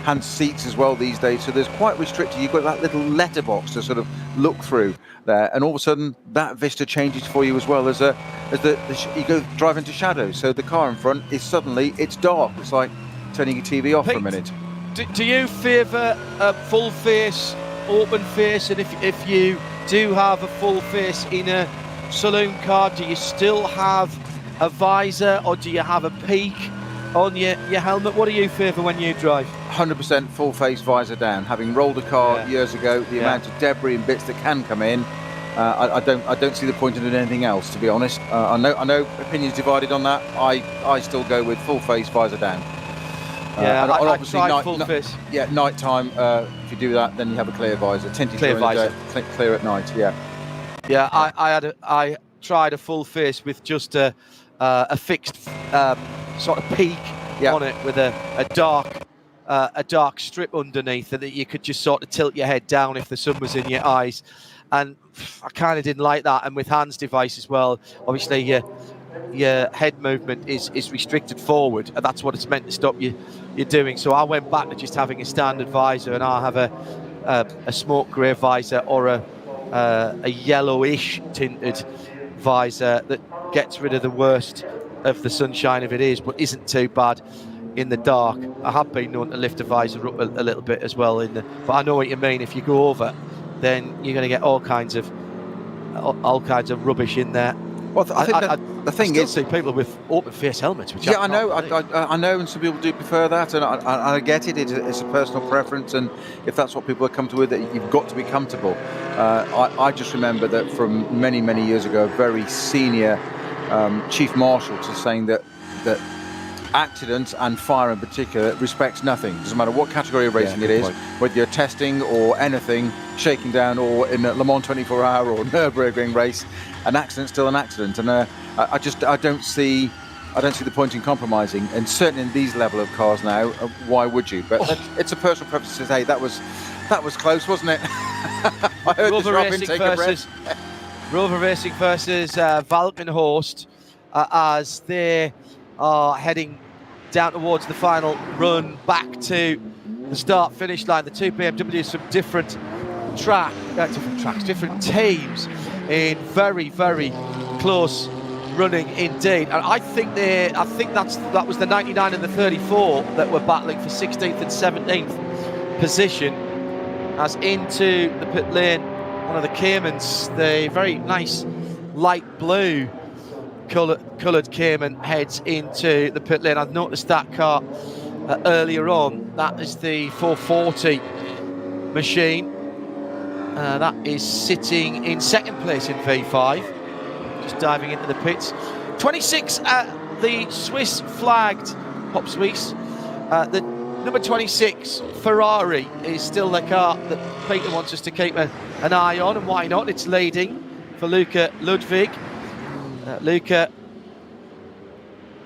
hand seats as well these days, so there's quite restricted. You've got that little letterbox to sort of look through there, and all of a sudden that vista changes for you as well as you go drive into shadows. So the car in front is suddenly it's dark. It's like turning your TV off for a minute. Do you favour a full face, open face, and if you do have a full face in a saloon car, do you still have a visor or do you have a peak on your helmet? What do you favour when you drive? 100% full face visor down. Having rolled a car years ago, the amount of debris and bits that can come in, I don't see the point in doing anything else, to be honest. I know opinions divided on that. I still go with full face visor down. I tried full face. Yeah, night time. If you do that, then you have a clear visor. Tinted clear visor. Clear at night. Yeah. Yeah, I tried a full face with just a fixed sort of peak on it with a dark strip underneath, and that you could just sort of tilt your head down if the sun was in your eyes. And I kind of didn't like that. And with Hans' device as well, obviously your head movement is restricted forward, and that's what it's meant to stop you doing. So I went back to just having a standard visor, and I have a smoke grey visor or a yellowish tinted visor that gets rid of the worst of the sunshine if it is, but isn't too bad in the dark. I have been known to lift a visor up a little bit as well but I know what you mean. If you go over, then you're going to get all kinds of rubbish in there. Well, I think the thing is, see people with open face helmets. Which I know, and some people do prefer that, and I get it. It's a personal preference, and if that's what people are comfortable with, you've got to be comfortable. I just remember that from many years ago, a very senior chief marshal to saying that accidents and fire in particular respects nothing. Doesn't matter what category of racing it is, whether you're testing or anything, shaking down, or in a Le Mans 24-hour or Nürburgring race, an accident's still an accident. And I don't see the point in compromising. And certainly in these level of cars now, why would you? But it's a personal preference to say that was close, wasn't it? I heard Rover this Robin take a breath. Rover Racing versus Valkenhorst as they are heading down towards the final run back to the start-finish line. The two BMWs from different tracks, different teams in very close running indeed. And I think that was the 99 and the 34 that were battling for 16th and 17th position. As into the pit lane, one of the Caymans, the very nice light blue coloured Cayman, heads into the pit lane. I've noticed that car earlier on. That is the 440 machine. That is sitting in second place in V5. Just diving into the pits. 26 the Swiss flagged Hop Swiss. The number 26 Ferrari is still the car that Peter wants us to keep an eye on, and why not? It's leading for Luca Ludwig. Luca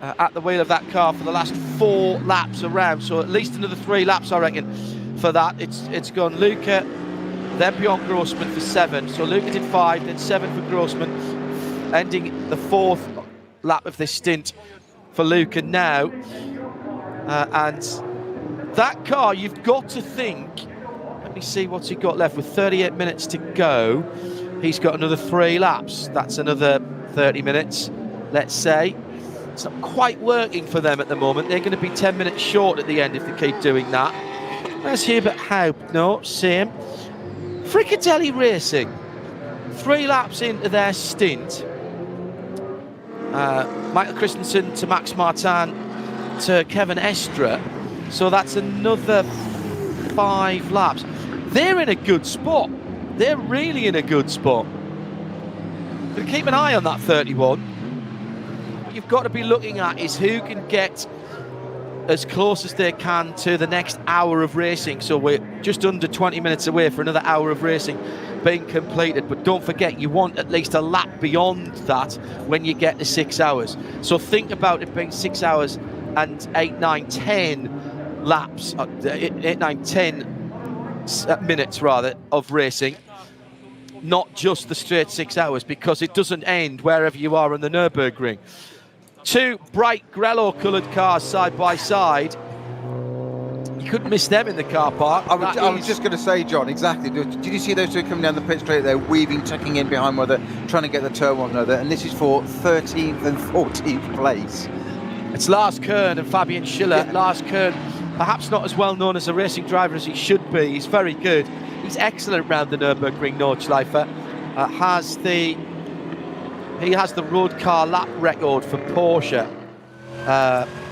at the wheel of that car for the last 4 laps around, so at least another 3 laps I reckon for that. It's gone Luca, then Bjorn Grossman for 7. So Luca did 5, then 7 for Grossman, ending the 4th lap of this stint for Luca now. And that car, you've got to think, let me see what's he got left with 38 minutes to go. He's got another 3 laps. That's another 30 minutes, let's say. It's not quite working for them at the moment. They're going to be 10 minutes short at the end if they keep doing that. Where's Hubert Haupt? No, same. Fricadelli Racing, 3 laps into their stint. Michael Christensen to Max Martin to Kevin Estra. So that's another 5 laps. They're in a good spot. They're really in a good spot. But keep an eye on that 31. What you've got to be looking at is who can get as close as they can to the next hour of racing. So we're just under 20 minutes away for another hour of racing being completed. But don't forget, you want at least a lap beyond that when you get to 6 hours. So think about it being 6 hours and 8, 9, 10 laps, 8, 9, 10 minutes rather of racing. Not just the straight 6 hours, because it doesn't end wherever you are on the Nürburgring. 2 bright Grello coloured cars side by side. You couldn't miss them in the car park. I was just going to say, John, exactly. Did you see those two coming down the pit straight there, weaving, tucking in behind one another, trying to get the turn one another, and this is for 13th and 14th place. It's Lars Kern and Fabian Schiller. Yeah. Lars Kern, perhaps not as well known as a racing driver as he should be. He's very good. He's excellent around the Nürburgring Nordschleife. He has the road car lap record for Porsche,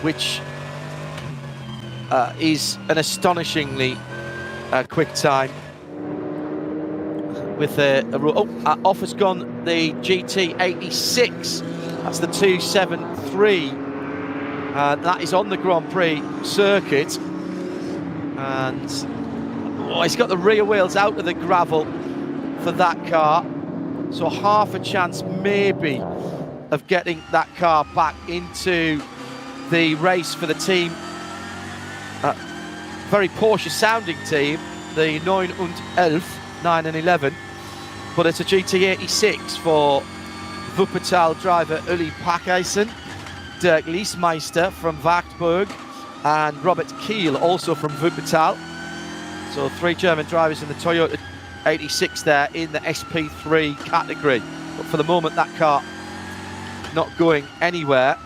which is an astonishingly quick time. With off has gone the GT86. That's the 273. That is on the Grand Prix circuit, and he's got the rear wheels out of the gravel for that car, so half a chance maybe of getting that car back into the race for the team. Very Porsche sounding team, the 9 und 11, 9 and 11, but it's a GT86 for Wuppertal driver Uli Packeisen, Dirk Liesmeister from Wartburg, and Robert Kiel, also from Wuppertal. So 3 German drivers in the Toyota 86 there in the SP3 category. But for the moment, that car not going anywhere.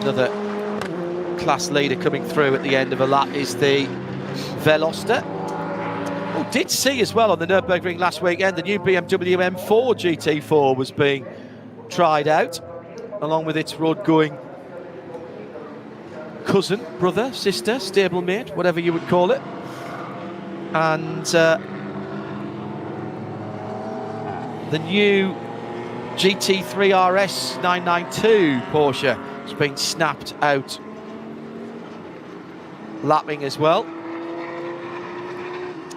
Another class leader coming through at the end of a lap is the Veloster. Oh, did see as well on the Nürburgring last weekend the new BMW M4 GT4 was being tried out, along with its road-going cousin, brother, sister, stablemate, whatever you would call it. And the new GT3 RS 992 Porsche has been snapped out, lapping as well.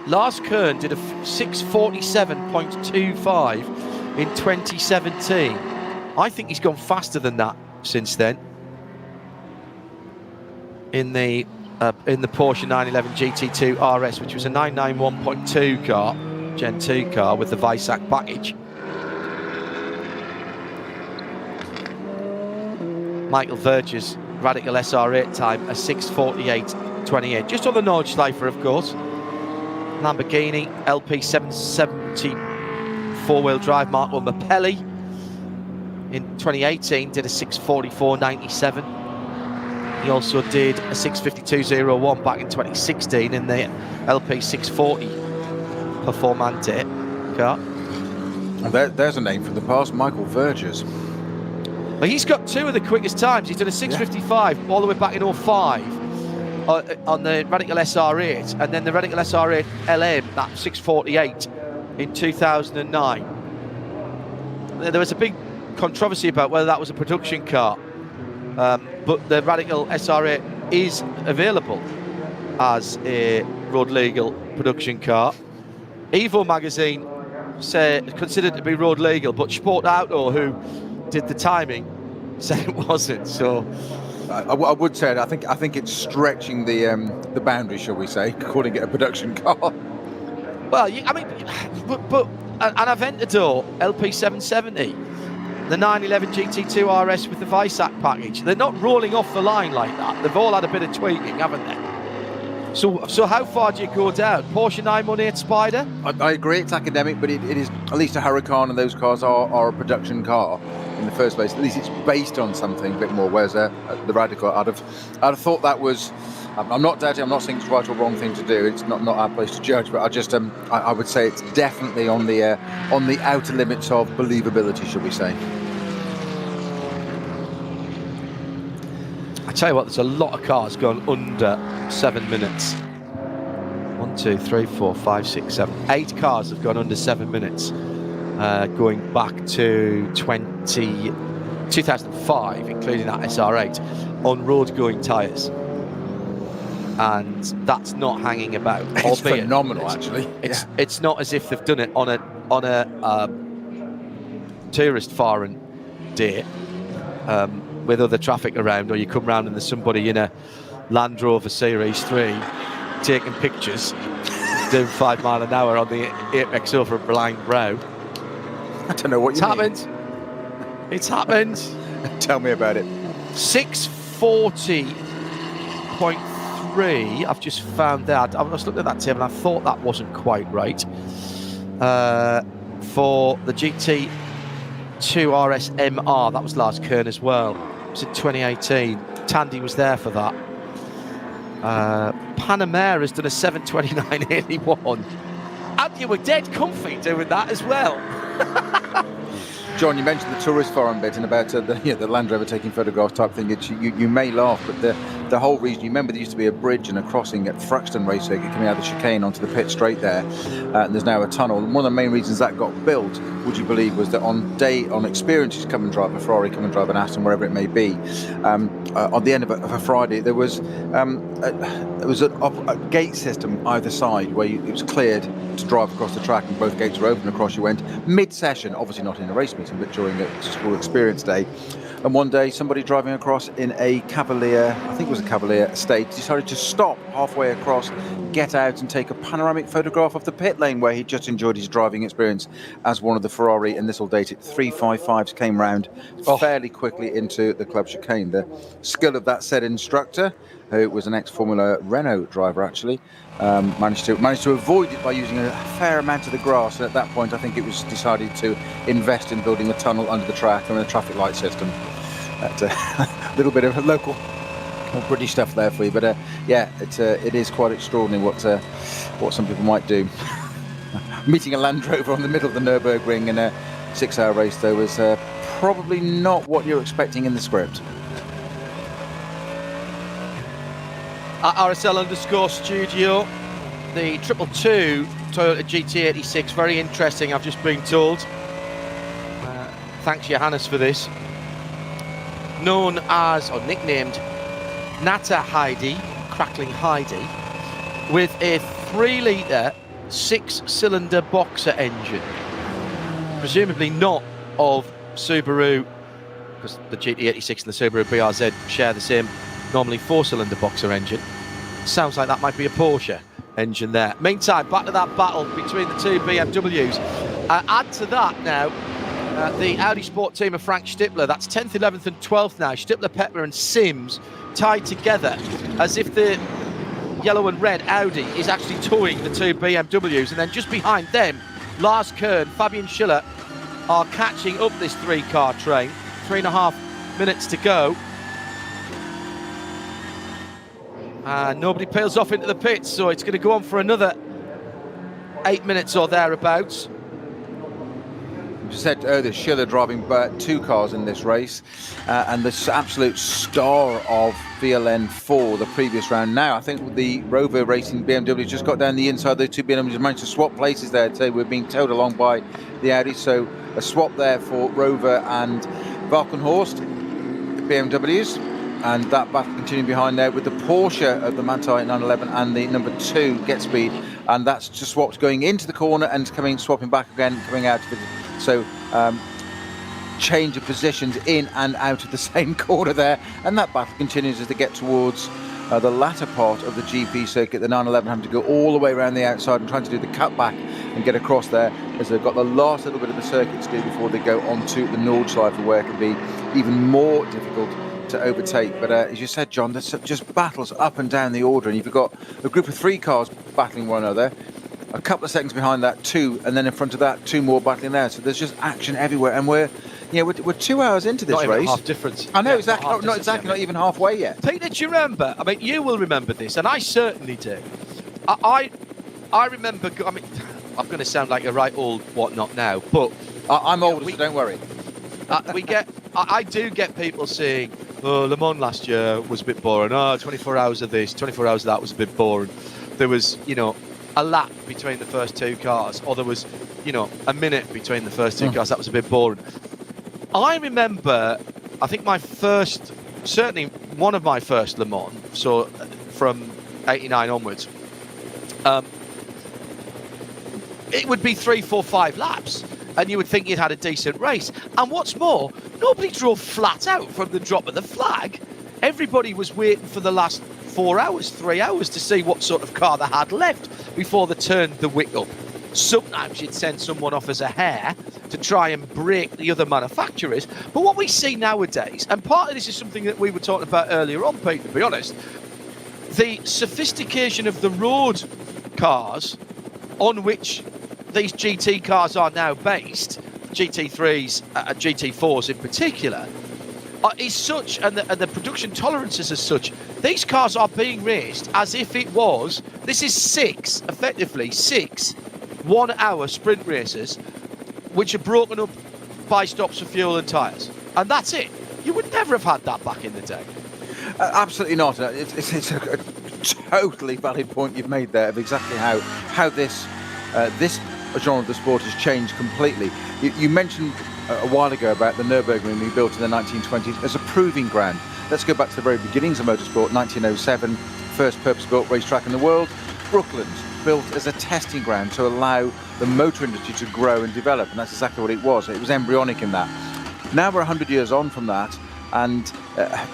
Lars Kern did a 6:47.25 in 2017. I think he's gone faster than that since then in the Porsche 911 GT2 RS, which was a 991.2 car, Gen 2 car with the Weissach package. Michael Verger's Radical SR8 time, a 6:48.28, just on the Nordschleife, of course. Lamborghini LP770 four-wheel drive Marco Mappelli in 2018 did a 6:44.97. He also did a 6:52.01 back in 2016 in the LP640 Performante car. And there's a name from the past, Michael Vergers. Well, he's got 2 of the quickest times. He's done a 6:55 all the way back in 05 on the Radical SR8, and then the Radical SR8 LM, that 6:48 in 2009. There was a big controversy about whether that was a production car, but the Radical SR8 is available as a road legal production car. Evo magazine considered it to be road legal, but Sport Auto, who did the timing, said it wasn't. So I would say I think it's stretching the boundary, shall we say, calling it a production car. Well, but an Aventador LP770, the 911 GT2 RS with the Weissach package, they're not rolling off the line like that. They've all had a bit of tweaking, haven't they? So how far do you go down? Porsche 918 Spider? I agree, it's academic, but it is, at least a Huracan and those cars are a production car in the first place. At least it's based on something a bit more, whereas the Radical, I'd have thought that was, I'm not doubting, I'm not saying it's right or wrong thing to do, it's not our place to judge, but I just I would say it's definitely on the outer limits of believability, shall we say. I tell you what, there's a lot of cars going under 7 minutes. 1, 2, 3, 4, 5, 6, 7, 8 cars have gone under 7 minutes, going back to 2005, including that SR8, on road-going tyres. And that's not hanging about. It's phenomenal, actually. It's not as if they've done it on a tourist foreign day, with other traffic around, or you come round and there's somebody in a Land Rover Series 3 taking pictures. doing 5 mile an hour on the Apex over Blind Brow. I don't know what It's you mean. happened. It's happened. Tell me about it. 640.3. I've just found that. I was looking at that table and I thought that wasn't quite right. For the GT2 RS MR, that was Lars Kern as well. It was in 2018. Tandy was there for that. Panamera has done a 7:29.81. And you were dead comfy doing that as well. John, you mentioned the tourist forum bit and about the Land Rover taking photographs type thing. You may laugh, but the whole reason, you remember there used to be a bridge and a crossing at Thruxton race circuit coming out of the chicane onto the pit straight there, and there's now a tunnel. And one of the main reasons that got built, would you believe, was that on experiences, come and drive a Ferrari, come and drive an Aston, wherever it may be, on the end of a Friday, there was a gate system either side where it was cleared to drive across the track, and both gates were open. Across you went mid-session, obviously not in a race meeting, but during a school experience day. And one day, somebody driving across in a Cavalier, I think it was a Cavalier estate, decided to stop halfway across, get out and take a panoramic photograph of the pit lane where he just enjoyed his driving experience as one of the Ferrari, and this will date it, 355s came round fairly quickly into the club chicane. The skill of that said instructor, who was an ex-Formula Renault driver actually, managed to avoid it by using a fair amount of the grass. And at that point, I think it was decided to invest in building a tunnel under the track and a traffic light system. That's a little bit of local British stuff there for you, but it is quite extraordinary what some people might do. Meeting a Land Rover on the middle of the Nürburgring in a 6-hour race, though, was probably not what you're expecting in the script. At RSL_studio, the 222 Toyota GT86, very interesting, I've just been told. Thanks Johannes for this. Known as, or nicknamed, Nata Heidi, Crackling Heidi, with a 3-litre 6-cylinder boxer engine. Presumably not of Subaru, because the GT86 and the Subaru BRZ share the same, normally 4-cylinder boxer engine. Sounds like that might be a Porsche engine there. Meantime, back to that battle between the two BMWs. Add to that now the Audi Sport team of Frank Stippler. That's 10th, 11th and 12th now. Stippler, Pepper and Sims tied together as if the yellow and red Audi is actually towing the two BMWs. And then just behind them, Lars Kern, Fabian Schiller are catching up this 3-car train. 3.5 minutes to go. Nobody peels off into the pits, so it's going to go on for another 8 minutes or thereabouts. You said earlier, Schiller driving 2 cars in this race, and the absolute star of VLN 4 the previous round. Now, I think the Rover Racing BMW just got down the inside. The two BMWs managed to swap places there today. We're being towed along by the Audi, so a swap there for Rover and Valkenhorst BMWs. And that battle continuing behind there with the Porsche of the Manthey 911 and the number 2 Get Speed, and that's just swapped going into the corner and swapping back again, coming out of it. So change of positions in and out of the same corner there, and that battle continues as they get towards the latter part of the GP circuit. The 911 having to go all the way around the outside and trying to do the cutback and get across there, as they've got the last little bit of the circuit to do before they go onto the Nordschleife, where it can be even more difficult to overtake. But as you said, John, there's just battles up and down the order, and you've got a group of 3 cars battling one another, a couple of seconds behind that 2, and then in front of that 2 more battling there. So there's just action everywhere, and we're 2 hours into this not race. Even half difference. I know, yeah, exactly. Not exactly, not even halfway yet. Peter, do you remember? I mean, you will remember this, and I certainly do. I remember. I mean, I'm going to sound like a right old whatnot now, but I'm older, so don't worry. I do get people saying, "Oh, Le Mans last year was a bit boring. Oh, 24 hours of this, 24 hours of that was a bit boring. There was, a lap between the first 2 cars, or there was, a minute between the first 2 cars. That was a bit boring." I remember, I think certainly one of my first Le Mans, so from 89 onwards, it would be 3, 4, 5 laps. And you would think you'd had a decent race. And what's more, nobody drove flat out from the drop of the flag. Everybody was waiting for the last 4 hours, 3 hours to see what sort of car they had left before they turned the wick up. Sometimes you'd send someone off as a hare to try and break the other manufacturers. But what we see nowadays, and part of this is something that we were talking about earlier on, Pete, to be honest, the sophistication of the road cars on which these GT cars are now based, GT3s and GT4s in particular, is such, and the production tolerances as such, these cars are being raced as if it was, this is effectively six 1 hour sprint races, which are broken up by stops for fuel and tyres. And that's it. You would never have had that back in the day. Absolutely not. It's a totally valid point you've made there of exactly how this genre of the sport has changed completely. You mentioned a while ago about the Nürburgring we built in the 1920s as a proving ground. Let's go back to the very beginnings of motorsport, 1907, first purpose-built racetrack in the world. Brooklands, built as a testing ground to allow the motor industry to grow and develop, and that's exactly what it was. It was embryonic in that. Now we're 100 years on from that, and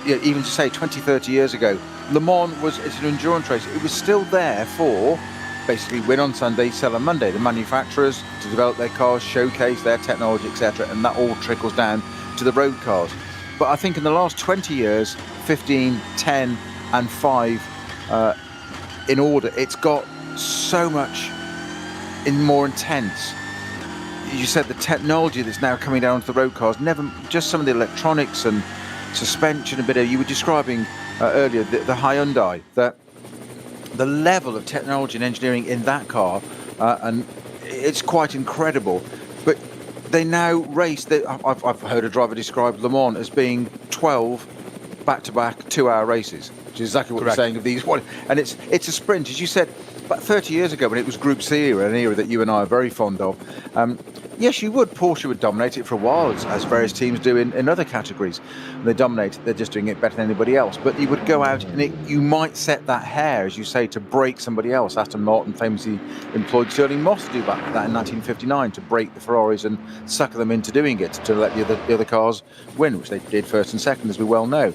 even to say 20, 30 years ago, Le Mans it's an endurance race. It was still there for basically win on Sunday, sell on Monday. The manufacturers to develop their cars, showcase their technology, etc., and that all trickles down to the road cars. But I think in the last 20 years, 15, 10, and 5 in order, it's got so much more intense. You said the technology that's now coming down to the road cars, never just some of the electronics and suspension, a bit of, you were describing earlier the Hyundai, that the level of technology and engineering in that car, and it's quite incredible. But they now race, I've heard a driver describe Le Mans as being 12 back-to-back 2-hour races, which is exactly what Correct. you're saying of these one. And it's a sprint, as you said, about 30 years ago when it was Group C era, an era that you and I are very fond of. Yes, you would. Porsche would dominate it for a while, as various teams do in other categories. They dominate, they're just doing it better than anybody else. But you would go out and you might set that hair, as you say, to break somebody else. Aston Martin famously employed Stirling Moss to do that in 1959, to break the Ferraris and sucker them into doing it, to let the other cars win, which they did first and second, as we well know.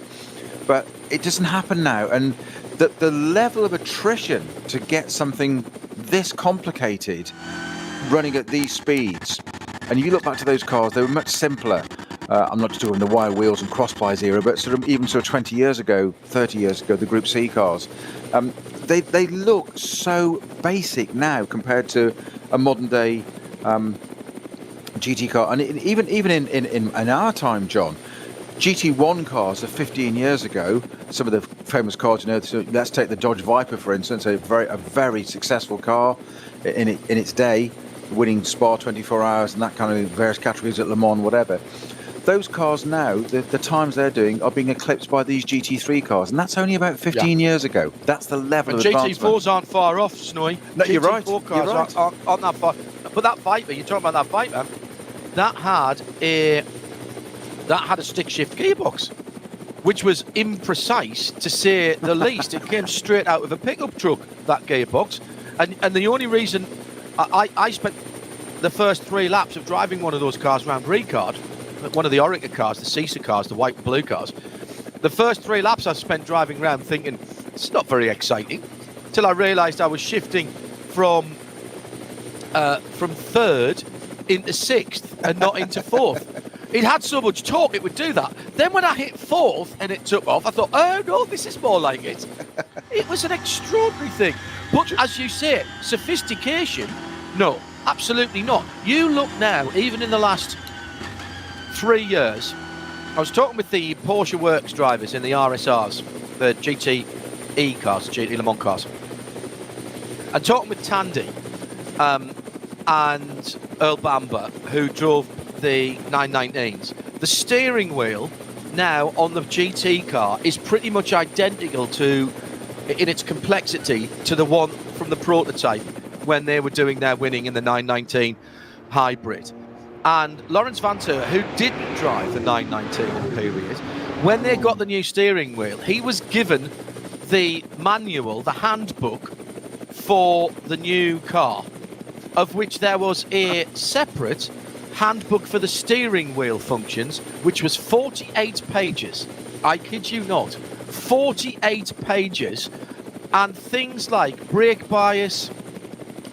But it doesn't happen now. And the level of attrition to get something this complicated running at these speeds, and you look back to those cars, they were much simpler. I'm not just talking the wire wheels and cross plies era, but even 20 years ago, 30 years ago, the Group C cars, they look so basic now compared to a modern day GT car. And even in our time, John, GT1 cars of 15 years ago, some of the famous cars, so let's take the Dodge Viper, for instance, a very successful car in its day, winning Spa 24 hours and that kind of various categories at Le Mans, whatever. Those cars now, the times they're doing are being eclipsed by these GT3 cars, and that's only about 15 years ago. That's the level of advancement. GT4s aren't far off, Snowy. No, you're right. GT4 cars aren't that far. But that Viper, you're talking about that Viper, that had a stick shift gearbox, which was imprecise to say the least. It came straight out of a pickup truck, that gearbox, and the only reason I spent the first 3 laps of driving one of those cars around Ricard, one of the Orica cars, the CISA cars, the white and blue cars, the first 3 laps I spent driving around thinking it's not very exciting, till I realised I was shifting from 3rd into 6th and not into 4th. It had so much torque it would do that. Then when I hit 4th and it took off, I thought, oh no, this is more like it. It was an extraordinary thing. But as you say, sophistication, no, absolutely not. You look now, even in the last 3 years, I was talking with the Porsche Works drivers in the RSRs, the GTE cars, GT Le Mans cars, and talking with Tandy and Earl Bamber, who drove the 919s. The steering wheel now on the GT car is pretty much identical to, in its complexity, to the one from the prototype when they were doing their winning in the 919 hybrid. And Lawrence Vanthoor, who didn't drive the 919 period, when they got the new steering wheel, he was given the manual, the handbook for the new car, of which there was a separate handbook for the steering wheel functions, which was 48 pages. I kid you not. 48 pages, and things like brake bias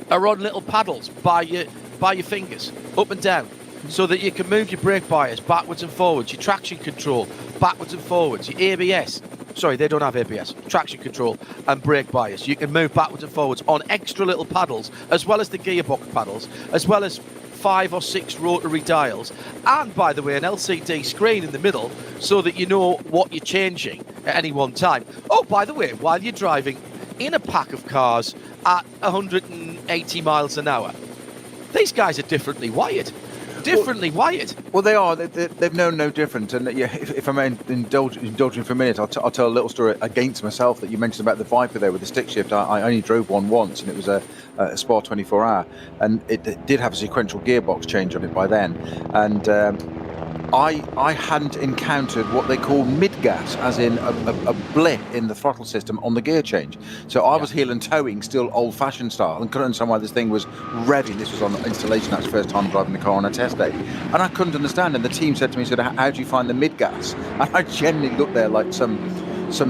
are on little paddles by your fingers, up and down, so that you can move your brake bias backwards and forwards, your traction control backwards and forwards, your ABS. Sorry, they don't have ABS. Traction control and brake bias. You can move backwards and forwards on extra little paddles, as well as the gearbox paddles, as well as 5 or 6 rotary dials, and by the way, an LCD screen in the middle so that you know what you're changing at any one time. Oh, by the way, while you're driving in a pack of cars at 180 miles an hour, these guys are differently wired. Wired. Well, they are. They've known no different. And yeah, if I may indulging for a minute, I'll tell a little story against myself that you mentioned about the Viper there with the stick shift. I only drove one once, and it was a Spa 24-hour, and it did have a sequential gearbox change on it by then. And I hadn't encountered what they call mid-gas, as in a blip in the throttle system on the gear change. So I was heel and towing, still old-fashioned style, and couldn't understand why this thing was revving. This was on installation. That's the first time driving the car on a test day. And I couldn't understand. And the team said to me, how do you find the mid-gas? And I genuinely looked there like some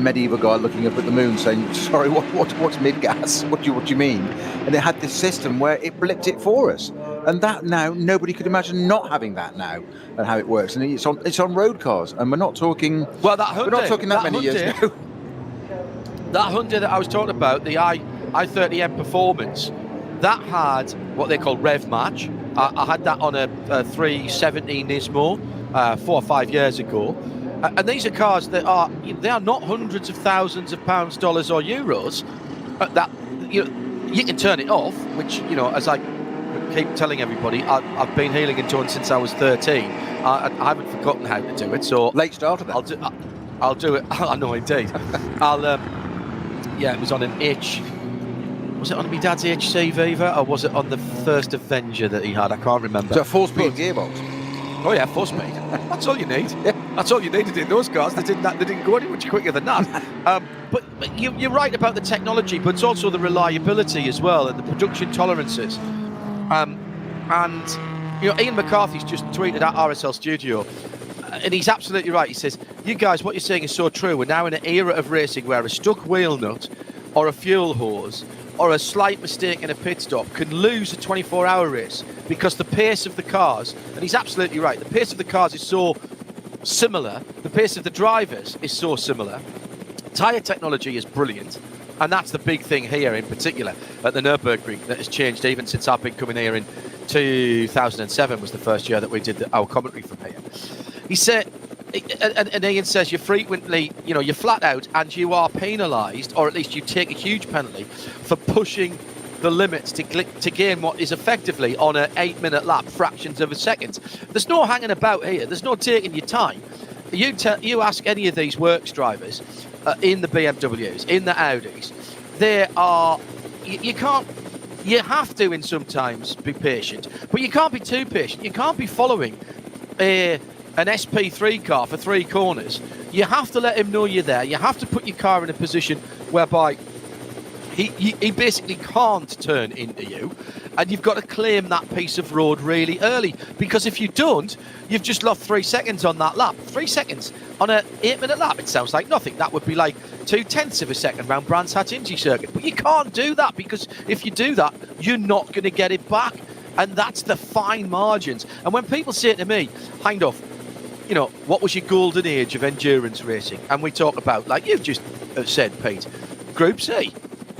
medieval guy looking up at the moon saying, sorry, what's mid-gas? What do you mean? And it had this system where it blipped it for us. And that now, nobody could imagine not having that now, and how it works. And it's on road cars, and we're not talking. Well, that Hyundai, we're not talking that many years ago. That Hyundai that I was talking about, the i30M Performance, that had what they call Rev Match. I had that on a 370 Nismo 4 or 5 years ago. And these are cars that are not hundreds of thousands of pounds, dollars, or euros. That you can turn it off, which as I keep telling everybody, I've been heeling and towing since I was 13. I haven't forgotten how to do it. So late starter then. I'll do it. I know indeed. It was on an H. Was it on my dad's HC Viva, or was it on the first Avenger that he had? I can't remember. So a 4-speed gearbox. Oh yeah, 4-speed. That's all you need. Yeah. That's all you needed in those cars. They didn't go any much quicker than that. But you're right about the technology, but it's also the reliability as well, and the production tolerances. Ian McCarthy's just tweeted at RSL Studio, and he's absolutely right. He says, "You guys, what you're saying is so true. We're now in an era of racing where a stuck wheel nut, or a fuel hose, or a slight mistake in a pit stop can lose a 24-hour race because the pace of the cars," and he's absolutely right, the pace of the cars is so similar, the pace of the drivers is so similar. Tyre technology is brilliant, and that's the big thing here in particular at the Nürburgring that has changed even since I've been coming here in 2007 was the first year that we did our commentary from here. He said, and Ian says, you're frequently, you're flat out and you are penalised, or at least you take a huge penalty for pushing the limits to gain what is effectively on an 8-minute lap, fractions of a second. There's no hanging about here. There's no taking your time. You ask any of these works drivers in the BMWs, in the Audis, they are, you have to in sometimes be patient, but you can't be too patient. You can't be following an SP3 car for 3 corners. You have to let him know you're there. You have to put your car in a position whereby he basically can't turn into you, and you've got to claim that piece of road really early, because if you don't, you've just lost 3 seconds on that lap. 3 seconds on an 8-minute lap, it sounds like nothing. That would be like 0.2 of a second round Brands Hatch Ingy circuit, but you can't do that, because if you do that, you're not going to get it back, and that's the fine margins. And when people say to me, Hindhoff, what was your golden age of endurance racing? And we talk about, like you've just said, Pete, Group C.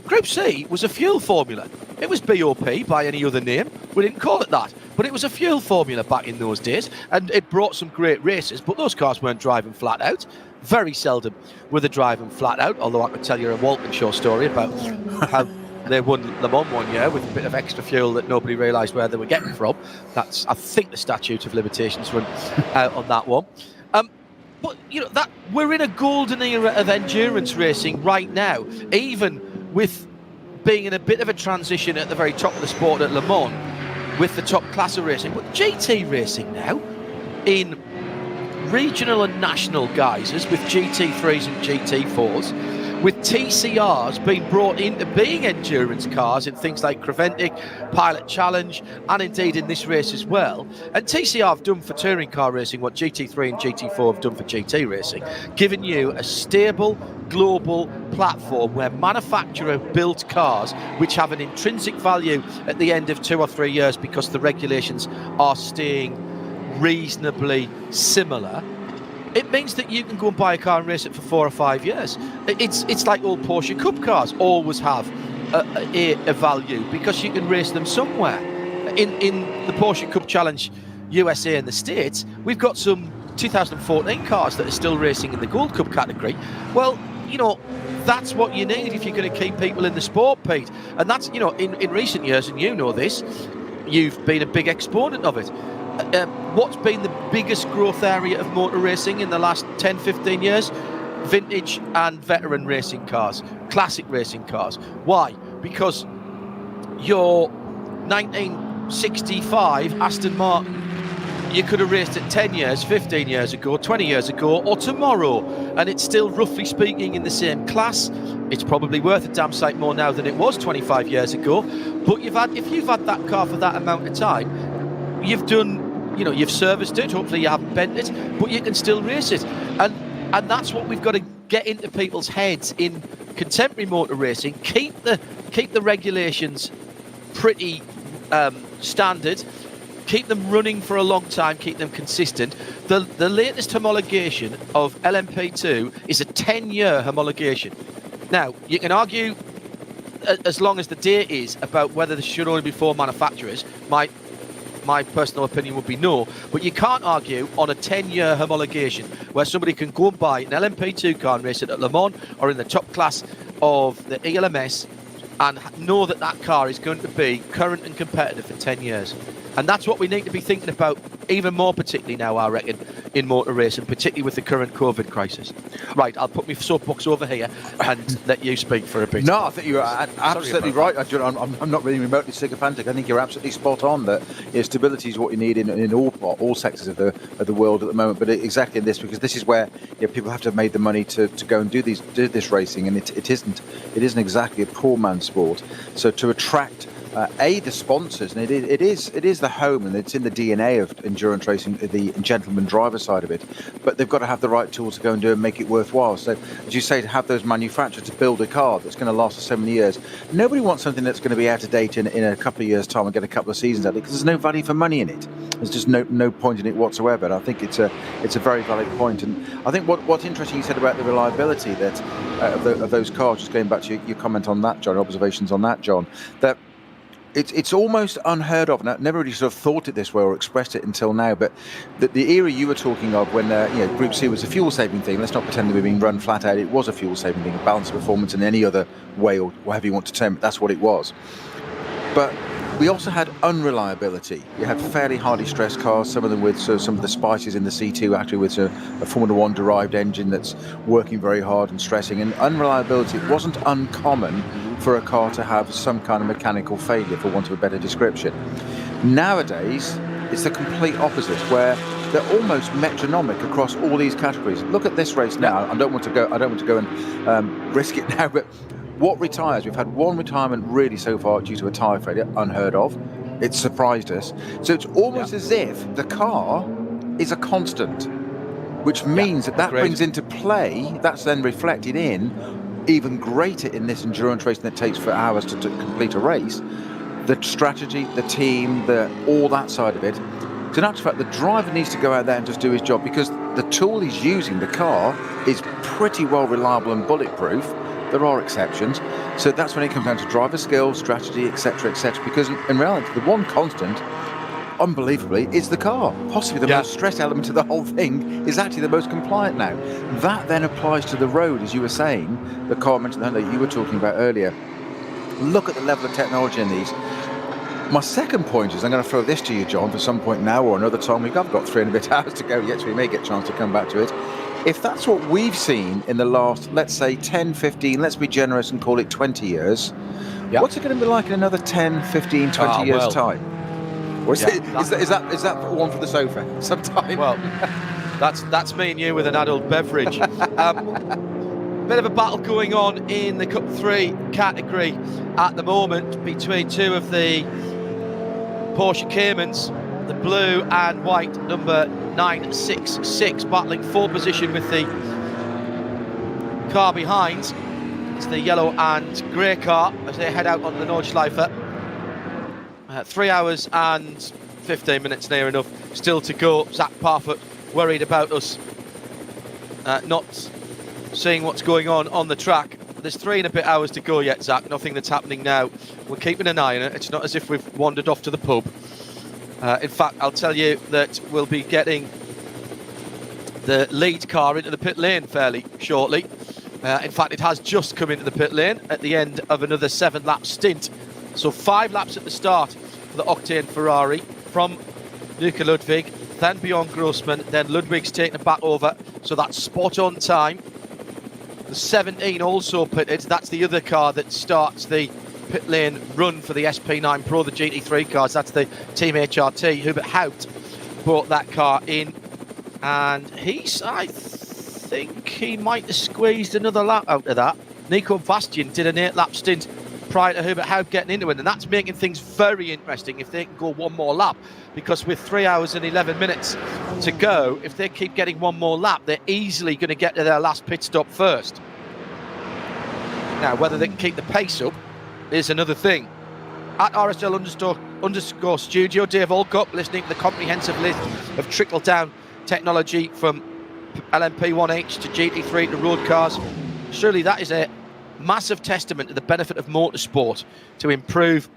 Group C was a fuel formula. It was BOP by any other name. We didn't call it that. But it was a fuel formula back in those days, and it brought some great races, but those cars weren't driving flat out. Very seldom were they driving flat out, although I could tell you a Walkinshaw story about how they won Le Mans one year with a bit of extra fuel that nobody realised where they were getting from. That's, I think, the statute of limitations run out on that one. But, that we're in a golden era of endurance racing right now, even with being in a bit of a transition at the very top of the sport at Le Mans with the top class of racing. But GT racing now in regional and national guises with GT3s and GT4s, with TCRs being brought into being endurance cars in things like Creventic, Pilot Challenge, and indeed in this race as well. And TCR have done for touring car racing what GT3 and GT4 have done for GT racing, giving you a stable global platform where manufacturer built cars which have an intrinsic value at the end of 2 or 3 years because the regulations are staying reasonably similar. It means that you can go and buy a car and race it for 4 or 5 years. It's like all Porsche Cup cars always have a value because you can race them somewhere. In the Porsche Cup Challenge USA in the States, we've got some 2014 cars that are still racing in the Gold Cup category. Well, you know, that's what you need if you're going to keep people in the sport, Pete. And that's, you know, in recent years, and you know this, you've been a big exponent of it. What's been the biggest growth area of motor racing in the last 10, 15 years? Vintage and veteran racing cars, classic racing cars. Why? Because your 1965 Aston Martin, you could have raced it 10 years, 15 years ago, 20 years ago, or tomorrow, and it's still, roughly speaking, in the same class. It's probably worth a damn sight more now than it was 25 years ago. But if you've had that car for that amount of time, you've done, you know, you've serviced it. Hopefully you haven't bent it, but you can still race it. And that's what we've got to get into people's heads in contemporary motor racing. Keep the regulations pretty standard. Keep them running for a long time, keep them consistent. The latest homologation of LMP2 is a 10-year homologation. Now, you can argue as long as the date is about whether there should only be 4 manufacturers. My personal opinion would be no, but you can't argue on a 10-year homologation where somebody can go and buy an LMP2 car and race it at Le Mans or in the top class of the ELMS and know that that car is going to be current and competitive for 10 years. And that's what we need to be thinking about even more particularly now, I reckon, in motor racing, particularly with the current COVID crisis. Right, I'll put my soapbox over here and let you speak for a bit. No, I think you're absolutely right. I'm not really remotely sycophantic. I think you're absolutely spot on that stability is what you need in all sectors of the world at the moment. But exactly in this, because this is where people have to have made the money to go and do this racing, and it isn't exactly a poor man's sport. So to attract the sponsors, and it is the home, and it's in the DNA of endurance racing, the gentleman driver side of it, but they've got to have the right tools to go and do and make it worthwhile. So as you say, to have those manufacturers to build a car that's going to last for so many years. Nobody wants something that's going to be out of date in a couple of years' time and get a couple of seasons out of it, because there's no value for money in it. There's just no point in it whatsoever. And I think it's a very valid point. And I think what's interesting you said about the reliability that of those cars, just going back to your comment on that, John, observations on that, John, that it's almost unheard of, and I've never really sort of thought it this way or expressed it until now, but the era you were talking of when Group C was a fuel-saving thing, let's not pretend that we're being run flat out, it was a fuel-saving thing, a balanced performance in any other way, or whatever you want to term it, that's what it was. But we also had unreliability. You had fairly highly stressed cars, some of them with some of the spices in the C2, actually with a Formula 1 derived engine that's working very hard and stressing. And unreliability, it wasn't uncommon for a car to have some kind of mechanical failure, for want of a better description. Nowadays, it's the complete opposite, where they're almost metronomic across all these categories. Look at this race now. I don't want to go and risk it now, but what retires? We've had one retirement really so far due to a tyre failure, unheard of. It surprised us. So it's almost as if the car is a constant, which means that brings into play, that's then reflected in even greater in this endurance racing that takes for hours to complete a race, the strategy, the team, all that side of it. So in actual fact, the driver needs to go out there and just do his job, because the tool he's using, the car, is pretty well reliable and bulletproof. There are exceptions. So that's when it comes down to driver skill, strategy, etc., etc. Because in reality, the one constant, unbelievably, is the car. Possibly the most stress element of the whole thing is actually the most compliant now. That then applies to the road, as you were saying, the car mentioned that you were talking about earlier. Look at the level of technology in these. My second point is, I'm going to throw this to you, John, for some point now or another time. I've got 3 and a bit hours to go yet, so we may get a chance to come back to it. If that's what we've seen in the last, let's say, 10, 15, let's be generous and call it 20 years, what's it going to be like in another 10, 15, 20 years' time? Or is that one for the sofa sometime? Well, that's me and you with an adult beverage. Bit of a battle going on in the Cup 3 category at the moment between two of the Porsche Caymans, the blue and white number 966, battling for position with the car behind. It's the yellow and grey car as they head out on the Nordschleife. 3 hours and 15 minutes near enough still to go. Zach Parfit worried about us not seeing what's going on the track. There's 3 and a bit hours to go yet, Zach. Nothing that's happening now. We're keeping an eye on it. It's not as if we've wandered off to the pub. In fact, I'll tell you that we'll be getting the lead car into the pit lane fairly shortly. In fact, it has just come into the pit lane at the end of another 7-lap stint. So 5 laps at the start for the Octane Ferrari from Luca Ludwig, then Bjorn Grossman, then Ludwig's taken it back over. So that's spot on time. The 17 also pitted. That's the other car that starts the pit lane run for the SP9 Pro, the GT3 cars. That's the Team HRT. Hubert Haupt brought that car in. And I think he might have squeezed another lap out of that. Nico Bastian did an 8-lap stint prior to Hubert Haupt getting into it, and that's making things very interesting if they can go one more lap, because with 3 hours and 11 minutes to go, if they keep getting one more lap, they're easily going to get to their last pit stop first. Now, whether they can keep the pace up is another thing. At RSL _studio, Dave Alcott listening to the comprehensive list of trickle-down technology from LMP1H to GT3 to road cars. Surely that is a massive testament to the benefit of motorsport to improve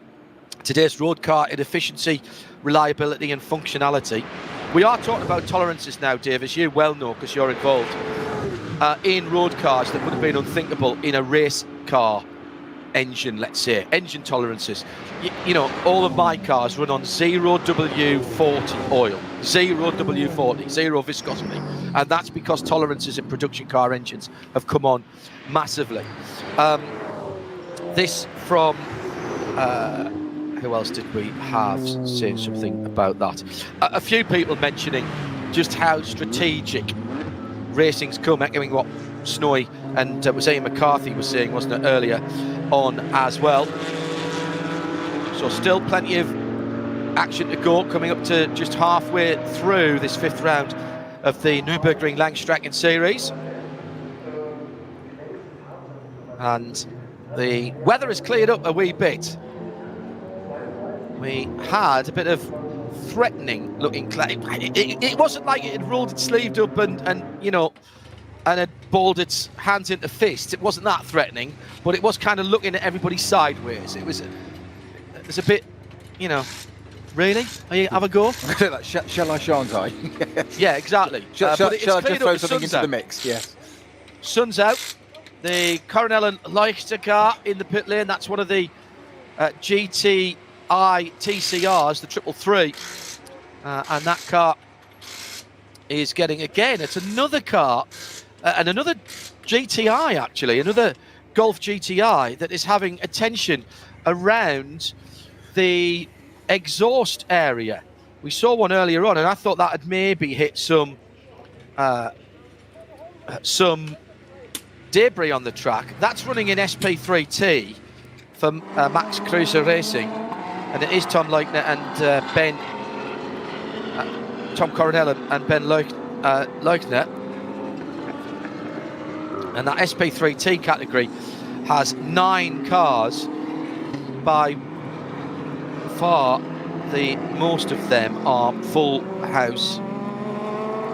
today's road car in efficiency, reliability and functionality. We are talking about tolerances now, Dave, as you well know because you're involved in road cars that would have been unthinkable in a race car engine, let's say. Engine tolerances. You know, all of my cars run on 0W40 oil. 0W40, zero viscosity. And that's because tolerances in production car engines have come on massively. This from... who else did we have saying something about that? A few people mentioning just how strategic racing's come, echoing what Snowy and was Ian McCarthy was saying, wasn't it, earlier on as well. So still plenty of action to go, coming up to just halfway through this 5th round of the Nürburgring Langstrecken Series. And the weather has cleared up a wee bit. We had a bit of threatening looking cloud. It wasn't like it had rolled its sleeve up and you know, and had balled its hands into fists. It wasn't that threatening, but it was kind of looking at everybody sideways. It was a bit, you know, really? Have a go? Like, shall I, shan't I? Yeah, exactly. Shall I just throw something into out. the mix? Yes. Sun's out. The Coronel and Leichter car in the pit lane. That's one of the GTI TCRs, the 333. And that car is getting, again, it's another car, and another GTI actually, another Golf GTI that is having attention around the exhaust area. We saw one earlier on, and I thought that had maybe hit some debris on the track. That's running in SP3T for Max Cruiser Racing, and it is Tom Leukner and Ben, Tom Coronel and Ben Leukner. And that SP3T category has 9 cars. By far, the most of them are full house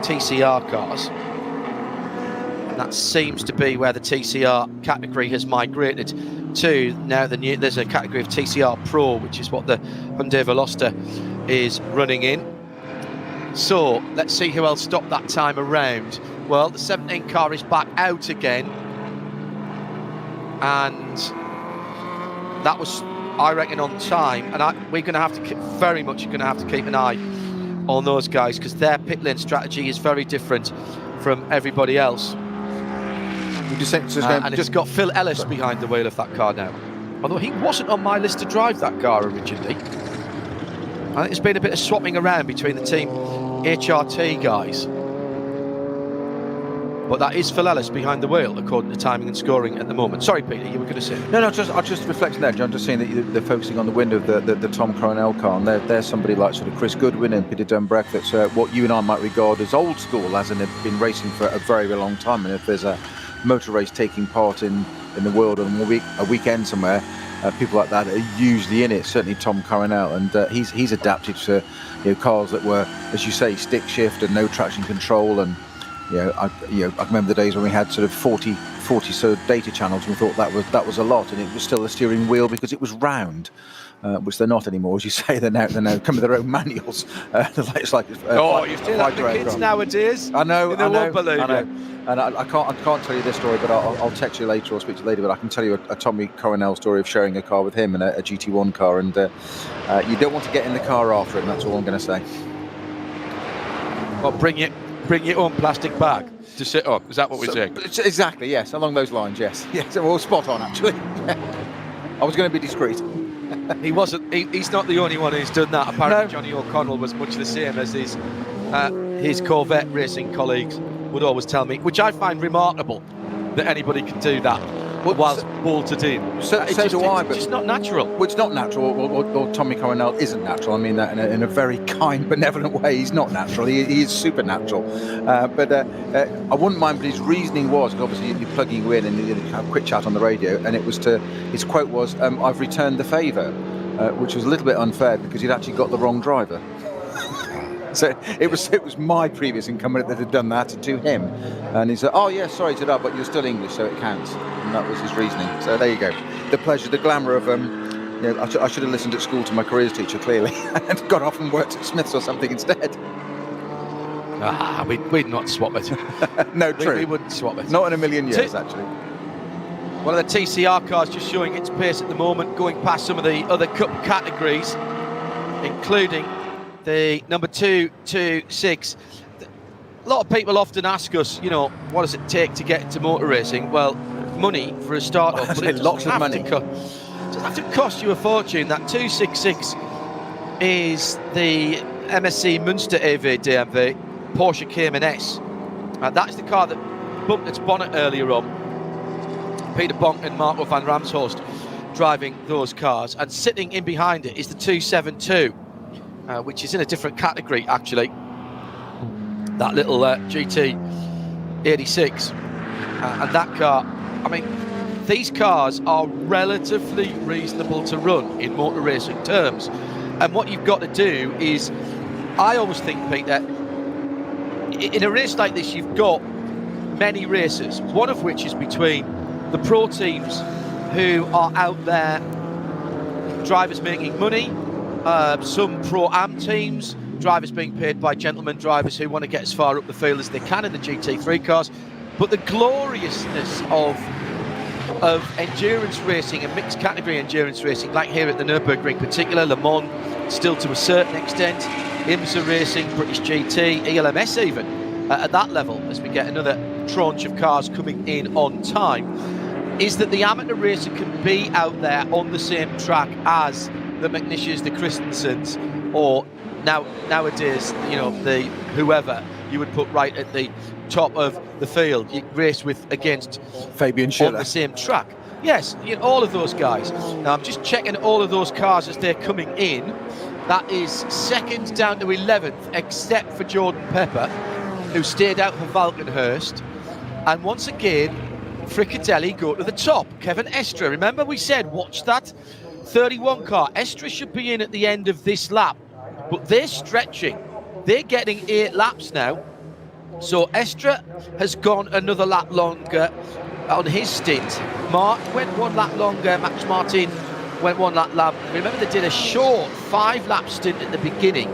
TCR cars. And that seems to be where the TCR category has migrated to. Now there's a category of TCR Pro, which is what the Hyundai Veloster is running in. So let's see who else stopped that time around. Well, the 17 car is back out again, and that was, I reckon, on time. And we're going to have to very much going to have to keep an eye on those guys, because their pit lane strategy is very different from everybody else. And it's got Phil Ellis behind the wheel of that car now, although he wasn't on my list to drive that car originally. I think there's been a bit of swapping around between the team HRT guys. but that is Phil Ellis behind the wheel, according to timing and scoring at the moment. Sorry, Peter, you were going to say. No, I'm just reflecting there, John. Just seeing that they're focusing on the window of the Tom Coronel car, and there's somebody like sort of Chris Goodwin and Peter Dunbrack that's what you and I might regard as old school, as in they've been racing for a very, very long time. And if there's a motor race taking part in the world on a weekend somewhere, people like that are usually in it. Certainly Tom Coronel, and he's adapted to cars that were, as you say, stick shift and no traction control. And I remember the days when we had sort of 40 sort of data channels, and we thought that was a lot, and it was still a steering wheel because it was round, which they're not anymore, as you say. They're now come with their own manuals. It's like you do that to kids nowadays. I know. Won't believe you. And I can't tell you this story, but I'll text you later or speak to you later. But I can tell you a Tommy Coronel story of sharing a car with him and a GT1 car, and you don't want to get in the car after him. That's all I'm going to say. Well, bring your own plastic bag to sit up. Is that what we're saying? Exactly. Yes, along those lines. Yes. Yes. Well, spot on actually. I was going to be discreet. He wasn't. He's not the only one who's done that. Apparently, no. Johnny O'Connell was much the same as his Corvette racing colleagues would always tell me, which I find remarkable that anybody can do that whilst bolted in. So do I, but it's just not natural. Well, it's not natural, or Tommy Coronel isn't natural. I mean that in a very kind, benevolent way. He's not natural. He is supernatural. But I wouldn't mind. But his reasoning was, because obviously you're plugging you in and you have a quick chat on the radio, and it was his quote was, "I've returned the favour," which was a little bit unfair because he'd actually got the wrong driver. So it was my previous incumbent that had done that to him, and he said, "Oh yeah, sorry to that, but you're still English, so it counts." And that was his reasoning. So there you go. The pleasure, the glamour of I should have listened at school to my careers teacher clearly, and got off and worked at Smith's or something instead. We'd not swap it. No, true. We wouldn't swap it. Not in a million years, actually. One of the TCR cars just showing its pace at the moment, going past some of the other cup categories, including the number 226. A lot of people often ask us, what does it take to get into motor racing? Well, money for a start off, but lots of money. It doesn't have to cost you a fortune. That 266 is the MSC Münster EV DMV Porsche Cayman S. That's the car that bumped its bonnet earlier on. Peter Bonk and Marco van Ramshorst driving those cars, and sitting in behind it is the 272. Which is in a different category, actually. That little GT86. And that car, I mean, these cars are relatively reasonable to run in motor racing terms. And what you've got to do is, I always think, Peter, in a race like this, you've got many races, one of which is between the pro teams who are out there, drivers making money, some pro-am teams, drivers being paid by gentlemen drivers who want to get as far up the field as they can in the GT3 cars. But the gloriousness of endurance racing and mixed category endurance racing, like here at the Nürburgring, particular Le Mans, still to a certain extent, IMSA racing, British GT, ELMS even, at that level, as we get another tranche of cars coming in on time, is that the amateur racer can be out there on the same track as the McNishers, the Christensens, or nowadays, the whoever you would put right at the top of the field. You race against Fabian Schiller on the same track. Yes, all of those guys. Now I'm just checking all of those cars as they're coming in. That is second down to 11th, except for Jordan Pepper, who stayed out for Valkenhurst. And once again, Friccadelli go to the top. Kevin Estre, remember we said watch that 31 car. Estre should be in at the end of this lap, but they're stretching. They're getting 8 laps now. So Estre has gone another lap longer on his stint. Mark went 1 lap longer. Max Martin went 1 lap. Remember, they did a short 5-lap stint at the beginning.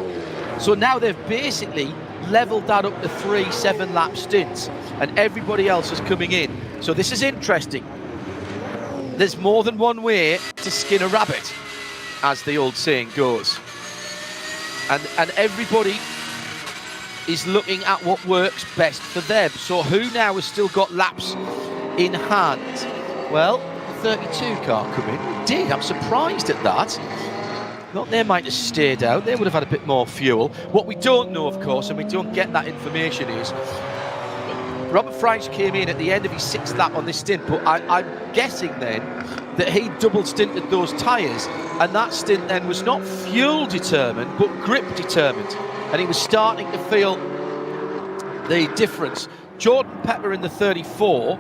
So now they've basically leveled that up to 3 7-lap stints, and everybody else is coming in. So this is interesting. There's more than one way to skin a rabbit, as the old saying goes. And everybody is looking at what works best for them. So who now has still got laps in hand? Well, the 32 car come in. We did. I'm surprised at that. Thought they might have stayed out. They would have had a bit more fuel. What we don't know, of course, and we don't get that information, is Robert French came in at the end of his 6th lap on this stint, but I'm guessing then that he double stinted those tyres, and that stint then was not fuel determined, but grip determined, and he was starting to feel the difference. Jordan Pepper in the 34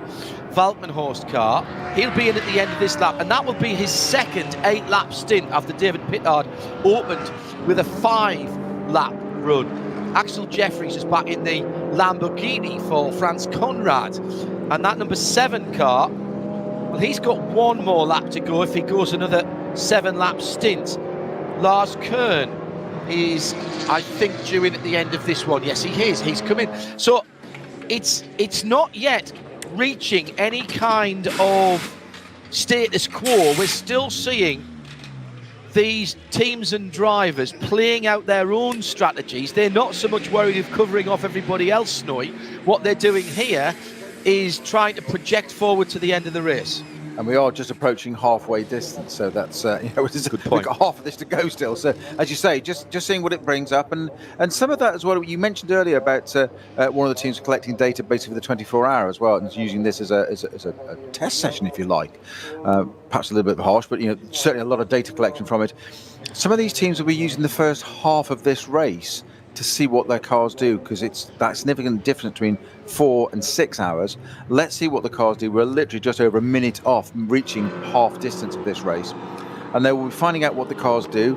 Valkenhorst car, he'll be in at the end of this lap, and that will be his second 8-lap stint after David Pittard opened with a 5-lap run. Axel Jeffries is back in the Lamborghini for Franz Conrad, and that number 7 car, well, he's got one more lap to go if he goes another 7-lap stint. Lars Kern is, I think, due in at the end of this one. Yes, he is. He's coming. So it's not yet reaching any kind of status quo. We're still seeing these teams and drivers playing out their own strategies. They're not so much worried of covering off everybody else, Snowy. What they're doing here is trying to project forward to the end of the race. And we are just approaching halfway distance, so that's good point. We've got half of this to go still. So, as you say, just seeing what it brings up, and some of that as well. You mentioned earlier about one of the teams collecting data basically for the 24-hour as well, and using this as a test session, if you like. Perhaps a little bit harsh, but certainly a lot of data collection from it. Some of these teams will be using the first half of this race to see what their cars do, because it's that significant difference between 4 and 6 hours. Let's see what the cars do. We're literally just over a minute off reaching half distance of this race, and they will be finding out what the cars do.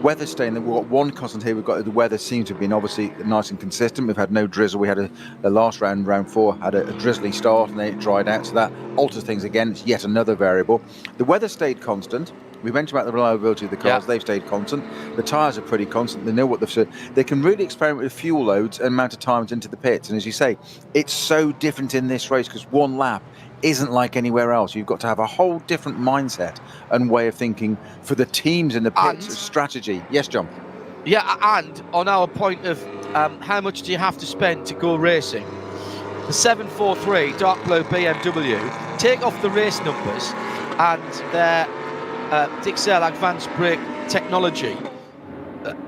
Weather staying. We've got one constant here. We've got the weather seems to have been obviously nice and consistent. We've had no drizzle. We had the last round 4 had a drizzly start, and then it dried out, so that alters things again. It's yet another variable. The weather stayed constant. We mentioned about the reliability of the cars. Yeah. They've stayed constant. The tyres are pretty constant. They know what they've said. They can really experiment with fuel loads and amount of times into the pits. And as you say, it's so different in this race because one lap isn't like anywhere else. You've got to have a whole different mindset and way of thinking for the teams in the pits, strategy. Yes, John? Yeah, and on our point of how much do you have to spend to go racing, the 743 dark blue BMW, take off the race numbers and their Dixel Advanced Brake Technology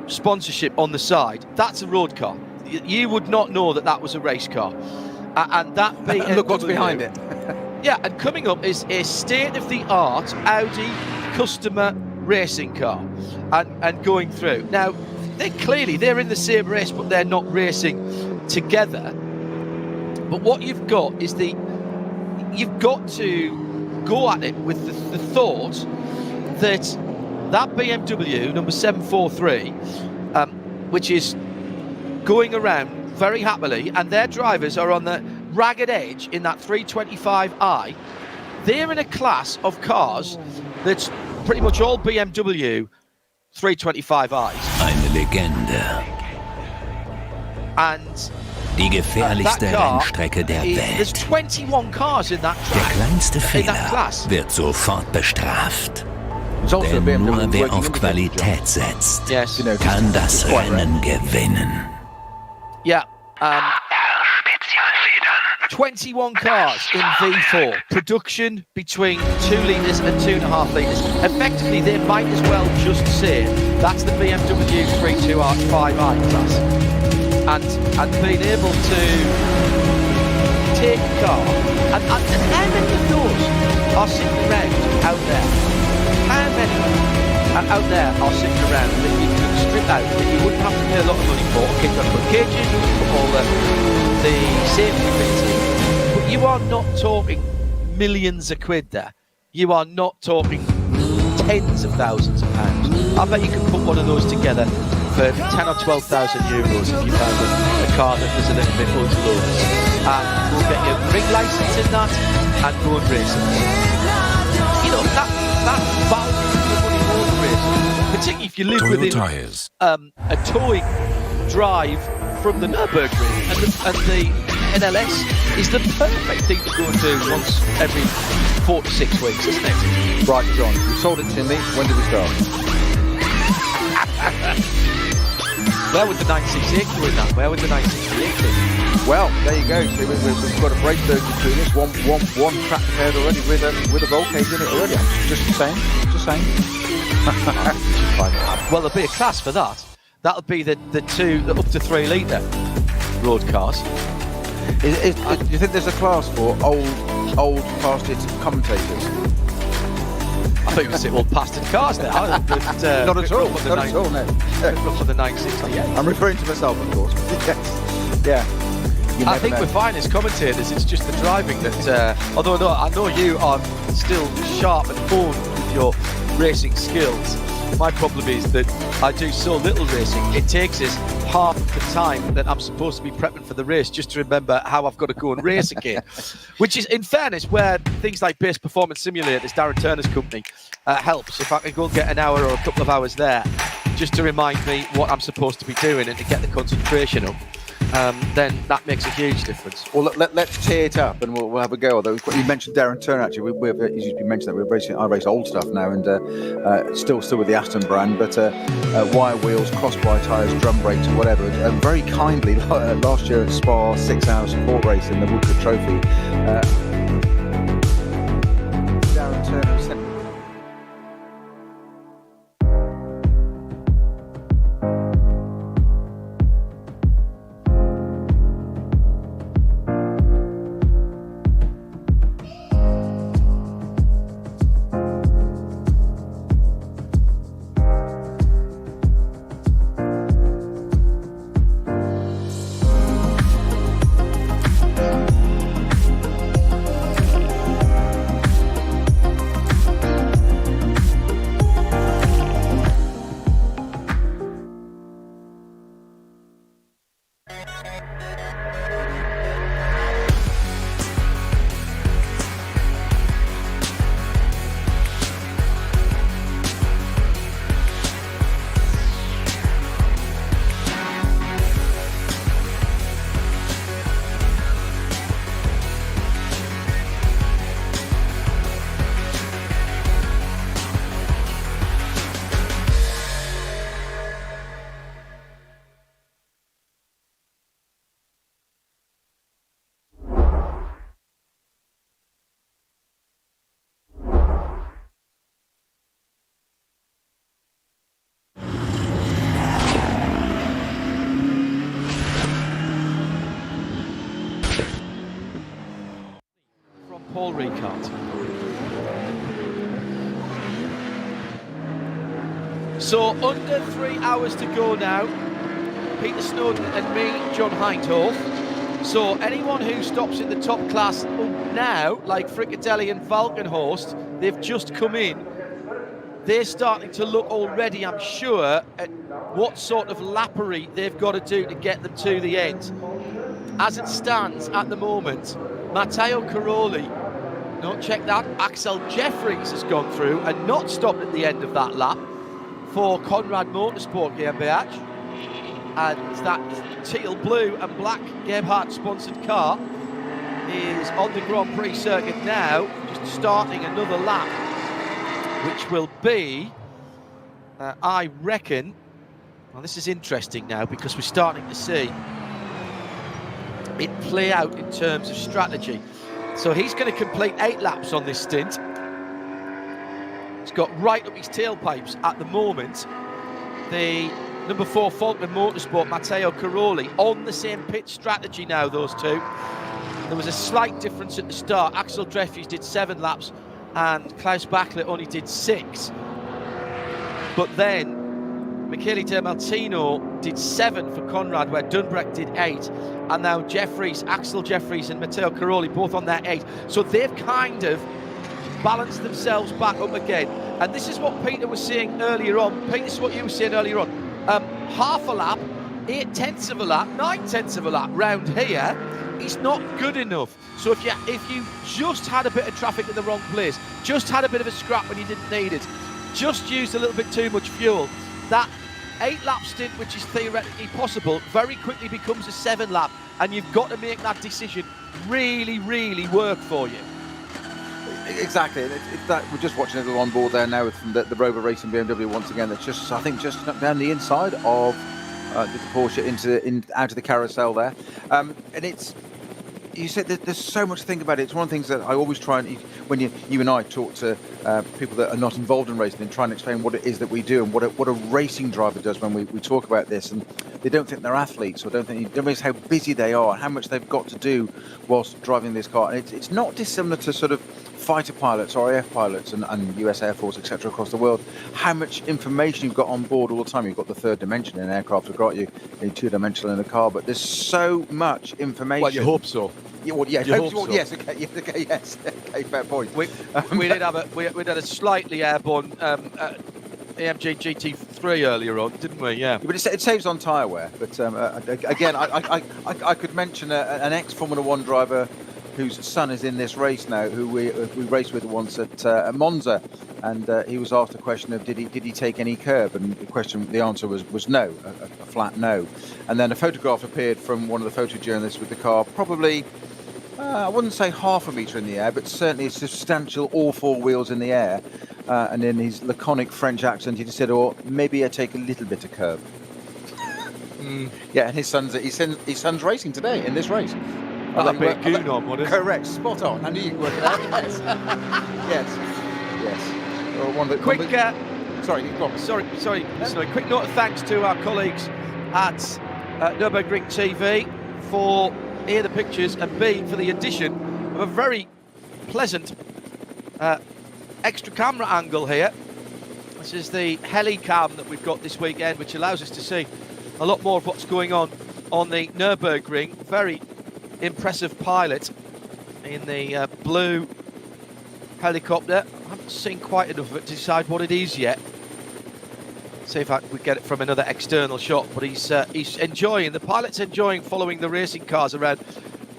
sponsorship on the side, that's a road car. You would not know that was a race car. And that BMW, look what's behind it. Yeah, and coming up is a state-of-the-art Audi customer racing car and going through. Now, they're in the same race, but they're not racing together. But what you've got is you've got to go at it with the thought that BMW number 743, which is going around very happily, and their drivers are on the ragged edge in that 325i, they're in a class of cars that's pretty much all BMW 325i's. Eine Legende. And die gefährlichste Rennstrecke der Welt. There's 21 cars in that track. Der kleinste Fehler wird sofort bestraft. Denn nur wer auf Qualität setzt, kann das Rennen gewinnen. Yeah. 21 cars in V4. Production between 2 litres and 2.5 litres. Effectively, they might as well just say that's the BMW 325i class. And being able to take a car, and how many of those are sitting around out there? How many out there are sitting around that you could strip out, that you wouldn't have to pay a lot of money for? Okay, you've got to put cages, put all the safety bits in. But you are not talking millions of quid there. You are not talking tens of thousands of pounds. I bet you could put one of those together for 10 or 12,000 euros if you found a car that was a little bit unslow. And go get your ring license in that and go and race it. That value for money road racing, particularly if you live within a towing drive from the Nürburgring, and the NLS is the perfect thing to go and do once every 4 to 6 weeks, isn't it? Right, John, you sold it to me. When did we start? Where would the 968 go in that? Where would the 968 be? Well, there you go. So we've got a brake surge between us. One track prepared already with a roll cage in it already. Just saying. Well, there'll be a class for that. That'll be the up to 3 litre road cars. Do you think there's a class for old past it commentators? I thought you were saying old bastard cars there. Not at all. Not at all. No. For the 960. Yeah. I'm referring to myself, of course. Yes. Yeah. I think we're fine as commentators. It's just the driving that. Although I know you are still sharp and honed with your racing skills. My problem is that I do so little racing. It takes us half of the time that I'm supposed to be prepping for the race just to remember how I've got to go and race again. Which is, in fairness, where things like Base Performance Simulators, Darren Turner's company, helps. If I can go and get an hour or a couple of hours there just to remind me what I'm supposed to be doing and to get the concentration up, then that makes a huge difference. Well, let's tee it up and we'll have a go. Although you mentioned Darren Turner, actually, as you mentioned that I race old stuff now, and still with the Aston brand, but wire wheels, crossbar tyres, drum brakes, and whatever. Very kindly last year at Spa, 6 hours support race in the Woodcock Trophy. Darren Turner sent. Paul Ricard. So under 3 hours to go now. Peter Snowden and me, John Hindhoff. So anyone who stops in the top class now, like Frickadelli and Valkenhorst, they've just come in. They're starting to look already, I'm sure, at what sort of lappery they've got to do to get them to the end. As it stands at the moment, Matteo Caroli, no, check that, Axel Jeffries has gone through and not stopped at the end of that lap for Conrad Motorsport GmbH. And that teal, blue and black Gebhardt-sponsored car is on the Grand Prix circuit now, just starting another lap, which will be, I reckon, well, this is interesting now because we're starting to see it play out in terms of strategy. So he's going to complete 8 laps on this stint. He's got right up his tailpipes at the moment. The number 4 Falcon Motorsport, Matteo Caroli, on the same pit strategy now, those two. There was a slight difference at the start. Axel Jeffries did 7 laps and Klaus Bachler only did 6. But then Michele De Martino did 7 for Conrad, where Dunbrecht did 8. And now Jeffries, Axel Jeffries and Matteo Caroli both on their 8. So they've kind of balanced themselves back up again. And this is what Peter was saying earlier on. Pete, this is what you were saying earlier on. Half a lap, 8/10 of a lap, 9/10 of a lap round here is not good enough. So if you just had a bit of traffic in the wrong place, just had a bit of a scrap when you didn't need it, just used a little bit too much fuel, that 8-lap stint, which is theoretically possible, very quickly becomes a 7-lap, and you've got to make that decision really, really work for you. Exactly. We're just watching it all on board there now from the Rover Racing BMW once again. That's just, I think, just down the inside of the Porsche out of the carousel there, and it's you said there's so much to think about it. It's one of the things that I always try and, when you and I talk to people that are not involved in racing, and try and explain what it is that we do and what a racing driver does when we talk about this, and they don't think they're athletes, or don't realize how busy they are and how much they've got to do whilst driving this car. And it's not dissimilar to sort of fighter pilots, RAF pilots, and US Air Force, etc. across the world. How much information you've got on board all the time. You've got the third dimension in aircraft, have got you two-dimensional in the car, but there's so much information. Well, you hope so. Yeah, well, yeah, You hope so. yes, okay, yes, okay, fair point. We did have we had a slightly airborne AMG GT3 earlier on, didn't we? Yeah. But it saves on tyre wear. But again, I could mention an ex-Formula 1 driver whose son is in this race now, who we raced with once at Monza, and he was asked the question of did he take any curb, and the answer was no, a flat no. And then a photograph appeared from one of the photojournalists with the car, probably I wouldn't say half a metre in the air, but certainly a substantial all four wheels in the air. And in his laconic French accent, he just said, "Or maybe I take a little bit of curb." Yeah, and his son's racing today in this race. That'll be a goon on, wouldn't it? Correct, spot on. I knew you'd work it out. Yes. Sorry, go on. Sorry. Quick note of thanks to our colleagues at Nürburgring TV for A, the pictures, and B, for the addition of a very pleasant extra camera angle here. This is the heli cam that we've got this weekend, which allows us to see a lot more of what's going on the Nürburgring. Very impressive pilot in the blue helicopter. I haven't seen quite enough of it to decide what it is yet. See if we get it from another external shot, but he's enjoying, the pilot's enjoying following the racing cars around.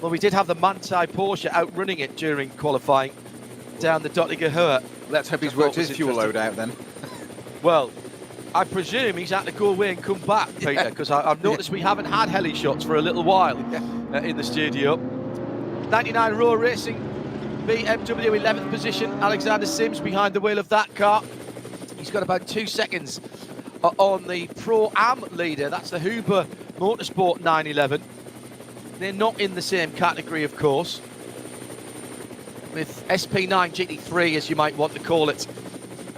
Well, we did have the Manthey Porsche outrunning it during qualifying down the Dottinger Höhe. Let's hope he's worked his fuel load out then. Well, I presume he's had to go away and come back, Peter, because I've noticed we haven't had heli shots for a little while in the studio. 99 ROWE Racing, BMW 11th position. Alexander Sims behind the wheel of that car. He's got about 2 seconds on the Pro-Am leader. That's the Huber Motorsport 911. They're not in the same category, of course, with SP9 GT3, as you might want to call it,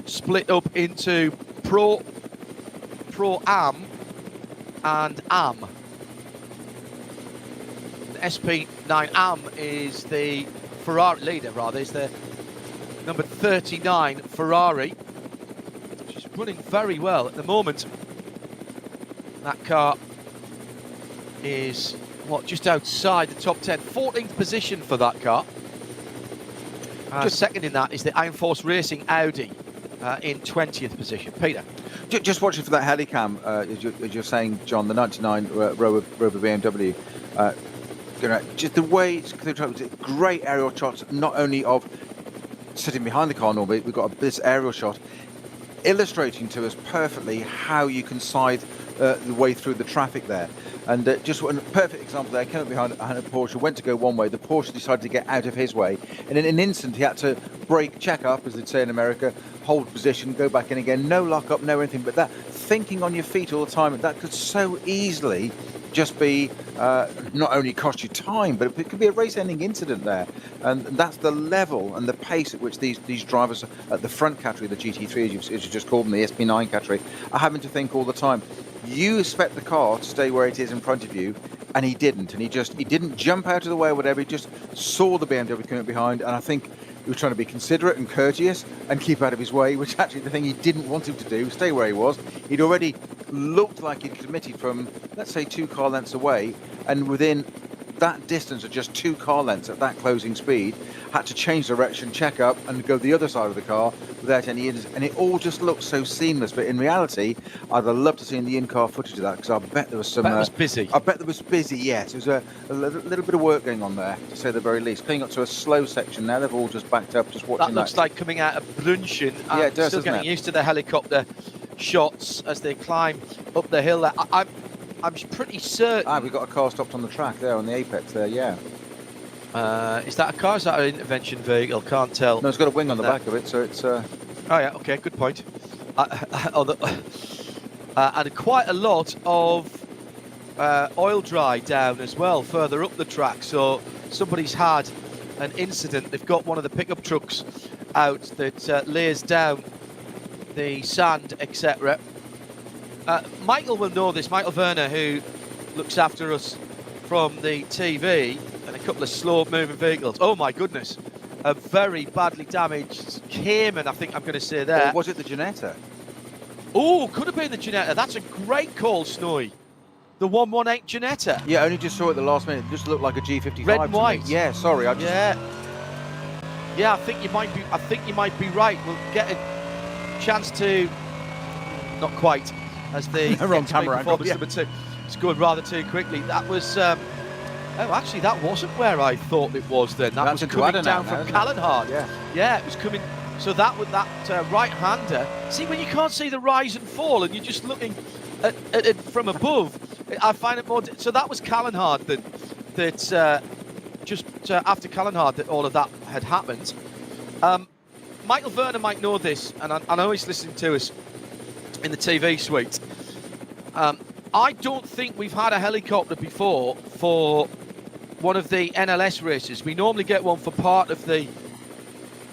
split up into Pro-Am and Am. The SP9 Am is the Ferrari leader, rather, is the number 39 Ferrari, which is running very well at the moment. That car is, just outside the top 10, 14th position for that car. Second in that is the Iron Force Racing Audi in 20th position. Peter? Just watching for that helicam, as you're saying, John, the 99 ROWE BMW, just the way it's great aerial shots, not only of sitting behind the car normally, we've got this aerial shot illustrating to us perfectly how you can side the way through the traffic there. And just one perfect example there, came up behind a Porsche, went to go one way, the Porsche decided to get out of his way, and in an instant he had to brake, check up, as they'd say in America, hold position, go back in again, no lock up, no anything, but that thinking on your feet all the time, that could so easily just be not only cost you time, but it could be a race-ending incident there. And that's the level and the pace at which these drivers at the front category, the GT3 as you just called them, the SP9 category, are having to think all the time. You expect the car to stay where it is in front of you, and he didn't. And he didn't jump out of the way or whatever. He just saw the BMW coming up behind, and I think he was trying to be considerate and courteous and keep out of his way, which actually the thing he didn't want him to do, stay where he was. He'd already looked like he'd committed from, let's say, 2 car lengths away, and within that distance of just 2 car lengths at that closing speed, had to change direction, check up, and go the other side of the car without any incidents. And it all just looked so seamless. But in reality, I'd have loved to see the in-car footage of that, because I bet there was some... it was busy. I bet there was busy, yes. It was a little bit of work going on there, to say the very least. Coming up to a slow section now, they've all just backed up, just watching that. That looks like coming out of Brunchen. Yeah, it does, still getting used to the helicopter shots as they climb up the hill. I'm pretty certain... we've got a car stopped on the track there, on the apex there, yeah. Is that a car? Is that an intervention vehicle? Can't tell. No, it's got a wing on the back of it, so it's... Oh, yeah, okay, good point. And quite a lot of oil dry down as well, further up the track. So somebody's had an incident. They've got one of the pickup trucks out that lays down the sand, etc. Michael will know this. Michael Werner, who looks after us from the TV, and a couple of slow-moving vehicles. Oh my goodness! A very badly damaged Cayman, I think I'm going to say there. Or was it the Ginetta? Oh, could have been the Ginetta. That's a great call, Snowy. The 118 Ginetta. Yeah, I only just saw it the last minute. It just looked like a G55. Red and white. To me. Yeah, sorry. Yeah, I think you might be. I think you might be right. We'll get a chance to. Not quite, as the wrong camera angle. Yeah. Number 2. It's going rather too quickly. That was. Oh, actually, that wasn't where I thought it was. Then that was coming down from Callanhard. Yeah, it was coming. So that right-hander. See, when you can't see the rise and fall, and you're just looking at it from above, I find it more. So that was Callanhard that just after Callanhard that all of that had happened. Michael Werner might know this, and I know he's listening to us in the TV suite. I don't think we've had a helicopter before for one of the NLS races. We normally get one for part of the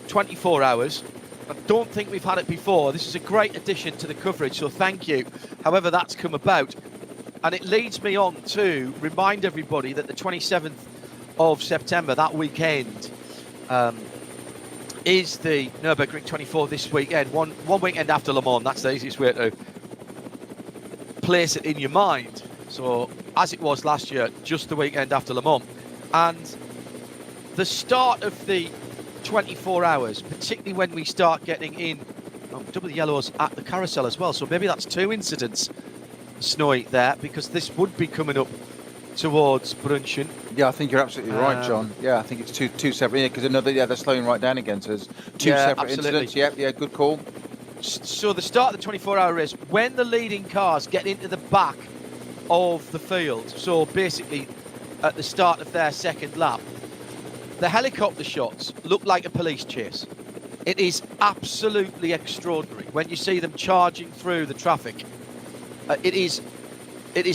24 hours. I don't think we've had it before. This is a great addition to the coverage, so thank you. However that's come about. And it leads me on to remind everybody that the 27th of September, that weekend, is the Nürburgring 24 this weekend. One weekend after Le Mans. That's the easiest way to place it in your mind. So, as it was last year, just the weekend after Le Mans. And the start of the 24 hours, particularly when we start getting in double yellows at the carousel as well. So maybe that's 2 incidents, Snowy, there, because this would be coming up towards Brunchen. Yeah, I think you're absolutely right, John. Yeah, I think it's two separate. Yeah, because they're slowing right down again. So there's 2 separate incidents. Yeah, good call. So the start of the 24-hour race, when the leading cars get into the back of the field, so basically at the start of their second lap, the helicopter shots look like a police chase. It is absolutely extraordinary when you see them charging through the traffic. It is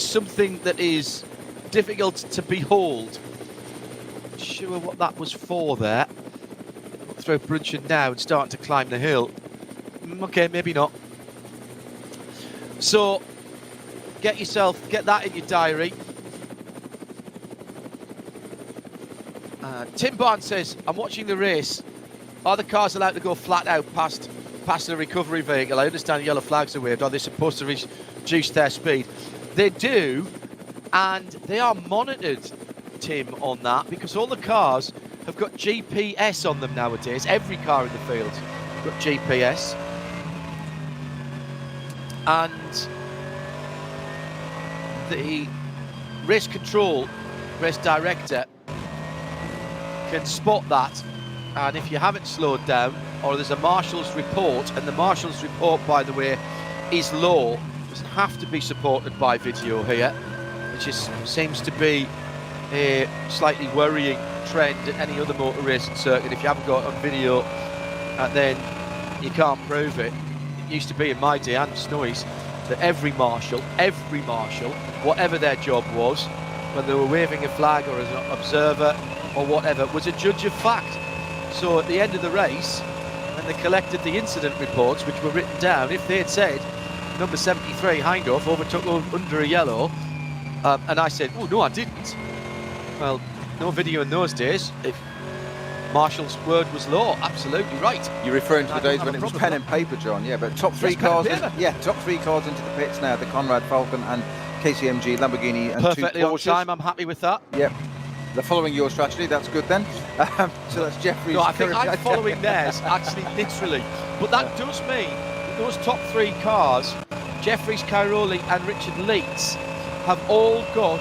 something that is difficult to behold. Not sure what that was for there. Through Brunchen now and starting to climb the hill. Okay, maybe not. So get that in your diary. Tim Barnes says, I'm watching the race. Are the cars allowed to go flat out past the recovery vehicle? I understand yellow flags are waved. Are they supposed to reduce their speed? They do, and they are monitored, Tim, on that, because all the cars have got GPS on them nowadays. Every car in the field has got GPS. And the race director can spot that, and if you haven't slowed down, or there's a marshal's report, and the marshal's report, by the way, is low, doesn't have to be supported by video here, which seems to be a slightly worrying trend at any other motor racing circuit. If you haven't got it on video, then you can't prove it. It used to be in my day, and Snowy's, that every marshal, whatever their job was, whether they were waving a flag or as an observer or whatever, was a judge of fact. So at the end of the race, when they collected the incident reports, which were written down, if they had said number 73 Hindhoff overtook under a yellow, and I said, oh no, I didn't. Well, no video in those days. If Marshall's word was law, absolutely right. You're referring to the days when it was pen and paper, John. Yeah, but top 3 cars. Top 3 cars into the pits now: the Conrad Falcon and KCMG Lamborghini and perfectly 2 on Porsches. time. I'm happy with that. Yep. They're following your strategy. That's good then. So that's Jeffrey's. No, I think I'm following theirs, actually, literally. But that does mean that those top 3 cars, Jeffries, Cairoli and Richard Leeds, have all got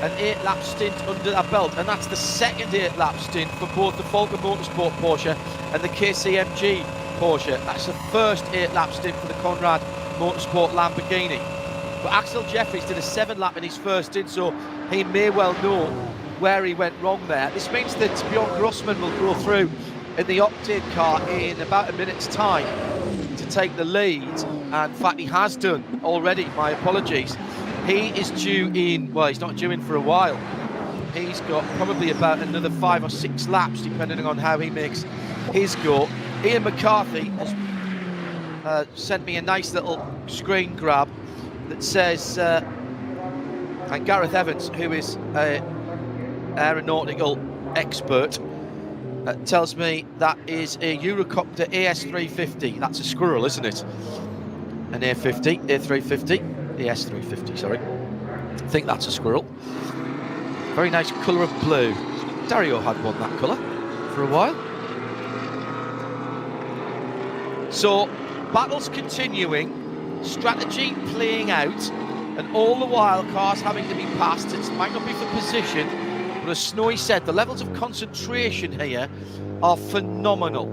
an 8-lap stint under their belt, and that's the second 8-lap stint for both the Falcon Motorsport Porsche and the KCMG Porsche. That's the first 8-lap stint for the Conrad Motorsport Lamborghini. But Axel Jeffries did a 7-lap in his first stint, so he may well know where he went wrong there. This means that Bjorn Grossman will go through in the Octane car in about a minute's time to take the lead. And in fact, he has done already. My apologies. He is due in, well, he's not due in for a while. He's got probably about another 5 or 6 laps, depending on how he makes his go. Ian McCarthy has sent me a nice little screen grab that says, and Gareth Evans, who is an aeronautical expert, tells me that is a Eurocopter AS350. That's a squirrel, isn't it? An A350, AS350, sorry. I think that's a squirrel. Very nice colour of blue. Dario had one that colour for a while. So, battles continuing, strategy playing out, and all the while cars having to be passed. It might not be for position, but as Snowy said, the levels of concentration here are phenomenal.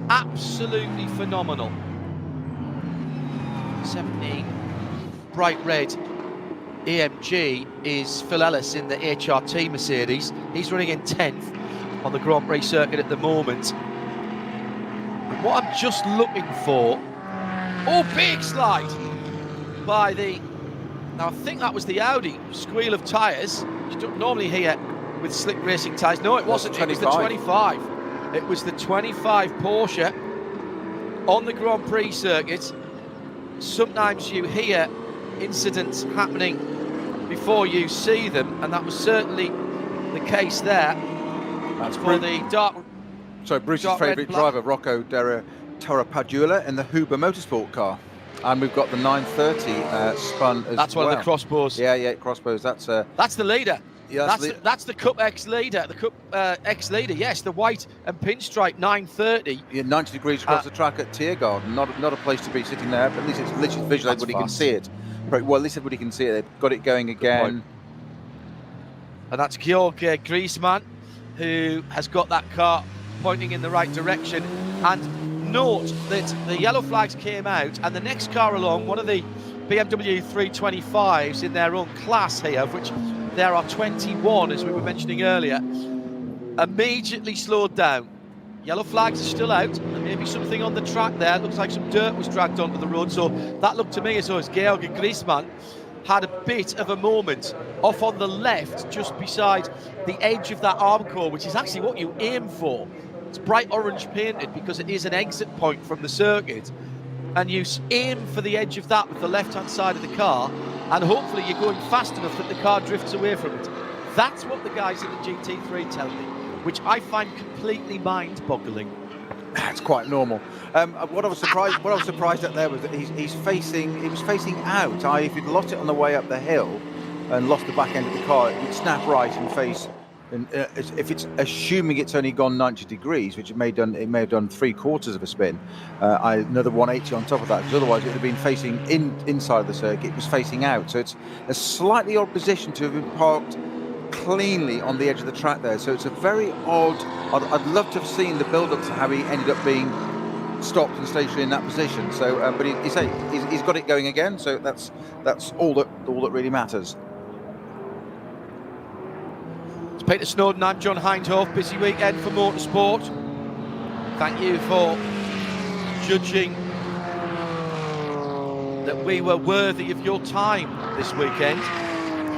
Absolutely phenomenal. 17 bright red AMG is Phil Ellis in the HRT Mercedes. He's running in 10th on the Grand Prix circuit at the moment. And what I'm just looking for, big slide by the, now I think that was the Audi squeal of tyres. You don't normally hear with slick racing tyres. No, it wasn't, it was the 25. It was the 25 Porsche on the Grand Prix circuit. Sometimes you hear incidents happening before you see them, and that was certainly the case there. That's for the dark. So Bruce's favourite driver, Rocco Tarapadula, in the Huber Motorsport car, and we've got the 930 spun as well. That's one of the crossbows. Yeah, crossbows. That's the leader. Yeah, that's the Cup X leader. The Cup X leader. Yes, the white and pinstripe 930. Yeah, 90 degrees across the track at Tiergarten. Not a place to be sitting there, but at least it's literally visual. Everybody can see it. Well, at least everybody can see it. They've got it going again. And that's Georg Griezmann, who has got that car pointing in the right direction. And note that the yellow flags came out, and the next car along, one of the BMW 325s in their own class here, of which there are 21, as we were mentioning earlier, immediately slowed down. Yellow flags are still out. There may be something on the track there. It looks like some dirt was dragged onto the road. So that looked to me as though Georg Griezmann had a bit of a moment off on the left, just beside the edge of that Armcore, which is actually what you aim for. It's bright orange painted because it is an exit point from the circuit. And you aim for the edge of that with the left-hand side of the car, and hopefully you're going fast enough that the car drifts away from it. That's what the guys in the GT3 tell me, which I find completely mind-boggling. It's quite normal. What I was surprised at there was that he was facing out. If he'd lost it on the way up the hill and lost the back end of the car, it would snap right and face. And if it's assuming it's only gone 90 degrees, which it may have done 3/4 of a spin, another 180 on top of that, because otherwise it would have been facing inside the circuit. It was facing out, so it's a slightly odd position to have been parked cleanly on the edge of the track there. So it's a very odd. I'd love to have seen the build-up to how he ended up being stopped and stationary in that position. So, but he's got it going again. So that's all that really matters. It's Peter Snowden. I'm John Hindhoff. Busy weekend for motorsport. Thank you for judging that we were worthy of your time this weekend.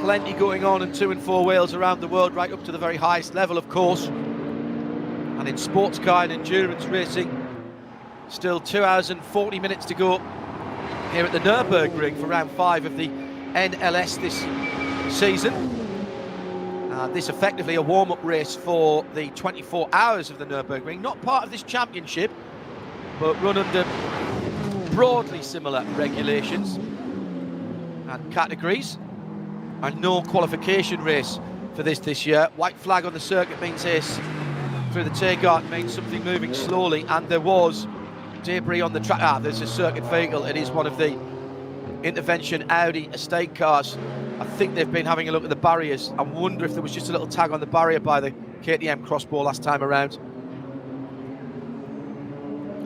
Plenty going on in 2 and 4 wheels around the world, right up to the very highest level, of course. And in sports car and endurance racing, still 2 hours and 40 minutes to go here at the Nürburgring for round 5 of the NLS this season. This effectively a warm-up race for the 24 hours of the Nürburgring, not part of this championship, but run under broadly similar regulations and categories. And no qualification race for this year. White flag on the circuit means this. Through the Tiergarten means something moving slowly, and there was debris on the track. There's a circuit vehicle. It is one of the intervention Audi estate cars. I think they've been having a look at the barriers. I wonder if there was just a little tag on the barrier by the KTM crossbow last time around.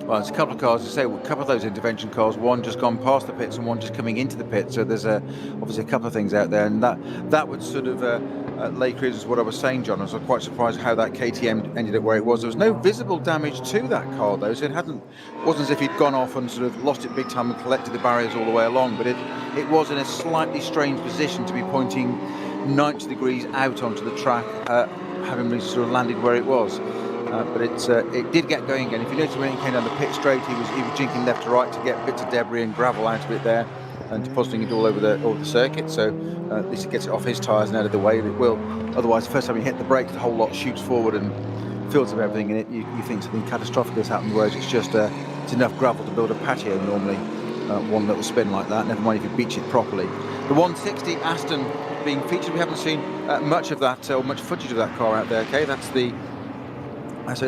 Well, there's a couple of cars, a couple of those intervention cars, one just gone past the pits and one just coming into the pit. So there's obviously a couple of things out there, and that would sort of lay credence to what I was saying, John. I was quite surprised how that KTM ended up where it was. There was no visible damage to that car, though, so it wasn't as if he'd gone off and sort of lost it big time and collected the barriers all the way along, but it was in a slightly strange position to be pointing 90 degrees out onto the track, having really sort of landed where it was. But it did get going again. If you notice when he came down the pit straight, he was jinking left to right to get bits of debris and gravel out of it there, and depositing it all over the circuit. So at least it gets it off his tyres and out of the way. It will. Otherwise, the first time you hit the brakes, the whole lot shoots forward and fills up everything in it. You think something catastrophic has happened, whereas it's just it's enough gravel to build a patio normally. One little spin like that. Never mind if you beach it properly. The 160 Aston being featured. We haven't seen much of that or much footage of that car out there. Okay, that's the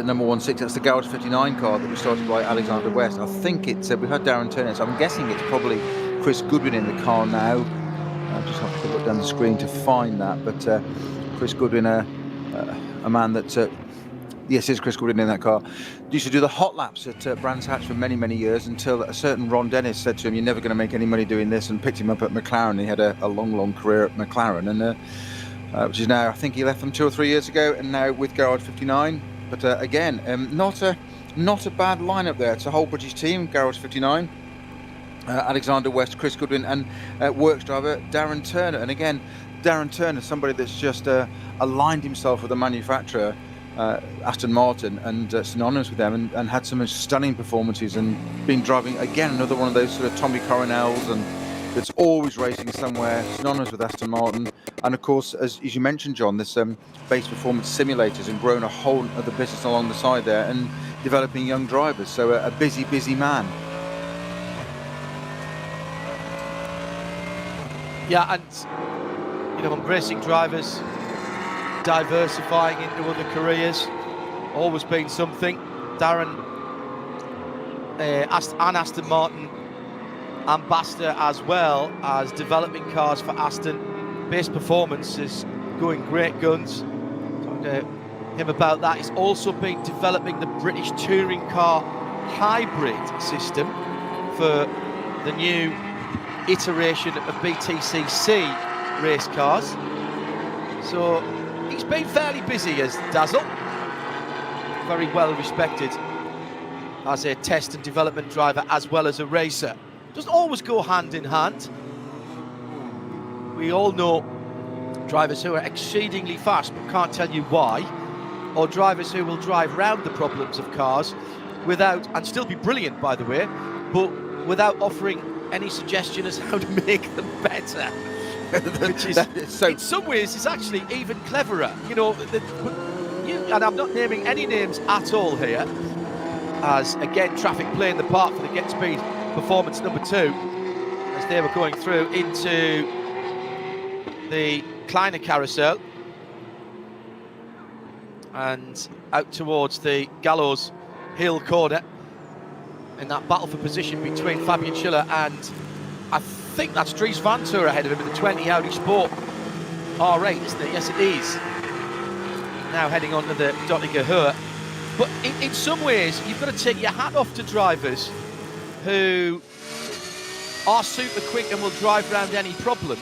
number 160. That's the Garage 59 car that was started by Alexander West. I think it's we've had Darren Turner, so I'm guessing it's probably Chris Goodwin in the car now. I just have to look down the screen to find that, but Chris Goodwin, a man that yes, it's Chris Goodwin in that car. Used to do the hot laps at Brands Hatch for many, many years, until a certain Ron Dennis said to him, "You're never going to make any money doing this," and picked him up at McLaren. He had a long, long career at McLaren, and which is now, I think he left them 2 or 3 years ago, and now with Garage 59. But again, not a bad lineup there. It's a whole British team, Garage 59. Alexander West, Chris Goodwin, and works driver Darren Turner. And again, Darren Turner, somebody that's just aligned himself with the manufacturer, Aston Martin, and synonymous with them, and had some stunning performances, and been driving again another one of those sort of Tommy Coronels, and that's always racing somewhere, synonymous with Aston Martin. And of course, as you mentioned, John, this base performance simulators, and grown a whole other business along the side there, and developing young drivers. So a busy man. Yeah, and embracing drivers, diversifying into other careers, always been something. Darren and Aston Martin ambassador, as well as developing cars for Aston. Base performance is going great guns. Talking to him about that. He's also been developing the British touring car hybrid system for the new iteration of BTCC race cars. So he's been fairly busy as Dazzle. Very well respected as a test and development driver, as well as a racer. Doesn't always go hand in hand. We all know drivers who are exceedingly fast but can't tell you why, or drivers who will drive round the problems of cars without, and still be brilliant by the way, but without offering any suggestion as how to make them better. Which is, so, in some ways, is actually even cleverer. And I'm not naming any names at all here, as again traffic playing the part for the Get Speed performance number 2, as they were going through into the Kleiner carousel and out towards the Gallows Hill corner, in that battle for position between Fabian Schiller and, I think that's Dries Van Toor ahead of him in the 20 Audi Sport R8, isn't it? Yes, it is. Now heading on to the Dottinger Höhe. But in some ways, you've got to take your hat off to drivers who are super quick and will drive around any problem,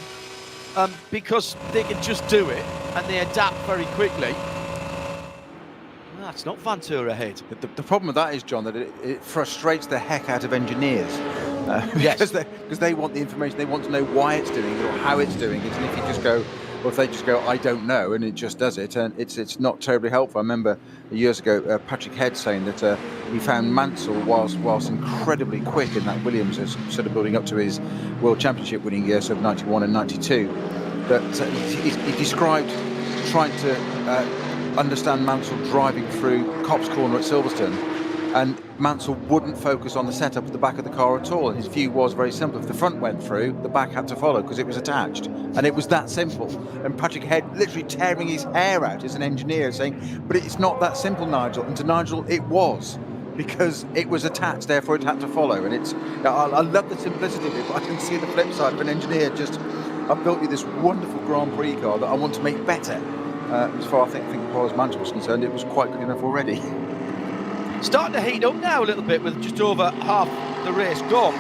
because they can just do it and they adapt very quickly. That's not Van Toor ahead. The problem with that is, John, that it frustrates the heck out of engineers. Yes. Because they want the information, they want to know why it's doing it or how it's doing it, and if you just go, or if they just go, I don't know, and it just does it, and it's not terribly helpful. I remember years ago Patrick Head saying that he found Mansell, whilst incredibly quick in that Williams, as sort of building up to his World Championship winning years of 91 and 92, that he described trying to understand Mansell driving through Copse Corner at Silverstone, and Mansell wouldn't focus on the setup at the back of the car at all. And his view was very simple: if the front went through, the back had to follow because it was attached, and it was that simple. And Patrick Head literally tearing his hair out as an engineer, saying, but it's not that simple, Nigel. And to Nigel it was, because it was attached, therefore it had to follow. And I love the simplicity of it, but I can see the flip side of an engineer just, I've built you this wonderful Grand Prix car that I want to make better. As far as Mansell was concerned, it was quite good enough already. Starting to heat up now a little bit, with just over half the race gone,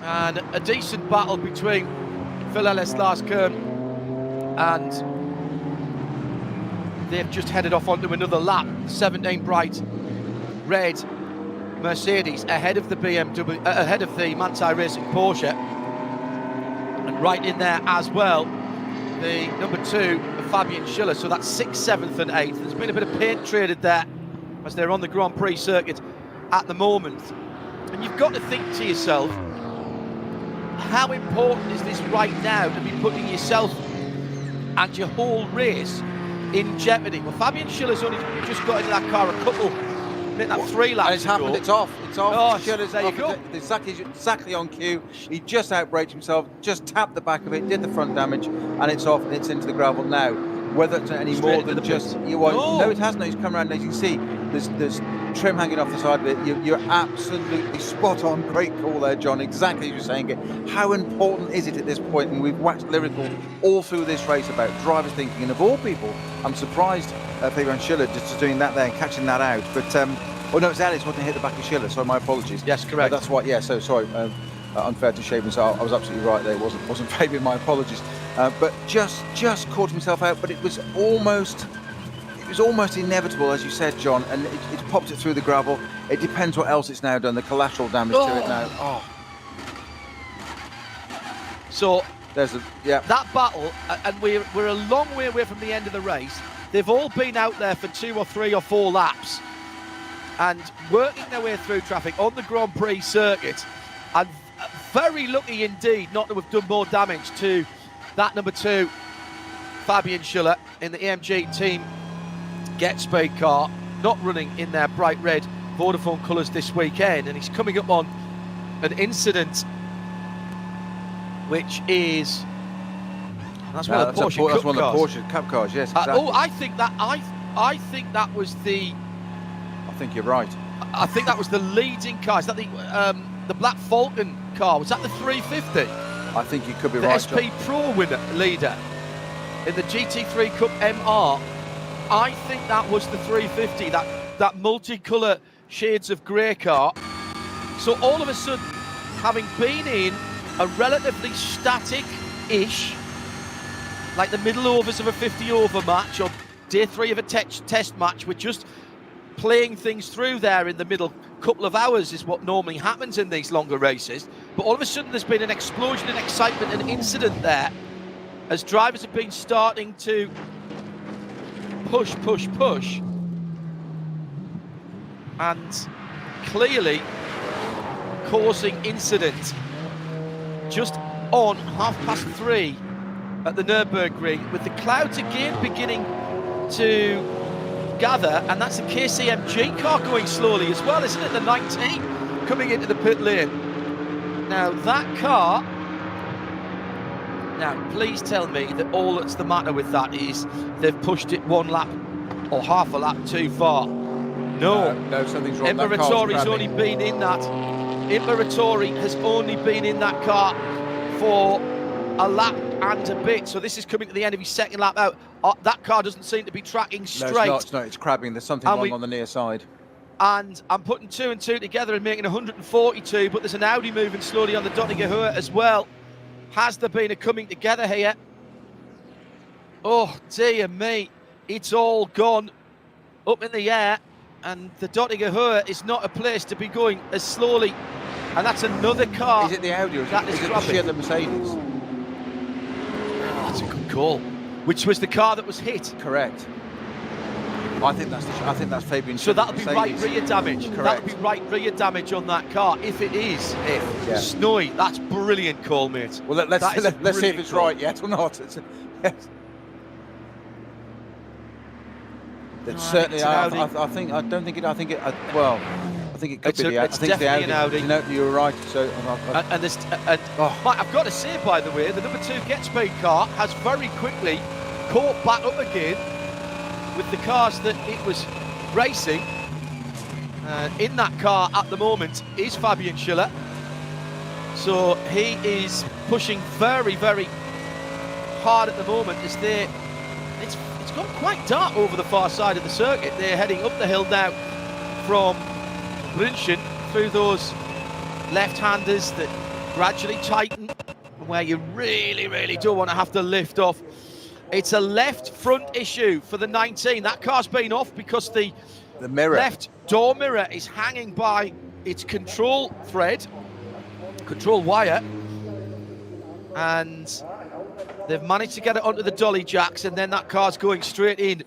and a decent battle between Phil Ellis, Lars Kern, and they've just headed off onto another lap. 17 bright red Mercedes ahead of the BMW, ahead of the Manthey Racing Porsche, and right in there as well the number 2 of Fabian Schiller, so that's 6th, 7th and 8th. There's been a bit of paint traded there as they're on the Grand Prix circuit at the moment. And you've got to think to yourself, how important is this right now to be putting yourself and your whole race in jeopardy? Well, Fabian Schiller's only just got into that car a couple, maybe that 3 laps And it's happened, ago. it's off. Oh, Schiller's there you off. go. Exactly on cue. He just outbraked himself, just tapped the back of it, did the front damage, and it's off and it's into the gravel now. Whether it's any Straight more into than the just... pits. You want, No. no, it hasn't. He's come around, as you can see, there's trim hanging off the side of it. You're absolutely spot on. Great call there, John. Exactly as you're saying it. How important is it at this point? And we've waxed lyrical all through this race about drivers thinking, and of all people, I'm surprised Fabian Schiller just doing that there and catching that out. But oh no, it's Alex wanting to hit the back of Schiller, so my apologies. Yes, correct. That's what, yeah, so sorry, unfair to Shaven, so I was absolutely right there. It wasn't Fabian, my apologies. But just caught himself out, but it was almost inevitable, as you said, John, and it popped it through the gravel. It depends what else it's now done, the collateral damage to it now. Oh. So There's a, yeah. that battle, and we're a long way away from the end of the race. They've all been out there for 2 or 3 or 4 laps and working their way through traffic on the Grand Prix circuit, and very lucky indeed not to have done more damage to that number 2 Fabian Schiller in the AMG team Get Speed car, not running in their bright red Vodafone colours this weekend, and he's coming up on an incident which is that's one of the Porsche That's Cup one of the cars. Porsche Cup cars, yes, exactly. I think that was the. I think you're right. I think that was the leading car. Is that the Black Falcon car? Was that the 350? I think you could be The right, SP John. Pro winner leader in the GT3 Cup MR. I think that was the 350. That multicolour shades of grey car. So all of a sudden, having been in a relatively static-ish, like the middle overs of a 50-over match or day 3 of a test match, we're just playing things through there in the middle couple of hours is what normally happens in these longer races. But all of a sudden there's been an explosion in excitement and incident there as drivers have been starting to push and clearly causing incident just on 3:30 at the Nürburgring, with the clouds again beginning to gather, and that's a KCMG car going slowly as well, isn't it? The 19 coming into the pit lane. Now that car, now please tell me that all that's the matter with that is they've pushed it 1 lap or half a lap too far. No, something's wrong. Imperatori's only been in that. Imperatori has only been in that car for a lap and a bit, so this is coming to the end of his 2nd lap out. That car doesn't seem to be tracking straight. No, it's not. It's crabbing. There's something wrong on the near side. And I'm putting 2 and 2 together and making 142, but there's an Audi moving slowly on the Dottinger Höhe as well. Has there been a coming together here? Oh, dear me. It's all gone up in the air, and the Dottinger Höhe is not a place to be going as slowly. And that's another car. Is it the Audi or is that it is the dropping. Schiller Mercedes? Oh, that's a good call. Which was the car that was hit. Correct. I think that's Fabian. So that'll be right Mercedes. rear damage. Correct. That'll be right rear damage on that car if it is. Yeah. Snowy. That's brilliant call, mate. Well, let's see if brilliant it's call. right yet or not. Yes. It's certainly. I think it could be the Audi. It's definitely an Audi. No, you're right. So, I've got to say, by the way, the number 2 Get Speed car has very quickly caught back up again with the cars that it was racing. In that car at the moment is Fabian Schiller. So he is pushing very, very hard at the moment as it's gone quite dark over the far side of the circuit. They're heading up the hill now from Brünchen through those left-handers that gradually tighten, where you really don't want to have to lift off. It's a left front issue for the 19. That car's been off because the mirror, left door mirror, is hanging by its control thread, control wire, and They've managed to get it onto the dolly jacks, and then that car's going straight in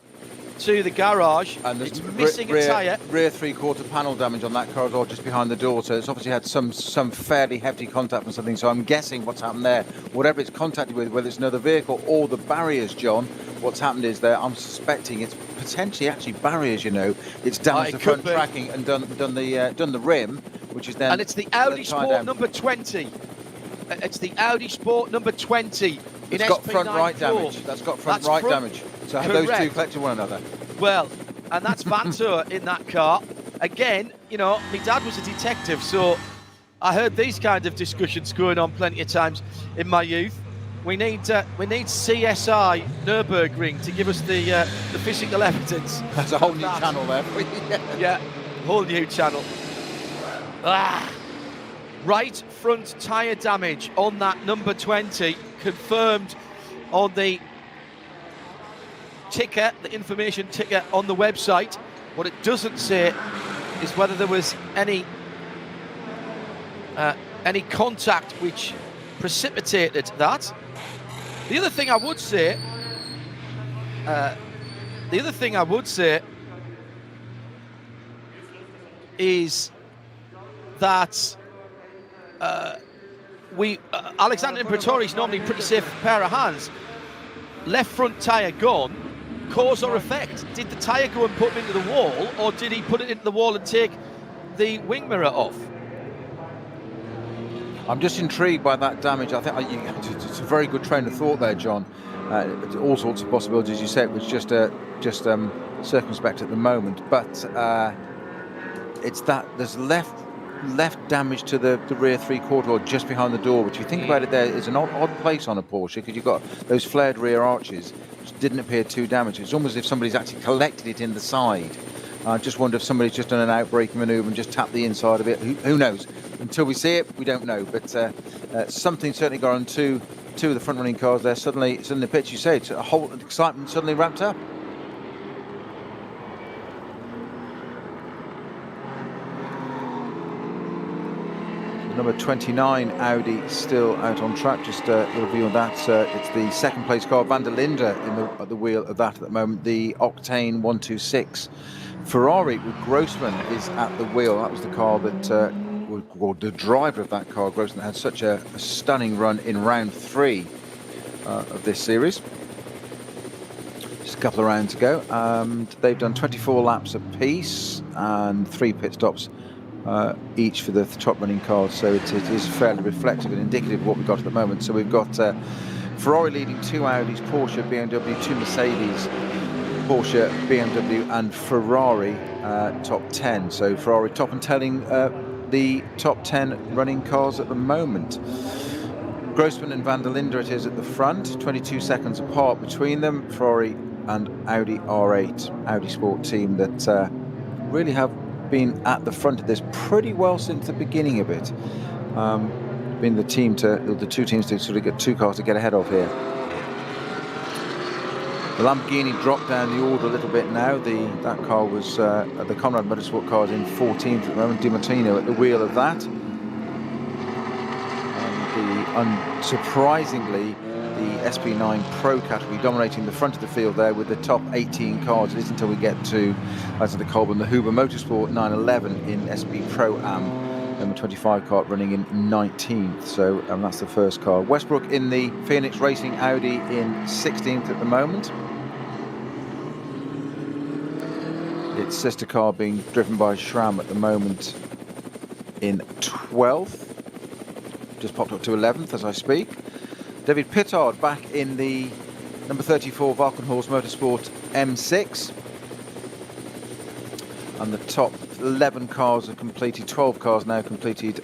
to the garage. And it's there's missing a tyre. Rear three-quarter panel damage on that car as well, just behind the door. So it's obviously had some fairly hefty contact with something. So I'm guessing what's happened there, whatever it's contacted with, whether it's another vehicle or the barriers, John, what's happened is there, I'm suspecting it's potentially actually barriers, you know. It's damaged the front tracking and done the rim, which is then... And it's the Audi Sport number 20. It's the Audi Sport number 20. It's got front right damage. That's got front right damage. So have those two collected one another. Well, and that's Vantour in that car. Again, you know, my dad was a detective, so I heard these kind of discussions going on plenty of times in my youth. We need CSI Nürburgring to give us the physical evidence. That's a whole new channel there. Yeah, whole new channel. Right front tyre damage on that number 20, confirmed on the ticker, the information ticker on the website. What it doesn't say is whether there was any contact which precipitated that. The other thing I would say, is that Alexander Imperatori is normally a pretty safe pair of hands. Left front tyre gone, cause or effect? Did the tyre go and put him into the wall, or did he put it into the wall and take the wing mirror off? I'm just intrigued by that damage. I think it's a very good train of thought there, John. All sorts of possibilities. You said it was just circumspect at the moment, but it's that there's left damage to the rear three-quarter or just behind the door, which, if you think about it, there is an odd place on a Porsche, because you've got those flared rear arches which didn't appear too damaged. It's almost as if somebody's actually collected it in the side. I just wonder if somebody's just done an outbraking manoeuvre and just tapped the inside of it. Who knows? Until we see it, we don't know. But something certainly got on two of the front-running cars there. Suddenly the pitch, you say, it's a whole excitement suddenly ramped up. Number 29 Audi still out on track. Just a little view on that. It's the second place car, Van der Linde, at the wheel of that at the moment. The Octane 126 Ferrari with Grossman is at the wheel. That was the car that, or the driver of that car, Grossman, had such a stunning run in round 3 of this series. Just a couple of rounds ago. They've done 24 laps apiece and 3 pit stops each for the top running cars, so it is fairly reflective and indicative of what we've got at the moment. So we've got Ferrari leading 2 Audis, Porsche, BMW, 2 Mercedes, Porsche, BMW and Ferrari top 10. So Ferrari top and telling the top 10 running cars at the moment. Grossman and Van der Linde it is at the front, 22 seconds apart between them. Ferrari and Audi R8, Audi Sport team that really have been at the front of this pretty well since the beginning of it. Been the two teams to sort of get 2 cars to get ahead of here. The Lamborghini dropped down the order a little bit now. That car was the Conrad Motorsport cars in 14th at the moment. Di Martino at the wheel of that. Unsurprisingly, the SP9 Pro category dominating the front of the field there with the top 18 cars. It isn't until we get to Alexander Kolb and the Huber Motorsport 911 in SP Pro Am, number 25 car running in 19th. So that's the first car. Westbrook in the Phoenix Racing Audi in 16th at the moment. Its sister car being driven by Schramm at the moment in 12th. Just popped up to 11th as I speak. David Pittard back in the number 34 Valkenhorst Motorsport M6. And the top 11 cars are completed, 12 cars now completed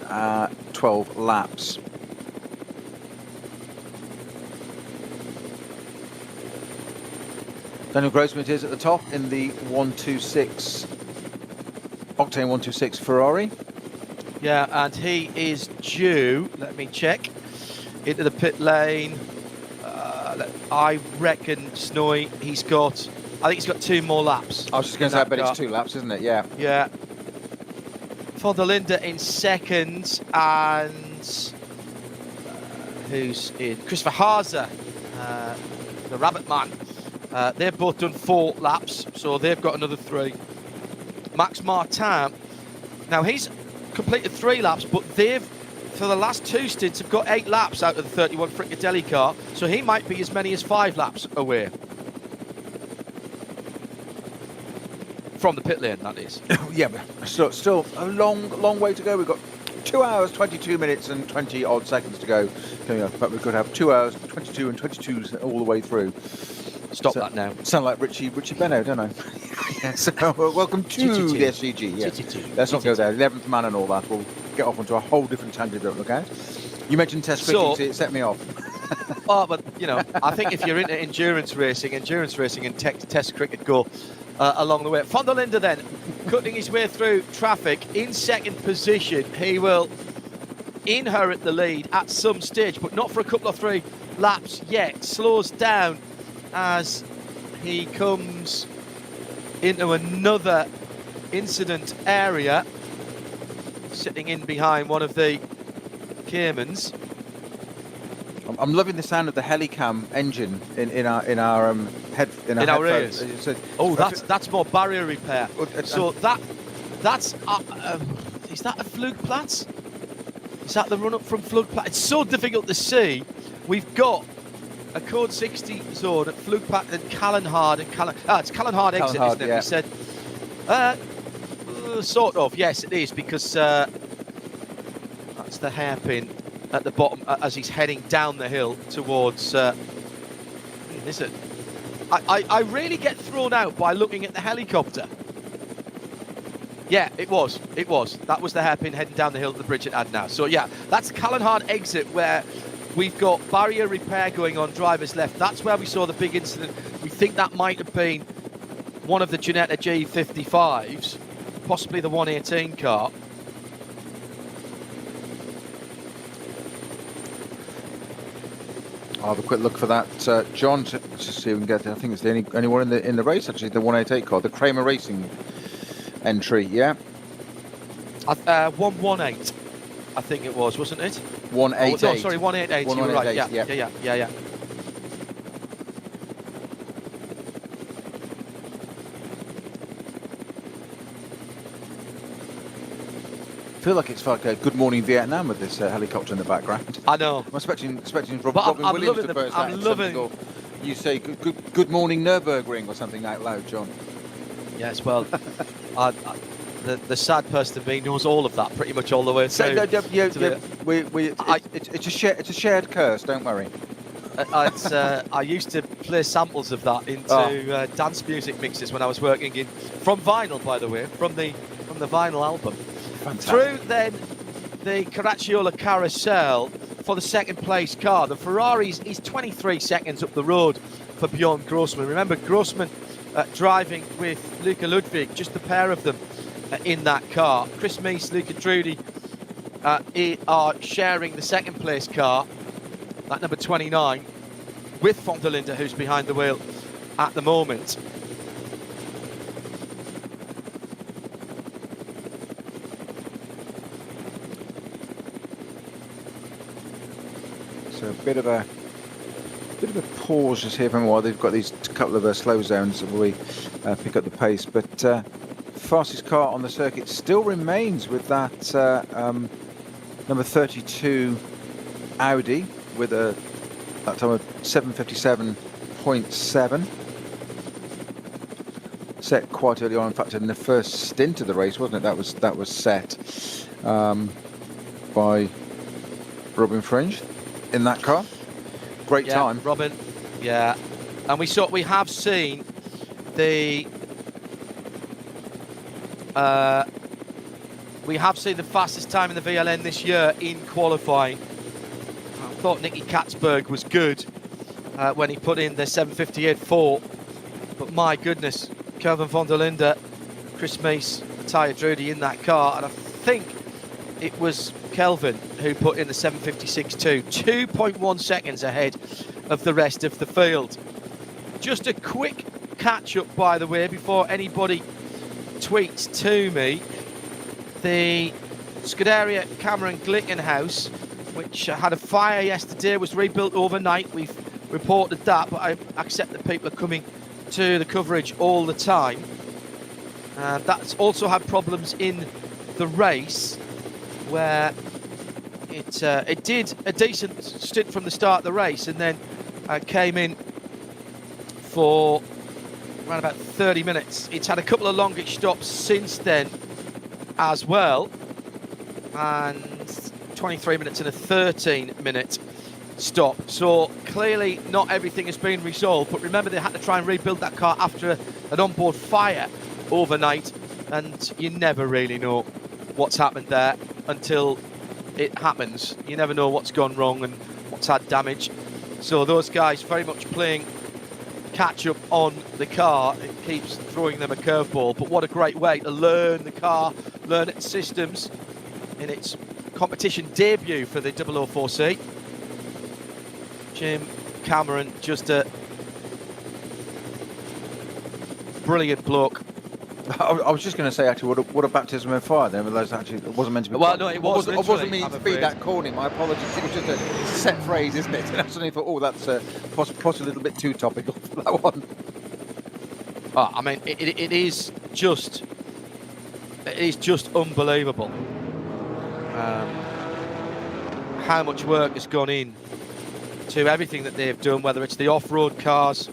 12 laps. Daniel Grossman is at the top in the 126 Octane 126 Ferrari. Yeah, and he is due, let me check, into the pit lane. I reckon, Snowy, I think he's got 2 more laps. I was just going to say, I bet it's 2 laps, isn't it? Yeah. Yeah. For the Linda in second, and who's in? Christopher Haase the Rabbit Man. They've both done 4 laps, so they've got another 3. Max Martin, now he's completed 3 laps, but they've, for the last 2 stints, have got 8 laps out of the 31 Frickadelli car, so he might be as many as 5 laps away from the pit lane, that is. Yeah, but still a long way to go. We've got 2 hours, 22 minutes and 20 odd seconds to go coming up, but we've got to have 2 hours, 22 and 22 all the way through. Stop that now. Sound like Richie Benno, don't I? Yes. Welcome to the SCG. Yes. Let's not go there. 11th man and all that. We'll get off onto a whole different tangent. Don't look at. You mentioned test cricket, so it set me off. Oh, but you know, I think if you're into endurance racing and test cricket go along the way. Van der Linde then cutting his way through traffic in 2nd position. He will inherit the lead at some stage, but not for a couple of 3 laps yet. Slows down as he comes into another incident area, sitting in behind one of the Caymans. I'm loving the sound of the Helicam engine in our ears. Oh, that's more barrier repair. So that's is that a Flugplatz? Is that the run up from Flugplatz? It's so difficult to see. We've got a code 60 zone at Flugplatz and Callenhard it's Callenhard exit, isn't it? Yeah. We said sort of, yes it is, because that's the hairpin at the bottom as he's heading down the hill towards is it? I really get thrown out by looking at the helicopter. Yeah, it was. That was the hairpin heading down the hill to the bridge at Adna. So yeah, that's Callenhard exit where we've got barrier repair going on driver's left. That's where we saw the big incident. We think that might have been one of the Ginetta G55s, possibly the 118 car. I'll have a quick look for that, John, to see if we can get. I think it's the only one in the race actually. The 188 car, the Kramer Racing entry. Yeah. 118, I think it was, wasn't it? 188. Oh, no, sorry, 188. You were right. Yeah. I feel like it's like a Good Morning Vietnam with this helicopter in the background. I know. I'm expecting Robin Williams to burst out. I'm loving. You say good morning Nürburgring or something out loud, John. Yes, well, the sad person to me knows all of that pretty much all the way through. It's a shared curse. Don't worry. I used to play samples of that into dance music mixes when I was working from vinyl, by the way, from the vinyl album. Fantastic. Through then the Caracciola Carousel for the 2nd place car. The Ferraris is 23 seconds up the road for Bjorn Grossman. Remember, Grossman driving with Luca Ludwig, just the pair of them in that car. Chris Meese, Luca Trudy are sharing the 2nd place car, that number 29, with Van der Linde, who's behind the wheel at the moment. So a bit of a pause just here for a while. They've got these couple of slow zones where we pick up the pace, but fastest car on the circuit still remains with that number 32 Audi with that time of 7:57.7. Set quite early on, in fact, in the first stint of the race, wasn't it? That was set by Robin Fringe in that car. Great time, Robin. Yeah, and we have seen the fastest time in the VLN this year in qualifying. I thought Nicky Katzberg was good when he put in the 7:58.4, but my goodness, Kelvin van der Linde, Chris Meese, Matthias Drudy in that car, and I think it was Kelvin who put in the 7:56.2, 2.1 seconds ahead of the rest of the field. Just a quick catch-up, by the way, before anybody tweets to me. The Scuderia Cameron Glickenhaus, which had a fire yesterday, was rebuilt overnight. We've reported that, but I accept that people are coming to the coverage all the time. That's also had problems in the race, where it did a decent stint from the start of the race, and then came in for around about 30 minutes. It's had a couple of longish stops since then as well, and 23 minutes and a 13-minute stop. So clearly not everything has been resolved, but remember they had to try and rebuild that car after an onboard fire overnight, and you never really know what's happened there until it happens. You never know what's gone wrong and what's had damage. So those guys very much playing catch up on the car. It keeps throwing them a curveball, but what a great way to learn the car, learn its systems in its competition debut for the 004C. Jim Cameron, just a brilliant bloke. I was just going to say, actually, what a baptism of fire then. Actually, it wasn't meant to be. Well, no, it was. I wasn't meaning to be that corny. My apologies. It was just a set phrase, isn't it? And I suddenly thought, oh, that's possibly a little bit too topical for that one. Oh, I mean, it is just unbelievable how much work has gone in to everything that they've done, whether it's the off-road cars,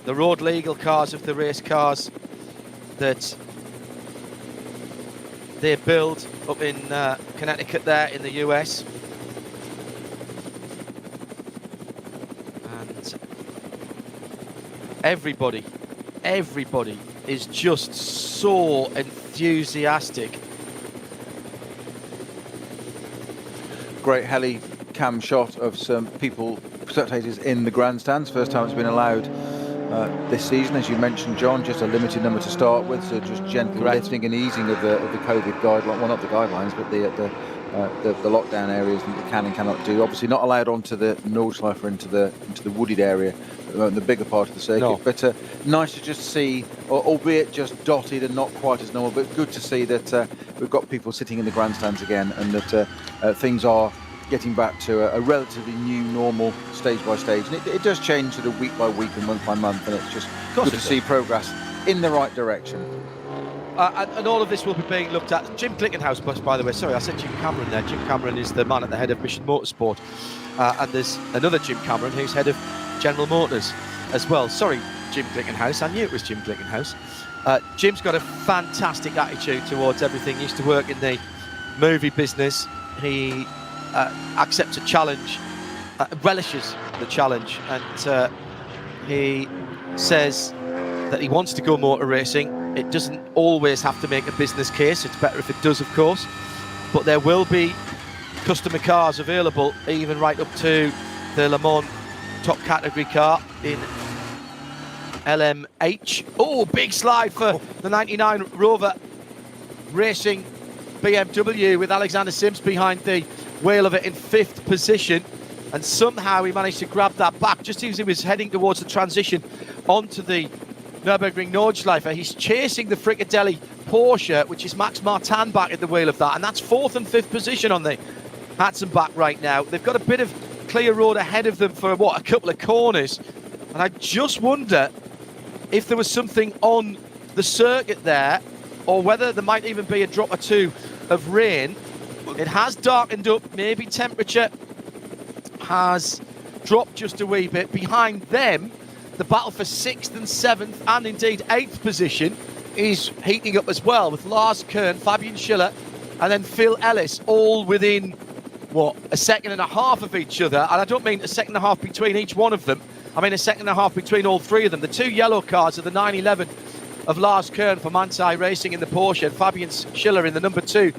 the road legal cars of the race cars that they build up in Connecticut there in the US. And everybody is just so enthusiastic. Great heli cam shot of some people, spectators in the grandstands. First time it's been allowed this season, as you mentioned, John. Just a limited number to start with, so just gentle lifting and easing of the COVID guideline. Well, not the guidelines, but the lockdown areas that you can and cannot do. Obviously, not allowed onto the Nordschleife, into the wooded area, the bigger part of the circuit. No. But nice to just see, albeit just dotted and not quite as normal, but good to see that we've got people sitting in the grandstands again, and that things are getting back to a relatively new normal, stage by stage. And it does change sort of week by week and month by month, and it's just good to see progress in the right direction. And all of this will be being looked at. Jim Clickenhouse, by the way, sorry, I said Jim Cameron there. Jim Cameron is the man at the head of Mission Motorsport. And there's another Jim Cameron who's head of General Motors as well. Sorry, Jim Clickenhouse, I knew it was Jim Clickenhouse. Jim's got a fantastic attitude towards everything. He used to work in the movie business. He accepts a challenge, relishes the challenge, and he says that he wants to go motor racing. It doesn't always have to make a business case. It's better if it does, of course, but there will be customer cars available, even right up to the Le Mans top category car in LMH. Oh, big slide for the 99 Rover Racing BMW, with Alexander Sims behind the wheel of it in 5th position, and somehow he managed to grab that back just as he was heading towards the transition onto the Nürburgring Nordschleife. He's chasing the Fricadelli Porsche, which is Max Martin back at the wheel of that, and that's 4th and 5th position on the Hatzenbach right now. They've got a bit of clear road ahead of them for a couple of corners, and I just wonder if there was something on the circuit there, or whether there might even be a drop or two of rain. It has darkened up, maybe temperature has dropped just a wee bit. Behind them, the battle for 6th and 7th and indeed 8th position is heating up as well, with Lars Kern, Fabian Schiller and then Phil Ellis all within, a second and a half of each other. And I don't mean a second and a half between each one of them, I mean a second and a half between all three of them. The two yellow cars are the 911 of Lars Kern for Mansai Racing in the Porsche, and Fabian Schiller in the number 2,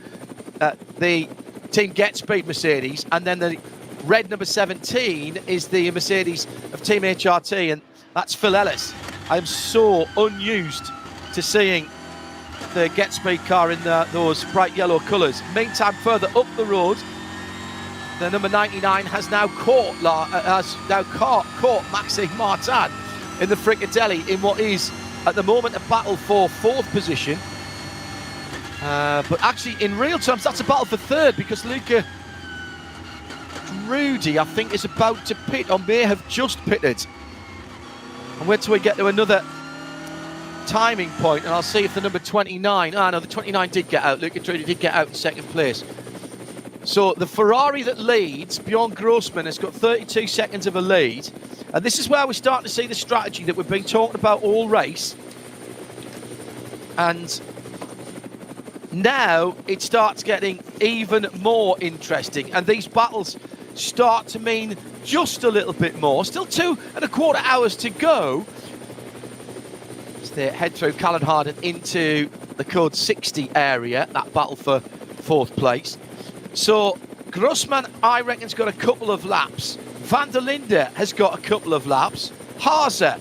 the Team Get Speed Mercedes, and then the red number 17 is the Mercedes of Team HRT, and that's Phil Ellis. I'm so unused to seeing the Get Speed car in those bright yellow colours. Meantime, further up the road, the number 99 has now caught Maxime Martin in the Fricadelli in what is at the moment a battle for 4th position. But actually, in real terms, that's a battle for 3rd, because Luca Rudy, I think, is about to pit, or may have just pitted. And wait till we get to another timing point, and I'll see if the number 29, no, the 29 did get out. Luca Trudy did get out in second place. So the Ferrari that leads, Bjorn Grossman, has got 32 seconds of a lead. And this is where we're starting to see the strategy that we've been talking about all race. And now it starts getting even more interesting. And these battles start to mean just a little bit more. Still 2.25 hours to go. As they head through Callan-Harden into the code 60 area, that battle for 4th place. So Grossman, I reckon, has got a couple of laps. Van der Linde has got a couple of laps. Haase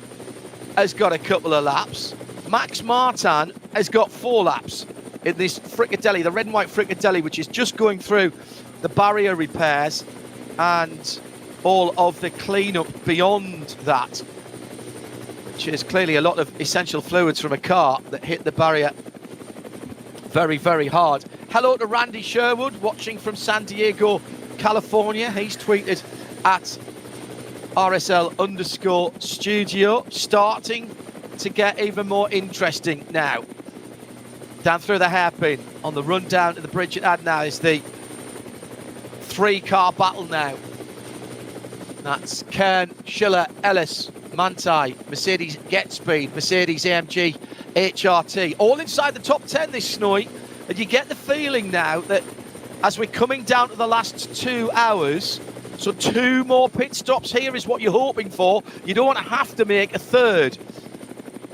has got a couple of laps. Max Martin has got 4 laps in this Frickadelli, the red and white Frickadelli, which is just going through the barrier repairs and all of the cleanup beyond that, which is clearly a lot of essential fluids from a car that hit the barrier very, very hard. Hello to Randy Sherwood, watching from San Diego, California. He's tweeted at RSL_studio. Starting to get even more interesting now. Down through the hairpin on the run down to the bridge at Adna is the 3-car battle now. That's Kern, Schiller, Ellis, Manthey, Mercedes Get Speed, Mercedes AMG, HRT, all inside the top 10 this Snowy. And you get the feeling now that as we're coming down to the last 2 hours, so 2 more pit stops here is what you're hoping for. You don't want to have to make a third.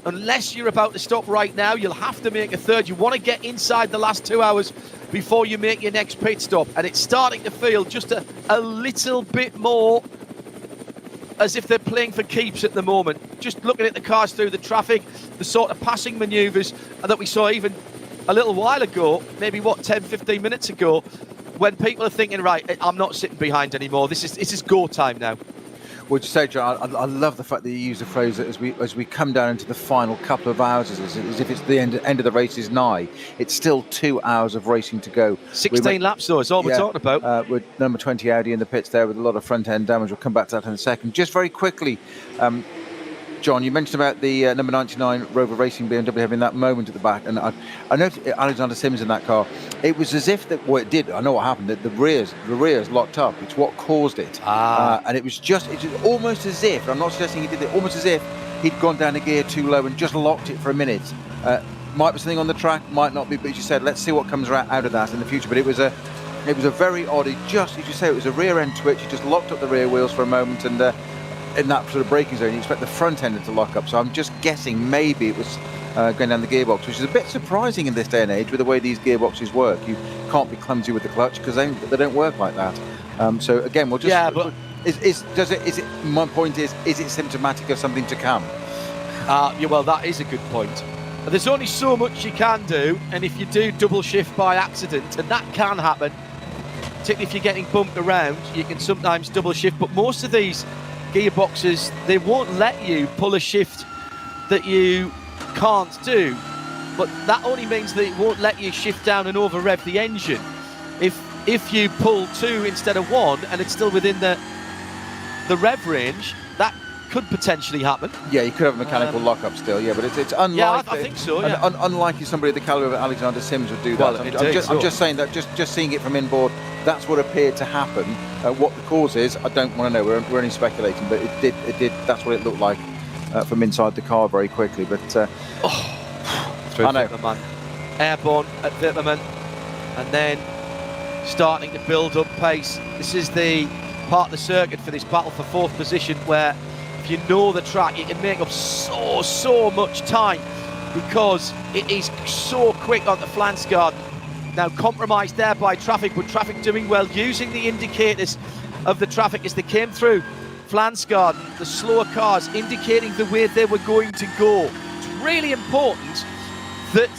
Unless you're about to stop right now, you'll have to make a third. You want to get inside the last 2 hours before you make your next pit stop. And it's starting to feel just a little bit more as if they're playing for keeps at the moment. Just looking at the cars through the traffic, the sort of passing manoeuvres that we saw even a little while ago, maybe 10, 15 minutes ago, when people are thinking, right, I'm not sitting behind anymore. This is go time now. Would you say, John? I love the fact that you use the phrase that as we come down into the final couple of hours, as if it's the end of the race is nigh. It's still 2 hours of racing to go. 16 laps, though, is all we're talking about. With number 20 Audi in the pits there with a lot of front end damage. We'll come back to that in a second. Just very quickly, John, you mentioned about the number 99 Rover Racing BMW having that moment at the back, and I noticed Alexander Sims in that car. It was as if that, well, it did. I know what happened. That the rears locked up. It's what caused it. And it was almost as if, I'm not suggesting he did it, almost as if he'd gone down a gear too low and just locked it for a minute. Might be something on the track, might not be. But as you said, let's see what comes out of that in the future. But it was a very odd. Just as you say, it was a rear end twitch. He just locked up the rear wheels for a moment and. In that sort of braking zone, you expect the front end to lock up. So I'm just guessing maybe it was going down the gearbox, which is a bit surprising in this day and age with the way these gearboxes work. You can't be clumsy with the clutch because they don't work like that. So again, we'll just. Yeah, but my point is it symptomatic of something to come? Well, that is a good point. There's only so much you can do, and if you do double shift by accident, and that can happen, particularly if you're getting bumped around, you can sometimes double shift. But most of these gearboxes, they won't let you pull a shift that you can't do, but that only means that it won't let you shift down and over rev the engine. If you pull 2 instead of 1 and it's still within the rev range, that could potentially happen. Yeah, you could have a mechanical lockup still. Yeah, but it's unlikely. Yeah, I think so. Yeah, unlikely somebody of the caliber of Alexander Sims would do that. Well, I'm just saying that just seeing it from inboard, that's what appeared to happen. What the cause is, I don't want to know. We're only speculating, but it did. That's what it looked like from inside the car very quickly. But I know. Witterman. Airborne at Witterman, and then starting to build up pace. This is the part of the circuit for this battle for 4th position where if you know the track, you can make up so much time because it is so quick on the Flansgarden. Now compromised there by traffic, but traffic doing well, using the indicators of the traffic as they came through Flansgarden, the slower cars indicating the way they were going to go. It's really important that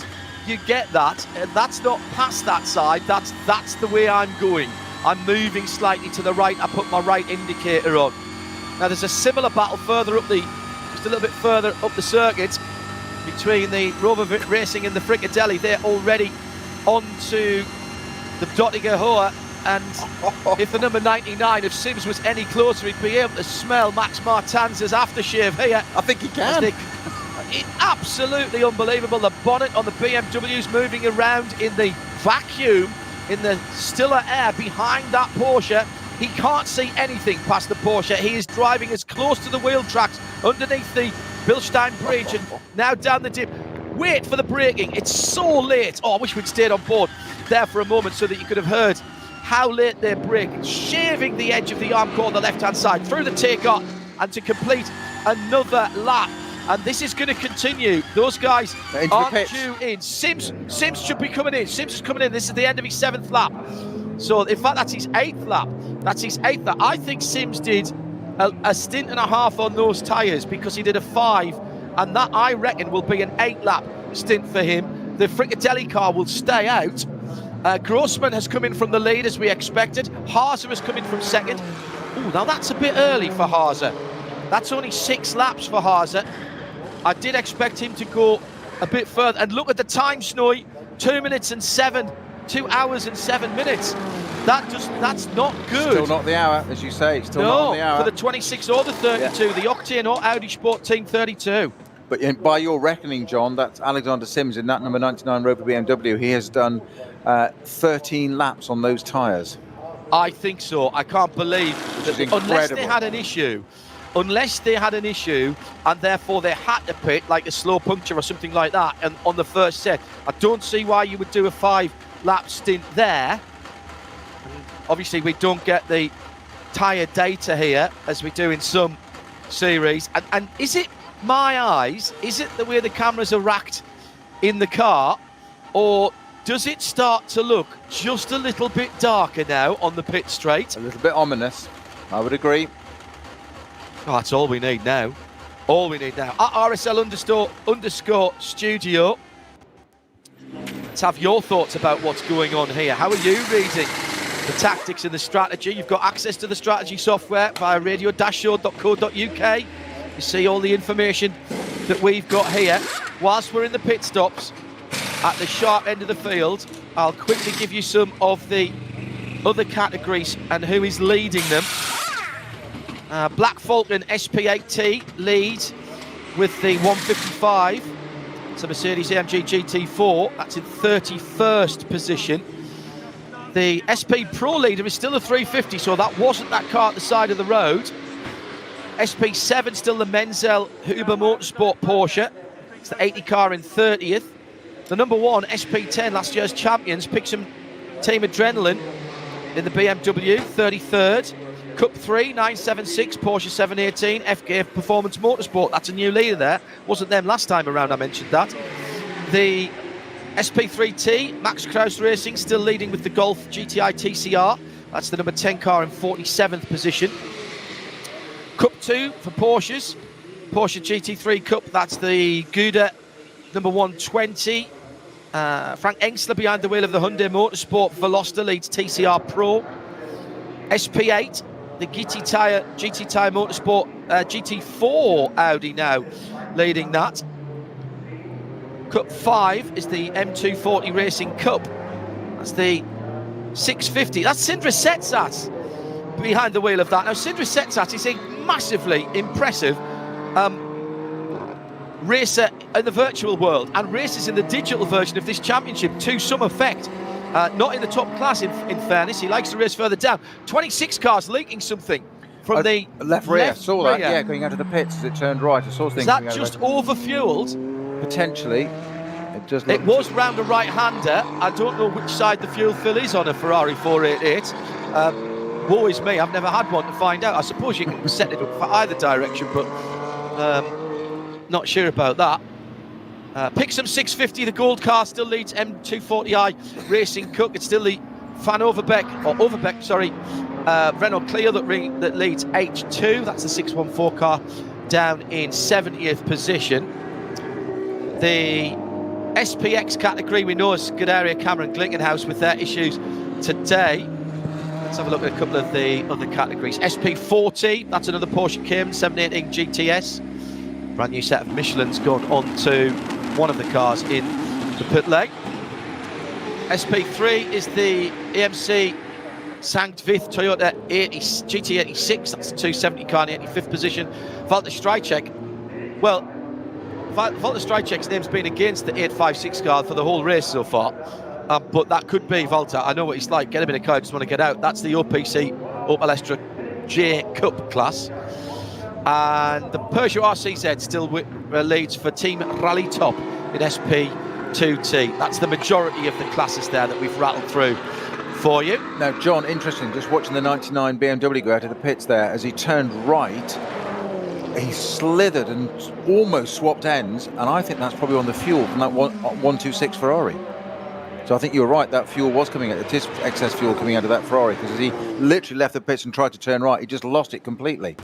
you get that, and that's not past that side, that's the way I'm going. I'm moving slightly to the right, I put my right indicator on. Now there's a similar battle further up just a little bit further up the circuit between the Rover Racing and the Frickadelli. They're already onto the Dottinger Hoa And if the number 99 of Sims was any closer, he'd be able to smell Max Martanz's aftershave here. I think he can. Absolutely unbelievable. The bonnet on the BMW's moving around in the vacuum, in the stiller air behind that Porsche. He can't see anything past the Porsche. He is driving as close to the wheel tracks underneath the Bilstein Bridge and now down the dip. Wait for the braking. It's so late. Oh, I wish we'd stayed on board there for a moment so that you could have heard how late they're braking. Shaving the edge of the arm core on the left-hand side through the takeoff and to complete another lap. And this is going to continue. Those guys aren't due in. Sims should be coming in. Sims is coming in. This is the end of his 7th lap. So, in fact, that's his 8th lap. That's his 8th lap. I think Sims did a stint and a half on those tyres because he did a 5. And that, I reckon, will be an 8-lap stint for him. The Frickadelli car will stay out. Grossman has come in from the lead, as we expected. Haase has come in from 2nd. Oh, now that's a bit early for Haase. That's only 6 laps for Haase. I did expect him to go a bit further. And look at the time, Snowy. 2 minutes and 7. 2 hours and 7 minutes. That's not good. Still not the hour, as you say. It's still not the hour. For the 26 or the 32, the Octane or Audi Sport Team 32. But by your reckoning, John, that's Alexander Sims in that number 99 Rover BMW. He has done 13 laps on those tyres. I think so. I can't believe that unless they had an issue and therefore they had to pit, like a slow puncture or something like that, and on the first set, I don't see why you would do a 5-lap stint there. And obviously, we don't get the tyre data here as we do in some series. And is it my eyes? Is it the way the cameras are racked in the car, or does it start to look just a little bit darker now on the pit straight? A little bit ominous, I would agree. Oh, that's all we need now. All we need now. At RSL _studio. Let's have your thoughts about what's going on here. How are you reading the tactics and the strategy? You've got access to the strategy software via radio-show.co.uk. You see all the information that we've got here. Whilst we're in the pit stops at the sharp end of the field, I'll quickly give you some of the other categories and who is leading them. Black Falcon SP8T leads with the 155. It's a Mercedes AMG GT4. That's in 31st position. The SP Pro leader is still a 350, so that wasn't that car at the side of the road. SP7 still the Menzel Huber Motorsport Porsche. It's the 80 car in 30th. The number 1 SP10, last year's champions, Pixum Team Adrenaline in the BMW, 33rd. Cup 3, 976, Porsche 718, FK Performance Motorsport. That's a new leader there. Wasn't them last time around, I mentioned that. The SP3T, Max Kraus Racing, still leading with the Golf GTI TCR. That's the number 10 car in 47th position. Cup 2 for Porsches. Porsche GT3 Cup, that's the Gouda number 120. Frank Engsler behind the wheel of the Hyundai Motorsport Veloster leads TCR Pro. SP8, the GT Tyre Motorsport GT4 Audi now leading that. Cup 5 is the M240 Racing Cup. That's the 650. That's Sindre Setsat behind the wheel of that. Now, Sindre Setsat is a massively impressive racer in the virtual world and races in the digital version of this championship to some effect. Not in the top class, in fairness. He likes to race further down. 26 cars leaking something from the left rear. I saw that, yeah, going out of the pits as it turned right. I saw things. Is that just overfueled? Potentially. It was round a right-hander. I don't know which side the fuel fill is on a Ferrari 488. Woe is me, I've never had one to find out. I suppose you can set it up for either direction, but not sure about that. Pixum 650, the gold car, still leads M240i Racing Cup. It's still the Renault Clio that leads H2. That's the 614 car down in 70th position. The SPX category, we know, is Scuderia Cameron Glickenhaus with their issues today. Let's have a look at a couple of the other categories. SP40, that's another Porsche Cayman 718 GTS. Brand new set of Michelin's gone on to one of the cars in the pit lane. SP3 is the EMC Sankt Vith Toyota GT86, that's the 270 car in the 85th position. Walter Strajček, well, Walter Strajček's name's been against the 856 car for the whole race so far, but that could be Walter. I know what he's like, get a bit of car, just want to get out. That's the OPC Opel Astra J Cup class. And the Peugeot RCZ still leads for Team Rally Top in SP2T. That's the majority of the classes there that we've rattled through for you. Now, John, interesting, just watching the 99 BMW go out of the pits there, as he turned right, he slithered and almost swapped ends, and I think that's probably on the fuel from that 126 Ferrari. So I think you're right, that fuel was coming out, the excess fuel coming out of that Ferrari, because as he literally left the pits and tried to turn right, he just lost it completely.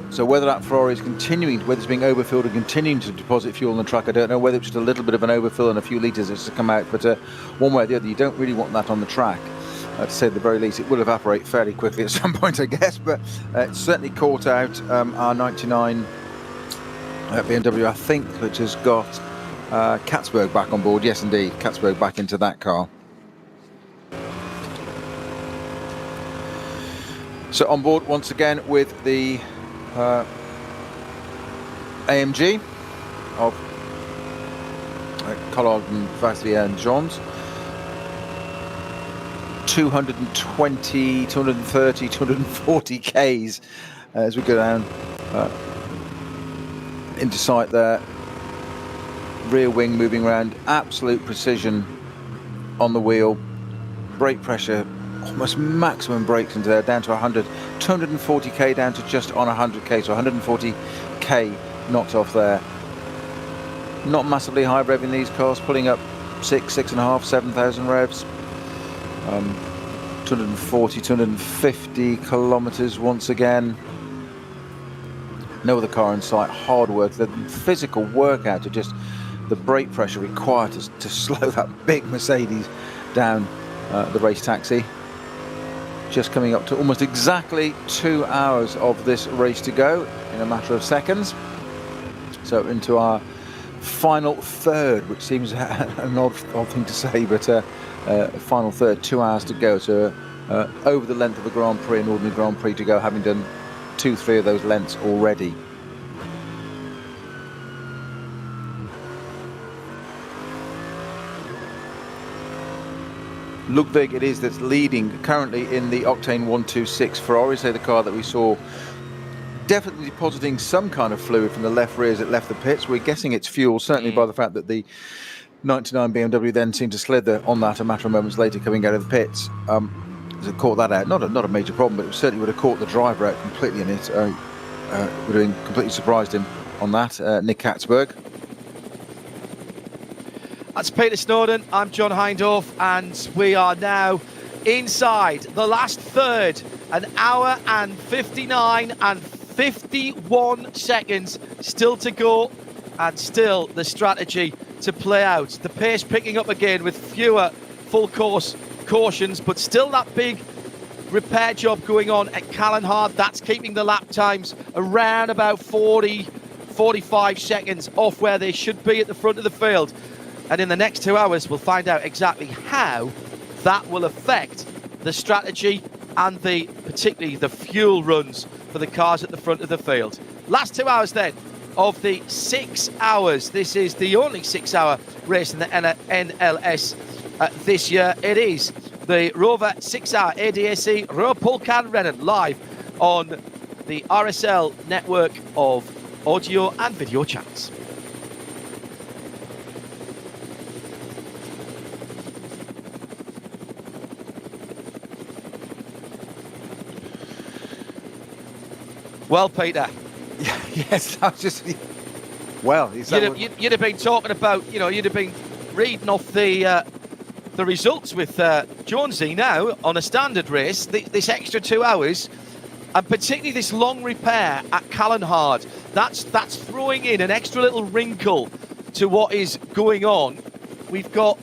So whether that Ferrari is continuing, whether it's being overfilled and continuing to deposit fuel on the track, I don't know. Whether it's just a little bit of an overfill and a few litres has to come out, but one way or the other, you don't really want that on the track. To say at the very least, it will evaporate fairly quickly at some point, I guess, but it certainly caught out our 99 BMW, I think, which has got Katzberg back on board. Yes, indeed, Katzberg back into that car. So on board once again with the AMG of Collard and Vasilier and Johns. 220, 230, 240 Ks as we go down into sight there. Rear wing moving around, absolute precision on the wheel. Brake pressure, almost maximum brakes into there, down to 100. 240k down to just on 100k, so 140k knocked off there. Not massively high rev in these cars, pulling up 6.5, 7,000 revs. 240, 250 kilometers once again. No other car in sight. Hard work, the physical workout, to just the brake pressure required to slow that big Mercedes down the race taxi. Just coming up to almost exactly 2 hours of this race to go in a matter of seconds. So into our final third, which seems an odd thing to say, but final third, 2 hours to go. So over the length of a Grand Prix, an ordinary Grand Prix to go, having done 2-3 of those lengths already. Ludwig it is that's leading currently in the Octane 126 Ferrari, so the car that we saw definitely depositing some kind of fluid from the left rear as it left the pits. We're guessing it's fuel, certainly by the fact that the 99 BMW then seemed to slither on that a matter of moments later coming out of the pits. As it caught that out, not a major problem, but it certainly would have caught the driver out completely in it. Would have completely surprised him on that, Nick Katzberg. That's Peter Snowden, I'm John Hindhaugh, and we are now inside the last third, an hour and 59 and 51 seconds still to go, and still the strategy to play out. The pace picking up again with fewer full course cautions, but still that big repair job going on at Callan-Hard. That's keeping the lap times around about 40-45 seconds off where they should be at the front of the field. And in the next 2 hours, we'll find out exactly how that will affect the strategy and particularly the fuel runs for the cars at the front of the field. Last 2 hours then of the 6 hours. This is the only 6 hour race in the NLS this year. It is the ROWE 6 hour ADAC Ruhr-Pokal-Rennen live on the RSL network of audio and video channels. Well, Peter. Yes, I was just. Well, you'd have been talking about, you'd have been reading off the results with Jonesy now on a standard race. This extra 2 hours, and particularly this long repair at Callan-Hard, that's throwing in an extra little wrinkle to what is going on. We've got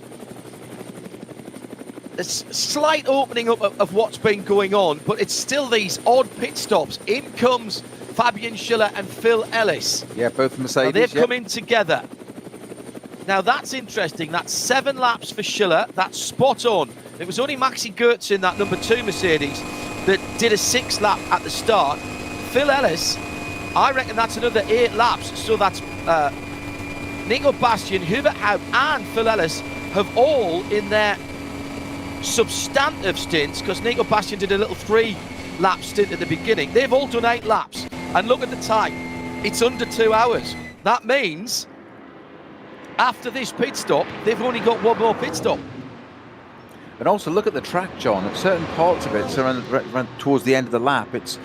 a slight opening up of what's been going on, but it's still these odd pit stops. In comes Fabian Schiller and Phil Ellis. Yeah, both Mercedes. Now they've come in together. Now that's interesting. That's 7 laps for Schiller. That's spot on. It was only Maxi Goetz in that number 2 Mercedes that did a 6 lap at the start. Phil Ellis, I reckon that's another 8 laps. So that's Nico Bastian, Hubert Haupt and Phil Ellis have all in their substantive stints, because Nico Bastian did a little 3 lap stint at the beginning. They've all done 8 laps. And look at the time. It's under 2 hours. That means after this pit stop, they've only got 1 more pit stop. And also look at the track, John. At certain parts of it, so around towards the end of the lap, it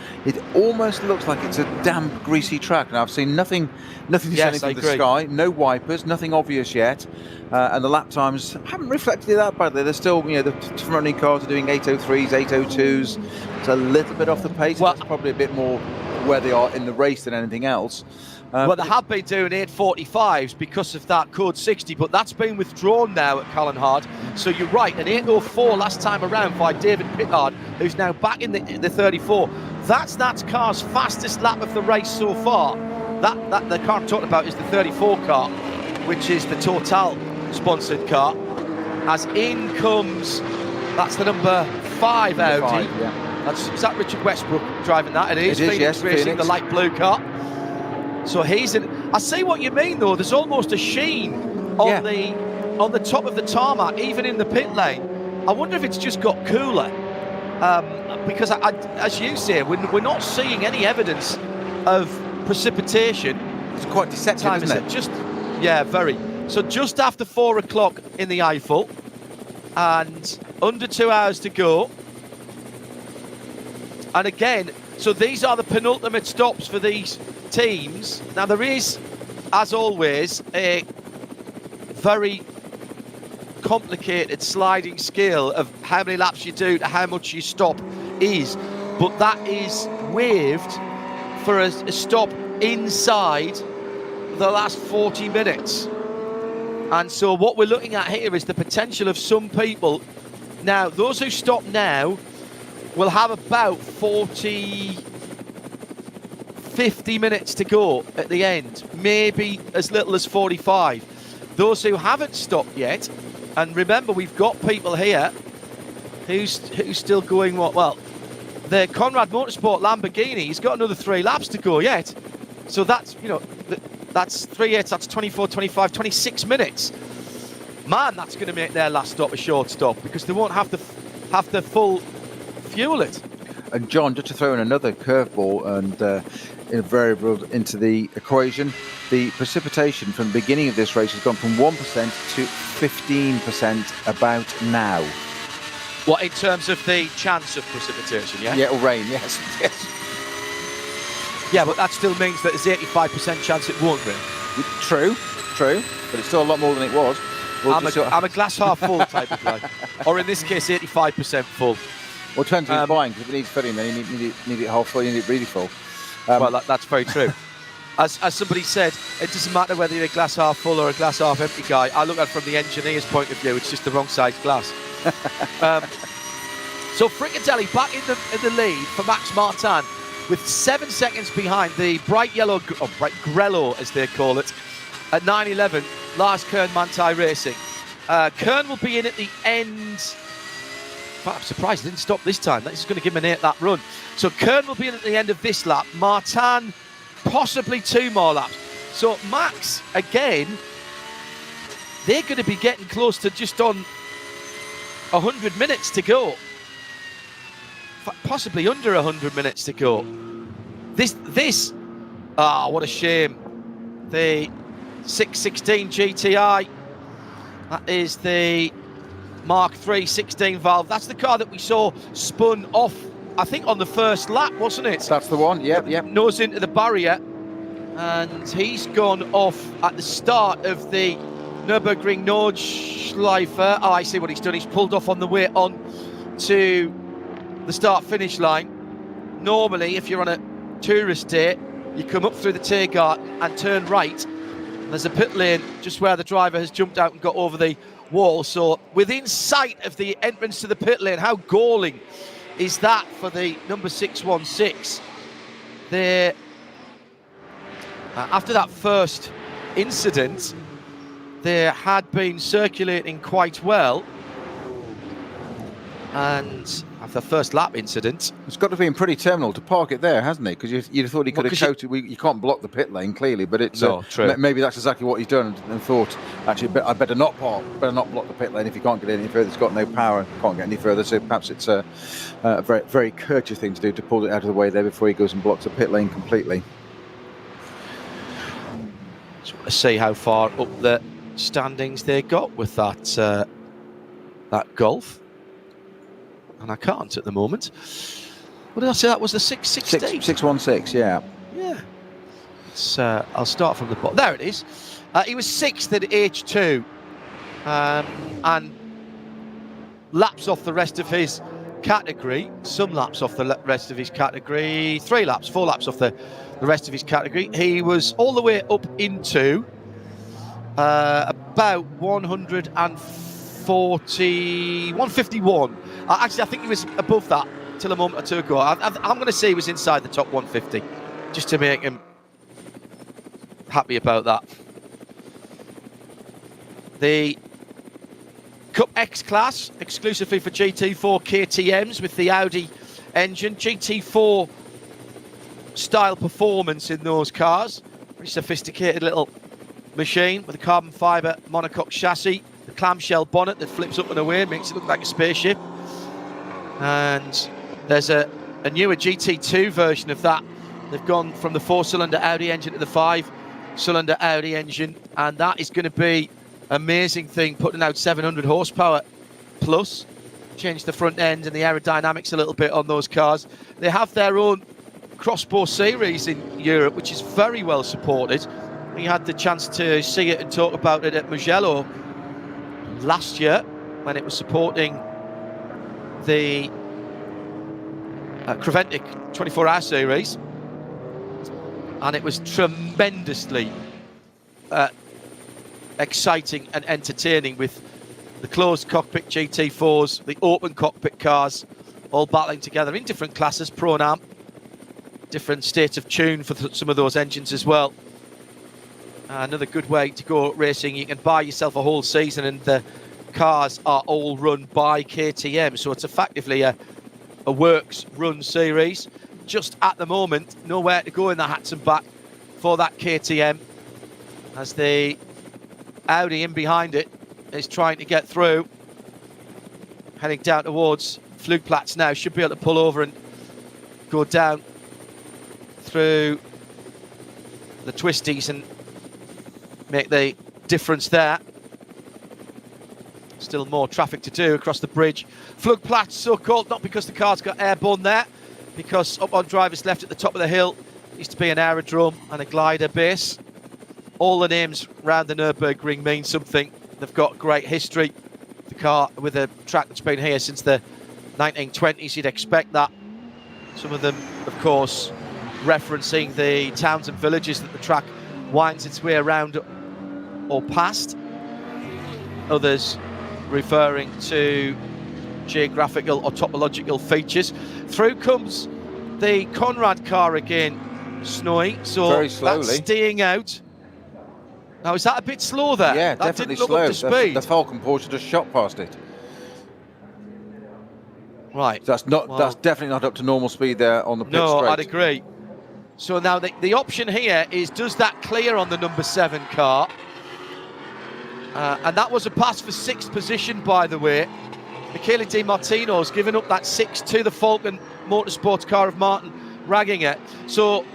almost looks like it's a damp, greasy track. Now I've seen nothing descending from the sky, no wipers, nothing obvious yet, and the lap times haven't reflected it that badly. They're still, the front-running cars are doing 8:03s, 8:02s. It's a little bit off the pace. Well, that's probably a bit more where they are in the race than anything else. Well, they have been doing 8:45s because of that code 60, but that's been withdrawn now at Callan-Hard. So you're right, an 8:04 last time around by David Pittard, who's now back in the 34. That's that car's fastest lap of the race so far. That the car I'm talking about is the 34 car, which is the Total sponsored car. As in comes, that's the number 5 Audi. Is that Richard Westbrook driving that? It is. Phoenix Racing, the light blue car. So he's in. I see what you mean, though. There's almost a sheen on the top of the tarmac, even in the pit lane. I wonder if it's just got cooler, because as you say, we're not seeing any evidence of precipitation. It's quite deceptive, isn't it? Very. So just after 4 o'clock in the Eiffel, and under 2 hours to go. And again, so these are the penultimate stops for these teams. Now there is, as always, a very complicated sliding scale of how many laps you do to how much you stop is, but that is waived for a stop inside the last 40 minutes. And so what we're looking at here is the potential of some people. Now, those who stop now will have about 50 minutes to go at the end, maybe as little as 45. Those who haven't stopped yet, and remember we've got people here who's still going the Conrad Motorsport Lamborghini, he's got another 3 laps to go yet. So that's, that's 3/8, that's 24, 25, 26 minutes. Man, that's going to make their last stop a short stop, because they won't have to full fuel it. And John, just to throw in another curveball and a variable into the equation, the precipitation from the beginning of this race has gone from 1% to 15% about now. What, in terms of the chance of precipitation, yeah? Yeah, or rain, yes. Yeah, but that still means that there's 85% chance it won't rain. True, but it's still a lot more than it was. I'm a glass half full type of guy. Or in this case, 85% full. Well, it depends what you're buying, because if it needs filling, then you need it half full, you need it really full. Well, that's very true. As somebody said, it doesn't matter whether you're a glass half full or a glass half empty guy. I look at it from the engineer's point of view. It's just the wrong size glass. So Fricatelli back in the lead for Max Martin, with 7 seconds behind the bright Grello, as they call it, at 9:11. Lars Kern Manthey Racing. Kern will be in at the end. I'm surprised he didn't stop this time. That's going to give him an 8 lap run. So Kern will be in at the end of this lap. Martin, possibly 2 more laps. So Max, again, they're going to be getting close to just on 100 minutes to go. Possibly under 100 minutes to go. What a shame. The 616 GTI, that is the Mark III 16 valve. That's the car that we saw spun off, I think, on the first lap, wasn't it? That's the one, yep. Nose into the barrier. And he's gone off at the start of the Nürburgring Nordschleife. Oh, I see what he's done. He's pulled off on the way on to the start-finish line. Normally, if you're on a tourist day, you come up through the Tiergarten and turn right. And there's a pit lane just where the driver has jumped out and got over the wall. So within sight of the entrance to the pit lane, how galling is that for the number 616? After that first incident, they had been circulating quite well. And after the first lap incident, It's got to be in pretty terminal to park it there, hasn't it? Because you'd thought he could have coated. You can't block the pit lane clearly, but it's true. Maybe that's exactly what he's done and thought. Actually, I better not park, better not block the pit lane if you can't get any further. It's got no power, can't get any further. So perhaps it's a very, very courteous thing to do to pull it out of the way there before he goes and blocks the pit lane completely. Just want to see how far up the standings they got with that Golf. And I can't at the moment. What did I say? That was the 616? 616, yeah. Yeah. I'll start from the bottom. There it is. He was 6th at H2. And laps off the rest of his category. Some laps off the rest of his category. 4 laps off the rest of his category. He was all the way up into about 151. Actually, I think he was above that till a moment or two ago. I'm going to say he was inside the top 150, just to make him happy about that. The Cup X class, exclusively for GT4 KTMs with the Audi engine. GT4 style performance in those cars. Very sophisticated little machine with a carbon fibre monocoque chassis. The clamshell bonnet that flips up and away, makes it look like a spaceship. And there's a newer GT2 version of that. They've gone from the 4-cylinder Audi engine to the 5-cylinder Audi engine, and that is going to be an amazing thing, putting out 700 horsepower plus. Change the front end and the aerodynamics a little bit on those cars. They have their own crossbow series in Europe, which is very well supported. We had the chance to see it and talk about it at Mugello last year when it was supporting the Creventic 24-hour series, and it was tremendously exciting and entertaining with the closed cockpit GT4s, the open cockpit cars, all battling together in different classes, Pro and Am, different states of tune for some of those engines as well. Another good way to go racing. You can buy yourself a whole season, and the cars are all run by KTM, so it's effectively a works run series. Just at the moment, nowhere to go in the hats and back for that KTM, as the Audi in behind it is trying to get through, heading down towards Flugplatz now. Should be able to pull over and go down through the twisties and make the difference there. Still more traffic to do across the bridge. Flugplatz, so called, not because the car's got airborne there, because up on driver's left at the top of the hill used to be an aerodrome and a glider base. All the names around the Nürburgring mean something. They've got great history. The car with a track that's been here since the 1920s, you'd expect that. Some of them, of course, referencing the towns and villages that the track winds its way around or past. Others referring to geographical or topological features. Through comes the Conrad car again, Snowy. So very slowly. That's staying out. Now, is that a bit slow there? Yeah, that definitely didn't look slow. Up to speed. The Falcon Porsche just shot past it. Right. So that's definitely not up to normal speed there on the pit straight. No, I'd agree. So now the option here is, does that clear on the number 7 car? And that was a pass for 6th position, by the way. Michele Di Martino's given up that 6 to the Falcon Motorsports car of Martin Ragginger. So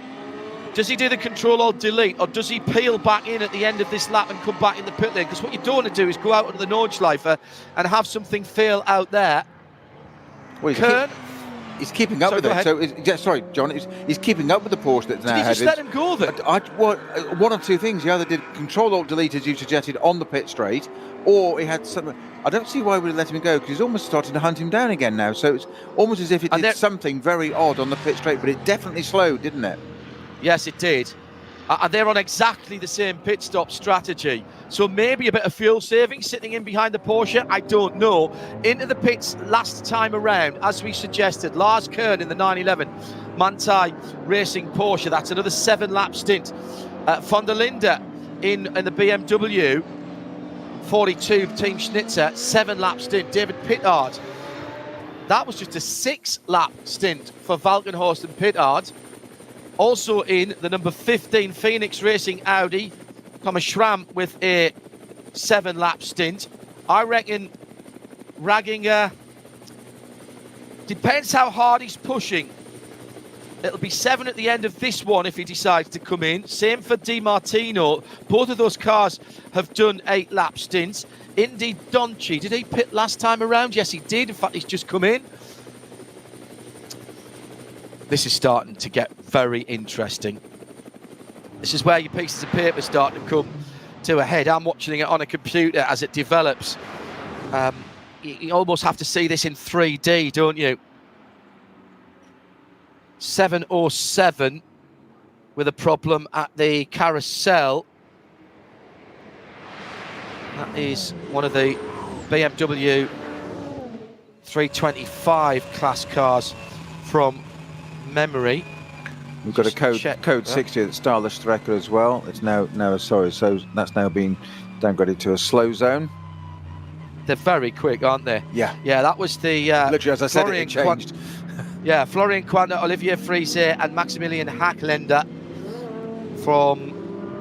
does he do the Control-Alt-Delete, or does he peel back in at the end of this lap and come back in the pit lane? Because what you don't want to do is go out onto the Nordschleife and have something fail out there. Well, Kern, he's keeping up with it. So, sorry, John. He's keeping up with the Porsche that's now did he just headed. let him go then? One of two things. He either did Control-Alt-Delete, as you suggested, on the pit straight, or he had something. I don't see why we would let him go, because he's almost starting to hunt him down again now. So it's almost as if it did something very odd on the pit straight, but it definitely slowed, didn't it? Yes, it did. And they're on exactly the same pit stop strategy. So maybe a bit of fuel saving sitting in behind the Porsche, I don't know. Into the pits last time around, as we suggested, Lars Kern in the 911 Manthey Racing Porsche. That's another 7-lap stint. Von der Linde in the BMW 42 Team Schnitzer, 7-lap stint. David Pittard, that was just a 6-lap stint for Valkenhorst and Pittard. Also in the number 15 Phoenix Racing Audi, Thomas Schramm with a 7-lap stint. I reckon Ragginger, depends how hard he's pushing. It'll be 7 at the end of this one if he decides to come in. Same for Di Martino. Both of those cars have done 8-lap stints. Indy Donchi, did he pit last time around? Yes, he did. In fact, he's just come in. This is starting to get very interesting. This is where your pieces of paper start to come to a head. I'm watching it on a computer as it develops. You almost have to see this in 3D, don't you? 707 with a problem at the carousel. That is one of the BMW 325 class cars from memory. We've got a code 60 at Stylish Strecker as well. It's now sorry, so that's now been downgraded to a slow zone. They're very quick, aren't they? Yeah. Yeah, that was the literally as I said, it changed. Yeah, Florian Quandt, Olivier Friese and Maximilian Hackländer from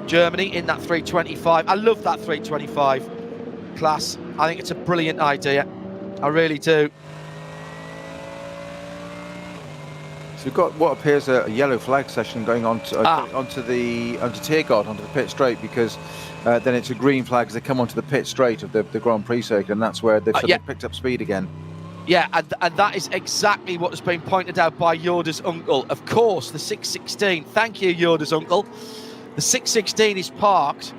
Germany in that 325. I love that 325 class. I think it's a brilliant idea. I really do. So we've got what appears a yellow flag session going on to, onto Tiergaard, onto the pit straight, because then it's a green flag as they come onto the pit straight of the Grand Prix circuit, and that's where they've suddenly picked up speed again. Yeah, and that is exactly what has been pointed out by Yoda's uncle. Of course, the 616. Thank you, Yoda's uncle. The 616 is parked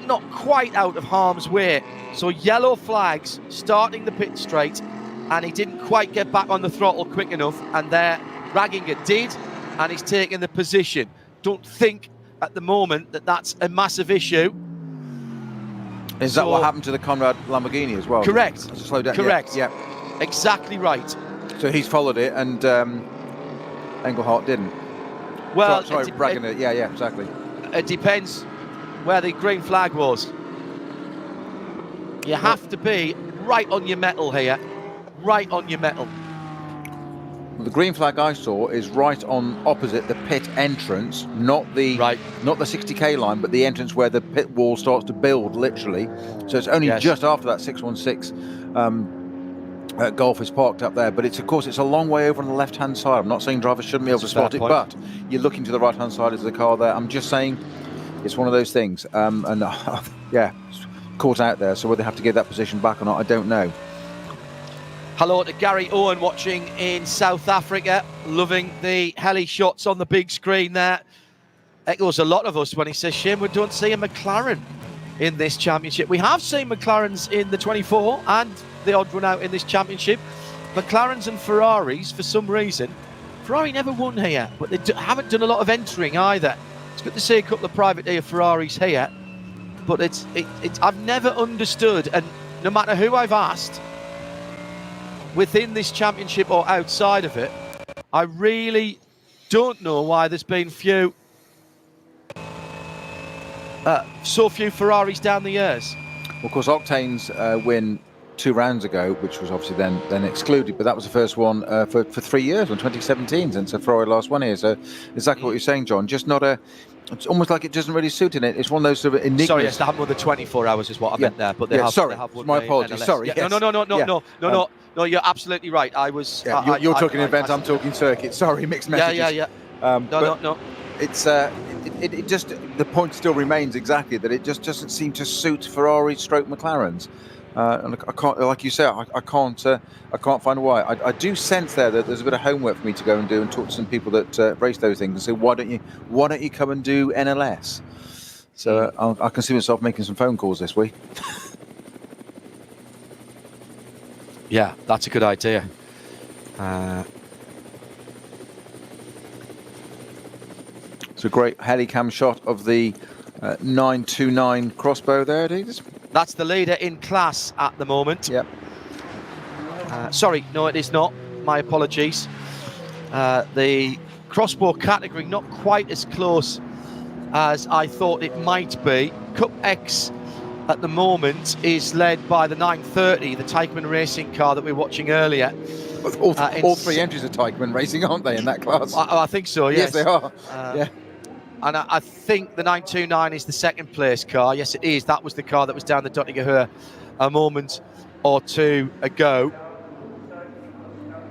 not quite out of harm's way. So yellow flags starting the pit straight, and he didn't quite get back on the throttle quick enough, and there Ragginger did, and he's taken the position. Don't think at the moment that that's a massive issue. Is that what happened to the Conrad Lamborghini as well? Correct. Slow down. Correct. Yeah. Exactly right. So he's followed it, and Engelhardt didn't. Well, sorry, Ragginger. Yeah, exactly. It depends where the green flag was. You have to be right on your mettle here. Right on your mettle. Well, the green flag I saw is right on opposite the pit entrance, not the 60k line, but the entrance where the pit wall starts to build, literally. So it's only just after that 616 Golf is parked up there, but of course it's a long way over on the left-hand side. I'm not saying drivers shouldn't be able to spot it, but you're looking to the right-hand side of the car there. I'm just saying it's one of those things, caught out there. So whether they have to give that position back or not, I don't know. Hello to Gary Owen watching in South Africa, loving the heli shots on the big screen there. Echoes a lot of us when he says, shame we don't see a McLaren in this championship. We have seen McLarens in the 24 and the odd run out in this championship. McLarens and Ferraris, for some reason, Ferrari never won here, but they haven't done a lot of entering either. It's good to see a couple of privateer Ferraris here, but it's I've never understood, and no matter who I've asked within this championship or outside of it, I really don't know why there's been so few Ferraris down the years. Well, of course, Octane's win 2 rounds ago, which was obviously then excluded, but that was the first one for 3 years, in 2017, since the Ferrari last one here. So exactly what you're saying, John. Just not it's almost like it doesn't really suit in it. It's one of those sort of enigmas. Sorry, yes, they haven't won the 24 hours is what I meant there, but they have. Sorry, they have won my apologies. NLS. Sorry. Yeah, yes. No, you're absolutely right. I was. Yeah, you're talking event. I'm talking circuit. Sorry, mixed messages. Yeah. No. It's it just, the point still remains exactly that it just doesn't seem to suit Ferrari stroke McLarens. And I can't, like you say, I can't find why. I do sense there that there's a bit of homework for me to go and do and talk to some people that race those things and say, why don't you come and do NLS? So I can see myself making some phone calls this week. Yeah, that's a good idea. It's a great helicam shot of the 929 crossbow there, Adidas. That's the leader in class at the moment. Yep. Sorry, no, it is not. My apologies. The crossbow category not quite as close as I thought it might be. Cup X at the moment is led by the 930, the Teichmann racing car that we were watching earlier. All three entries are Teichmann racing, aren't they, in that class? I think so, yes. Yes, they are. Yeah. And I think the 929 is the second place car. Yes, it is. That was the car that was down the Dottinger a moment or two ago.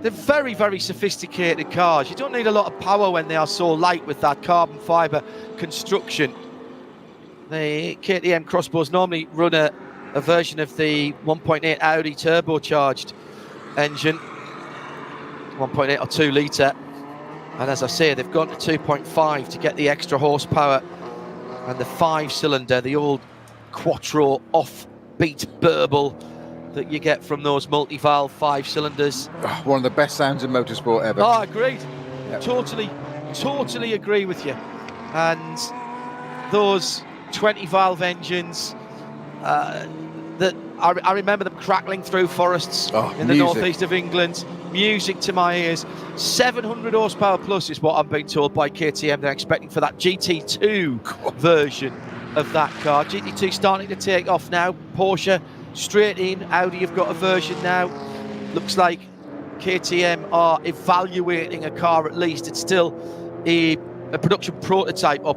They're very, very sophisticated cars. You don't need a lot of power when they are so light with that carbon fibre construction. The KTM Crossbows normally run a version of the 1.8 Audi turbocharged engine, 1.8 or 2 litre. And as I say, they've gone to 2.5 to get the extra horsepower and the 5-cylinder, the old Quattro off-beat burble that you get from those multi-valve 5-cylinders. One of the best sounds in motorsport ever. Oh, agreed. Yep. Totally agree with you. And those 20-valve engines, that I remember them crackling through forests in the northeast of England. Music to my ears. 700 horsepower plus is what I'm being told by KTM they're expecting for that GT2 version of that car. GT2 starting to take off now. Porsche straight in. Audi have got a version now. Looks like KTM are evaluating a car at least. It's still a production prototype or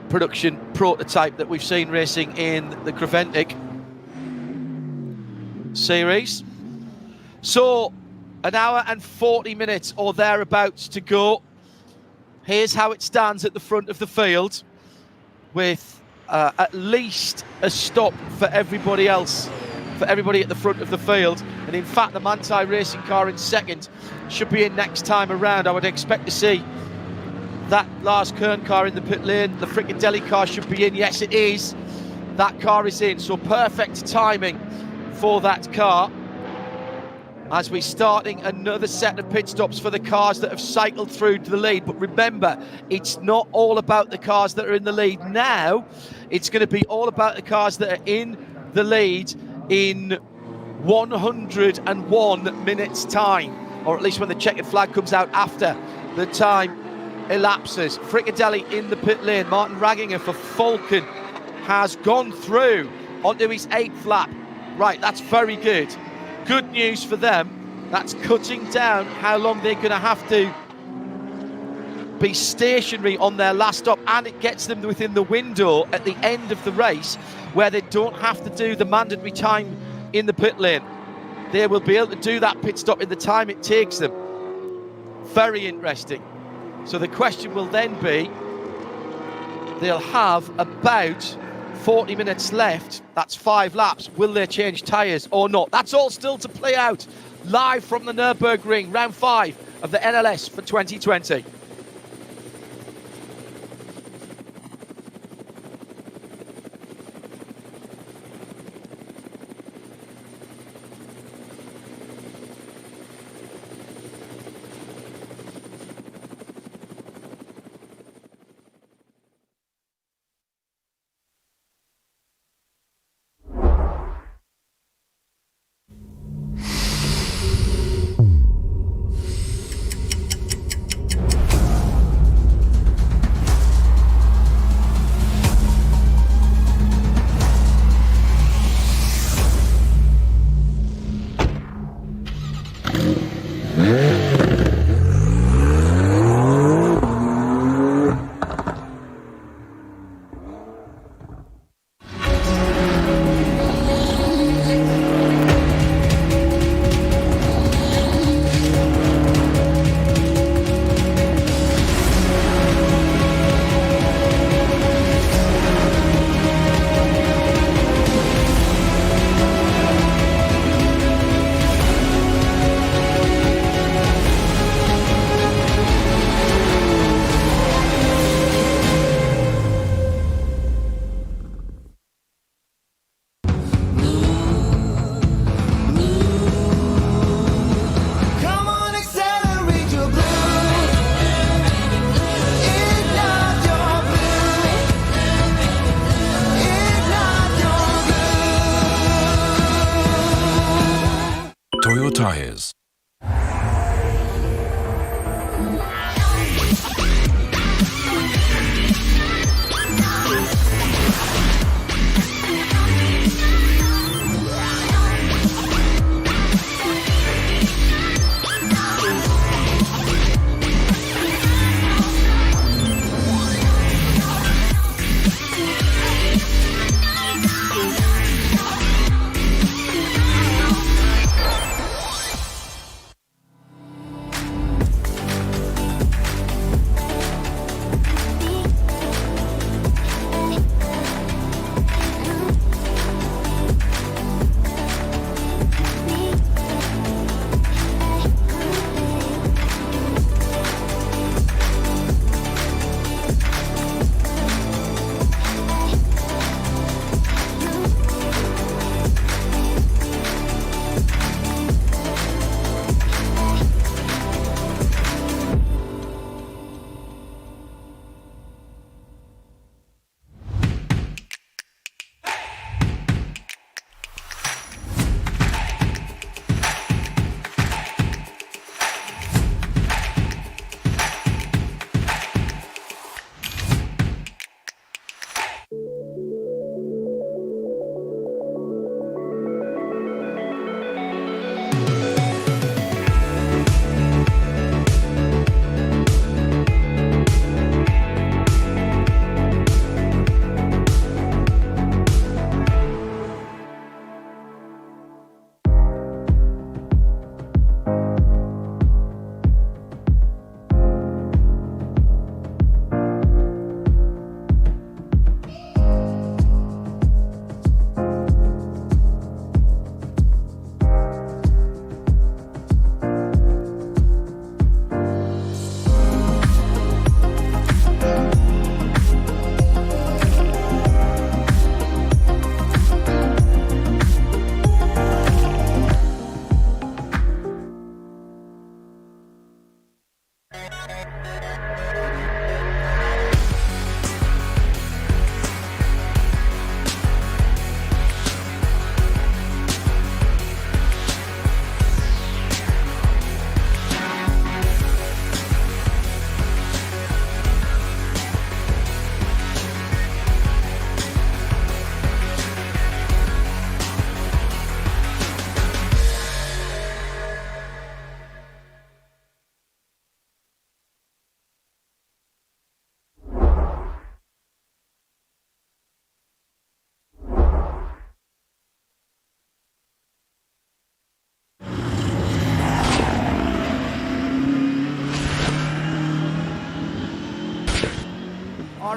production prototype that we've seen racing in the Creventic series. So an hour and 40 minutes or thereabouts to go. Here's how it stands at the front of the field, with at least a stop for everybody else, for everybody at the front of the field. And in fact, the Manthey racing car in second should be in next time around. I would expect to see that Lars Kern car in the pit lane. The Fricadelli car should be in. Yes, it is. That car is in. So perfect timing for that car as we're starting another set of pit stops for the cars that have cycled through to the lead. But remember, it's not all about the cars that are in the lead now. It's going to be all about the cars that are in the lead in 101 minutes time, or at least when the checkered flag comes out after the time elapses. Fricadelli in the pit lane. Martin Ragginger for Falcon has gone through onto his 8th lap. Right, that's very good. Good news for them. That's cutting down how long they're going to have to be stationary on their last stop, and it gets them within the window at the end of the race where they don't have to do the mandatory time in the pit lane. They will be able to do that pit stop in the time it takes them. Very interesting. So the question will then be, they'll have about 40 minutes left. That's 5 laps. Will they change tyres or not? That's all still to play out. Live from the Nürburgring, round 5 of the NLS for 2020. Tires.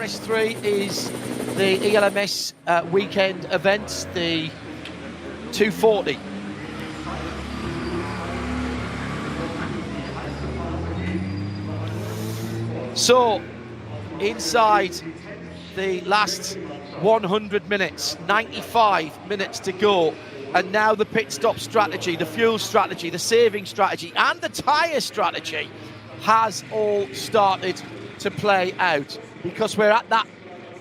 RS3 is the ELMS weekend event, the 240. So, inside the last 100 minutes, 95 minutes to go, and now the pit stop strategy, the fuel strategy, the saving strategy, and the tyre strategy has all started to play out, because we're at that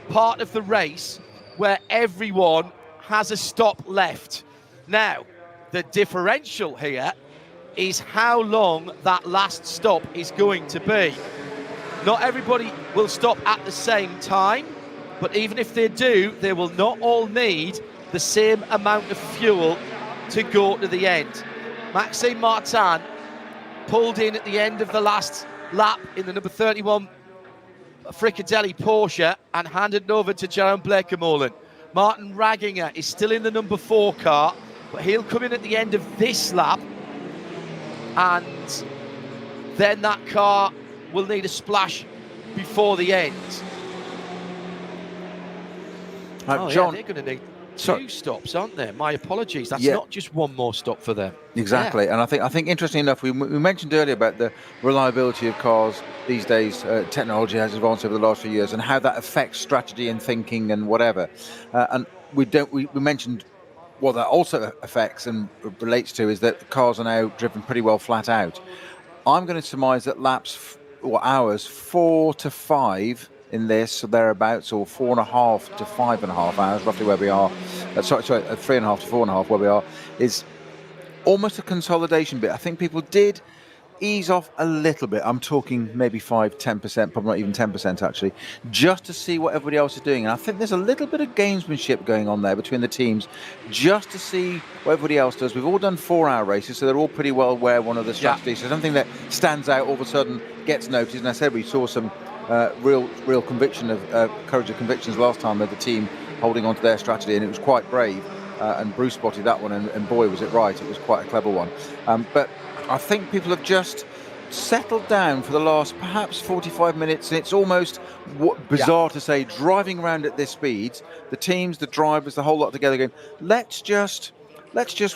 part of the race where everyone has a stop left. Now, the differential here is how long that last stop is going to be. Not everybody will stop at the same time, but even if they do, they will not all need the same amount of fuel to go to the end. Maxime Martin pulled in at the end of the last lap in the number 31 Fricadelli Porsche and handed it over to Jerome Blekemolen. Martin Ragginger is still in the number 4 car, but he'll come in at the end of this lap, and then that car will need a splash before the end. John, yeah, they're going to need 2 stops, aren't they? My apologies. That's not just one more stop for them. Exactly, and I think interesting enough, we mentioned earlier about the reliability of cars these days. Technology has advanced over the last few years, and how that affects strategy and thinking and whatever. And we mentioned what that also affects and relates to is that the cars are now driven pretty well flat out. I'm going to surmise that hours 4 to 5 in this, or thereabouts, or 4.5 to 5.5 hours, roughly where we are. 3.5 to 4.5 where we are, is almost a consolidation bit. I think people did ease off a little bit. I'm talking maybe 5-10%, probably not even 10% actually, just to see what everybody else is doing. And I think there's a little bit of gamesmanship going on there between the teams, just to see what everybody else does. We've all done 4-hour races, so they're all pretty well aware of one of the strategies. So something that stands out all of a sudden gets noticed. And I said we saw some real conviction of courage of convictions last time of the team holding on to their strategy, and it was quite brave. And Bruce spotted that one, and boy, was it right. It was quite a clever one. But I think people have just settled down for the last perhaps 45 minutes, and it's almost bizarre to say, driving around at this speed, the teams, the drivers, the whole lot together going, let's just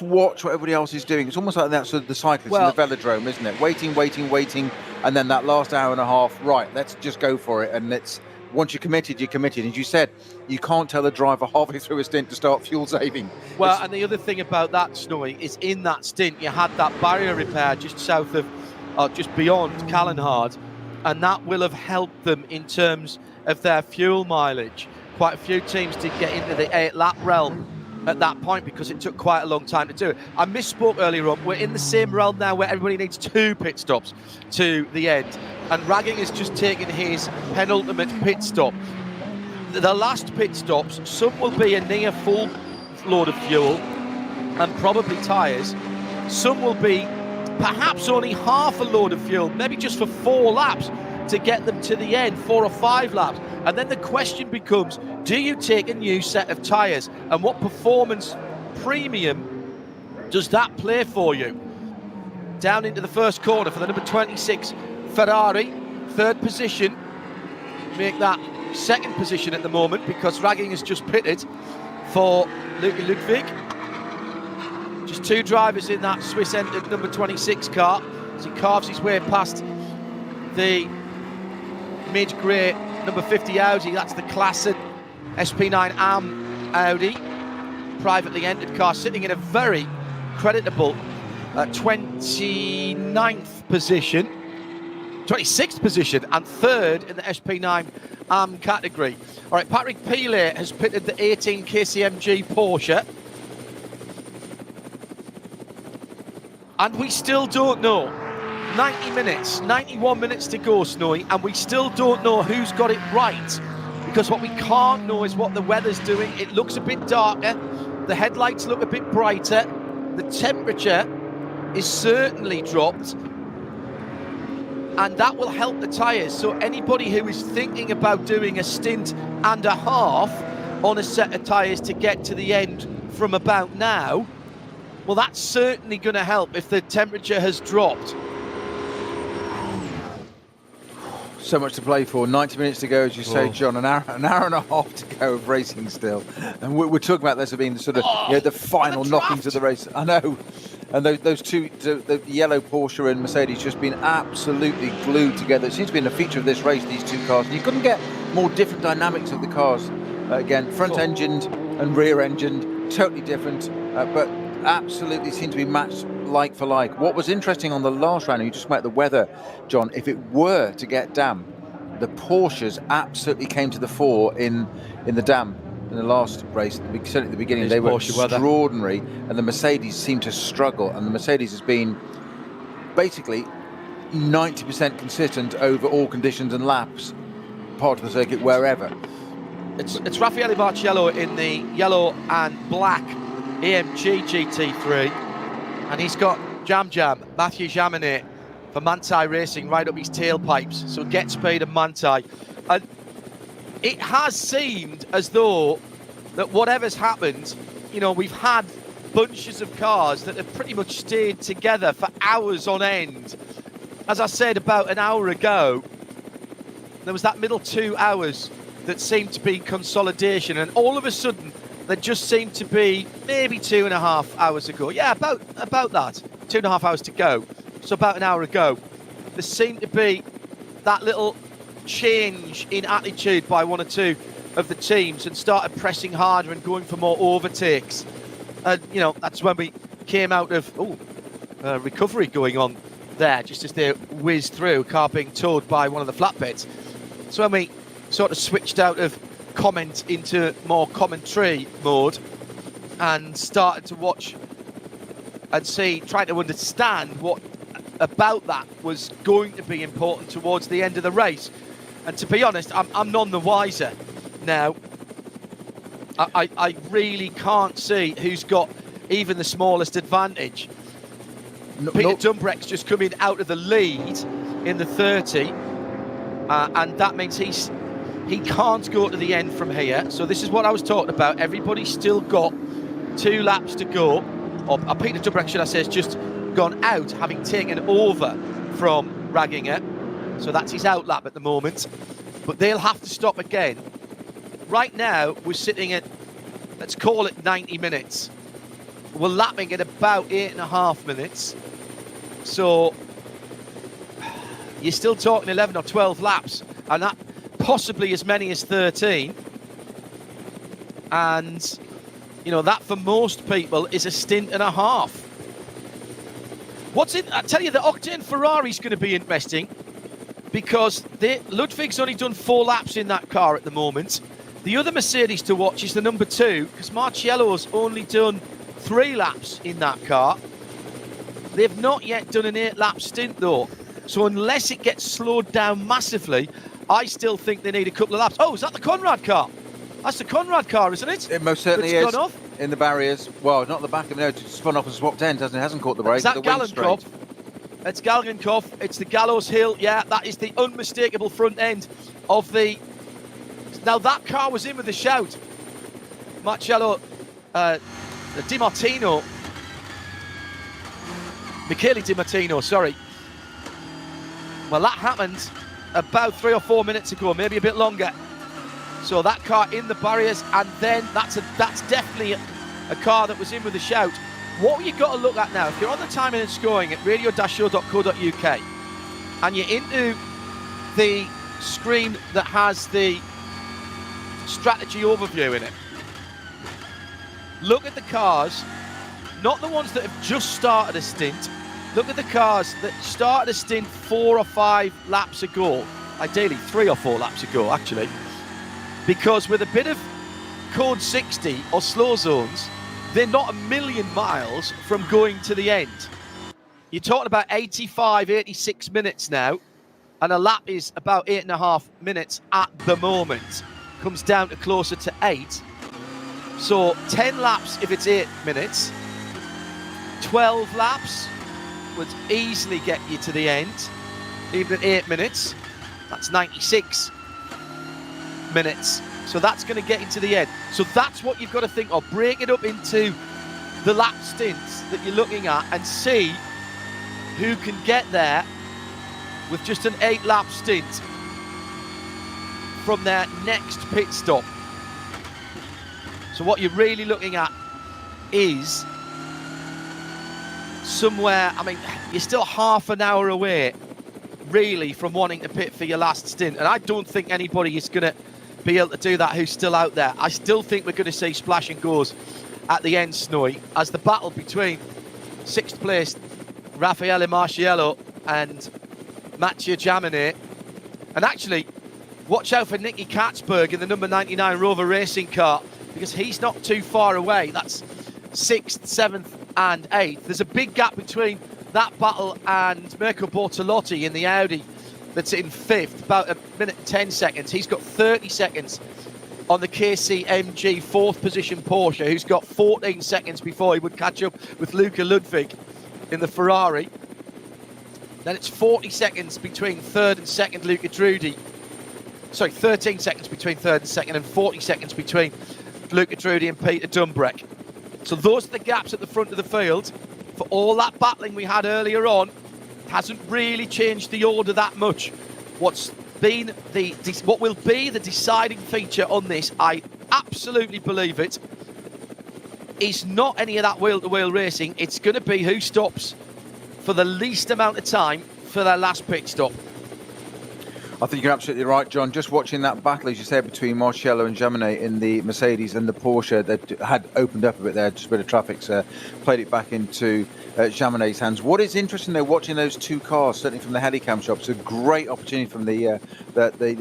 watch what everybody else is doing. It's almost like that sort of the cyclists in the velodrome, isn't it? Waiting, and then that last hour and a half, right, let's just go for it. And once you're committed, you're committed. As you said, you can't tell a driver halfway through a stint to start fuel saving. Well, and the other thing about that, Snowy, is in that stint, you had that barrier repair just south of, just beyond Callanhard, and that will have helped them in terms of their fuel mileage. Quite a few teams did get into the 8-lap realm at that point because it took quite a long time to do it. I misspoke earlier on. We're in the same realm now where everybody needs 2 pit stops to the end, and Ragging has just taken his penultimate pit stop. The last pit stops, some will be a near full load of fuel and probably tyres. Some will be perhaps only half a load of fuel, maybe just for 4 laps to get them to the end, 4 or 5 laps. And then the question becomes, do you take a new set of tyres? And what performance premium does that play for you? Down into the first corner for the number 26 Ferrari, 3rd position. Make that 2nd position at the moment because Ragging has just pitted for Luca Ludwig. Just 2 drivers in that Swiss-entered number 26 car as he carves his way past the mid-grey number 50 Audi. That's the Classen SP9 AM Audi, privately entered car, sitting in a very creditable 29th position, 26th position, and 3rd in the SP9 AM category. All right, Patrick Pilet has pitted the 18 KCMG Porsche, and we still don't know. 91 minutes to go, Snowy, and we still don't know who's got it right, because what we can't know is what the weather's doing. It looks a bit darker, the headlights look a bit brighter, the temperature is certainly dropped, and that will help the tyres. So anybody who is thinking about doing a stint and a half on a set of tyres to get to the end from about now, well, that's certainly going to help if the temperature has dropped. So much to play for. 90 minutes to go, as you say, John. An hour and a half to go of racing still. And we're talking about this as being the sort of the final knockings of the race. I know. And those two, the yellow Porsche and Mercedes, just been absolutely glued together. It seems to be a feature of this race, these two cars. You couldn't get more different dynamics of the cars. Again, front-engined and rear-engined, totally different, but absolutely seem to be matched like for like. What was interesting on the last round, and you just about the weather, John, if it were to get damp, the Porsches absolutely came to the fore in the damp in the last race. Certainly at the beginning, they were extraordinary, and the Mercedes seemed to struggle, and the Mercedes has been basically 90% consistent over all conditions and laps, part of the circuit, wherever. It's Raffaele Marciello in the yellow and black AMG GT3, and he's got Jam Mathieu Jaminet for Manthey Racing right up his tailpipes, so Get Speed and Manthey. And it has seemed as though that whatever's happened, we've had bunches of cars that have pretty much stayed together for hours on end. As I said about an hour ago, there was that middle 2 hours that seemed to be consolidation, and all of a sudden there just seemed to be maybe 2.5 hours ago. Yeah, about that. 2.5 hours to go. So about an hour ago, there seemed to be that little change in attitude by one or two of the teams and started pressing harder and going for more overtakes. And, that's when we came out of recovery going on there, just as they whizzed through, a car being towed by one of the flatbeds. So when we sort of switched out of comment into more commentary mode and started to watch and see, trying to understand what about that was going to be important towards the end of the race. And to be honest, I'm none the wiser now. I really can't see who's got even the smallest advantage. Peter Dumbreck's just coming out of the lead in the 30, and that means he can't go to the end from here. So this is what I was talking about. Everybody's still got 2 laps to go. Or Peter Dumbreck, should I say, has just gone out, having taken over from Ragginger. So that's his out lap at the moment. But they'll have to stop again. Right now, we're sitting at, let's call it 90 minutes. We're lapping at about 8.5 minutes. So you're still talking 11 or 12 laps, and that possibly as many as 13. And, that for most people is a stint and a half. I tell you, the Octane Ferrari's going to be interesting, because Ludwig's only done 4 laps in that car at the moment. The other Mercedes to watch is the number 2, because Marciello's only done 3 laps in that car. They've not yet done an 8-lap stint, though. So unless it gets slowed down massively, I still think they need a couple of laps. Oh, is that the Conrad car? That's the Conrad car, isn't it? It most certainly is. Gone off? In the barriers. Well, not the back of it. No, it's spun off and swapped ends, hasn't it? Hasn't caught the brake. Is that Gallenkopf? It's Gallenkopf. It's the Gallows Hill. Yeah, that is the unmistakable front end of the... Now, that car was in with a shout. Marcello Di Martino. Michele Di Martino, sorry. Well, that happened about 3 or 4 minutes ago, maybe a bit longer. So that car in the barriers, and then that's definitely a car that was in with a shout. What you got to look at now, if you're on the timing and scoring at radio-show.co.uk and you're into the screen that has the strategy overview in it, look at the cars, not the ones that have just started a stint. Look at the cars that started a stint 4 or 5 laps ago, ideally 3 or 4 laps ago, actually. Because with a bit of code 60 or slow zones, they're not a million miles from going to the end. You're talking about 85, 86 minutes now, and a lap is about 8.5 minutes at the moment. Comes down to closer to 8. So 10 laps if it's 8 minutes. 12 laps would easily get you to the end. Even at 8 minutes, that's 96 minutes. So that's going to get into the end. So that's what you've got to think of. Break it up into the lap stints that you're looking at and see who can get there with just an 8-lap stint. from their next pit stop. So what you're really looking at is somewhere, I mean, you're still half an hour away, really, from wanting to pit for your last stint. And I don't think anybody is going to be able to do that who's still out there. I still think we're going to see splash and goes at the end, Snowy, as the battle between 6th place Raffaele Marciello and Mathieu Jaminet. And actually, watch out for Nicky Katzberg in the number 99 Rover racing car, because he's not too far away. That's 6th, 7th and 8th. There's a big gap between that battle and Mirko Bortolotti in the Audi that's in 5th, about a minute and 10 seconds. He's got 30 seconds on the KCMG 4th position Porsche, who's got 14 seconds before he would catch up with Luca Ludwig in the Ferrari. Then it's 40 seconds between 3rd and 2nd Luca Trudi. Sorry, 13 seconds between 3rd and 2nd, and 40 seconds between Luca Trudi and Peter Dumbrek. So those are the gaps at the front of the field. For all that battling we had earlier on, hasn't really changed the order that much. What will be the deciding feature on this, I absolutely believe it, is not any of that wheel-to-wheel racing. It's going to be who stops for the least amount of time for their last pit stop. I think you're absolutely right, John. Just watching that battle, as you said, between Marciello and Jaminet in the Mercedes and the Porsche, that had opened up a bit there, just a bit of traffic, so played it back into Jaminet's hands. What is interesting, though, watching those two cars, certainly from the Helicam shop, it's a great opportunity from the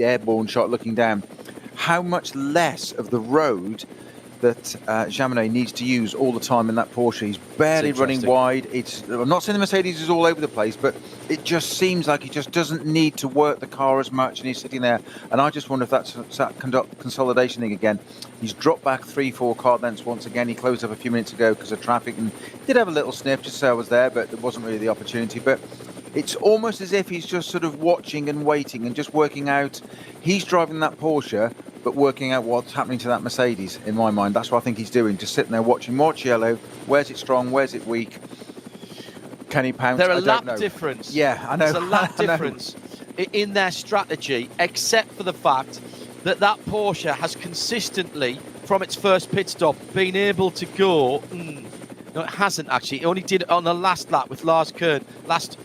airborne shot looking down. How much less of the road that Jaminet needs to use all the time in that Porsche. He's barely running wide. I'm not saying the Mercedes is all over the place, but it just seems like he just doesn't need to work the car as much, and he's sitting there. And I just wonder if that's that consolidation thing again. He's dropped back 3-4 car lengths once again. He closed up a few minutes ago because of traffic and did have a little sniff just so I was there, but there wasn't really the opportunity. But it's almost as if he's just sort of watching and waiting and just working out. He's driving that Porsche, but working out what's happening to that Mercedes, in my mind. That's what I think he's doing, just sitting there watching Marciello. Where's it strong? Where's it weak? Can he pounce? They're a lap difference. Yeah, I know. There's a lap difference in their strategy, except for the fact that that Porsche has consistently, from its first pit stop, been able to go... No, it hasn't, actually. It only did it on the last lap with Lars Kern, last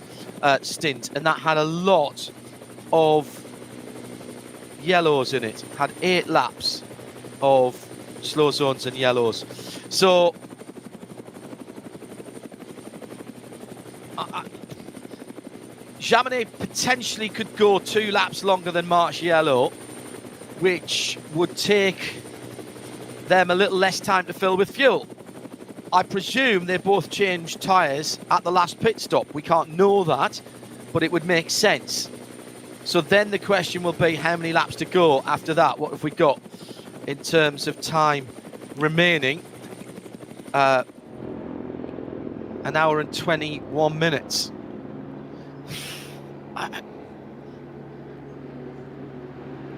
stint, and that had a lot of yellows in it. Had 8 laps of slow zones and yellows. So Jaminet potentially could go 2 laps longer than Marciello, which would take them a little less time to fill with fuel. I presume they both changed tyres at the last pit stop. We can't know that, but it would make sense. So then the question will be how many laps to go after that. What have we got in terms of time remaining? An hour and 21 minutes.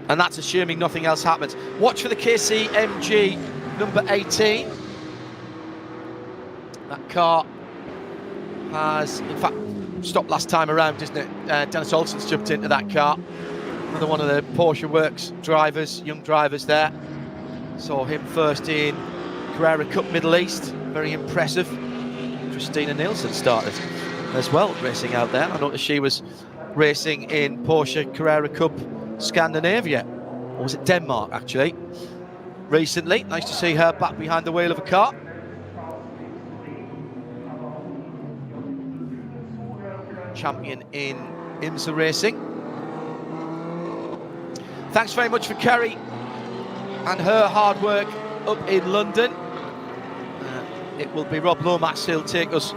And that's assuming nothing else happens. Watch for the KCMG number 18. That car has, in fact, stopped last time around, isn't it? Dennis Olsen's jumped into that car. Another one of the Porsche Works drivers, young drivers there. Saw him first in Carrera Cup Middle East. Very impressive. Christina Nielsen started as well, racing out there. I noticed she was racing in Porsche Carrera Cup Scandinavia. Or was it Denmark, actually? Recently. Nice to see her back behind the wheel of a car. Champion in IMSA racing. Thanks very much for Kerry and her hard work up in London. It will be Rob Lomax who'll take us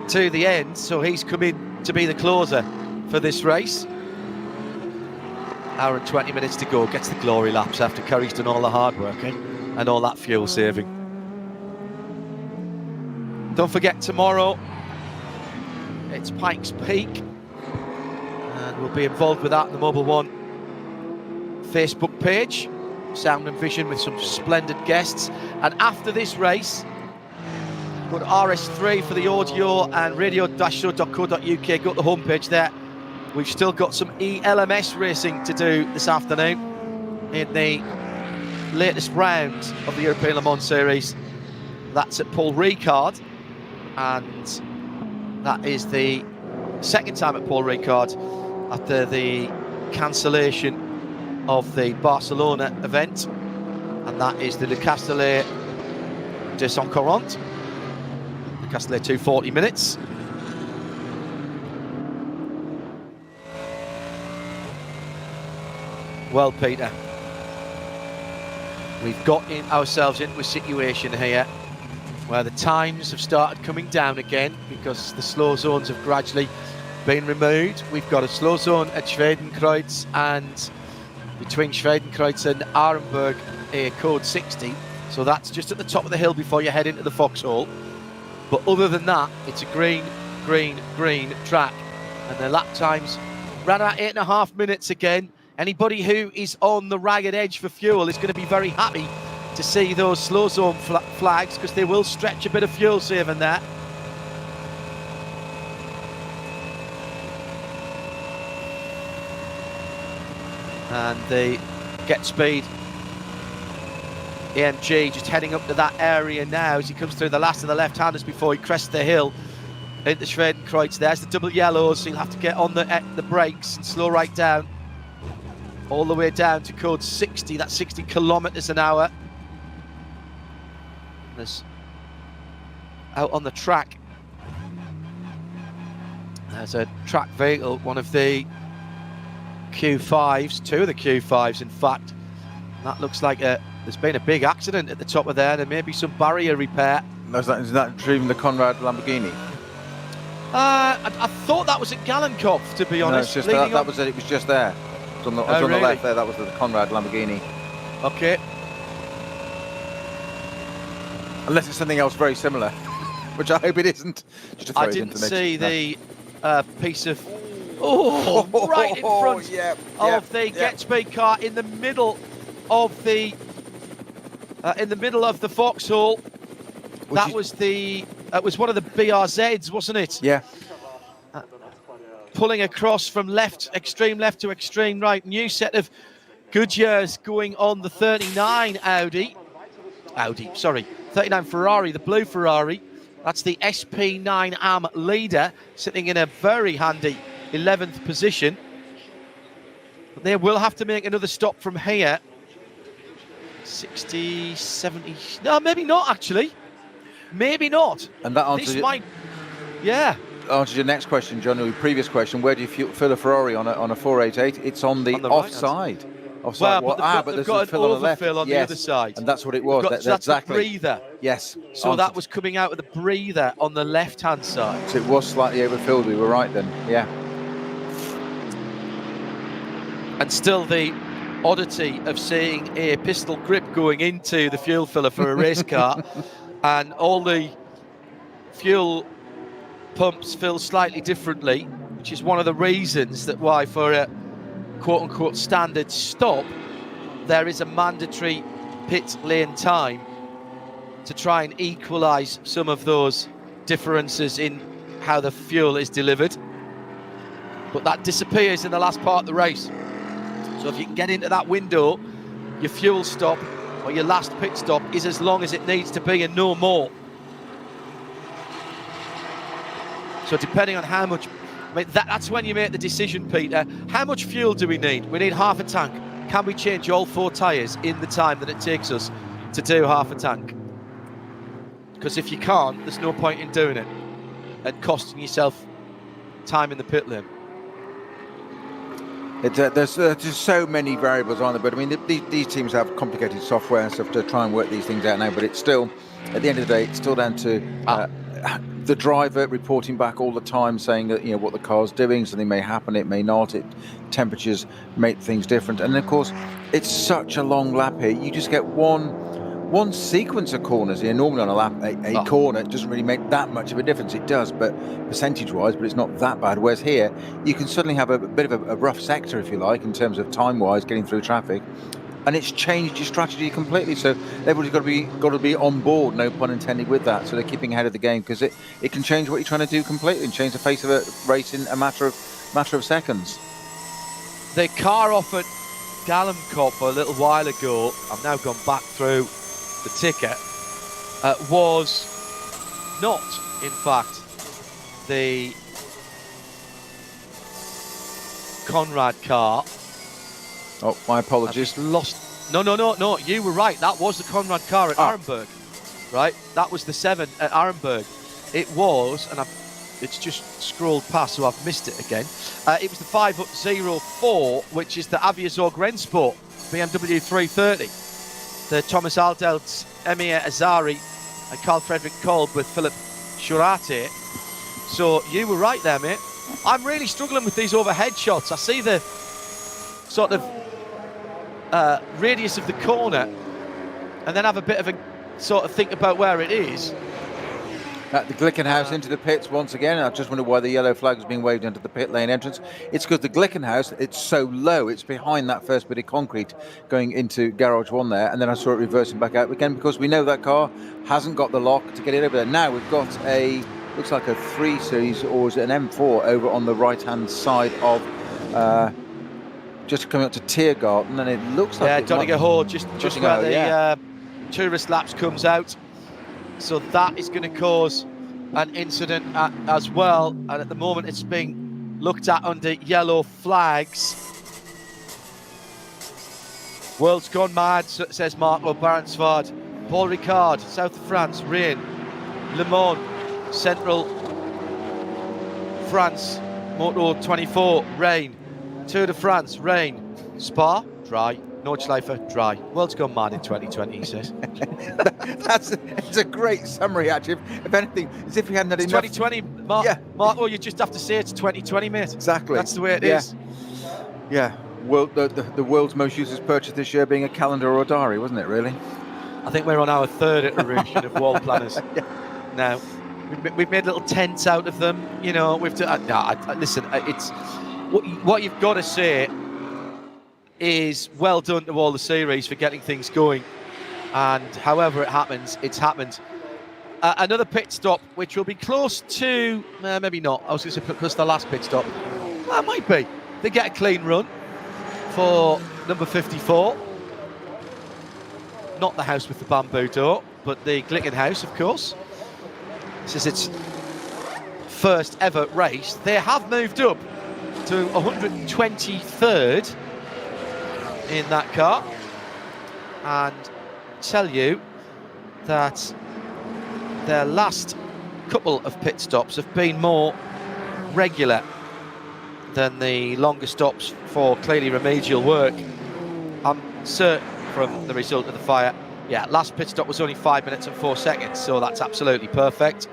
to the end, so he's come in to be the closer for this race. Hour and 20 minutes to go. Gets the glory laps after Kerry's done all the hard work, and all that fuel saving. Don't forget, tomorrow it's Pikes Peak, and we'll be involved with that in the Mobile One Facebook page. Sound and Vision with some splendid guests. And after this race, go to RS3 for the audio and radio-show.co.uk. Go to the homepage there. We've still got some ELMS racing to do this afternoon. in the latest round of the European Le Mans Series. That's at Paul Ricard, and that is the second time at Paul Ricard after the cancellation of the Barcelona event, and that is the Le Castellet de 140, Le Castellet 240 minutes. Well, Peter, we've got ourselves into a situation here where the times have started coming down again because the slow zones have gradually been removed. We've got a slow zone at Schwedenkreuz, and between Schwedenkreuz and Arenberg, a code 60. So that's just at the top of the hill before you head into the foxhole. But other than that, it's a green, green, green track. And the lap times ran at 8.5 minutes again. Anybody who is on the ragged edge for fuel is going to be very happy to see those slow zone flags, because they will stretch a bit of fuel saving there. And the Get Speed AMG just heading up to that area now as he comes through the last of the left-handers before he crests the hill into Schwedenkreuz. There's the double yellows, so he'll have to get on the brakes and slow right down, all the way down to code 60. That's 60 kilometers an hour. There's out on the track, there's a track vehicle, one of the Q5s, two of the Q5s in fact. That looks like there's been a big accident at the top of there. There may be some barrier repair. Is that driving the Conrad Lamborghini? I thought that was at Gallenkopf, to be honest. No, it's just that was it. It was just there. It was on the, on really? the left there. That was the Conrad Lamborghini. Okay. Unless it's something else very similar, which I hope it isn't. Just to throw I it didn't into see the piece of right in front of the Get Get Speed car in the middle of the foxhole. That was one of the BRZs, wasn't it? Yeah. Pulling across from extreme left to extreme right. New set of Goodyears going on the 39 39 Ferrari, the blue Ferrari. That's the SP9 AM leader, sitting in a very handy 11th position. But they will have to make another stop from here. 60, 70, no, maybe not actually. Maybe not. And that answers answers your next question, John, your previous question. Where do you fill a Ferrari on a 488? It's on the offside. Well, but there's got an overfill on the other side. And that's what it was. That's exactly. the breather. Yes. So that was coming out of the breather on the left-hand side. So it was slightly overfilled. We were right then. Yeah. And still the oddity of seeing a pistol grip going into the fuel filler for a race car, and all the fuel pumps fill slightly differently, which is one of the reasons that why for a quote-unquote standard stop there is a mandatory pit lane time to try and equalise some of those differences in how the fuel is delivered. But that disappears in the last part of the race. So if you can get into that window, your fuel stop or your last pit stop is as long as it needs to be and no more. So depending on how much, I mean, that's when you make the decision, Peter. How much fuel do we need? We need half a tank. Can we change all 4 tyres in the time that it takes us to do half a tank? Because if you can't, there's no point in doing it and costing yourself time in the pit lane. There's just so many variables on there, but I mean, these teams have complicated software and stuff to try and work these things out now, but it's still, at the end of the day, it's still down to the driver reporting back all the time, saying that, you know, what the car's doing. Something may happen, it may not. Temperatures make things different, and of course, it's such a long lap here. You just get one sequence of corners here. Normally on a lap, a corner, it doesn't really make that much of a difference. It does, but percentage-wise, but it's not that bad. Whereas here, you can suddenly have a bit of a rough sector, if you like, in terms of time-wise, getting through traffic. And it's changed your strategy completely. So everybody's got to be on board, no pun intended, with that. So they're keeping ahead of the game, because it can change what you're trying to do completely and change the face of a race in a matter of seconds. The car offered Gallencopper a little while ago, I've now gone back through the ticket, was not, in fact, the Conrad car. Oh, my apologies. Lost. No. You were right. That was the Conrad car at Arenberg, right? That was the 7 at Arenberg. It was, and it's just scrolled past, so I've missed it again. It was the 504, which is the Aviazorg Rennsport BMW 330. The Thomas Aldelts, Emir Azari, and Carl Frederick Kolb with Philip Schurate. So you were right there, mate. I'm really struggling with these overhead shots. I see the sort of radius of the corner, and then have a bit of a sort of think about where it is. The Glickenhaus into the pits once again. I just wonder why the yellow flag has been waved into the pit lane entrance. It's because the Glickenhaus, it's so low. It's behind that first bit of concrete going into garage 1 there. And then I saw it reversing back out again because we know that car hasn't got the lock to get it over there. Now we've got looks like a 3 Series, or is it an M4 over on the right-hand side of just coming up to Tiergarten, and it looks like... Yeah, Donniger Hall, just where the tourist laps comes out. So that is going to cause an incident as well. And at the moment, it's being looked at under yellow flags. World's gone mad, says Marco Baransford. Paul Ricard, south of France, rain. Le Mans, central France, Moto 24, rain. Tour de France, rain. Spa, dry. Nordschleife, dry. World's gone mad in 2020, he says. It's a great summary, actually. If anything, as if we hadn't had enough. 2020, Mark, you just have to say it's 2020, mate. Exactly. That's the way it is. Yeah. The world's most useless purchase this year being a calendar or a diary, wasn't it, really? I think we're on our 3rd iteration of wall planners. Now, we've made little tents out of them. You know, we've done... listen, it's... What you've got to say is well done to all the series for getting things going, and however it happens, it's happened. Another pit stop, which will be close to, maybe not, I was going to say close to the last pit stop. That might be. They get a clean run for number 54. Not the house with the bamboo door, but the Glickenhaus, of course. This is its first ever race. They have moved up to 123rd in that car, and tell you that their last couple of pit stops have been more regular than the longer stops for clearly remedial work. I'm certain from the result of the fire, last pit stop was only 5 minutes and 4 seconds, so that's absolutely perfect.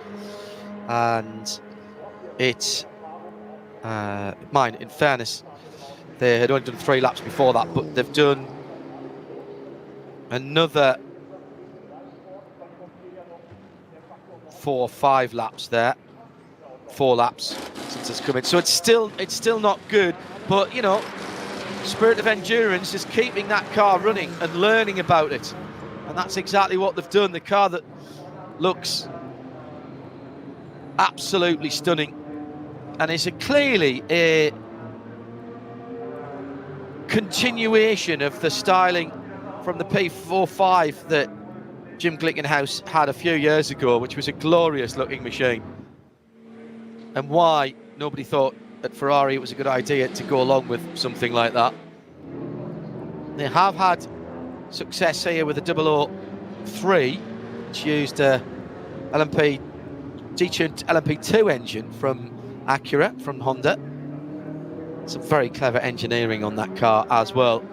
And it's mine, in fairness, they had only done 3 laps before that, but they've done another 4 or 5 laps there. 4 laps since it's come in. So it's still not good, but you know, spirit of endurance is keeping that car running and learning about it. And that's exactly what they've done. The car that looks absolutely stunning and is clearly a continuation of the styling from the P45 that Jim Glickenhaus had a few years ago, which was a glorious looking machine. And why nobody thought at Ferrari it was a good idea to go along with something like that. They have had success here with the 003, which used a detuned LMP2 engine from Acura, from Honda. Some very clever engineering on that car as well.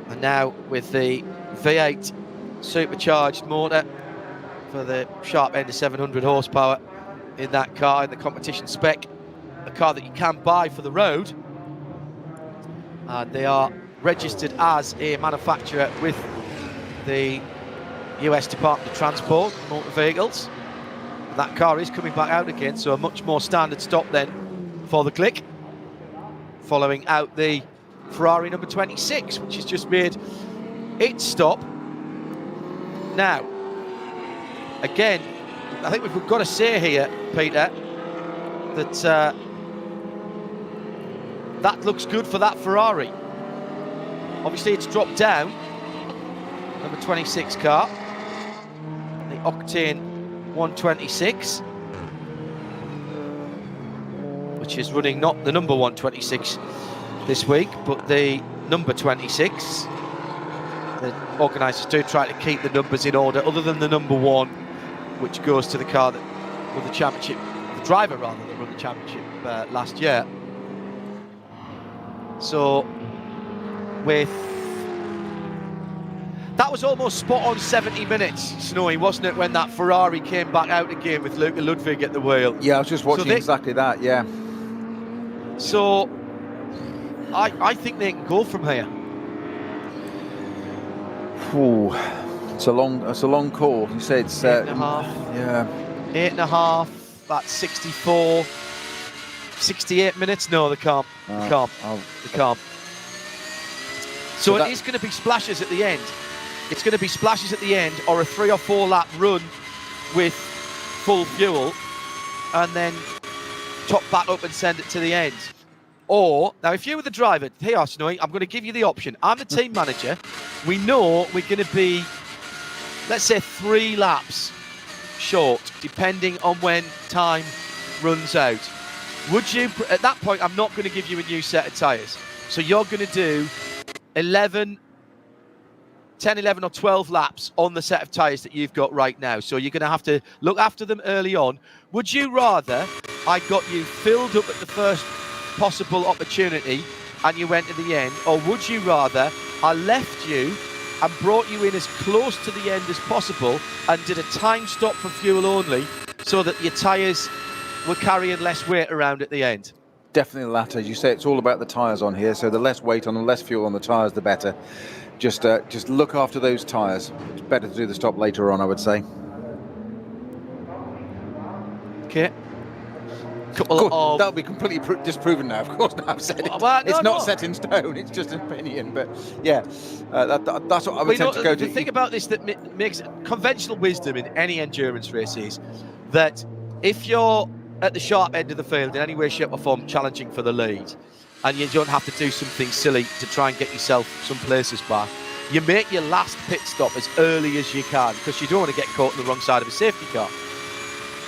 And now with the V8 supercharged motor for the sharp end of 700 horsepower in that car, in the competition spec, a car that you can buy for the road. And they are registered as a manufacturer with the US Department of Transport, Motor Vehicles. That car is coming back out again, so a much more standard stop then for the Glick, following out the Ferrari number 26, which has just made its stop. Now, again, I think we've got to say here, Peter, that that looks good for that Ferrari. Obviously, it's dropped down. Number 26 car, the Octane 126, which is running not the number 126 this week, but the number 26. The organisers do try to keep the numbers in order, other than the number 1, which goes to the car that won the championship, the driver rather, that won the championship last year. So, that was almost spot on 70 minutes, Snowy, wasn't it, when that Ferrari came back out again with Luca Ludwig at the wheel? Yeah, I was just watching exactly that, yeah. So, I think they can go from here. Ooh, it's a long call. You say it's 8.5. Yeah. 8.5, that's 64, 68 minutes. No, they can't. They can't. They can't. So it is going to be splashes at the end. It's going to be splashes at the end, or a 3 or 4 lap run with full fuel, and then top back up and send it to the end. Or, now if you were the driver, hey Snowy, I'm going to give you the option. I'm the team manager. We know we're going to be, let's say, 3 laps short, depending on when time runs out. Would you, at that point, I'm not going to give you a new set of tyres. So you're going to do 10, 11 or 12 laps on the set of tyres that you've got right now. So you're going to have to look after them early on. Would you rather I got you filled up at the first possible opportunity and you went to the end, or would you rather I left you and brought you in as close to the end as possible and did a time stop for fuel only so that your tyres were carrying less weight around at the end? Definitely the latter. As you say, it's all about the tyres on here, so the less weight on them, less fuel on the tyres, the better. Just look after those tyres. It's better to do the stop later on, I would say. Okay. That'll be completely disproven now. Of course, now I've said it. It's not set in stone. It's just an opinion. But yeah, that's what I would tend to go to. The thing about this that makes conventional wisdom in any endurance race is that if you're at the sharp end of the field in any way, shape or form challenging for the lead, and you don't have to do something silly to try and get yourself some places back, you make your last pit stop as early as you can, because you don't want to get caught on the wrong side of a safety car.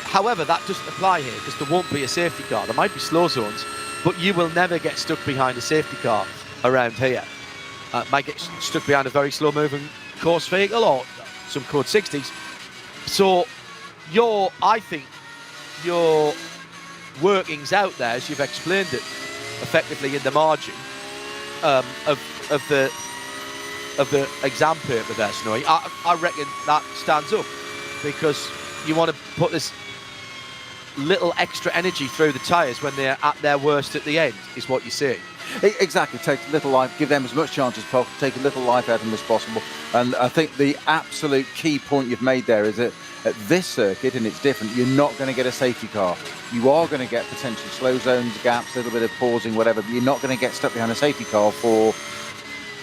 However, that doesn't apply here, because there won't be a safety car. There might be slow zones, but you will never get stuck behind a safety car around here. Might get stuck behind a very slow moving course vehicle or some code 60s. So I think your workings out there, as you've explained it effectively in the margin of the exam paper there, Snowy, I reckon that stands up, because you want to put this little extra energy through the tyres when they're at their worst at the end, is what you're saying. Exactly. Take a little life, give them as much chance as possible, take a little life out of them as possible. And I think the absolute key point you've made there is that at this circuit, and it's different, you're not going to get a safety car. You are going to get potential slow zones, gaps, a little bit of pausing, whatever, but you're not going to get stuck behind a safety car for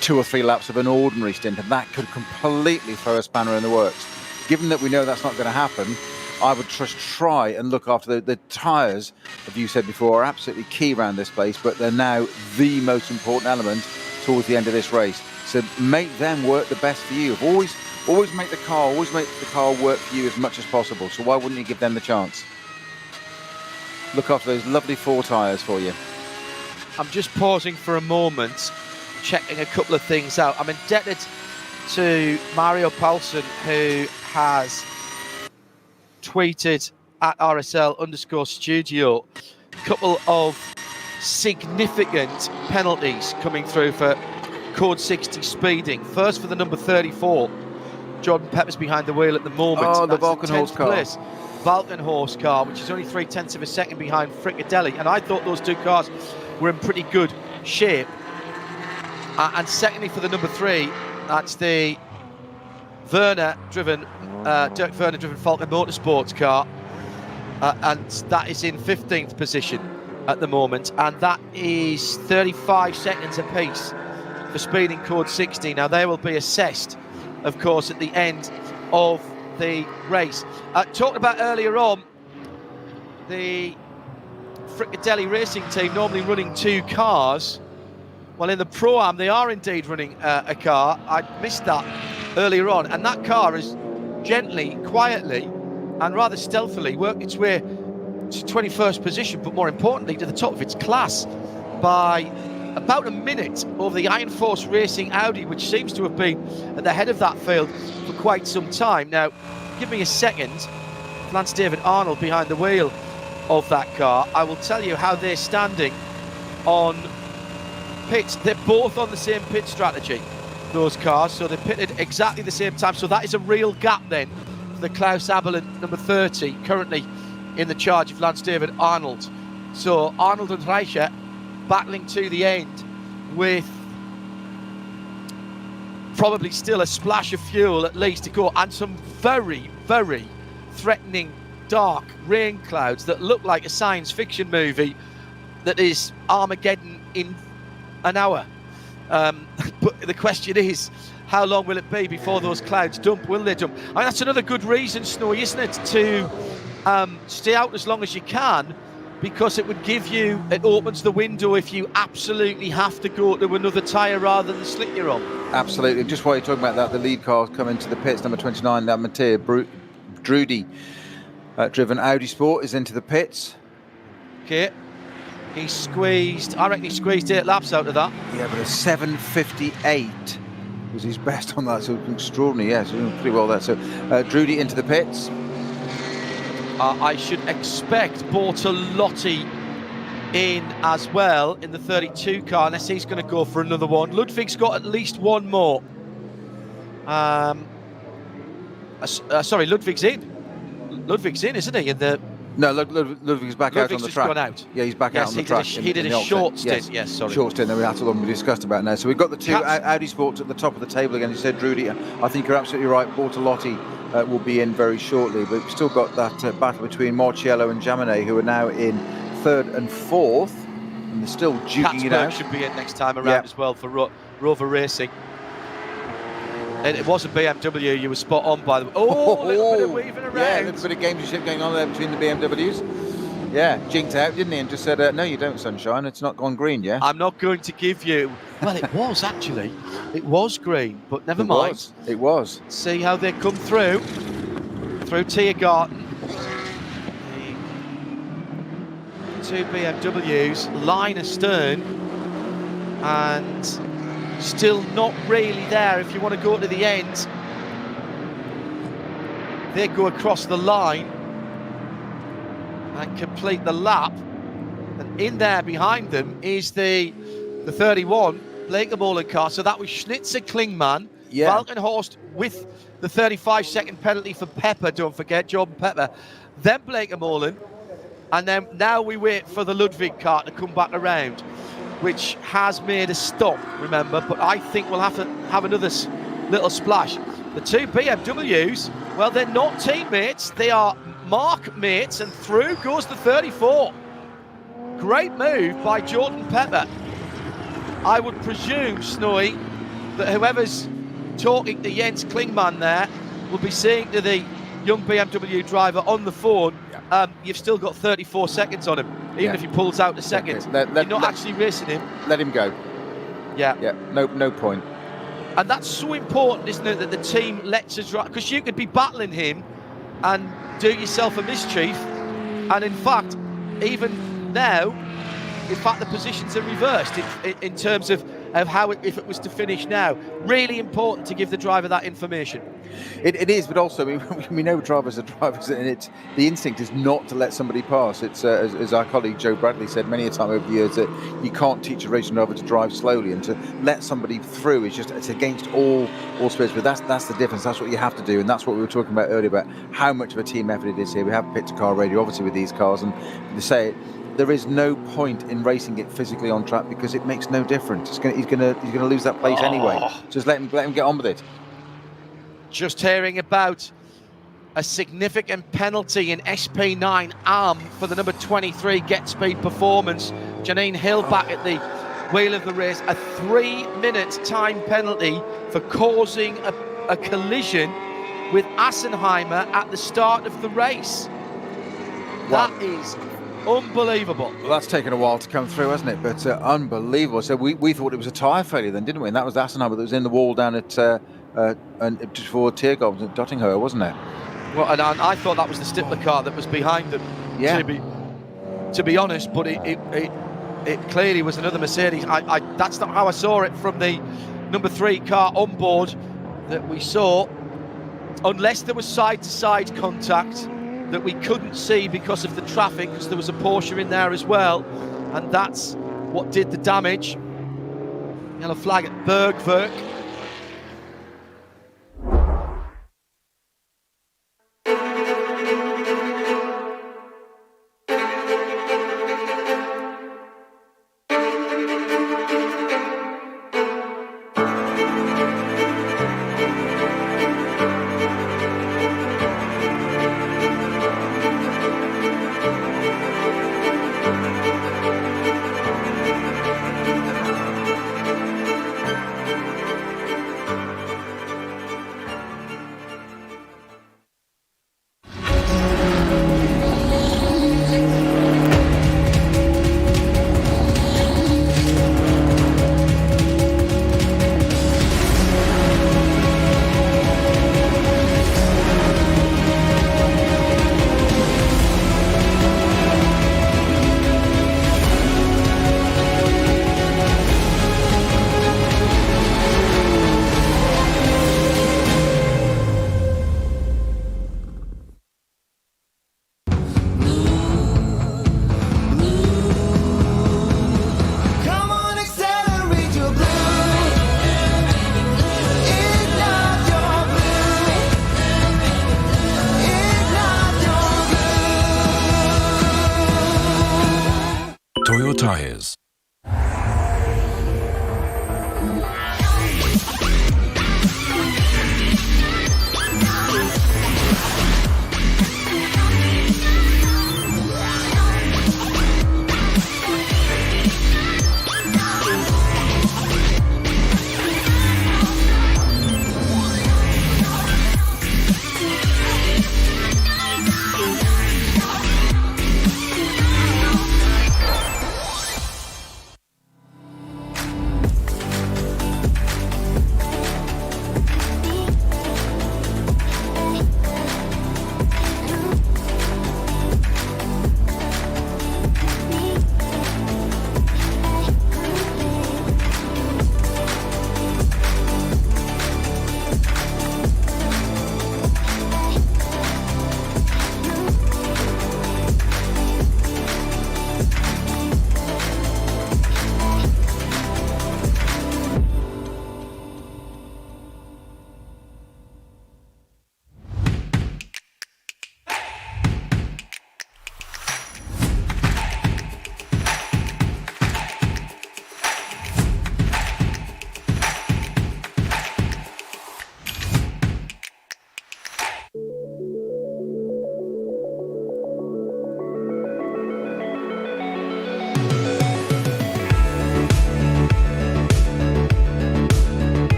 2 or 3 laps of an ordinary stint, and that could completely throw a spanner in the works. Given that we know that's not going to happen, I would just try and look after the tyres, as you said before, are absolutely key around this place, but they're now the most important element towards the end of this race. So make them work the best for you. Always make the car work for you as much as possible. So why wouldn't you give them the chance? Look after those lovely 4 tyres for you. I'm just pausing for a moment, checking a couple of things out. I'm indebted to Mario Paulsen, who has tweeted at RSL_studio a couple of significant penalties coming through for code 60 speeding. First for the number 34, Jordan Pepper's behind the wheel at the moment. Oh, the Valkenhorst car. Valkenhorst car, which is only 0.3 of a second behind Frickadelli, and I thought those 2 cars were in pretty good shape. And secondly, for the number 3, that's the Dirk Werner-driven Falcon Motorsports car, and that is in 15th position at the moment, and that is 35 seconds apiece for speeding code 60. Now, they will be assessed, of course, at the end of the race. Talked about earlier on, the Frickadelli racing team normally running 2 cars Well, in the Pro-Am, they are indeed running a car. I missed that earlier on. And that car has gently, quietly, and rather stealthily worked its way to 21st position, but more importantly, to the top of its class by about a minute over the Iron Force Racing Audi, which seems to have been at the head of that field for quite some time. Now, give me a second. Lance David Arnold behind the wheel of that car. I will tell you how they're standing on pits. They're both on the same pit strategy, those cars, so they pitted exactly the same time. So that is a real gap then for the Klaus Abelin number 30, currently in the charge of Lance David Arnold. So Arnold and Reicher battling to the end with probably still a splash of fuel at least to go, and some very, very threatening dark rain clouds that look like a science fiction movie that is Armageddon in an hour. But the question is, how long will it be before those clouds dump? Will they dump? I mean, that's another good reason, Snowy, isn't it, to stay out as long as you can, because it would give you, it opens the window if you absolutely have to go to another tyre rather than the slick you're on. Absolutely. Just while you're talking about that, the lead car coming to the pits, number 29, that Matteo Drudi driven Audi Sport is into the pits. Okay. He squeezed, I reckon he squeezed 8 laps out of that. Yeah, but a 7:58 was his best on that, so extraordinary. Yes, doing pretty well there. So Drudi into the pits. I should expect Bortolotti in as well in the 32 car, unless he's going to go for another one. Ludwig's got at least one more. Sorry, Ludwig's in. Ludwig's in, isn't he? In the No, Ludwig's back out on the track. Gone out. Yeah, he's back out on the track. He did a short stint. Yes, sorry. Short stint. Then that's the one we discussed about now. So we've got the two Audi Sports at the top of the table again. You said Drudi. I think you're absolutely right. Bortolotti will be in very shortly, but we've still got that battle between Marciello and Jaminet, who are now in 3rd and 4th, and they're still duking it out. Should be in next time around as well for Rover Racing. And it was a BMW, you were spot on, by the way. Oh, a little bit of weaving around. Yeah, a little bit of gamesmanship going on there between the BMWs. Yeah, jinked out, didn't he? And just said, no, you don't, Sunshine. It's not gone green, yeah? I'm not going to give you... Well, it was, actually. It was green, but never mind. It was. See how they come through Tiergarten. The 2 BMWs, line astern, and... still not really there if you want to go to the end. They go across the line and complete the lap. And in there behind them is the 31 Blekemolen car. So that was Schnitzer Klingmann, Valkenhorst with the 35-second penalty for Pepper, don't forget, Jordan Pepper. Then Blekemolen. And then now we wait for the Ludwig car to come back around, which has made a stop, remember, but I think we'll have to have another little splash. The 2 BMWs, well, they're not teammates, they are mark mates, and through goes the 34. Great move by Jordan Pepper. I would presume, Snowy, that whoever's talking to Jens Klingmann there will be saying to the young BMW driver on the phone, you've still got 34 seconds on him, even if he pulls out a second. You're not actually racing him. Let him go. Yeah. No point. And that's so important, isn't it, that the team lets us drive, because you could be battling him and do yourself a mischief. And in fact, even now, in fact, the positions are reversed in terms of how if it was to finish now. Really important to give the driver that information. It is, but also we know drivers are drivers, and the instinct is not to let somebody pass. It's as our colleague Joe Bradley said many a time over the years, that you can't teach a racing driver to drive slowly, and to let somebody through it's against all spirits. But that's the difference. That's what you have to do, and that's what we were talking about earlier about how much of a team effort it is here. We have pit-to-car radio, obviously, with these cars, and they say there is no point in racing it physically on track because it makes no difference. He's going to lose that place anyway. Just let him get on with it. Just hearing about a significant penalty in SP9 Arm for the number 23 Get Speed Performance. Janine Hill back at the wheel of the race. A 3-minute time penalty for causing a collision with Assenheimer at the start of the race. Wow. That is Unbelievable. Well, that's taken a while to come through, hasn't it? But unbelievable. So we thought it was a tyre failure then, didn't we? And that was the Assenheimer that was in the wall down at and just before Tiergolf at Dottinghoe, wasn't it? Well, and I thought that was the Stifler car that was behind them. Yeah. To be honest, but it clearly was another Mercedes. That's not how I saw it from the number 3 car on board that we saw, unless there was side-to-side contact that we couldn't see because of the traffic, because there was a Porsche in there as well, and that's what did the damage. Yellow flag at Bergwerk.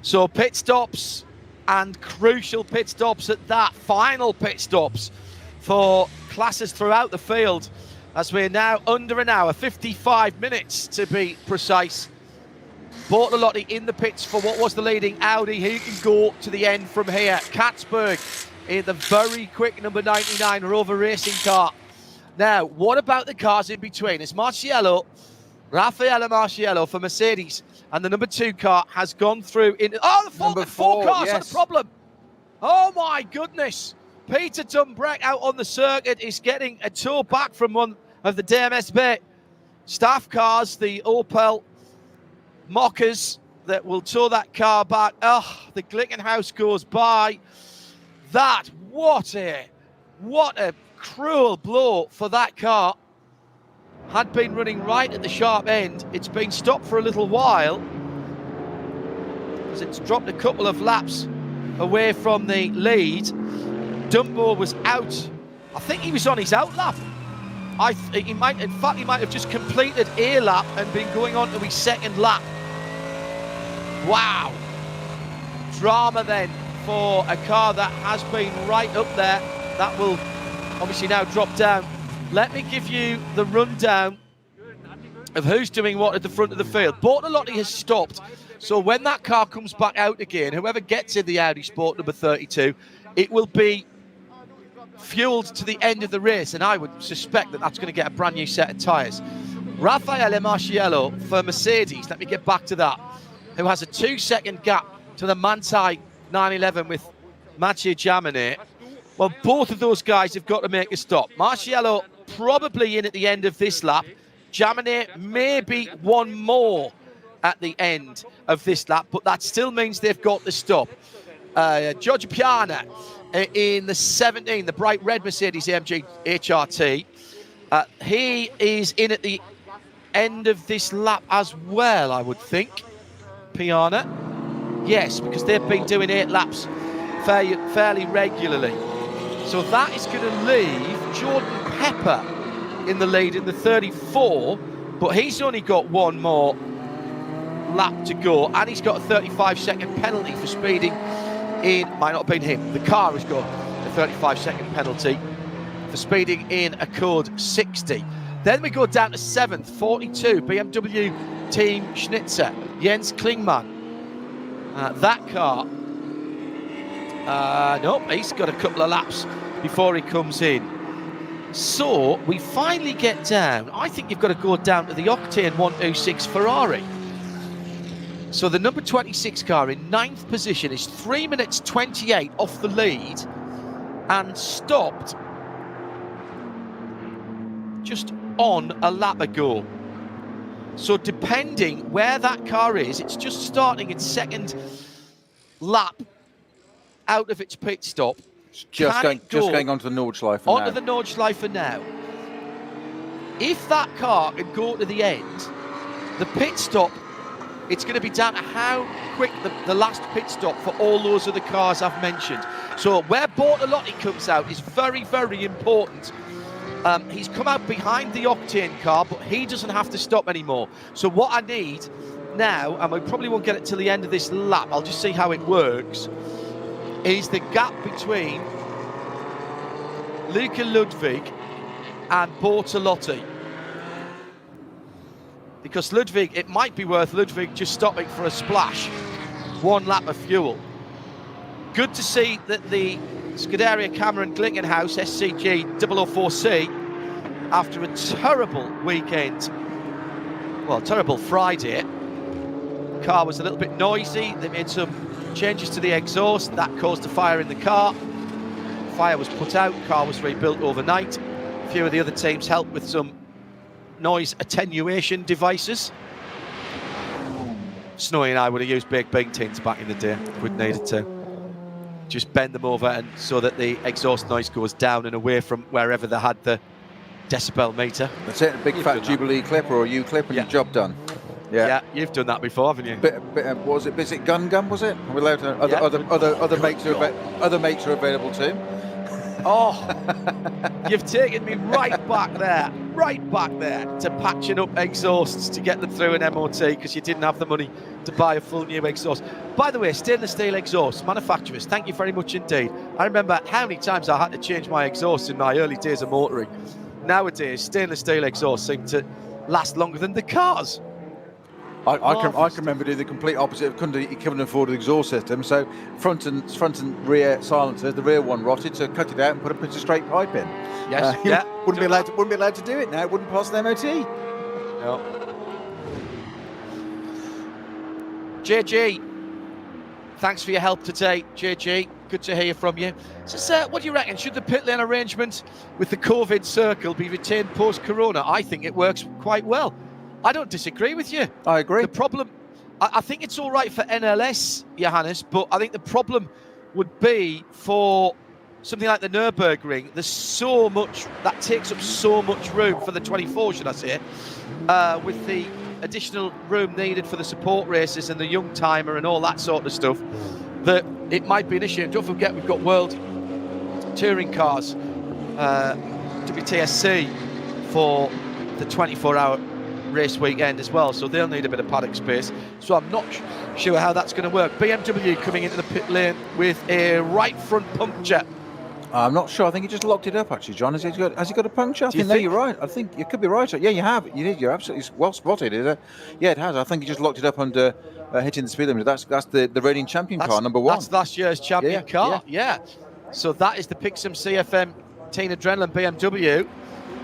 So pit stops, and crucial pit stops at that. Final pit stops for classes throughout the field, as we're now under an hour, 55 minutes to be precise. Bortolotti in the pits for what was the leading Audi. He can go to the end from here. Katzberg in the very quick number 99 Rover racing car. Now, what about the cars in between? It's Raffaele Marciello for Mercedes, and the number 2 car has gone through in. Oh, the four cars yes. had a problem. Oh my goodness. Peter Dumbreck out on the circuit is getting a tow back from one of the DMSB staff cars, the Opel Mockers, that will tow that car back. Oh, the Glickenhaus goes by. That, what a cruel blow for that car. Had been running right at the sharp end. It's been stopped for a little while as it's dropped a couple of laps away from the lead. Dumbo was out. I think he was on his out lap. He might have just completed a lap and been going on to his second lap. Wow. Drama then for a car that has been right up there. That will obviously now drop down. Let me give you the rundown of who's doing what at the front of the field. Bortolotti has stopped. So when that car comes back out again, whoever gets in the Audi Sport number 32, it will be fueled to the end of the race, and I would suspect that that's going to get a brand new set of tyres. Raffaele Marciello for Mercedes, let me get back to that, who has a 2-second gap to the Manthey 911 with Mathieu Jaminet. Well, both of those guys have got to make a stop. Marciello probably in at the end of this lap. Jaminet maybe one more at the end of this lap, but that still means they've got to stop. Giorgio Piana in the 17, the bright red Mercedes AMG HRT. He is in at the end of this lap as well, I would think. Piana. Yes, because they've been doing 8 laps fairly regularly. So that is going to leave Jordan Pepper in the lead in the 34, but he's only got one more lap to go, and he's got a 35-second penalty for speeding in, might not have been him, the car has got a 35-second penalty for speeding in a code 60. Then we go down to 7th, 42, BMW Team Schnitzer, Jens Klingmann. That car, nope, he's got a couple of laps before he comes in. So we finally get down, I think you've got to go down to the Octane 126 Ferrari. So the number 26 car in 9th position is 3 minutes 28 off the lead and stopped just on a lap ago. So depending where that car is, it's just starting its second lap out of its pit stop. Just going onto the Nordschleife now. Onto the Nordschleife now. If that car can go to the end, the pit stop, it's going to be down to how quick the last pit stop for all those other cars I've mentioned. So where Bortolotti comes out is very, very important. He's come out behind the Octane car, but he doesn't have to stop anymore. So what I need now, and we probably won't get it till the end of this lap, I'll just see how it works, is the gap between Luca Ludwig and Bortolotti. Because Ludwig, it might be worth Ludwig just stopping for a splash. 1 lap of fuel. Good to see that the Scuderia Cameron Glickenhaus SCG 004C, after a terrible weekend, well, terrible Friday, the car was a little bit noisy. They made some changes to the exhaust. That caused a fire in the car. Fire was put out, car was rebuilt overnight. A few of the other teams helped with some noise attenuation devices. Snowy and I would have used big tins back in the day if we'd needed to. Just bend them over and so that the exhaust noise goes down and away from wherever they had the decibel meter. That's it, a big fat Jubilee clip or a U-clip and your job done. Yeah, you've done that before, haven't you? What was it? Is it Gun Gun? Was it? Are we allowed to? Other mates are available too. Oh, you've taken me right back there to patching up exhausts to get them through an MOT because you didn't have the money to buy a full new exhaust. By the way, stainless steel exhausts, manufacturers, thank you very much indeed. I remember how many times I had to change my exhaust in my early days of motoring. Nowadays, stainless steel exhausts seem to last longer than the cars. I can remember doing the complete opposite. You couldn't afford an exhaust system, so front and rear silencers. The rear one rotted, so cut it out and put a bit of straight pipe in. Yes, yeah. Wouldn't be allowed to do it now. It wouldn't pass the MOT. No. JG, thanks for your help today, JG. Good to hear from you. So, what do you reckon? Should the pit lane arrangement with the COVID circle be retained post-corona? I think it works quite well. I don't disagree with you. I agree. The problem, I think it's all right for NLS, Johannes, but I think the problem would be for something like the Nürburgring. There's so much, that takes up so much room for the 24, should I say, with the additional room needed for the support races and the young timer and all that sort of stuff, that it might be an issue. And don't forget, we've got World Touring Cars, WTSC, for the 24-hour race weekend as well, so they'll need a bit of paddock space. So I'm not sure how that's going to work. BMW coming into the pit lane with a right front puncture. I'm not sure. I think he just locked it up, actually, John. Has he got a puncture? No, you're right. I think you could be right. Yeah, you have. You're absolutely well spotted. Yeah, it has. I think he just locked it up under hitting the speed limit. That's the reigning champion car, number one. That's last year's champion car. Yeah. So that is the Pixum CFM Teen Adrenaline BMW.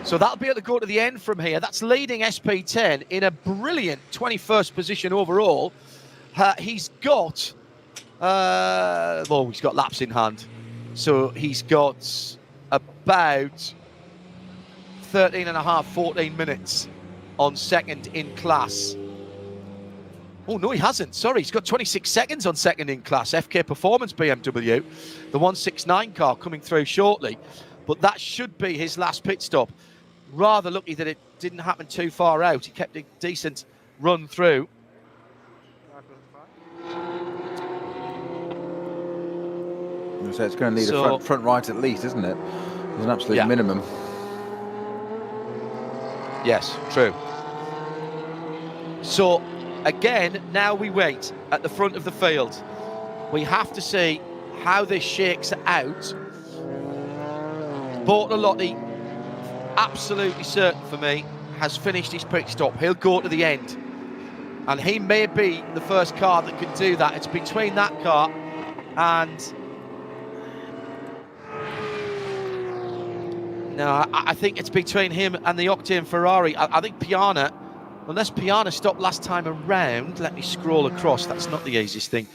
So that'll be able to go to the end from here. That's leading SP10 in a brilliant 21st position overall. He's got laps in hand. So he's got about 14 minutes on second in class. Oh, no, he hasn't. Sorry, he's got 26 seconds on second in class. FK Performance BMW, the 169 car coming through shortly. But that should be his last pit stop. Rather lucky that it didn't happen too far out. He kept a decent run through. So it's going to need a front right at least, isn't it? There's an absolute minimum. Yes, true. So, again, now we wait at the front of the field. We have to see how this shakes out. Bortolotti, absolutely certain for me, has finished his pit stop. He'll go to the end. And he may be the first car that can do that. It's between that car and... No, I think it's between him and the Octane Ferrari. I think Piana, unless Piana stopped last time around, let me scroll across. That's not the easiest thing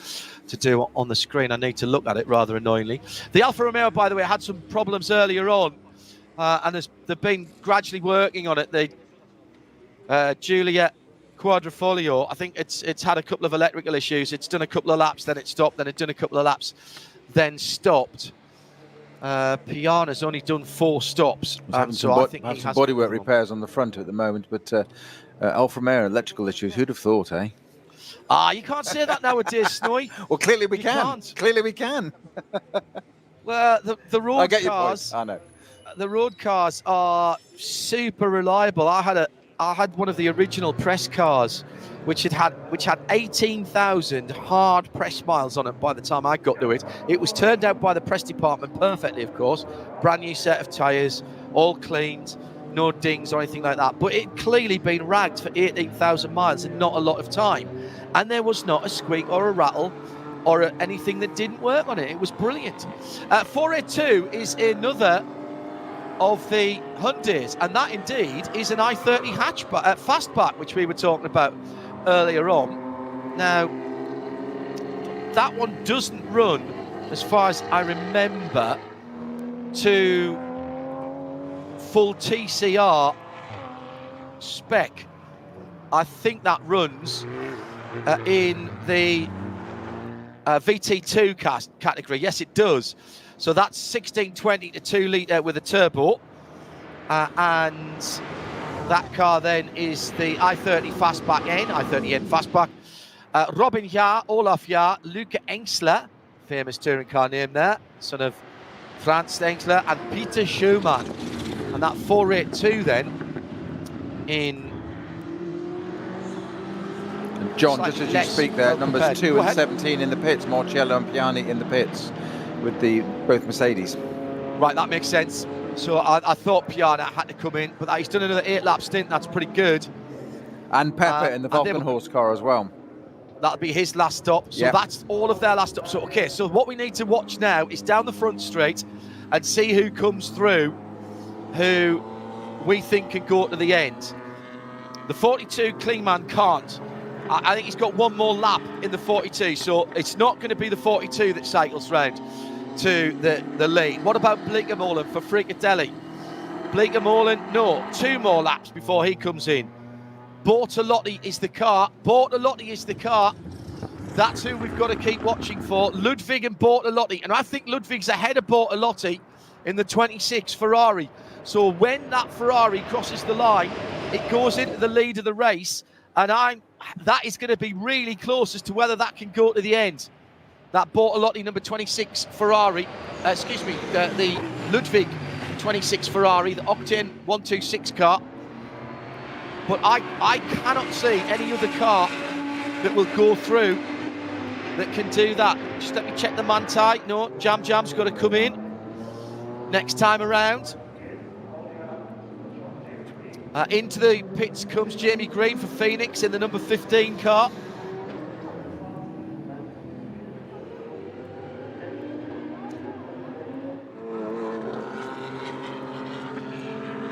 to do on the screen. I need to look at it rather annoyingly. The Alfa Romeo, by the way, had some problems earlier on, and they've been gradually working on it. The Giulia Quadrifoglio, I think it's had a couple of electrical issues. It's done a couple of laps, then it stopped, then it's done a couple of laps, then stopped. Piana's only done 4 stops, so I think he has bodywork repairs on the front at the moment. But Alfa Romeo electrical issues. Who'd have thought, eh? You can't say that nowadays, Snowy. Well, clearly we can. Can't. Clearly we can. Well, the road I get cars. Your point. I know. The road cars are super reliable. I had one of the original press cars, which had 18,000 hard press miles on it by the time I got to it. It was turned out by the press department perfectly, of course. Brand new set of tyres, all cleaned, no dings or anything like that. But it clearly been ragged for 18,000 miles in not a lot of time. And there was not a squeak or a rattle or anything that didn't work on it. It was brilliant. 482 is another of the Hyundais, and that indeed is an i30 hatchback, fastback, which we were talking about earlier on. Now, that one doesn't run, as far as I remember, to full TCR spec. I think that runs in the VT2 category. Yes, it does. So that's 1620 to 2 litre with a turbo. And that car then is the i30 Fastback N, i30N Fastback. Robin Jahr, Olaf Jahr, Luca Engsler, famous touring car name there, son of Franz Stengsler and Peter Schumann. And that 4.82 then in... And John, just as you speak there, numbers 2 and 17 in the pits, Marcello and Piani in the pits with both Mercedes. Right, that makes sense. So I thought Piana had to come in, but he's done another 8-lap stint. That's pretty good. And Pepper in the Vulcan-Horse car as well. That'll be his last stop. So that's all of their last stops. So, okay, so what we need to watch now is down the front straight and see who comes through, who we think can go to the end. The 42 Klingman can't. I think he's got one more lap in the 42, so it's not going to be the 42 that cycles round to the lead. What about Bleekemolen for Fricatelli? Bleekemolen, no, 2 more laps before he comes in. Bortolotti is the car. Bortolotti is the car. That's who we've got to keep watching for. Ludwig and Bortolotti. And I think Ludwig's ahead of Bortolotti in the 26 Ferrari. So when that Ferrari crosses the line, it goes into the lead of the race. And that is going to be really close as to whether that can go to the end. That Bortolotti number 26 Ferrari, the Ludwig 26 Ferrari, the Octane 126 car. But I cannot see any other car that will go through that can do that. Just let me check the Manthey. No, Jam Jam's got to come in next time around. Into the pits comes Jamie Green for Phoenix in the number 15 car.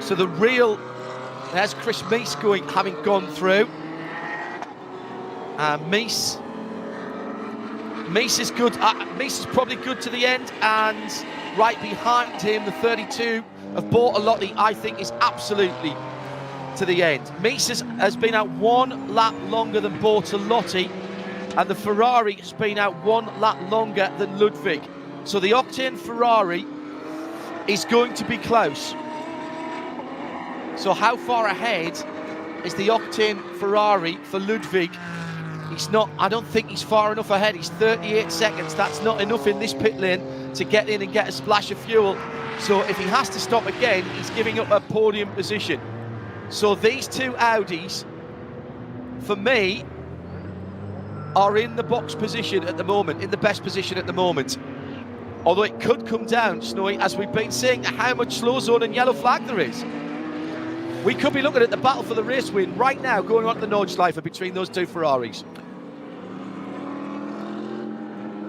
So the real... There's Chris Meese having gone through. Meese is good. Meese is probably good to the end, and right behind him, the 32 of Bortolotti, I think, is absolutely to the end. Meese has been out 1 lap longer than Bortolotti, and the Ferrari has been out 1 lap longer than Ludwig. So the Octane Ferrari is going to be close. So how far ahead is the Octane Ferrari for Ludwig? I don't think he's far enough ahead. He's 38 seconds. That's not enough in this pit lane to get in and get a splash of fuel. So if he has to stop again, he's giving up a podium position. So these 2 Audis, for me, are in the box position at the moment, in the best position at the moment. Although it could come down, Snowy, as we've been saying, to how much slow zone and yellow flag there is. We could be looking at the battle for the race win right now going on to the Nordschleife between those 2 Ferraris.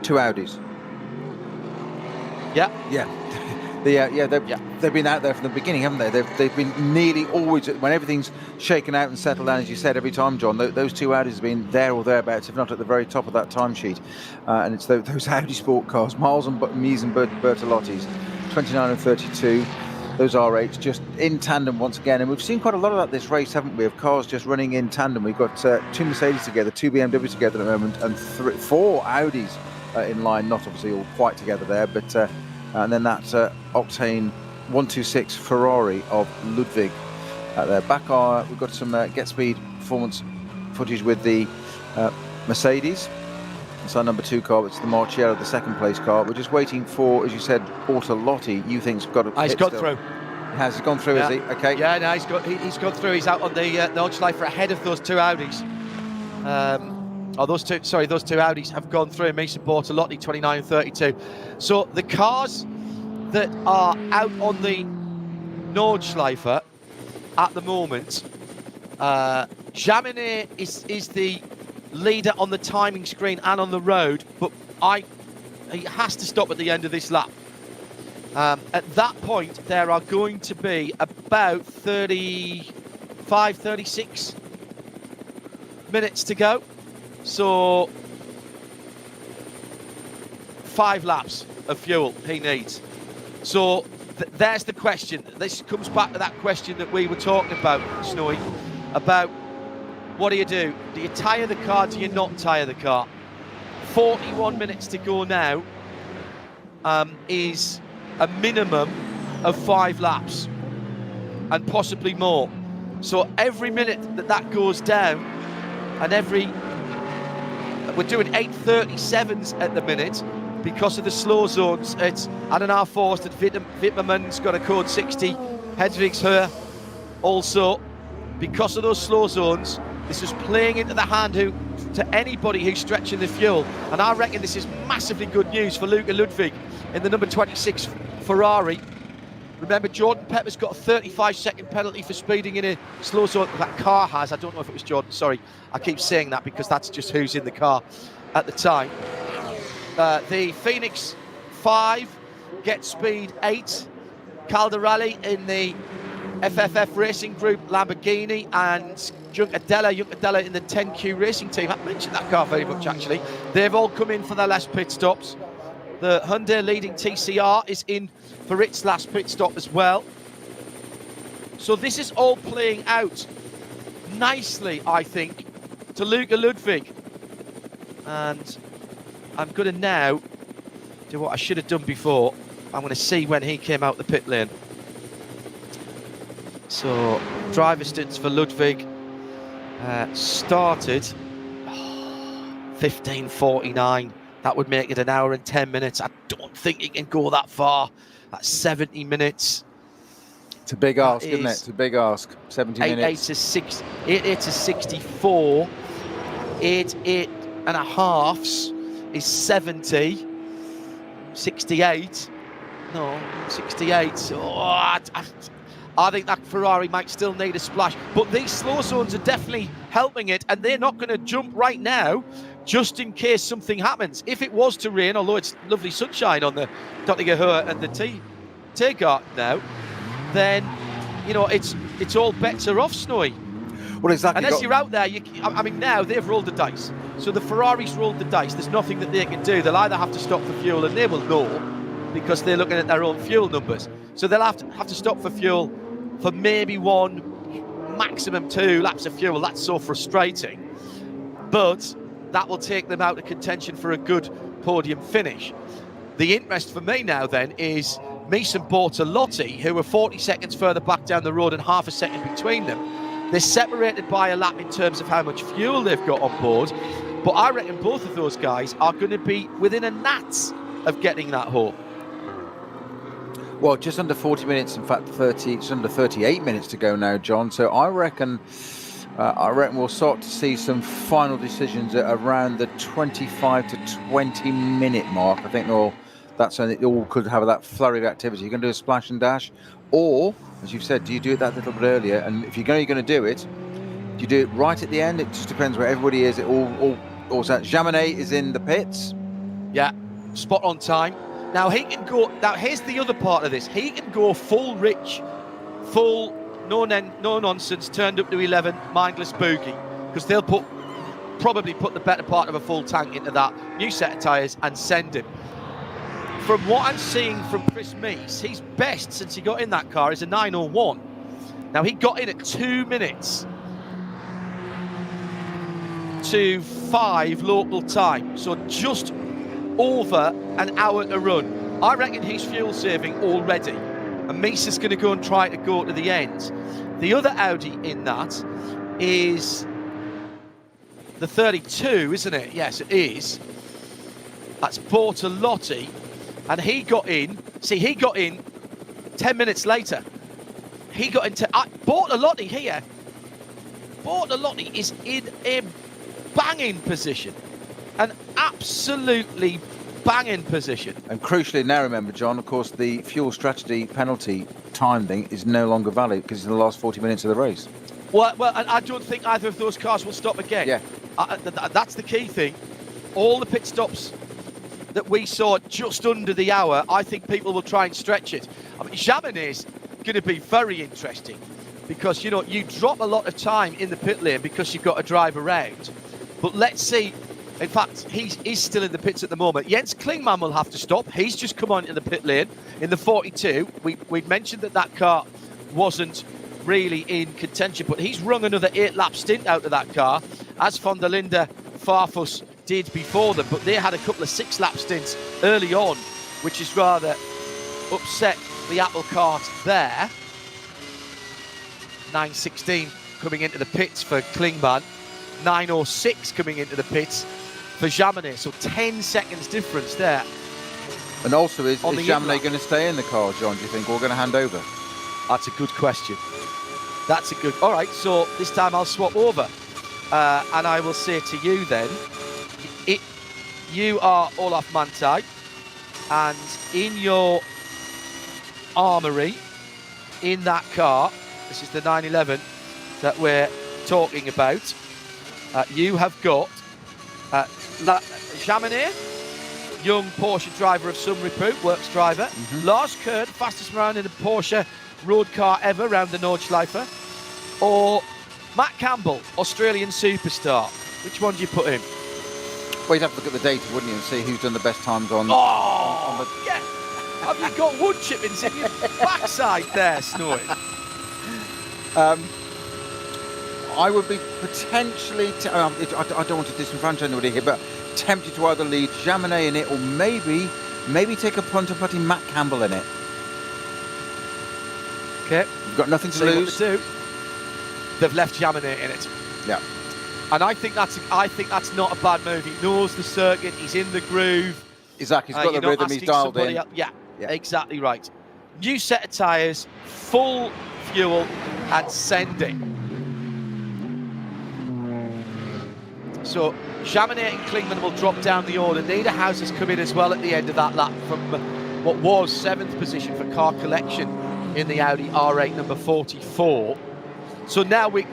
2 Audis. Yeah. They've been out there from the beginning, haven't they? They've been nearly always, when everything's shaken out and settled down, as you said, every time, John, those 2 Audis have been there or thereabouts, if not at the very top of that timesheet. And it's those Audi sport cars, Miles and Mies and Bertolotti's, 29 and 32. Those R8s just in tandem once again, and we've seen quite a lot of that this race, haven't we, of cars just running in tandem. We've got 2 Mercedes together, 2 BMWs together at the moment, and 4 Audis in line, not obviously all quite together there, but and then that Octane 126 Ferrari of Ludwig there. Back we've got some Get Speed performance footage with the Mercedes. It's our number 2 car, it's the Marcello, the 2nd place car. We're just waiting for, as you said, Bortolotti. You think's got a he's got through. Has he gone through, is he? Okay. Yeah, no, he's gone through. He's out on the Nordschleife ahead of those 2 Audis. Those two Audis have gone through. Meese and Bortolotti, 29 and 32. So the cars that are out on the Nordschleife at the moment, Jaminet is the leader on the timing screen and on the road, but he has to stop at the end of this lap. At that point, there are going to be about 35, 36 minutes to go. So 5 laps of fuel he needs. So there's the question. This comes back to that question that we were talking about, Snowy, about what do? Do you tyre the car? Do you not tyre the car? 41 minutes to go now is a minimum of 5 laps and possibly more. So every minute that goes down, and we're doing 8:37s at the minute, because of the slow zones. It's Adenauer Forst and Wittmermann's got a code 60. Hedrick's here also. Because of those slow zones, this is playing into the hand to anybody who's stretching the fuel. And I reckon this is massively good news for Luca Ludwig in the number 26 Ferrari. Remember, Jordan Pepper's got a 35-second penalty for speeding in a slow zone. That car has. I don't know if it was Jordan. Sorry, I keep saying that because that's just who's in the car at the time. The Phoenix 5 gets speed 8. Caldarelli in the FFF Racing Group Lamborghini, and Juncadella in the 10Q Racing Team. I mentioned that car very much, actually. They've all come in for their last pit stops. The Hyundai leading TCR is in for its last pit stop as well. So this is all playing out nicely, I think, to Luca Ludwig. And I'm going to now do what I should have done before. I'm going to see when he came out the pit lane. So driver stints for Ludwig started 15:49. That would make it an hour and 10 minutes. I don't think he can go that far. That's 70 minutes. It's a big ask, isn't it? It's a big ask. 70 minutes. 8 to 64. 8 and a halves is 70. 68. No, 68. Oh, I think that Ferrari might still need a splash. But these slow zones are definitely helping it, and they're not going to jump right now just in case something happens. If it was to rain, although it's lovely sunshine on the Dottinger and the Tiergarten now, then, you know, it's all bets are off, Snowy. Well, exactly. Unless you're out there, I mean, now they've rolled the dice. So the Ferraris rolled the dice. There's nothing that they can do. They'll either have to stop for fuel, and they will know because they're looking at their own fuel numbers. So they'll have to stop for fuel for maybe 1, maximum 2 laps of fuel. That's so frustrating. But that will take them out of contention for a good podium finish. The interest for me now then is Mies and Bortolotti, who are 40 seconds further back down the road and half a second between them. They're separated by a lap in terms of how much fuel they've got on board, but I reckon both of those guys are going to be within a gnat of getting that hole. Well, just under 40 minutes, in fact, just under 38 minutes to go now, John. So I reckon we'll start to see some final decisions at around the 25 to 20 minute mark. I think that's when it all could have that flurry of activity. You're going to do a splash and dash, or, as you've said, do you do it that little bit earlier? And if you're going to do it, do you do it right at the end? It just depends where everybody is. Jaminet is in the pits. Yeah, spot on time. Now he can go. Now here's the other part of this. He can go full rich, full no nonsense, turned up to 11, mindless boogie, because they'll probably put the better part of a full tank into that new set of tyres and send him. From what I'm seeing from Chris Mies, his best since he got in that car is a 9:01. Now he got in at 2 minutes to 5 local time, so just over an hour to run. I reckon he's fuel saving already, and Mies is going to go and try to go to the end. The other Audi in that is the 32, isn't it? Yes, it is. That's Bortolotti, and he got in 10 minutes later. He got into Bortolotti here. Bortolotti is in a banging position. An absolutely banging position. And crucially now, remember, John, of course, the fuel strategy penalty time thing is no longer valid because it's in the last 40 minutes of the race. Well, I don't think either of those cars will stop again. Yeah. That's the key thing. All the pit stops that we saw just under the hour, I think people will try and stretch it. I mean, Jaminet's going to be very interesting because, you know, you drop a lot of time in the pit lane because you've got to drive around. But let's see. In fact, he's still in the pits at the moment. Jens Klingmann will have to stop. He's just come on in the pit lane in the 42. We mentioned that car wasn't really in contention, but he's rung another 8-lap stint out of that car, as Van der Linde Farfus did before them. But they had a couple of 6-lap stints early on, which is rather upset the apple cart there. 9:16 coming into the pits for Klingmann. 9:06 coming into the pits for Jaminet, so 10 seconds difference there. And also, is on the Chamonix in-lap. going to stay in the car, John, do you think, or going to hand over? That's a good question. That's a good... All right, so this time I'll swap over. And I will say to you then, you are Olaf Mantai, and in your armoury, in that car, this is the 911 that we're talking about, you have got Chamonix, young Porsche driver of some repute, works driver. Lars Kern, fastest round in a Porsche road car ever round the Nordschleife. Or Matt Campbell, Australian superstar. Which one do you put in? Well, you'd have to look at the data, wouldn't you, and see who's done the best times on... Oh, yeah. Have you got wood chippings in your backside there, Snowy? I would be potentially... I don't want to disenfranchise anybody here, but tempted to either lead Chamonix in it or maybe take a punt on putting Matt Campbell in it. Okay. You've got nothing to See lose. What they do. They've left Chamonix in it. Yeah. And I think that's not a bad move. He knows the circuit. He's in the groove. Exactly. He's got the rhythm. He's dialed in. Yeah, exactly right. New set of tyres, full fuel, and sending. So Chamonix and Klingman will drop down the order. Niederhaus has come in as well at the end of that lap from what was 7th position for car collection in the Audi R8 number 44. So now we're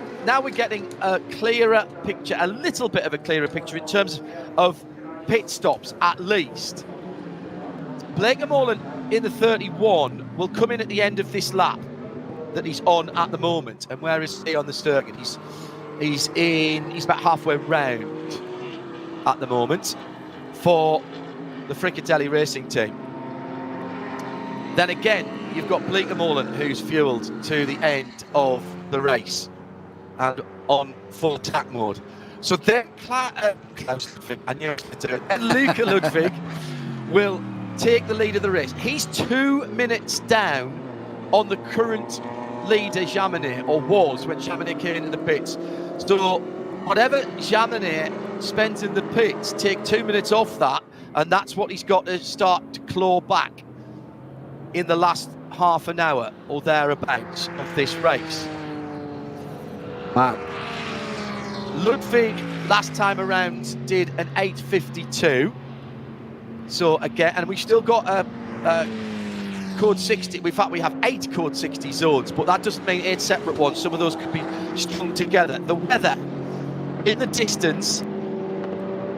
getting a clearer picture, a little bit of a clearer picture in terms of pit stops, at least. Blake Molen in the 31 will come in at the end of this lap that he's on at the moment. And where is he on the circuit? He's about halfway round at the moment for the Frickadelli racing team. Then again, you've got Blake Molen, who's fueled to the end of the race and on full attack mode. So then Klaus Ludwig, I knew I was going to do it. And Luca Ludwig will take the lead of the race. He's 2 minutes down on the current leader, Chamonix, or was when Chamonix came into the pits. So whatever Chamonix spends in the pits, take 2 minutes off that, and that's what he's got to start to claw back in the last half an hour or thereabouts of this race. Wow. Ludwig last time around did an 8:52. So again, and we've still got a code 60. In fact, we have 8 code 60 zones, but that doesn't mean 8 separate ones. Some of those could be strung together. The weather in the distance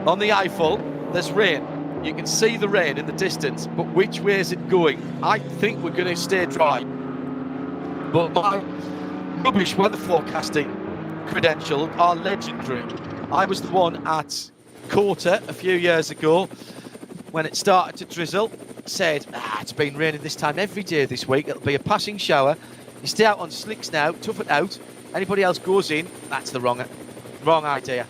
on the Eiffel, there's rain. You can see the rain in the distance, but which way is it going? I think we're going to stay dry. But my rubbish weather forecasting credentials are legendary. I was the one at Quarter a few years ago when it started to drizzle, said, it's been raining this time every day this week. It'll be a passing shower. You stay out on slicks now, tough it out. Anybody else goes in, that's the wrong idea.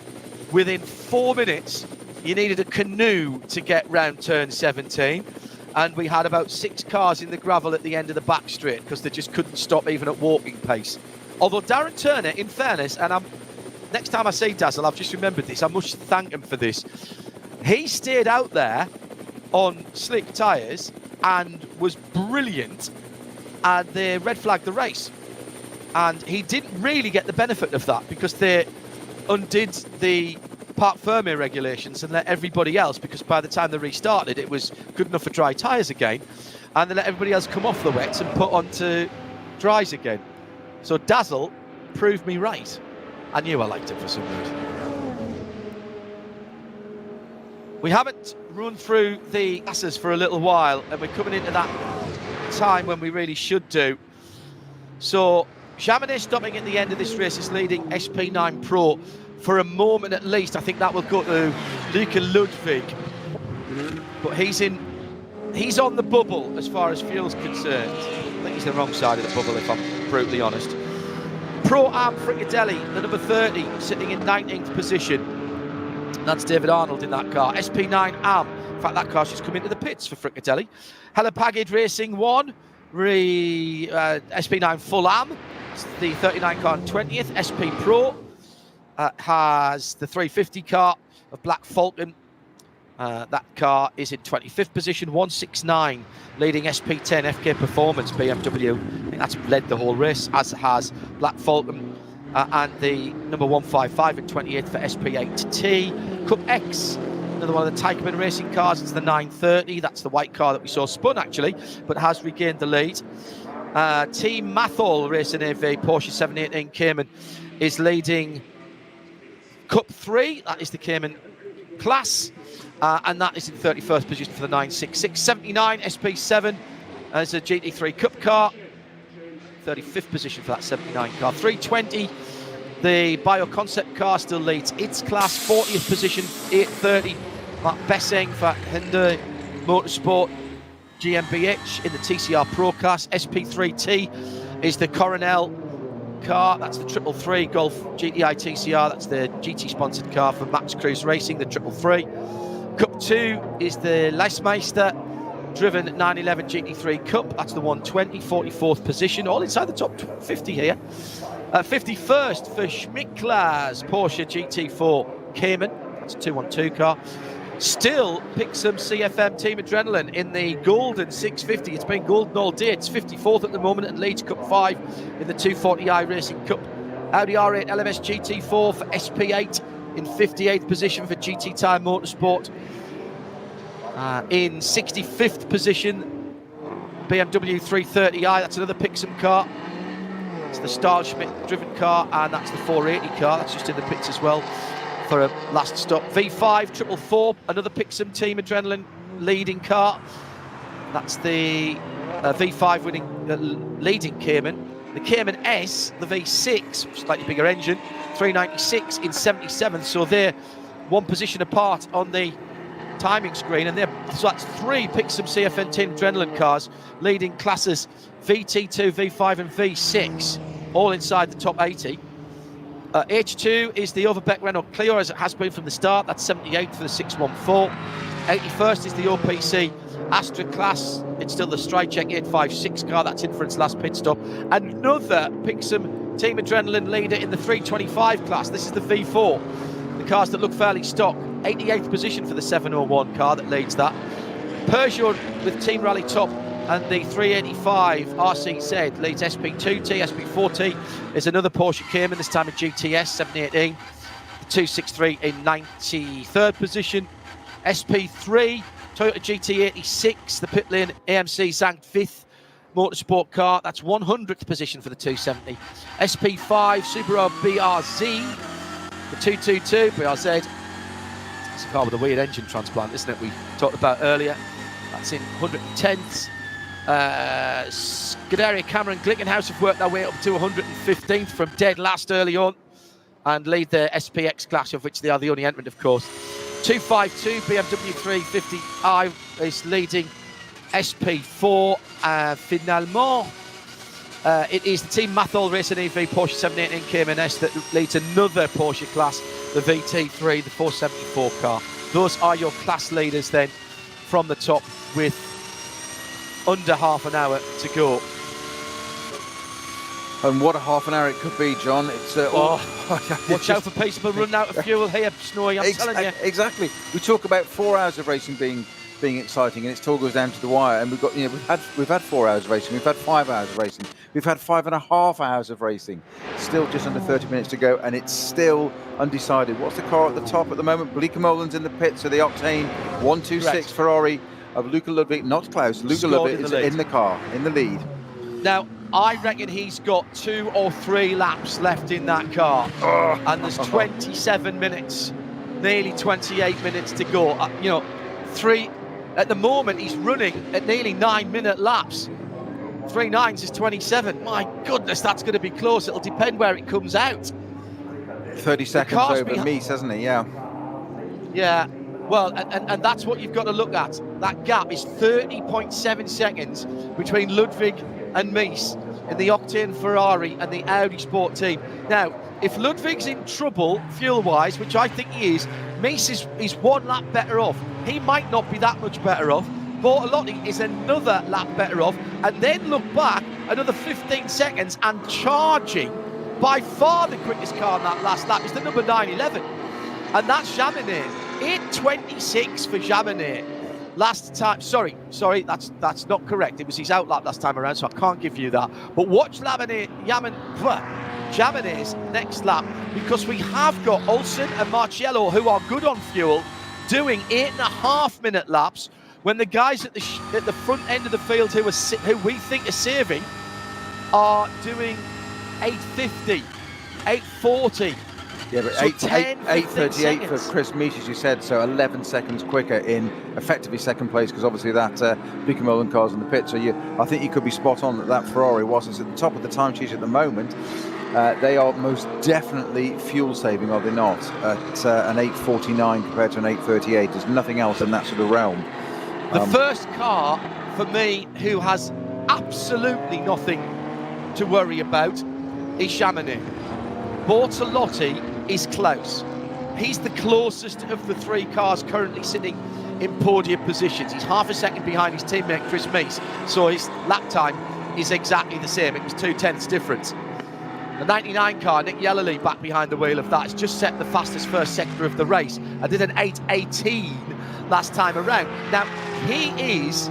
Within 4 minutes, you needed a canoe to get round turn 17. And we had about 6 cars in the gravel at the end of the back straight because they just couldn't stop even at walking pace. Although Darren Turner, in fairness, and next time I see Dazzle, I've just remembered this, I must thank him for this. He stayed out there on slick tyres and was brilliant, and they red flagged the race. And he didn't really get the benefit of that because they undid the Parc Fermé regulations and let everybody else, because by the time they restarted, it was good enough for dry tyres again, and they let everybody else come off the wets and put onto dries again. So Dazzle proved me right. I knew I liked him for some reason. We haven't run through the gases for a little while, and we're coming into that time when we really should do. So Chamonix stopping at the end of this race is leading SP9 Pro for a moment at least. I think that will go to Luca Ludwig, but he's on the bubble as far as fuel's concerned. I think he's the wrong side of the bubble, if I'm brutally honest. Pro-Am Frickadelli, the number 30, sitting in 19th position. That's David Arnold in that car. SP9 Am, in fact, that car's just come into the pits for Frickadelli. Helipagid Racing 1, SP9 Full Am, it's the 39 car in 20th. SP Pro has the 350 car of Black Falcon, That car is in 25th position, 169, leading SP10 FK Performance BMW. I think that's led the whole race, as has Black Falcon, and the number 155 in 28th for SP8T. Cup X, another one of the Teichmann racing cars. It's the 930. That's the white car that we saw spun, actually, but has regained the lead. Team Mathol Racing AV Porsche 718 Cayman is leading Cup 3. That is the Cayman class. And that is in 31st position for the 966. 79 SP7 as a GT3 Cup car. 35th position for that 79 car. 320, the Bio Concept car still leads its class. 40th position, 830. Mark Bessing for Hyundai Motorsport GmbH in the TCR Pro class. SP3T is the Coronel car. That's the 333 Golf GTI TCR. That's the GT sponsored car for Max Cruz Racing, the 333. Cup 2 is the Leismeister driven 911 GT3 Cup. That's the 120, 44th position, all inside the top 50 here. 51st for Schmickler's Porsche GT4 Cayman. That's a 212 car. Still Pixum CFM Team Adrenaline in the Golden 650. It's been golden all day. It's 54th at the moment and leads Cup 5 in the 240i Racing Cup. Audi R8 LMS GT4 for SP8 in 58th position for GT Time Motorsport. In 65th position, BMW 330i. That's another Pixum car. It's the Stahlschmidt driven car, and that's the 480 car. That's just in the pits as well for a last stop. V5 444, another Pixum Team Adrenaline leading car. That's the V5 winning leading Cayman. The Cayman S, the V6, slightly bigger engine, 396 in 77th. So they're one position apart on the timing screen, and so that's 3 Pixum CFN Team Adrenaline cars leading classes VT2, V5 and V6, all inside the top 80. H2 is the Overbeck Renault Clio, as it has been from the start. That's 78 for the 614. 81st is the OPC Astra class. It's still the Strycheck 856 car. That's in for its last pit stop. Another Pixum Team Adrenaline leader in the 325 class. This is the V4. The cars that look fairly stock. 88th position for the 701 car that leads that. Peugeot with Team Rally Top and the 385 RCZ leads SP2T. SP4T is another Porsche Cayman, this time a GTS 718. The 263 in 93rd position. SP3 Toyota GT86, the pit lane AMC Zank 5th Motorsport car. That's 100th position for the 270. SP5 Subaru BRZ, the 222 BRZ. It's a car with a weird engine transplant, isn't it? We talked about earlier. That's in 110th. Scuderia Cameron Glickenhaus have worked their way up to 115th from dead last early on and lead the SPX class, of which they are the only entrant, of course. 252 BMW 350i is leading SP4. Finalement, it is the Team Mathol Racing EV Porsche 718 Cayman S that leads another Porsche class, the VT3, the 474 car. Those are your class leaders then from the top, with under half an hour to go. And what a half an hour it could be, John. It's watch out for people running out of fuel here, Snowy, I'm telling you. Exactly. We talk about 4 hours of racing being exciting, and it all goes down to the wire. And we've had 4 hours of racing, we've had 5 hours of racing, we've had 5.5 hours of racing. Still just under 30 minutes to go, and it's still undecided. What's the car at the top at the moment? Bleekemolen's in the pit, so the Octane 126 Correct. Ferrari of Luca Ludwig, not Klaus, Luca Ludwig is in the car, in the lead. Now, I reckon he's got 2 or 3 laps left in that car, and there's 27 minutes, nearly 28 minutes to go. At the moment, he's running at nearly 9-minute laps. 3 9s is 27. My goodness, that's going to be close. It'll depend where it comes out. 30 seconds over Mies, hasn't he? Yeah. Yeah. Well, and that's what you've got to look at. That gap is 30.7 seconds between Ludwig and Mies in the Octane Ferrari and the Audi Sport team. Now, if Ludwig's in trouble fuel-wise, which I think he is, Mies is 1 lap better off. He might not be that much better off. Bortolotti is another lap better off. And then look back, another 15 seconds, and charging by far the quickest car in that last lap is the number 911. And that's Chamonix 8:26 for Jaminet. Last time, sorry, that's not correct. It was his outlap last time around, so I can't give you that. But watch Jaminet's next lap, because we have got Olsen and Marcello, who are good on fuel, doing 8.5-minute laps, when the guys at the front end of the field who we think are saving are doing 8:50, 8:40. Yeah, but So 8:38 for Chris Meech, as you said, so 11 seconds quicker in effectively second place, because obviously that Buchenwald car's in the pit. So I think you could be spot on that Ferrari, whilst it's at the top of the time sheet at the moment, they are most definitely fuel saving, are they not? At an 8:49 compared to an 8:38, there's nothing else in that sort of realm. The first car for me who has absolutely nothing to worry about is Chamonix. Bortolotti is close. He's the closest of the three cars currently sitting in podium positions. He's half a second behind his teammate Chris Meese, so his lap time is exactly the same. It was 2/10 difference. The 99 car, Nick Yellerly, back behind the wheel of that, has just set the fastest first sector of the race. I did an 8:18 last time around. Now, he is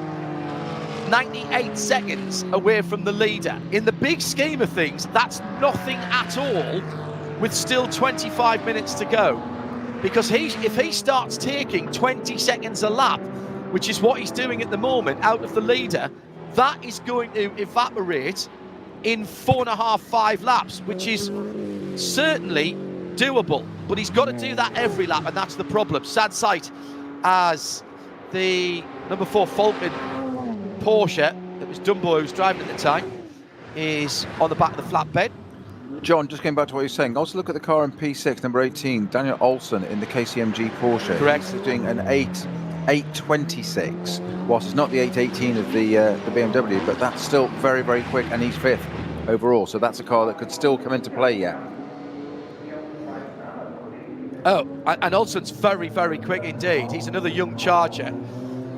98 seconds away from the leader. In the big scheme of things, that's nothing at all, with still 25 minutes to go. Because if he starts taking 20 seconds a lap, which is what he's doing at the moment, out of the leader, that is going to evaporate in 4.5, 5 laps, which is certainly doable. But he's got to do that every lap, and that's the problem. Sad sight as the number 4 Falcon Porsche, that was Dumbo who was driving at the time, is on the back of the flatbed. John, just going back to what you're saying, also look at the car in P6, number 18, Daniel Olsen in the KCMG Porsche. Correct. He's doing an 8:26, whilst it's not the 8:18 of the BMW, but that's still very, very quick, and he's 5th overall. So that's a car that could still come into play yet. Oh, and Olsen's very, very quick indeed. He's another young charger.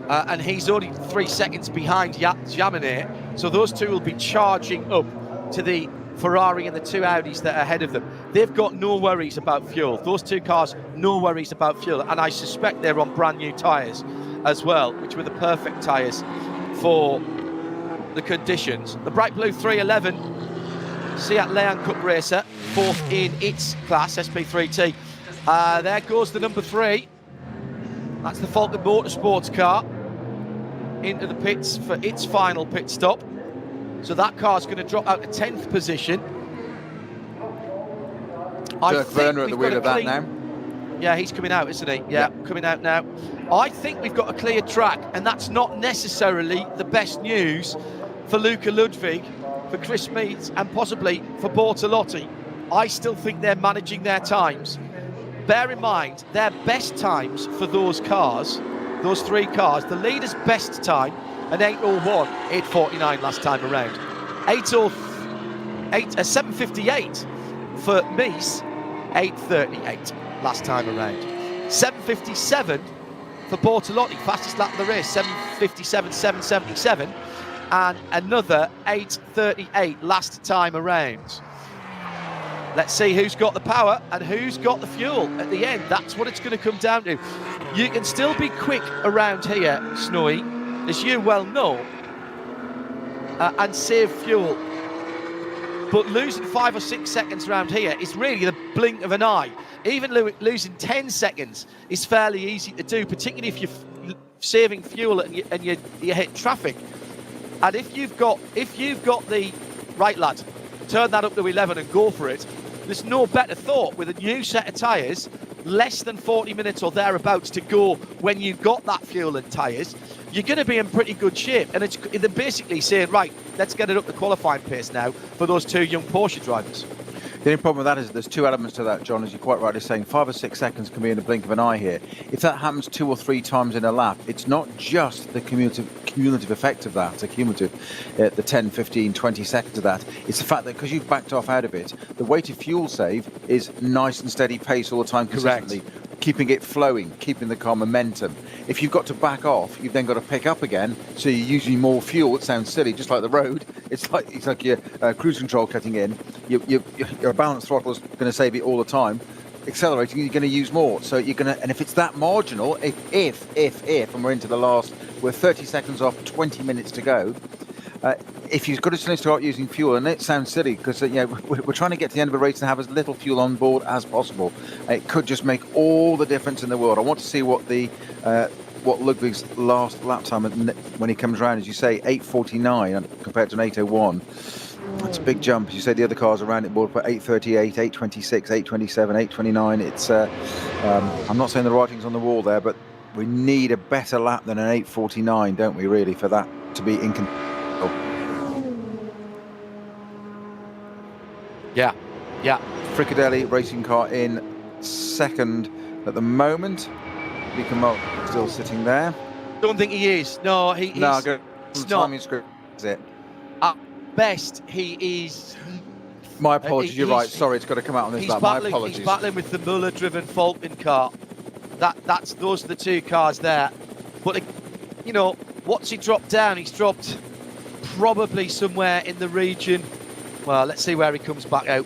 And he's only 3 seconds behind Jaminet, so those two will be charging up to the Ferrari and the 2 Audis that are ahead of them. They've got no worries about fuel. Those 2 cars, no worries about fuel, and I suspect they're on brand new tyres as well, which were the perfect tyres for the conditions. The bright blue 311 Seat Leon Cup Racer, 4th in its class, SP3T. There goes the number 3. That's the Falcon Motorsports car into the pits for its final pit stop. So that car's going to drop out to 10th position. Dirk Werner at the wheel of that now. Yeah, he's coming out, isn't he? Yeah, coming out now. I think we've got a clear track, and that's not necessarily the best news for Luca Ludwig, for Chris Meets, and possibly for Bortolotti. I still think they're managing their times. Bear in mind, their best times for those cars, those 3 cars, the leader's best time, an 8:01, 8:49 last time around. 7:58 for Meese, 8:38 last time around. 7:57 for Bortolotti, fastest lap of the race, 7:57, 7:77, and another 8:38 last time around. Let's see who's got the power and who's got the fuel at the end. That's what it's going to come down to. You can still be quick around here, Snowy, as you well know, and save fuel. But losing 5 or 6 seconds around here is really the blink of an eye. Even losing 10 seconds is fairly easy to do, particularly if you're saving fuel and you hit traffic. And if you've got the right, lad, turn that up to 11 and go for it. There's no better thought with a new set of tyres, less than 40 minutes or thereabouts to go when you've got that fuel and tyres, you're going to be in pretty good shape. And they're basically saying, right, let's get it up to qualifying pace now for those 2 young Porsche drivers. The only problem with that is there's 2 elements to that, John, as you're quite rightly saying. 5 or 6 seconds can be in the blink of an eye here. If that happens 2 or 3 times in a lap, it's not just the cumulative effect of that, the 10, 15, 20 seconds of that. It's the fact that because you've backed off out of it, the way to fuel save is nice and steady pace all the time consistently. Correct. Keeping it flowing, keeping the car momentum. If you've got to back off, you've then got to pick up again, so you're using more fuel. It sounds silly, just like the road. It's like your cruise control cutting in. Your balanced throttle is going to save it all the time. accelerating, you're going to use more. So you're going to, and if it's that marginal, if, and we're into the last, we're 30 seconds off, 20 minutes to go. If you've got to suddenly start using fuel, and it sounds silly because we're trying to get to the end of a race and have as little fuel on board as possible. It could just make all the difference in the world. I want to see what the what Ludwig's last lap time when he comes around, as you say, 8:49 compared to an 8:01. That's a big jump. As you say, the other cars around it board for 8:38, 8:26, 8:27, 8:29. It's I'm not saying the writing's on the wall there, but we need a better lap than an 8:49, don't we? Really, for that to be in control. Yeah. Fricadelli racing car in second at the moment. Likamot still sitting there. Don't think he is. No, he's not. Timing script is it? At best, he is. My apologies. You're right. Sorry, it's got to come out on this lap. My apologies. He's battling with the Muller-driven Falcon car. Those are the two cars there. But what's he dropped down? He's dropped probably somewhere in the region. Well, let's see where he comes back out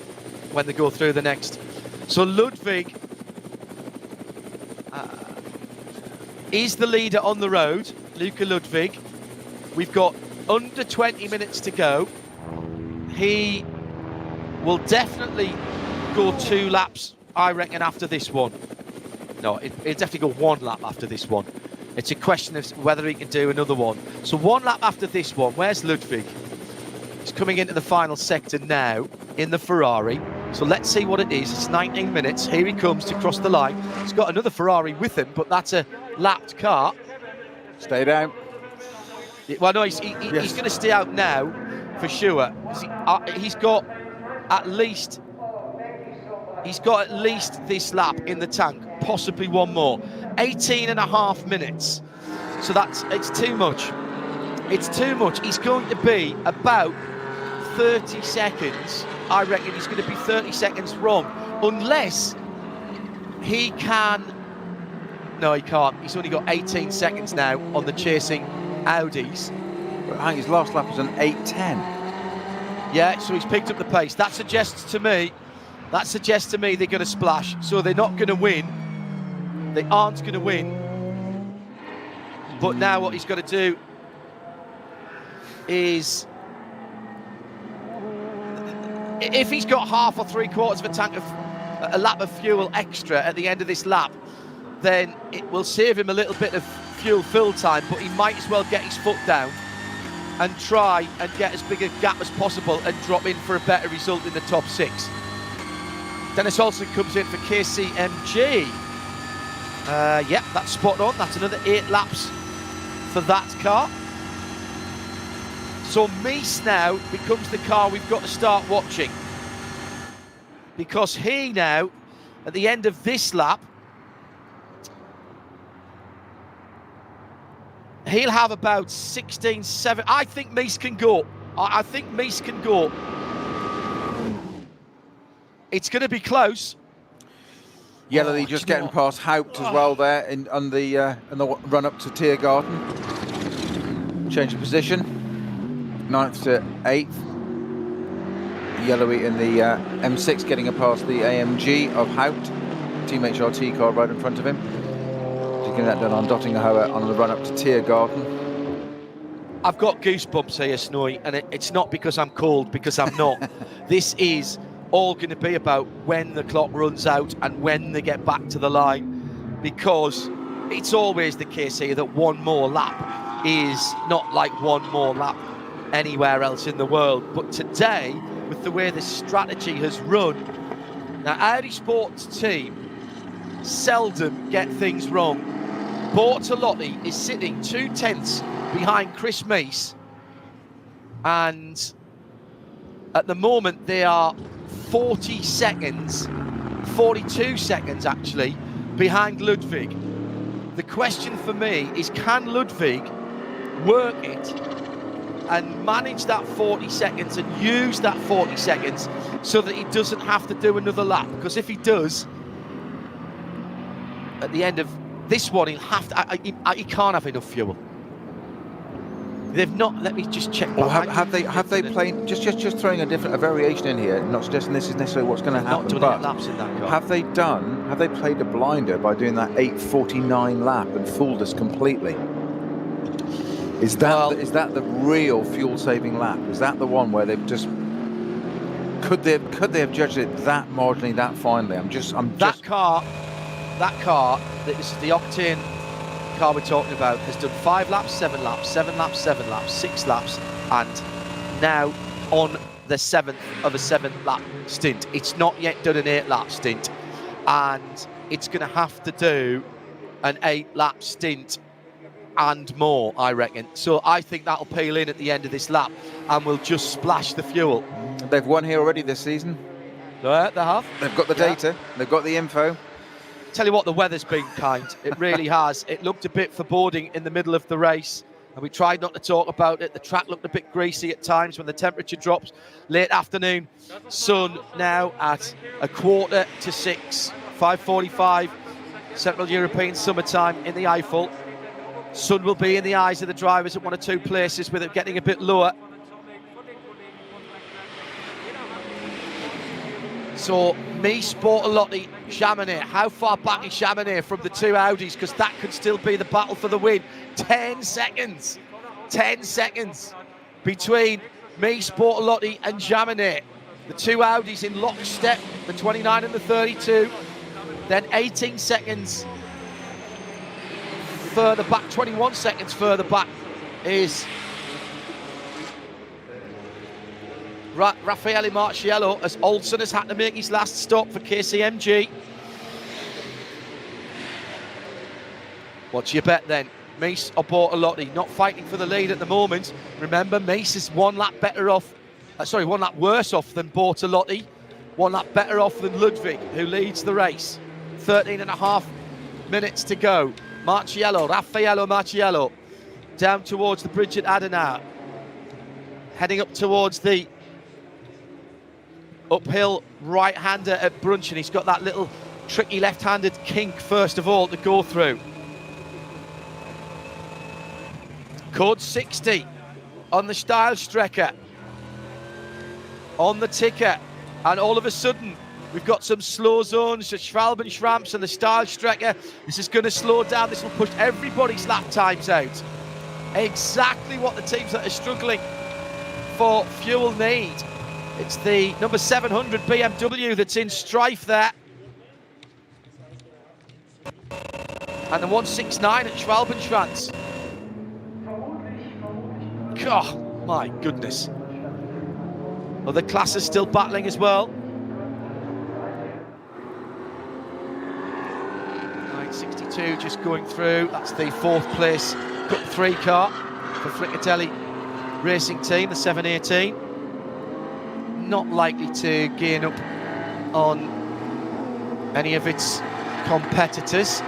when they go through the next. So Ludwig is the leader on the road, Luca Ludwig. We've got under 20 minutes to go. He will definitely go 2 laps, I reckon, after this one. No, he'll definitely go 1 lap after this one. It's a question of whether he can do another one. So 1 lap after this one. Where's Ludwig? He's coming into the final sector now in the Ferrari. So let's see what it is. It's 19 minutes. Here he comes to cross the line. He's got another Ferrari with him, but that's a lapped car. Stay down. Well, no, he's going to stay out now for sure. He's got at least this lap in the tank, possibly one more. 18.5 minutes. So it's too much. It's too much. He's going to be about 30 seconds. I reckon he's going to be 30 seconds wrong, unless he can. No, he can't. He's only got 18 seconds now on the chasing Audis. His last lap was an 8:10. Yeah, so he's picked up the pace. That suggests to me they're going to splash. So they're not going to win. They aren't going to win. But now what he's got to do is, if he's got half or 3/4 of a tank of a lap of fuel extra at the end of this lap, then it will save him a little bit of fuel fill time, but he might as well get his foot down and try and get as big a gap as possible and drop in for a better result in the top 6. Dennis Olsen comes in for KCMG. Yep, that's spot on. That's another 8 laps for that car. So Mies now becomes the car we've got to start watching, because he now, at the end of this lap, he'll have about 16, 7. I think Mies can go. I think Mies can go. It's going to be close. Yellowy just getting past Haupt as well there on the run up to Tiergarten. Change of position. 9th to 8th. Yellowy in the M6 getting past the AMG of Haupt. Team HRT car right in front of him. Getting that done on Dottingerhoe on the run up to Tiergarten. I've got goosebumps here, Snowy, and it's not because I'm cold, because I'm not. This is all going to be about when the clock runs out and when they get back to the line, because it's always the case here that one more lap is not like one more lap anywhere else in the world. But today, with the way the strategy has run, now Audi Sports team seldom get things wrong. Bortolotti is sitting 2 tenths behind Chris Mies, and at the moment they are 42 seconds actually behind Ludwig. The question for me is, can Ludwig work it and manage that 40 seconds and use that 40 seconds so that he doesn't have to do another lap? Because if he does, at the end of this one, he'll have to. He can't have enough fuel. They've not. Let me just check. Or have they played? Just throwing a variation in here. Not suggesting this is necessarily what's going to happen. Not done 8 laps in that car. Have they played a blinder by doing that 8:49 lap and fooled us completely? Is that the real fuel saving lap? Is that the one where they've just could they have judged it that marginally, that finely? That car, this is the Octane car we're talking about, has done 5 laps, 7 laps, 7 laps, 7 laps, 6 laps, and now on the 7th of a 7-lap stint. It's not yet done an 8-lap stint, and it's going to have to do an 8-lap stint and more, I reckon. So I think that'll peel in at the end of this lap and will just splash the fuel. They've won here already this season. Yeah, they have. They've got the data. They've got the info. Tell you what, the weather's been kind. It really has. It looked a bit foreboding in the middle of the race, and we tried not to talk about it. The track looked a bit greasy at times when the temperature drops. Late afternoon sun now at 5:45, 5:45, Central European summertime in the Eifel. Sun will be in the eyes of the drivers at 1 or 2 places, with it getting a bit lower. So, Mies, Bortolotti, Chamonix. How far back is Chamonix from the 2 Audis? Because that could still be the battle for the win. 10 seconds. 10 seconds between Mies, Bortolotti and Chamonix. The 2 Audis in lockstep, the 29 and the 32. Then 18 seconds further back, 21 seconds further back is Raffaele Marciello, as Olsen has had to make his last stop for KCMG. What's your bet then? Mies or Bortolotti? Not fighting for the lead at the moment. Remember, Mies is 1 lap better off, 1 lap worse off than Bortolotti, 1 lap better off than Ludwig, who leads the race. 13.5 minutes to go. Raffaele Marciello, down towards the bridge at Adenauer, heading up towards the uphill right-hander at Brunchen. He's got that little tricky left-handed kink first of all to go through. Code 60 on the Steilstrecke, on the ticker, and all of a sudden we've got some slow zones at Schwalbenschramps and the Steilstrecke. This is going to slow down. This will push everybody's lap times out. Exactly what the teams that are struggling for fuel need. It's the number 700 BMW that's in strife there. And the 169 at Schwalbenschranz. God, my goodness. Other classes still battling as well. 962 just going through. That's the 4th place Cup 3 car for Flicatelli Racing Team, the 718. Not likely to gain up on any of its competitors.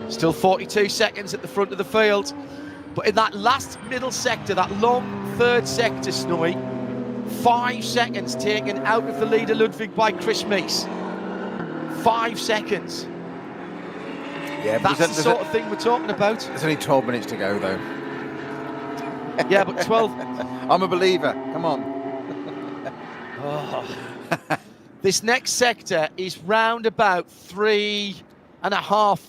Still 42 seconds at the front of the field. But in that last middle sector, that long 3rd sector, Snowy, 5 seconds taken out of the leader Ludwig by Chris Mies. 5 seconds. Yeah, that's the sort of thing we're talking about. There's only 12 minutes to go, though. Yeah, but 12... I'm a believer. Come on. Oh. This next sector is round about 3.5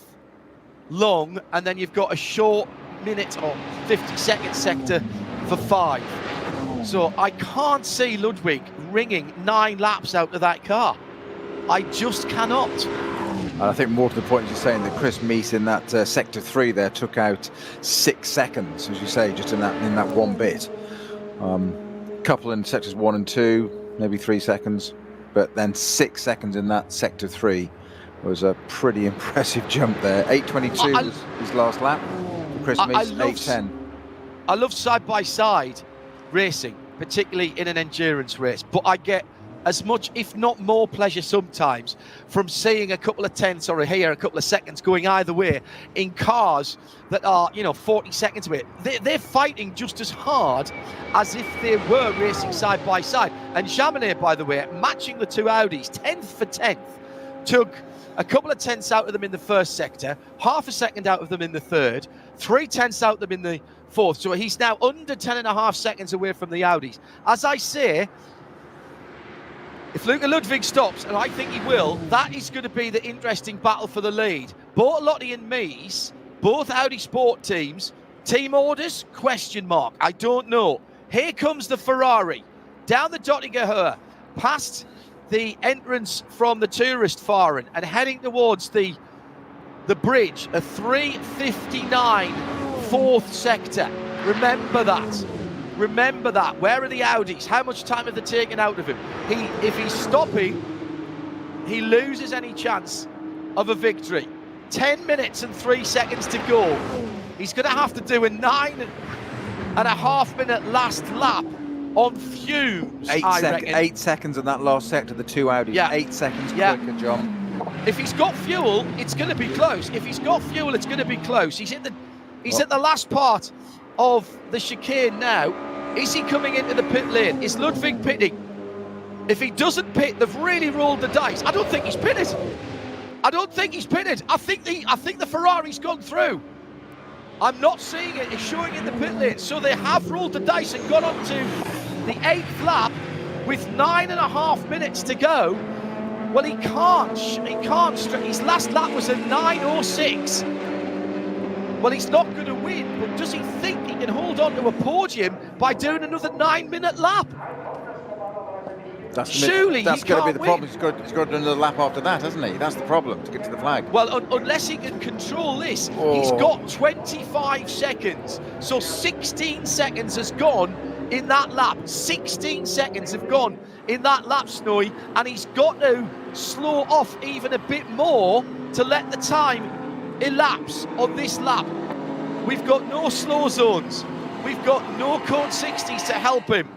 long, and then you've got a short minute or 50-second sector for 5. So I can't see Ludwig ringing 9 laps out of that car. I just cannot. And I think more to the point, you're saying that Chris Mies in that sector 3 there took out 6 seconds, as you say, just in that one bit. Couple in sectors 1 and 2, maybe 3 seconds, but then 6 seconds in that sector 3 was a pretty impressive jump there. 8:22 was his last lap for Chris Mies. 8:10. I love side-by-side racing, particularly in an endurance race, but I get as much, if not more, pleasure sometimes from seeing a couple of tenths or a couple of seconds going either way in cars that are, 40 seconds away. They're fighting just as hard as if they were racing side by side. And Chamonix, by the way, matching the 2 Audis, 10th for 10th, took a couple of tenths out of them in the first sector, half a second out of them in the third, 3 tenths out of them in the fourth. So he's now under 10.5 seconds away from the Audis. As I say, if Luca Ludwig stops, and I think he will, that is going to be the interesting battle for the lead. Bortolotti and Mies, both Audi Sport teams, team orders, question mark. I don't know. Here comes the Ferrari, down the Dottinger Höhe, past the entrance from the tourist fahren and heading towards the bridge, a 3:59 fourth sector. Remember that. Remember that. Where are the Audis? How much time have they taken out of him? If he's stopping, he loses any chance of a victory. 10 minutes and 3 seconds to go. He's going to have to do a 9.5 minute last lap on fumes. 8 seconds in that last sector, the 2 Audis. Yeah. 8 seconds quicker, John. If he's got fuel, it's going to be close. If he's got fuel, it's going to be close. He's at the last part of the chicane now. Is he coming into the pit lane? Is Ludwig pitting? If he doesn't pit, they've really rolled the dice. I don't think he's pitted. I think the Ferrari's gone through. I'm not seeing it. It's showing in the pit lane. So they have rolled the dice and gone on to the 8th lap with 9.5 minutes to go. Well, he can't. His last lap was a 9:06. Well, he's not going to win, but does he think he can hold on to a podium by doing another 9-minute lap? Surely that's he going to can't be the problem. He's got to do another lap after that, hasn't he? That's the problem, to get to the flag. Well, unless he can control this, he's got 25 seconds. So 16 seconds has gone in that lap. 16 seconds have gone in that lap, Snowy, and he's got to slow off even a bit more to let the time elapse on this lap. We've got no slow zones. We've got no cone 60s to help him.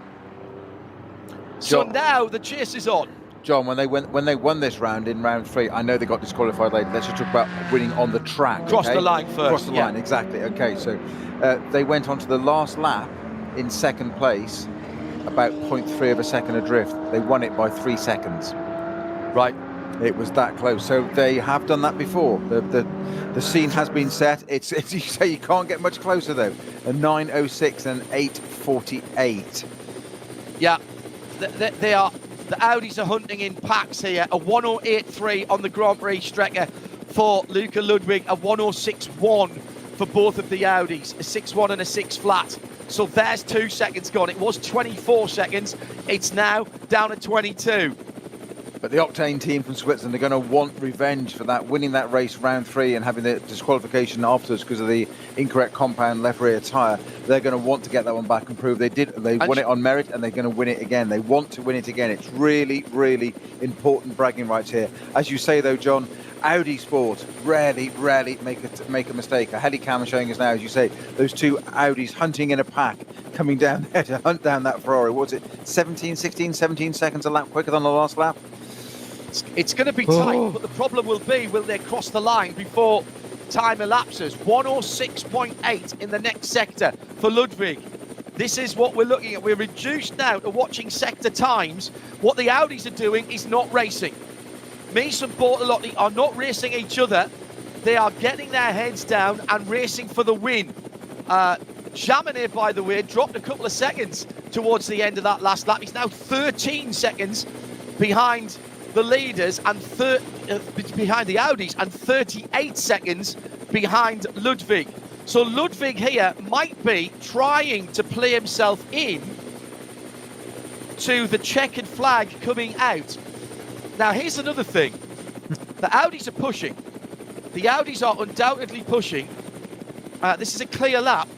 So now the chase is on. John, when they won this round in round 3, I know they got disqualified later. Let's just talk about winning on the track. Cross the line first. Cross the line, exactly. Okay, so they went on to the last lap in second place, about 0.3 of a second adrift. They won it by 3 seconds. Right. It was that close. So they have done that before. The scene has been set. It's you say you can't get much closer though. A 9:06 and 8:48. Yeah. They are. The Audis are hunting in packs here. A 1:08.3 on the Grand Prix Strecke for Luca Ludwig. A 1:06.1 for both of the Audis. A 6.1 and a 6 flat. So there's 2 seconds gone. It was 24 seconds. It's now down to 22. But the Octane team from Switzerland are going to want revenge for that, winning that race round 3 and having the disqualification afterwards because of the incorrect compound left rear tyre. They're going to want to get that one back and prove they did. They won it on merit and they're going to win it again. They want to win it again. It's really, really important bragging rights here. As you say, though, John, Audi Sport rarely make a mistake. A helicam is showing us now, as you say, those 2 Audis hunting in a pack, coming down there to hunt down that Ferrari. What was it, 17 seconds a lap quicker than the last lap? It's going to be tight, but the problem will be, will they cross the line before time elapses? 1:06.8 in the next sector for Ludwig. This is what we're looking at. We're reduced now to watching sector times. What the Audis are doing is not racing. Mies and Bortolotti are not racing each other. They are getting their heads down and racing for the win. Jaminet, by the way, dropped a couple of seconds towards the end of that last lap. He's now 13 seconds behind the leaders and behind the Audis and 38 seconds behind Ludwig. So Ludwig here might be trying to play himself in to the checkered flag coming out. Now here's another thing. The Audis are pushing. The Audis are undoubtedly pushing. This is a clear lap.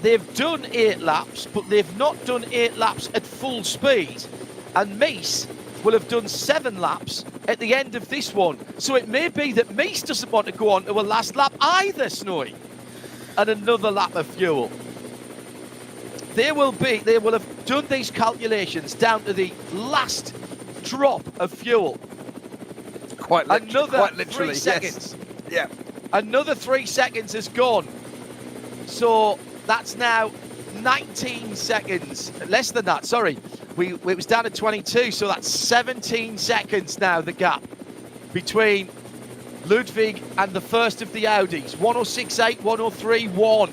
They've done 8 laps, but they've not done 8 laps at full speed. And Mies will have done 7 laps at the end of this one. So it may be that Mies doesn't want to go on to a last lap either, Snowy, and another lap of fuel. They will have done these calculations down to the last drop of fuel. Quite literally, 3 seconds. Yes. Yeah. Another 3 seconds has gone. So that's now 19 seconds. Less than that, sorry. It was down to 22, so that's 17 seconds now, the gap between Ludwig and the first of the Audis, 106.8, 103.1.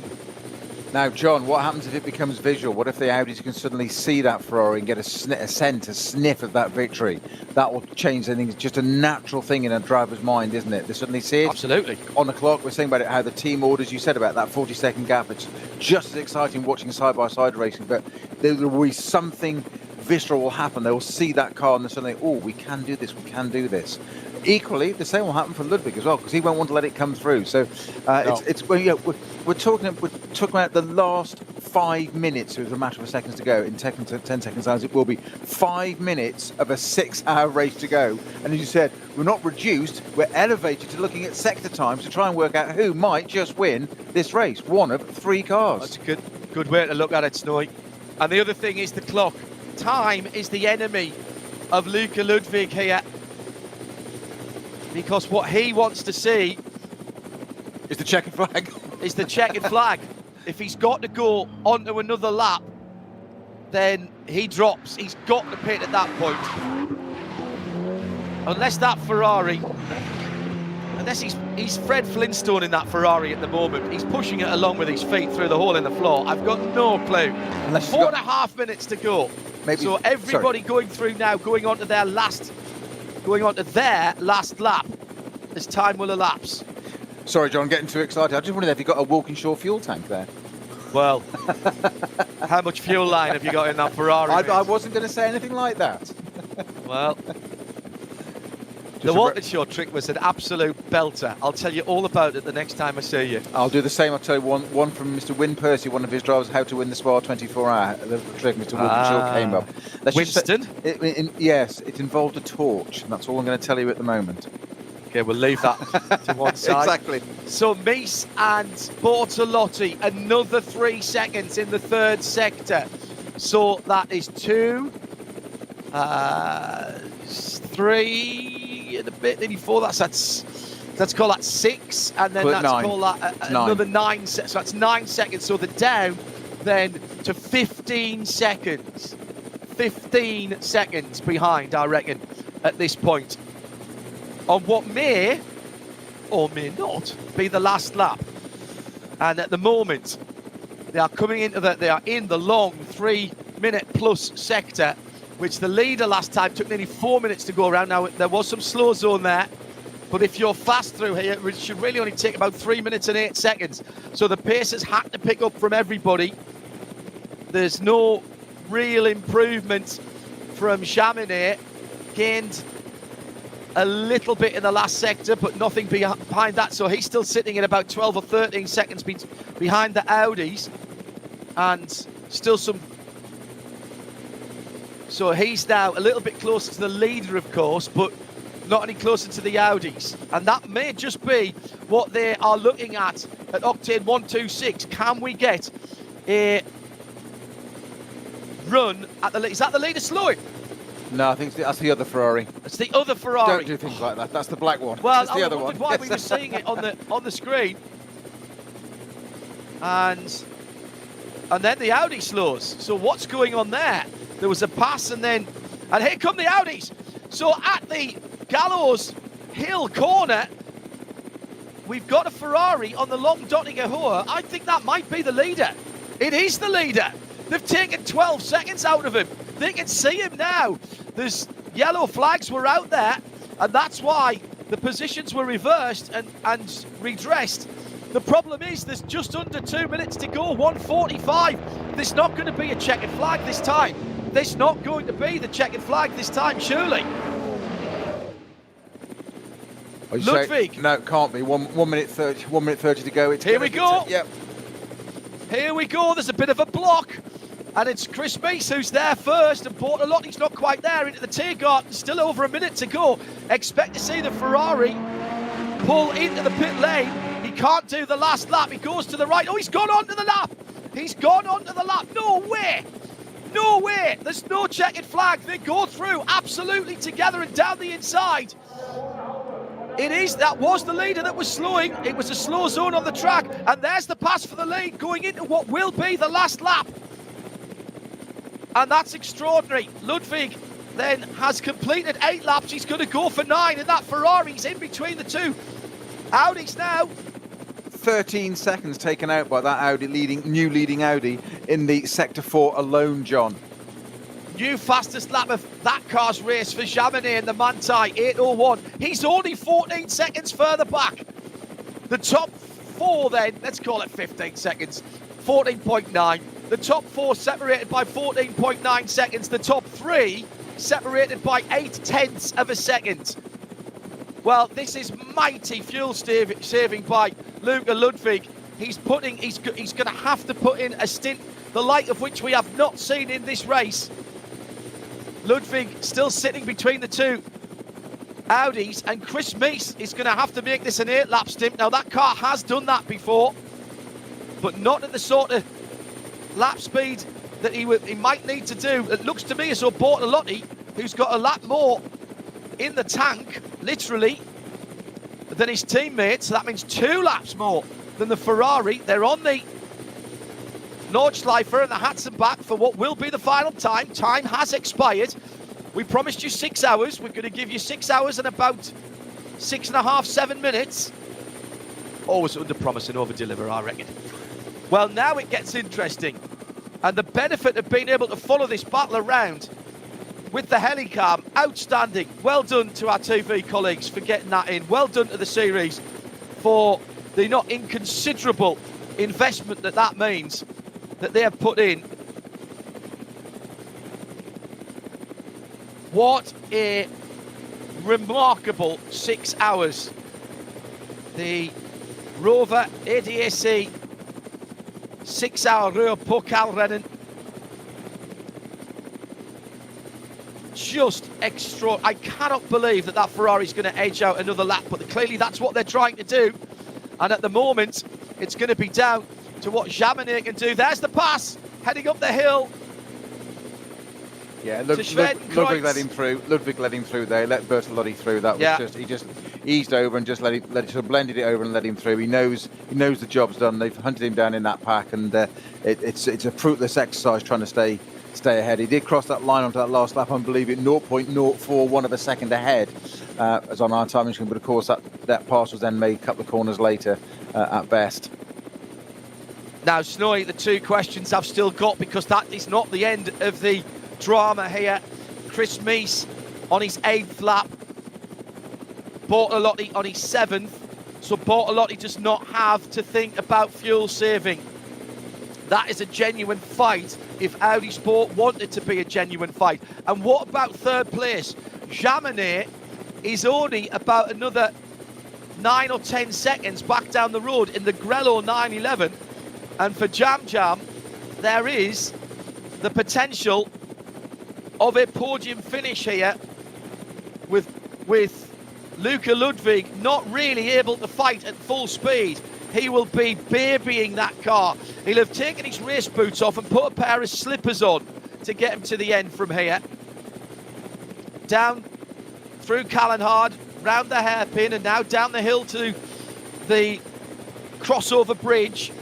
Now, John, what happens if it becomes visual? What if the Audis can suddenly see that Ferrari and get a sniff of that victory? That will change things. It's just a natural thing in a driver's mind, isn't it? They suddenly see it. Absolutely. On the clock, we're saying about it, how the team orders, you said about that 40-second gap. It's just as exciting watching side-by-side racing, but there will be something visceral will happen. They will see that car and they'll suddenly, oh, we can do this, we can do this. Equally, the same will happen for Ludwig as well, because he won't want to let it come through. So we're talking about the last 5 minutes. It was a matter of seconds to go. In 10 seconds time, it will be 5 minutes of a 6-hour race to go. And as you said, we're not reduced, we're elevated to looking at sector times to try and work out who might just win this race. One of 3 cars. That's a good way to look at it, Snowy. And the other thing is the clock. Time is the enemy of Luca Ludwig here. Because what he wants to see is the checkered flag. Is the checkered flag. If he's got to go onto another lap, then he drops. He's got to pit at that point. Unless that Ferrari, unless he's Fred Flintstone in that Ferrari at the moment. He's pushing it along with his feet through the hole in the floor. I've got no clue. 4.5 minutes to go. Maybe, so everybody going through now, going on to their last lap as time will elapse. Sorry, John, getting too excited. I just wondered if you got a Walkinshaw fuel tank there. Well, how much fuel line have you got in that Ferrari? I wasn't going to say anything like that. Well, the Walkinshaw trick was an absolute belter. I'll tell you all about it the next time I see you. I'll do the same. I'll tell you one from Mr. Win Percy, one of his drivers, how to win the Spa 24-hour. The trick Mr. Walkinshaw came up. Winston? Yes, it involved a torch, and that's all I'm going to tell you at the moment. Okay, we'll leave that to one side. Exactly. So Mies and Bortolotti, another 3 seconds in the third sector. So that is 2, 3 and a bit, nearly 4. Let's call that 6, and then let's call that another 9. So that's 9 seconds. So they're down then to 15 seconds. 15 seconds behind, I reckon, at this point, on what may or may not be the last lap. And at the moment, they are coming into they are in the long 3-minute plus sector, which the leader last time took nearly 4 minutes to go around. Now, there was some slow zone there, but if you're fast through here, it should really only take about 3 minutes and 8 seconds. So the pace has had to pick up from everybody. There's no real improvement from Chaminade. Gained a little bit in the last sector, but nothing behind that. So he's still sitting at about 12 or 13 seconds behind the Audis, and still some. So he's now a little bit closer to the leader, of course, but not any closer to the Audis. And that may just be what they are looking at Octane 126. Can we get a run at the lead? Is that the leader slowing? No, I think that's the other Ferrari. It's the other Ferrari. Don't do things like that. That's the black one. Well, it's the other one. Why we were seeing it on the screen, and then the Audi slows. So what's going on there? There was a pass, and here come the Audis. So at the Gallows Hill corner, we've got a Ferrari on the long Dottinger Hoa. I think that might be the leader. It is the leader. They've taken 12 seconds out of him. They can see him now. There's yellow flags were out there, and that's why the positions were reversed and redressed. The problem is there's just under 2 minutes to go, 1:45. There's not going to be a checkered flag this time. There's not going to be the checkered flag this time, surely. Ludwig. No, it can't be. 1 minute 30. 1 minute 30 to go. Here we go. Yep. Here we go. There's a bit of a block. And it's Chris Mies who's there first, and Bortolotti's not quite there into the Tiergarten. Still over a minute to go. Expect to see the Ferrari pull into the pit lane. He can't do the last lap. He goes to the right. Oh, he's gone onto the lap. He's gone onto the lap. No way. No way. There's no checkered flag. They go through absolutely together and down the inside. That was the leader that was slowing. It was a slow zone on the track. And there's the pass for the lead going into what will be the last lap. And that's extraordinary. Ludwig then has completed 8 laps. He's going to go for 9, and that Ferrari's in between the two Audi's now. 13 seconds taken out by that Audi new leading Audi in the Sector 4 alone, John. New fastest lap of that car's race for Jaminet in the Manthey, 8:01. He's only 14 seconds further back. The top four then, let's call it 15 seconds, 14.9. The top four separated by 14.9 seconds. The top three separated by 0.8 of a second. Well, this is mighty fuel saving by Luca Ludwig. He's going to have to put in a stint, the like of which we have not seen in this race. Ludwig still sitting between the two Audis, and Chris Meese is going to have to make this an 8-lap stint. Now, that car has done that before, but not at the sort of lap speed that he might need to do. It looks to me as though Bortolotti, who's got a lap more in the tank, literally, than his teammates. So that means 2 laps more than the Ferrari. They're on the Nordschleifer and the Hudson back for what will be the final time. Time has expired. We promised you 6 hours. We're going to give you 6 hours and about 6.5, 7 minutes. Always under promise and over deliver, I reckon. Well, now it gets interesting. And the benefit of being able to follow this battle around with the helicam, outstanding. Well done to our TV colleagues for getting that in. Well done to the series for the not inconsiderable investment that means that they have put in. What a remarkable 6 hours. The Rover ADAC 6-hour Ruhr-Pokal-Rennen. Just extra. I cannot believe that Ferrari's going to edge out another lap, but clearly that's what they're trying to do. And at the moment, it's going to be down to what Jaminet can do. There's the pass, heading up the hill. Yeah, Ludwig let him through. Ludwig let him through there. Let Bertolotti through. That was he just eased over and just let it sort of blended it over and let him through. He knows the job's done. They've hunted him down in that pack, and it's a fruitless exercise trying to stay ahead. He did cross that line onto that last lap, I believe it 0.041 of a second ahead, as on our timing screen. But of course that pass was then made a couple of corners later at best. Now, Snowy, the 2 questions I've still got, because that is not the end of the drama here. Chris Meese on his 8th lap, Bortolotti on his 7th. So Bortolotti does not have to think about fuel saving. That is a genuine fight if Audi Sport wanted to be a genuine fight. And what about 3rd place? Jaminet is only about another 9 or 10 seconds back down the road in the Grello 911. And for Jam Jam, there is the potential of a podium finish here with Luca Ludwig not really able to fight at full speed. He will be babying that car. He'll have taken his race boots off and put a pair of slippers on to get him to the end from here. Down through Callanhard, round the hairpin, and now down the hill to the crossover bridge.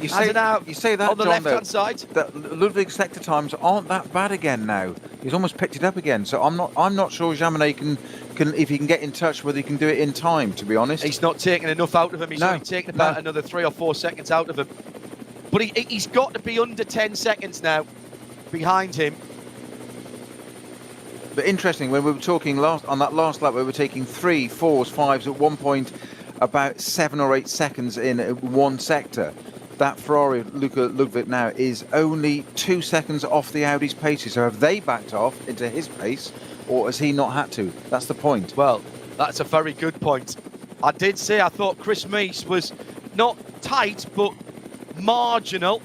You say that on the John, left-hand side. That Ludwig's sector times aren't that bad again now. He's almost picked it up again. So I'm not sure Jaminet can if he can get in touch, whether he can do it in time. To be honest, he's not taking enough out of him. He's only taking about another 3 or 4 seconds out of him. But he's got to be under 10 seconds now behind him. But interesting, when we were talking on that last lap, we were taking 3s, 4s, 5s at one point, about 7 or 8 seconds in one sector. That Ferrari, Luca Ludwig, now is only 2 seconds off the Audi's paces. So have they backed off into his pace, or has he not had to? That's the point. Well, that's a very good point. I did say I thought Chris Meese was not tight, but marginal.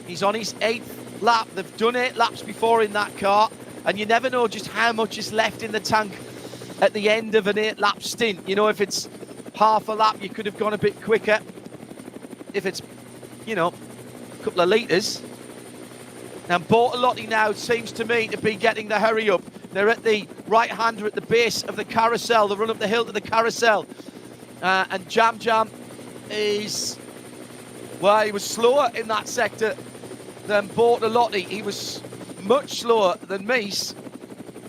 He's on his 8th lap. They've done 8 laps before in that car, and you never know just how much is left in the tank at the end of an 8-lap stint. You know, if it's half a lap, you could have gone a bit quicker. If it's, you know, a couple of litres. And Bortolotti now seems to me to be getting the hurry up. They're at the right-hander at the base of the carousel. They run up the hill to the carousel. And Jam Jam is, well, he was slower in that sector than Bortolotti. He was much slower than Meese,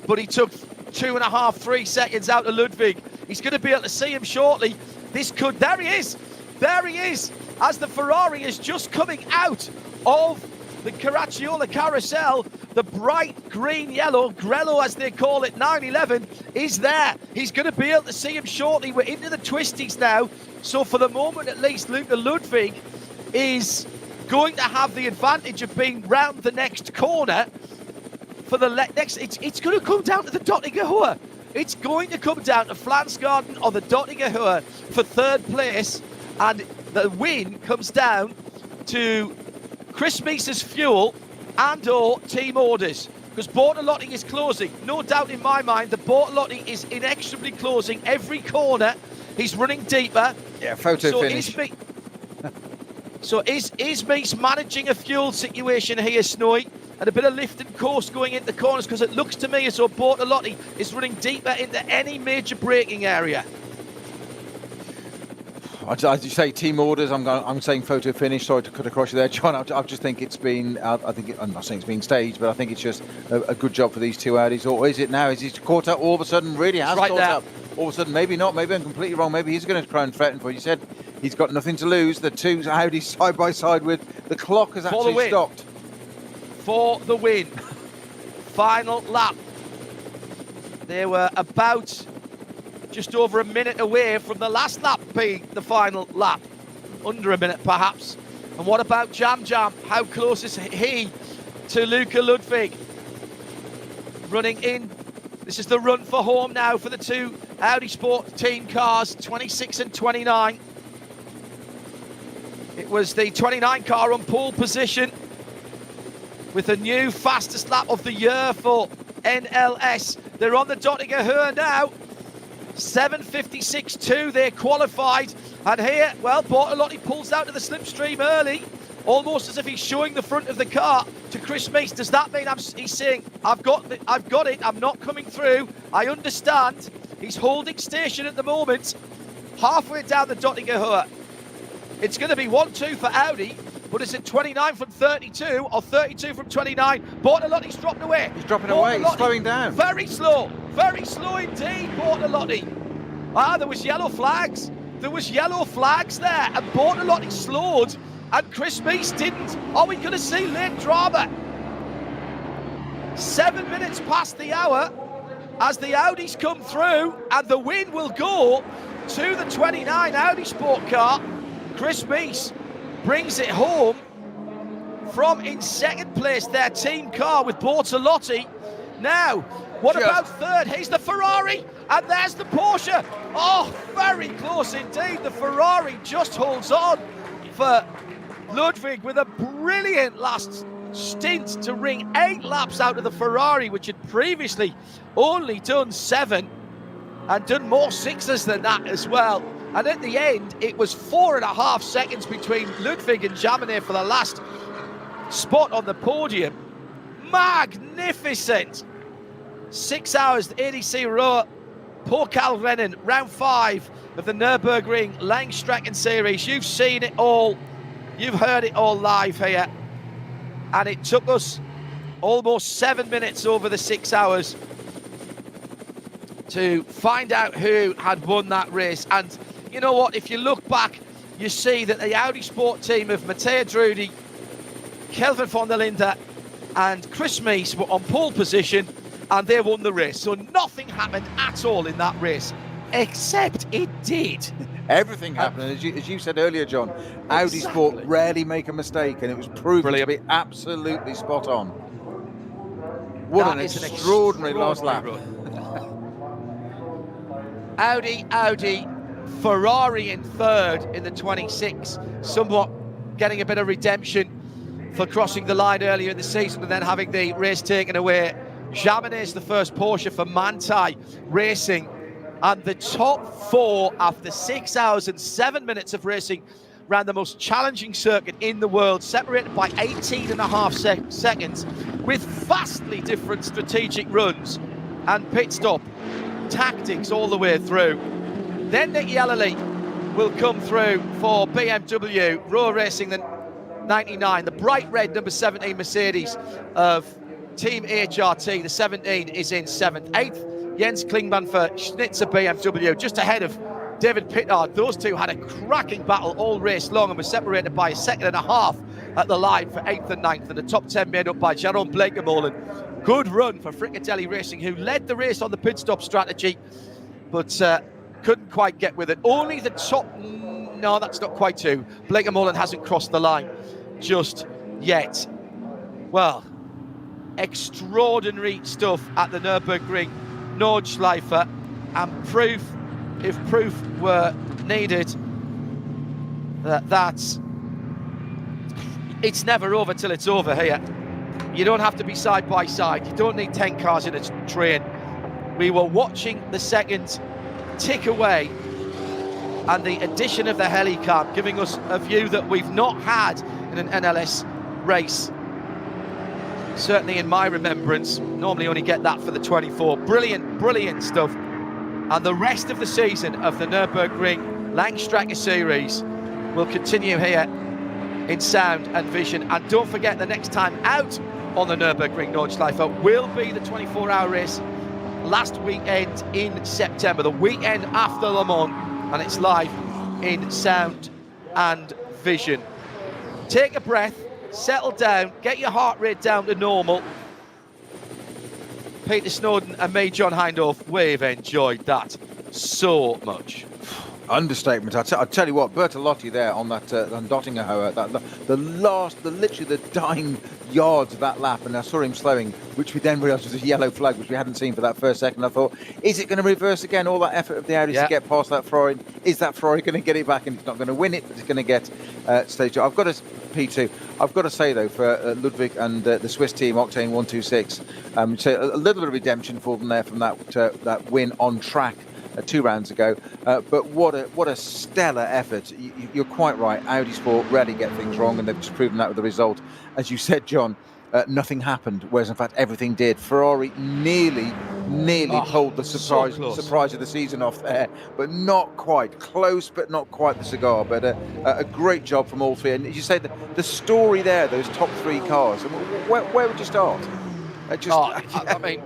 but he took 2.5, 3 seconds out of Ludwig. He's going to be able to see him shortly. There he is, as the Ferrari is just coming out of the Caracciolo carousel. The bright green-yellow, Grello as they call it, 911, is there. He's going to be able to see him shortly. We're into the twisties now. So for the moment, at least, Luca Ludwig is going to have the advantage of being round the next corner. For the next, it's going to come down to the Dottinger Hohe. It's going to come down to Flansgarden or the Dottinger Hohe for third place. And the win comes down to Chris Meese's fuel and or team orders, because Bortolotti is closing. No doubt in my mind that Bortolotti is inexorably closing every corner. He's running deeper. Yeah, photo finish. So is Meese managing a fuel situation here, Snowy? And a bit of lift and course going into the corners, because it looks to me as though Bortolotti is running deeper into any major braking area. As you say, team orders. I'm saying photo finish. Sorry to cut across you there, John. I just think it's been. I'm not saying it's been staged, but I think it's just a good job for these two Audis. Or is it now? Is he caught up all of a sudden? Really has right caught there. up. All of a sudden, maybe not. Maybe I'm completely wrong. Maybe he's going to try and threaten for. You said he's got nothing to lose. The two Audis side by side with the clock has actually stopped. For the win. Final lap. They were about just over a minute away from the last lap being the final lap. Under a minute, perhaps. And what about Jam Jam? How close is he to Luca Ludwig? Running in. This is the run for home now for the two Audi Sport team cars, 26 and 29. It was the 29 car on pole position with a new fastest lap of the year for NLS. They're on the Dottinger Hohe now. 7:56.2, they qualified. And here, well, Bortolotti pulls out of the slipstream early, almost as if he's showing the front of the car to Chris Meese. Does that mean he's saying, I've got it, I'm not coming through, I understand. He's holding station at the moment, halfway down the Dottinger Hohe. It's going to be 1-2 for Audi, but is it 29 from 32 or 32 from 29? Bortolotti's dropped away. He's dropping away, he's slowing down. Very slow indeed, Bortolotti. There was yellow flags. There was yellow flags there, and Bortolotti slowed, and Chris Meese didn't. Are we going to see late drama? 7 minutes past the hour as the Audis come through, and the win will go to the 29 Audi Sport car. Chris Meese brings it home from in second place, their team car with Bortolotti. Now, what about third? Here's the Ferrari, and there's the Porsche. Oh, very close indeed. The Ferrari just holds on for Ludwig with a brilliant last stint to wring 8 laps out of the Ferrari, which had previously only done 7 and done more 6s than that as well. And at the end, it was 4.5 seconds between Ludwig and Jaminet for the last spot on the podium. Magnificent! 6 hours, ADC Ruhr-Pokal-Rennen, round 5 of the Nürburgring Langstrecken series. You've seen it all. You've heard it all live here. And it took us almost 7 minutes over the 6 hours to find out who had won that race. And you know what? If you look back, you see that the Audi Sport team of Matteo Drudi, Kelvin von der Linde and Chris Meese were on pole position, and they won the race. So nothing happened at all in that race, except it did. Everything happened. As you said earlier, John, Audi Sport rarely make a mistake, and it was proven to be absolutely spot on. What an extraordinary last lap. Audi, Ferrari in third in the 26, somewhat getting a bit of redemption for crossing the line earlier in the season and then having the race taken away. Jaminet's the first Porsche for Manthey Racing, and the top 4 after 6 hours and 7 minutes of racing around the most challenging circuit in the world, separated by 18.5 seconds, with vastly different strategic runs and pit stop tactics all the way through. Then Nicky Ellerly will come through for BMW, Ruhr Racing, the 99, the bright red number 17 Mercedes of Team HRT. The 17 is in 7th. 8th, Jens Klingman for Schnitzer BMW, just ahead of David Pittard. Those two had a cracking battle all race long and were separated by a second and a half at the line for 8th and 9th, and the top 10 made up by Jaron Blekemolen. Good run for Frickadelli Racing, who led the race on the pit stop strategy, but couldn't quite get with it. Only the top, no, that's not quite true. Blekemolen hasn't crossed the line just yet. Well, extraordinary stuff at the Nürburgring Nordschleife, and proof, if proof were needed, that it's never over till it's over here. You don't have to be side by side. You don't need 10 cars in a train. We were watching the seconds tick away, and the addition of the helicam giving us a view that we've not had in an NLS race, certainly in my remembrance. Normally only get that for the 24. Brilliant stuff. And the rest of the season of the Nürburgring Langstrecke Series will continue here in sound and vision. And don't forget, the next time out on the Nürburgring Nordschleife will be the 24-hour race last weekend in September, the weekend after Le Mans, and it's live in sound and vision. Take a breath, settle down, get your heart rate down to normal. Peter Snowden and me, John Hindhaugh, we've enjoyed that so much. Understatement. I'll tell you what, Bertolotti there on that on Dottingerhoe, literally the dying yards of that lap, and I saw him slowing, which we then realised was a yellow flag, which we hadn't seen for that first second. I thought, is it going to reverse again? All that effort of the Audis to get past that Ferrari, is that Ferrari going to get it back? And it's not going to win it, but it's going to get stage two. I've got to, P2, I've got to say though, for Ludwig and the Swiss team, Octane 126, so a little bit of redemption for them there from that win on track 2 rounds ago, but what a stellar effort. You're quite right, Audi Sport rarely get things wrong, and they've just proven that with the result. As you said, John, nothing happened, whereas in fact everything did. Ferrari nearly pulled the surprise of the season off there, but not quite. Close, but not quite the cigar. But a great job from all three. And as you say, the story there, those top 3 cars, where would you start? I mean,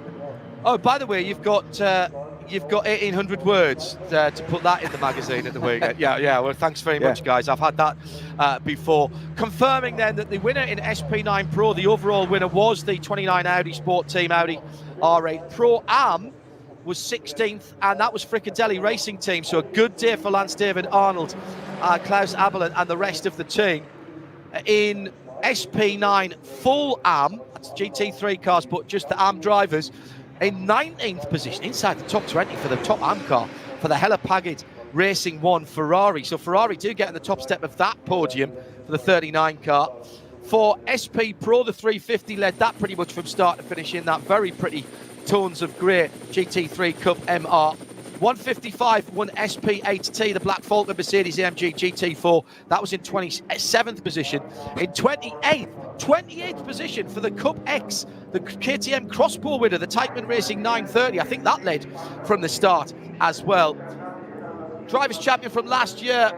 by the way, you've got 1,800 words to put that in the magazine at the weekend. Yeah. Well, thanks very much, guys. I've had that before. Confirming then that the winner in SP9 Pro, the overall winner, was the 29 Audi Sport Team Audi R8 Pro Am, was 16th, and that was Frickadelli Racing Team. So a good day for Lance David Arnold, Klaus Abelin, and the rest of the team. In SP9 Full Am, that's GT3 cars, but just the Am drivers, in 19th position, inside the top 20 for the top Am car, for the Hella Pagid Racing 1 Ferrari. So Ferrari do get in the top step of that podium for the 39 car. For SP Pro, the 350 led that pretty much from start to finish in that very pretty tones of grey GT3 Cup MR. 155 won SP8T, the Black Falcon Mercedes AMG GT4. That was in 27th position. In 28th position for the Cup X, the KTM Crossbow winner, the Teichmann Racing 930. I think that led from the start as well. Drivers' champion from last year,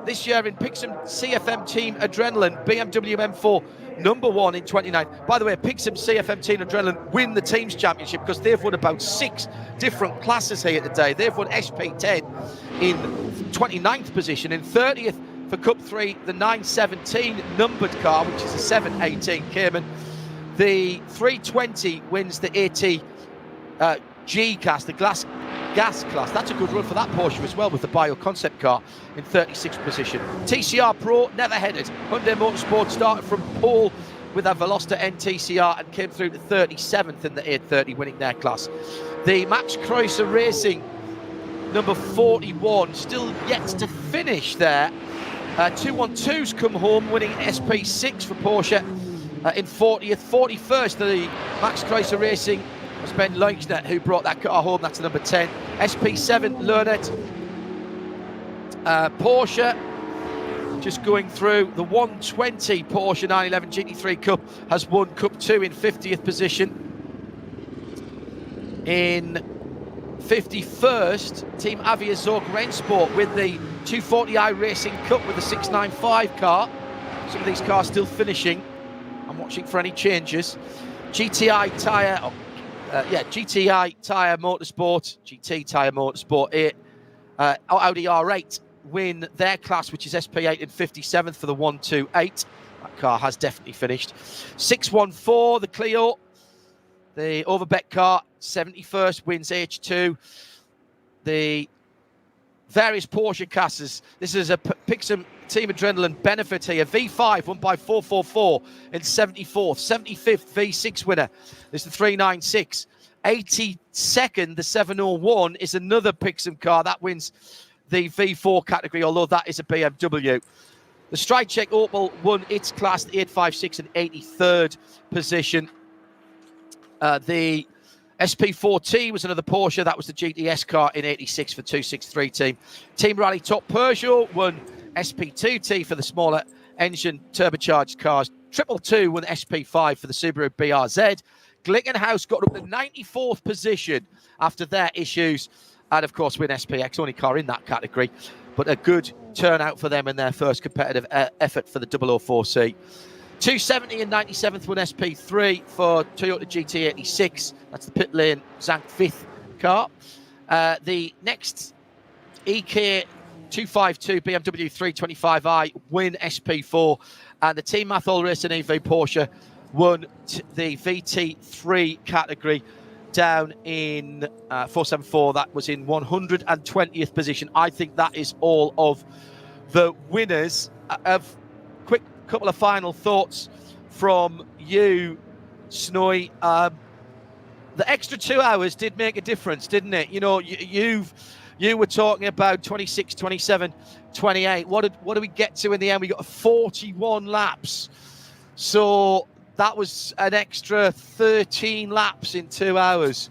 this year in Pixum CFM Team Adrenaline, BMW M4 number 1 in 29. By the way, Pixum CFM Team Adrenaline win the team's championship because they've won about 6 different classes here today. They've won SP10 in 29th position. In 30th for Cup 3, the 917 numbered car, which is a 718 Cayman. The 320 wins the AT G class, the gas class. That's a good run for that Porsche as well, with the Bio concept car in 36th position. TCR Pro never headed. Hyundai Motorsport started from pole with a Veloster NTCR and came through to 37th in the 830, winning their class. The Max Kreuzer Racing number 41 still yet to finish there. 212's come home, winning SP6 for Porsche in 40th. 41st, the Max Kreuzer Racing was Ben Leuchner, who brought that car home. That's number 10. SP7 Lernet. Porsche just going through. The 120 Porsche 911 GT3 Cup has won Cup 2 in 50th position. In 51st, Team Avia Zorg Rennsport with the 240i Racing Cup with the 695 car. Some of these cars still finishing. I'm watching for any changes. GTI tyre, GTI Tyre Motorsport, GT Tyre Motorsport 8, Audi R8 win their class, which is SP8 in 57th for the 128. That car has definitely finished. 614, the Clio, the Overbeck car, 71st, wins H2. The various Porsche classes. This is a Pixum Team Adrenaline benefit here. V5 won by 444 in 74th. 75th V6 winner is the 396. 82nd, the 701 is another Pixum car that wins the V4 category, although that is a BMW. The Stride-Check Opel won its class, the 856 and 83rd position. The SP4T was another Porsche. That was the GTS car in 86 for 263 team. Team Rally Top Peugeot won SP2T for the smaller engine turbocharged cars. 222 won SP5 for the Subaru BRZ. Glickenhaus got up to 94th position after their issues. And of course, win SPX, only car in that category. But a good turnout for them in their first competitive effort for the 004C. 270 and 97th won SP3 for Toyota GT86. That's the pit lane Zank 5th car. The next EK 252 BMW 325i win SP4. And the Team Mathol Racing EV Porsche won the VT3 category down in 474. That was in 120th position. I think that is all of the winners. Quick couple of final thoughts from you, Snowy. The extra 2 hours did make a difference, didn't it? You know, you were talking about 26, 27, 28. What did we get to in the end? We got 41 laps. So that was an extra 13 laps in 2 hours.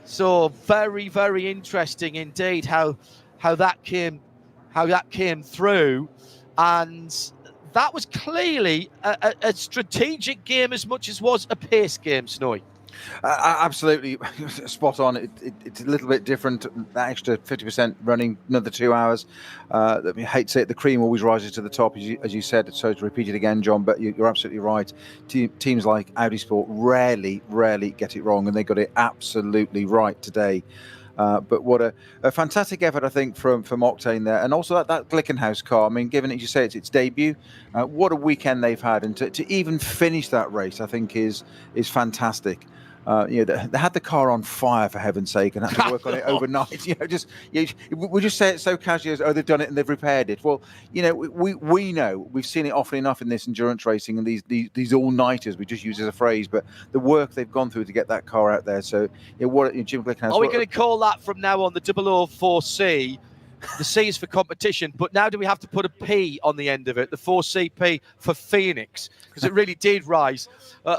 So very, very interesting indeed how that came through. And that was clearly a strategic game as much as was a pace game, Snowy. Absolutely spot on. It's a little bit different. That extra 50% running another 2 hours. I hate to say it, the cream always rises to the top, as you said. So to repeat it again, John, but you're absolutely right. Teams like Audi Sport rarely get it wrong, and they got it absolutely right today. But what a fantastic effort, I think, from Octane there. And also that Glickenhaus car, I mean, given, as you say, it's its debut, what a weekend they've had. And to even finish that race, I think, is fantastic. They had the car on fire, for heaven's sake, and had to work on it overnight. We just say it so casually as, oh, they've done it and they've repaired it. Well, we know, we've seen it often enough in this endurance racing and these all-nighters, we just use as a phrase, but the work they've gone through to get that car out there. So, Jim Glickenhaus. Are we going to call that from now on the 004C? The C is for competition, but now do we have to put a P on the end of it? The 4CP for Phoenix, because it really did rise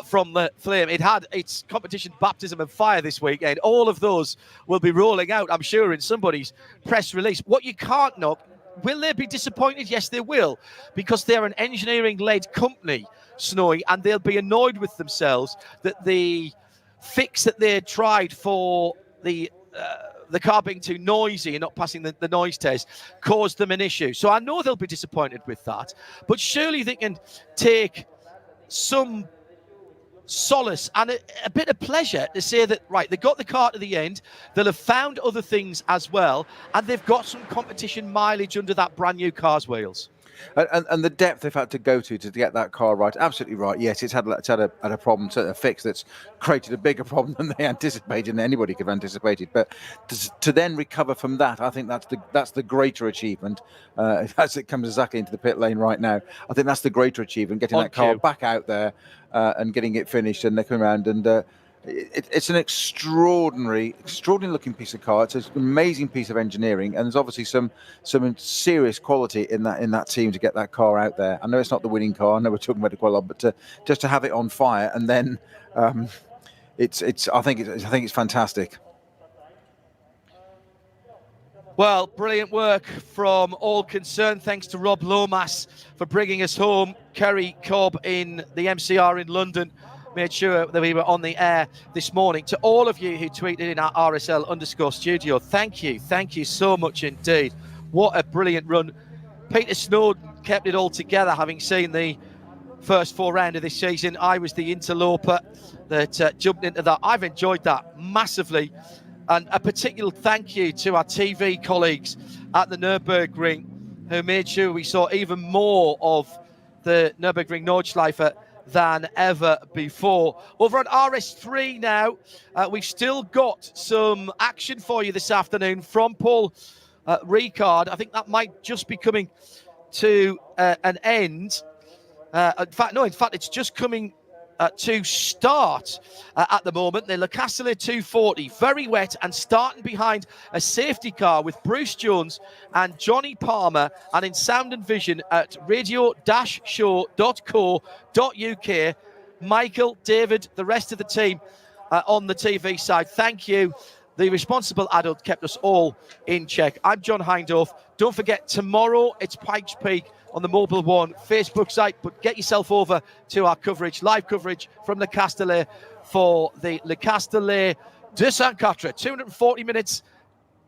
from the flame. It had its competition baptism of fire this weekend. All of those will be rolling out, I'm sure, in somebody's press release. What you can't knock, will they be disappointed? Yes, they will, because they're an engineering-led company, Snowy, and they'll be annoyed with themselves that the fix that they tried for the car being too noisy and not passing the noise test caused them an issue. So I know they'll be disappointed with that, but surely they can take some solace and a bit of pleasure to say that, right, they got the car to the end, they'll have found other things as well, and they've got some competition mileage under that brand new car's wheels. And the depth they've had to go to get that car right, absolutely right. Yes, it's had a problem, a fix that's created a bigger problem than they anticipated, and anybody could have anticipated. But to then recover from that, I think that's the greater achievement. As it comes exactly into the pit lane right now, I think that's the greater achievement, getting that car back out there and getting it finished, and they come around and. It's an extraordinary looking piece of car. It's an amazing piece of engineering, and there's obviously some serious quality in that team to get that car out there. I know it's not the winning car. I know we're talking about it quite a lot, but just to have it on fire and then I think it's fantastic. Well, brilliant work from all concerned. Thanks to Rob Lomas for bringing us home. Kerry Cobb in the MCR in London made sure that we were on the air this morning. To all of you who tweeted in our RSL_studio, thank you so much indeed. What a brilliant run. Peter Snowden kept it all together, having seen the first 4 round of this season. I was the interloper that jumped into that. I've enjoyed that massively. And a particular thank you to our TV colleagues at the Nürburgring, who made sure we saw even more of the Nürburgring Nordschleife than ever before. Over on RS3 now, we've still got some action for you this afternoon from Paul Ricard. I think that might just be coming to an end. In fact, it's just coming to start at the moment. The Le Castellet 240, very wet and starting behind a safety car with Bruce Jones and Johnny Palmer, and in sound and vision at radio-show.co.uk. Michael, David, the rest of the team on the TV side, thank you. The responsible adult kept us all in check. I'm John Hindorf. Don't forget, tomorrow it's Pikes Peak on the Mobile One Facebook site, but get yourself over to our coverage, live coverage from Le Castellet for the Le Castellet de Saint-Quatre. 240 minutes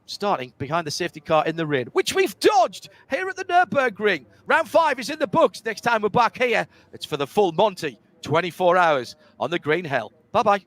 starting behind the safety car in the rain, which we've dodged here at the Nürburgring. Round 5 is in the books. Next time we're back here, it's for the full Monty, 24 hours on the Green Hell. Bye-bye.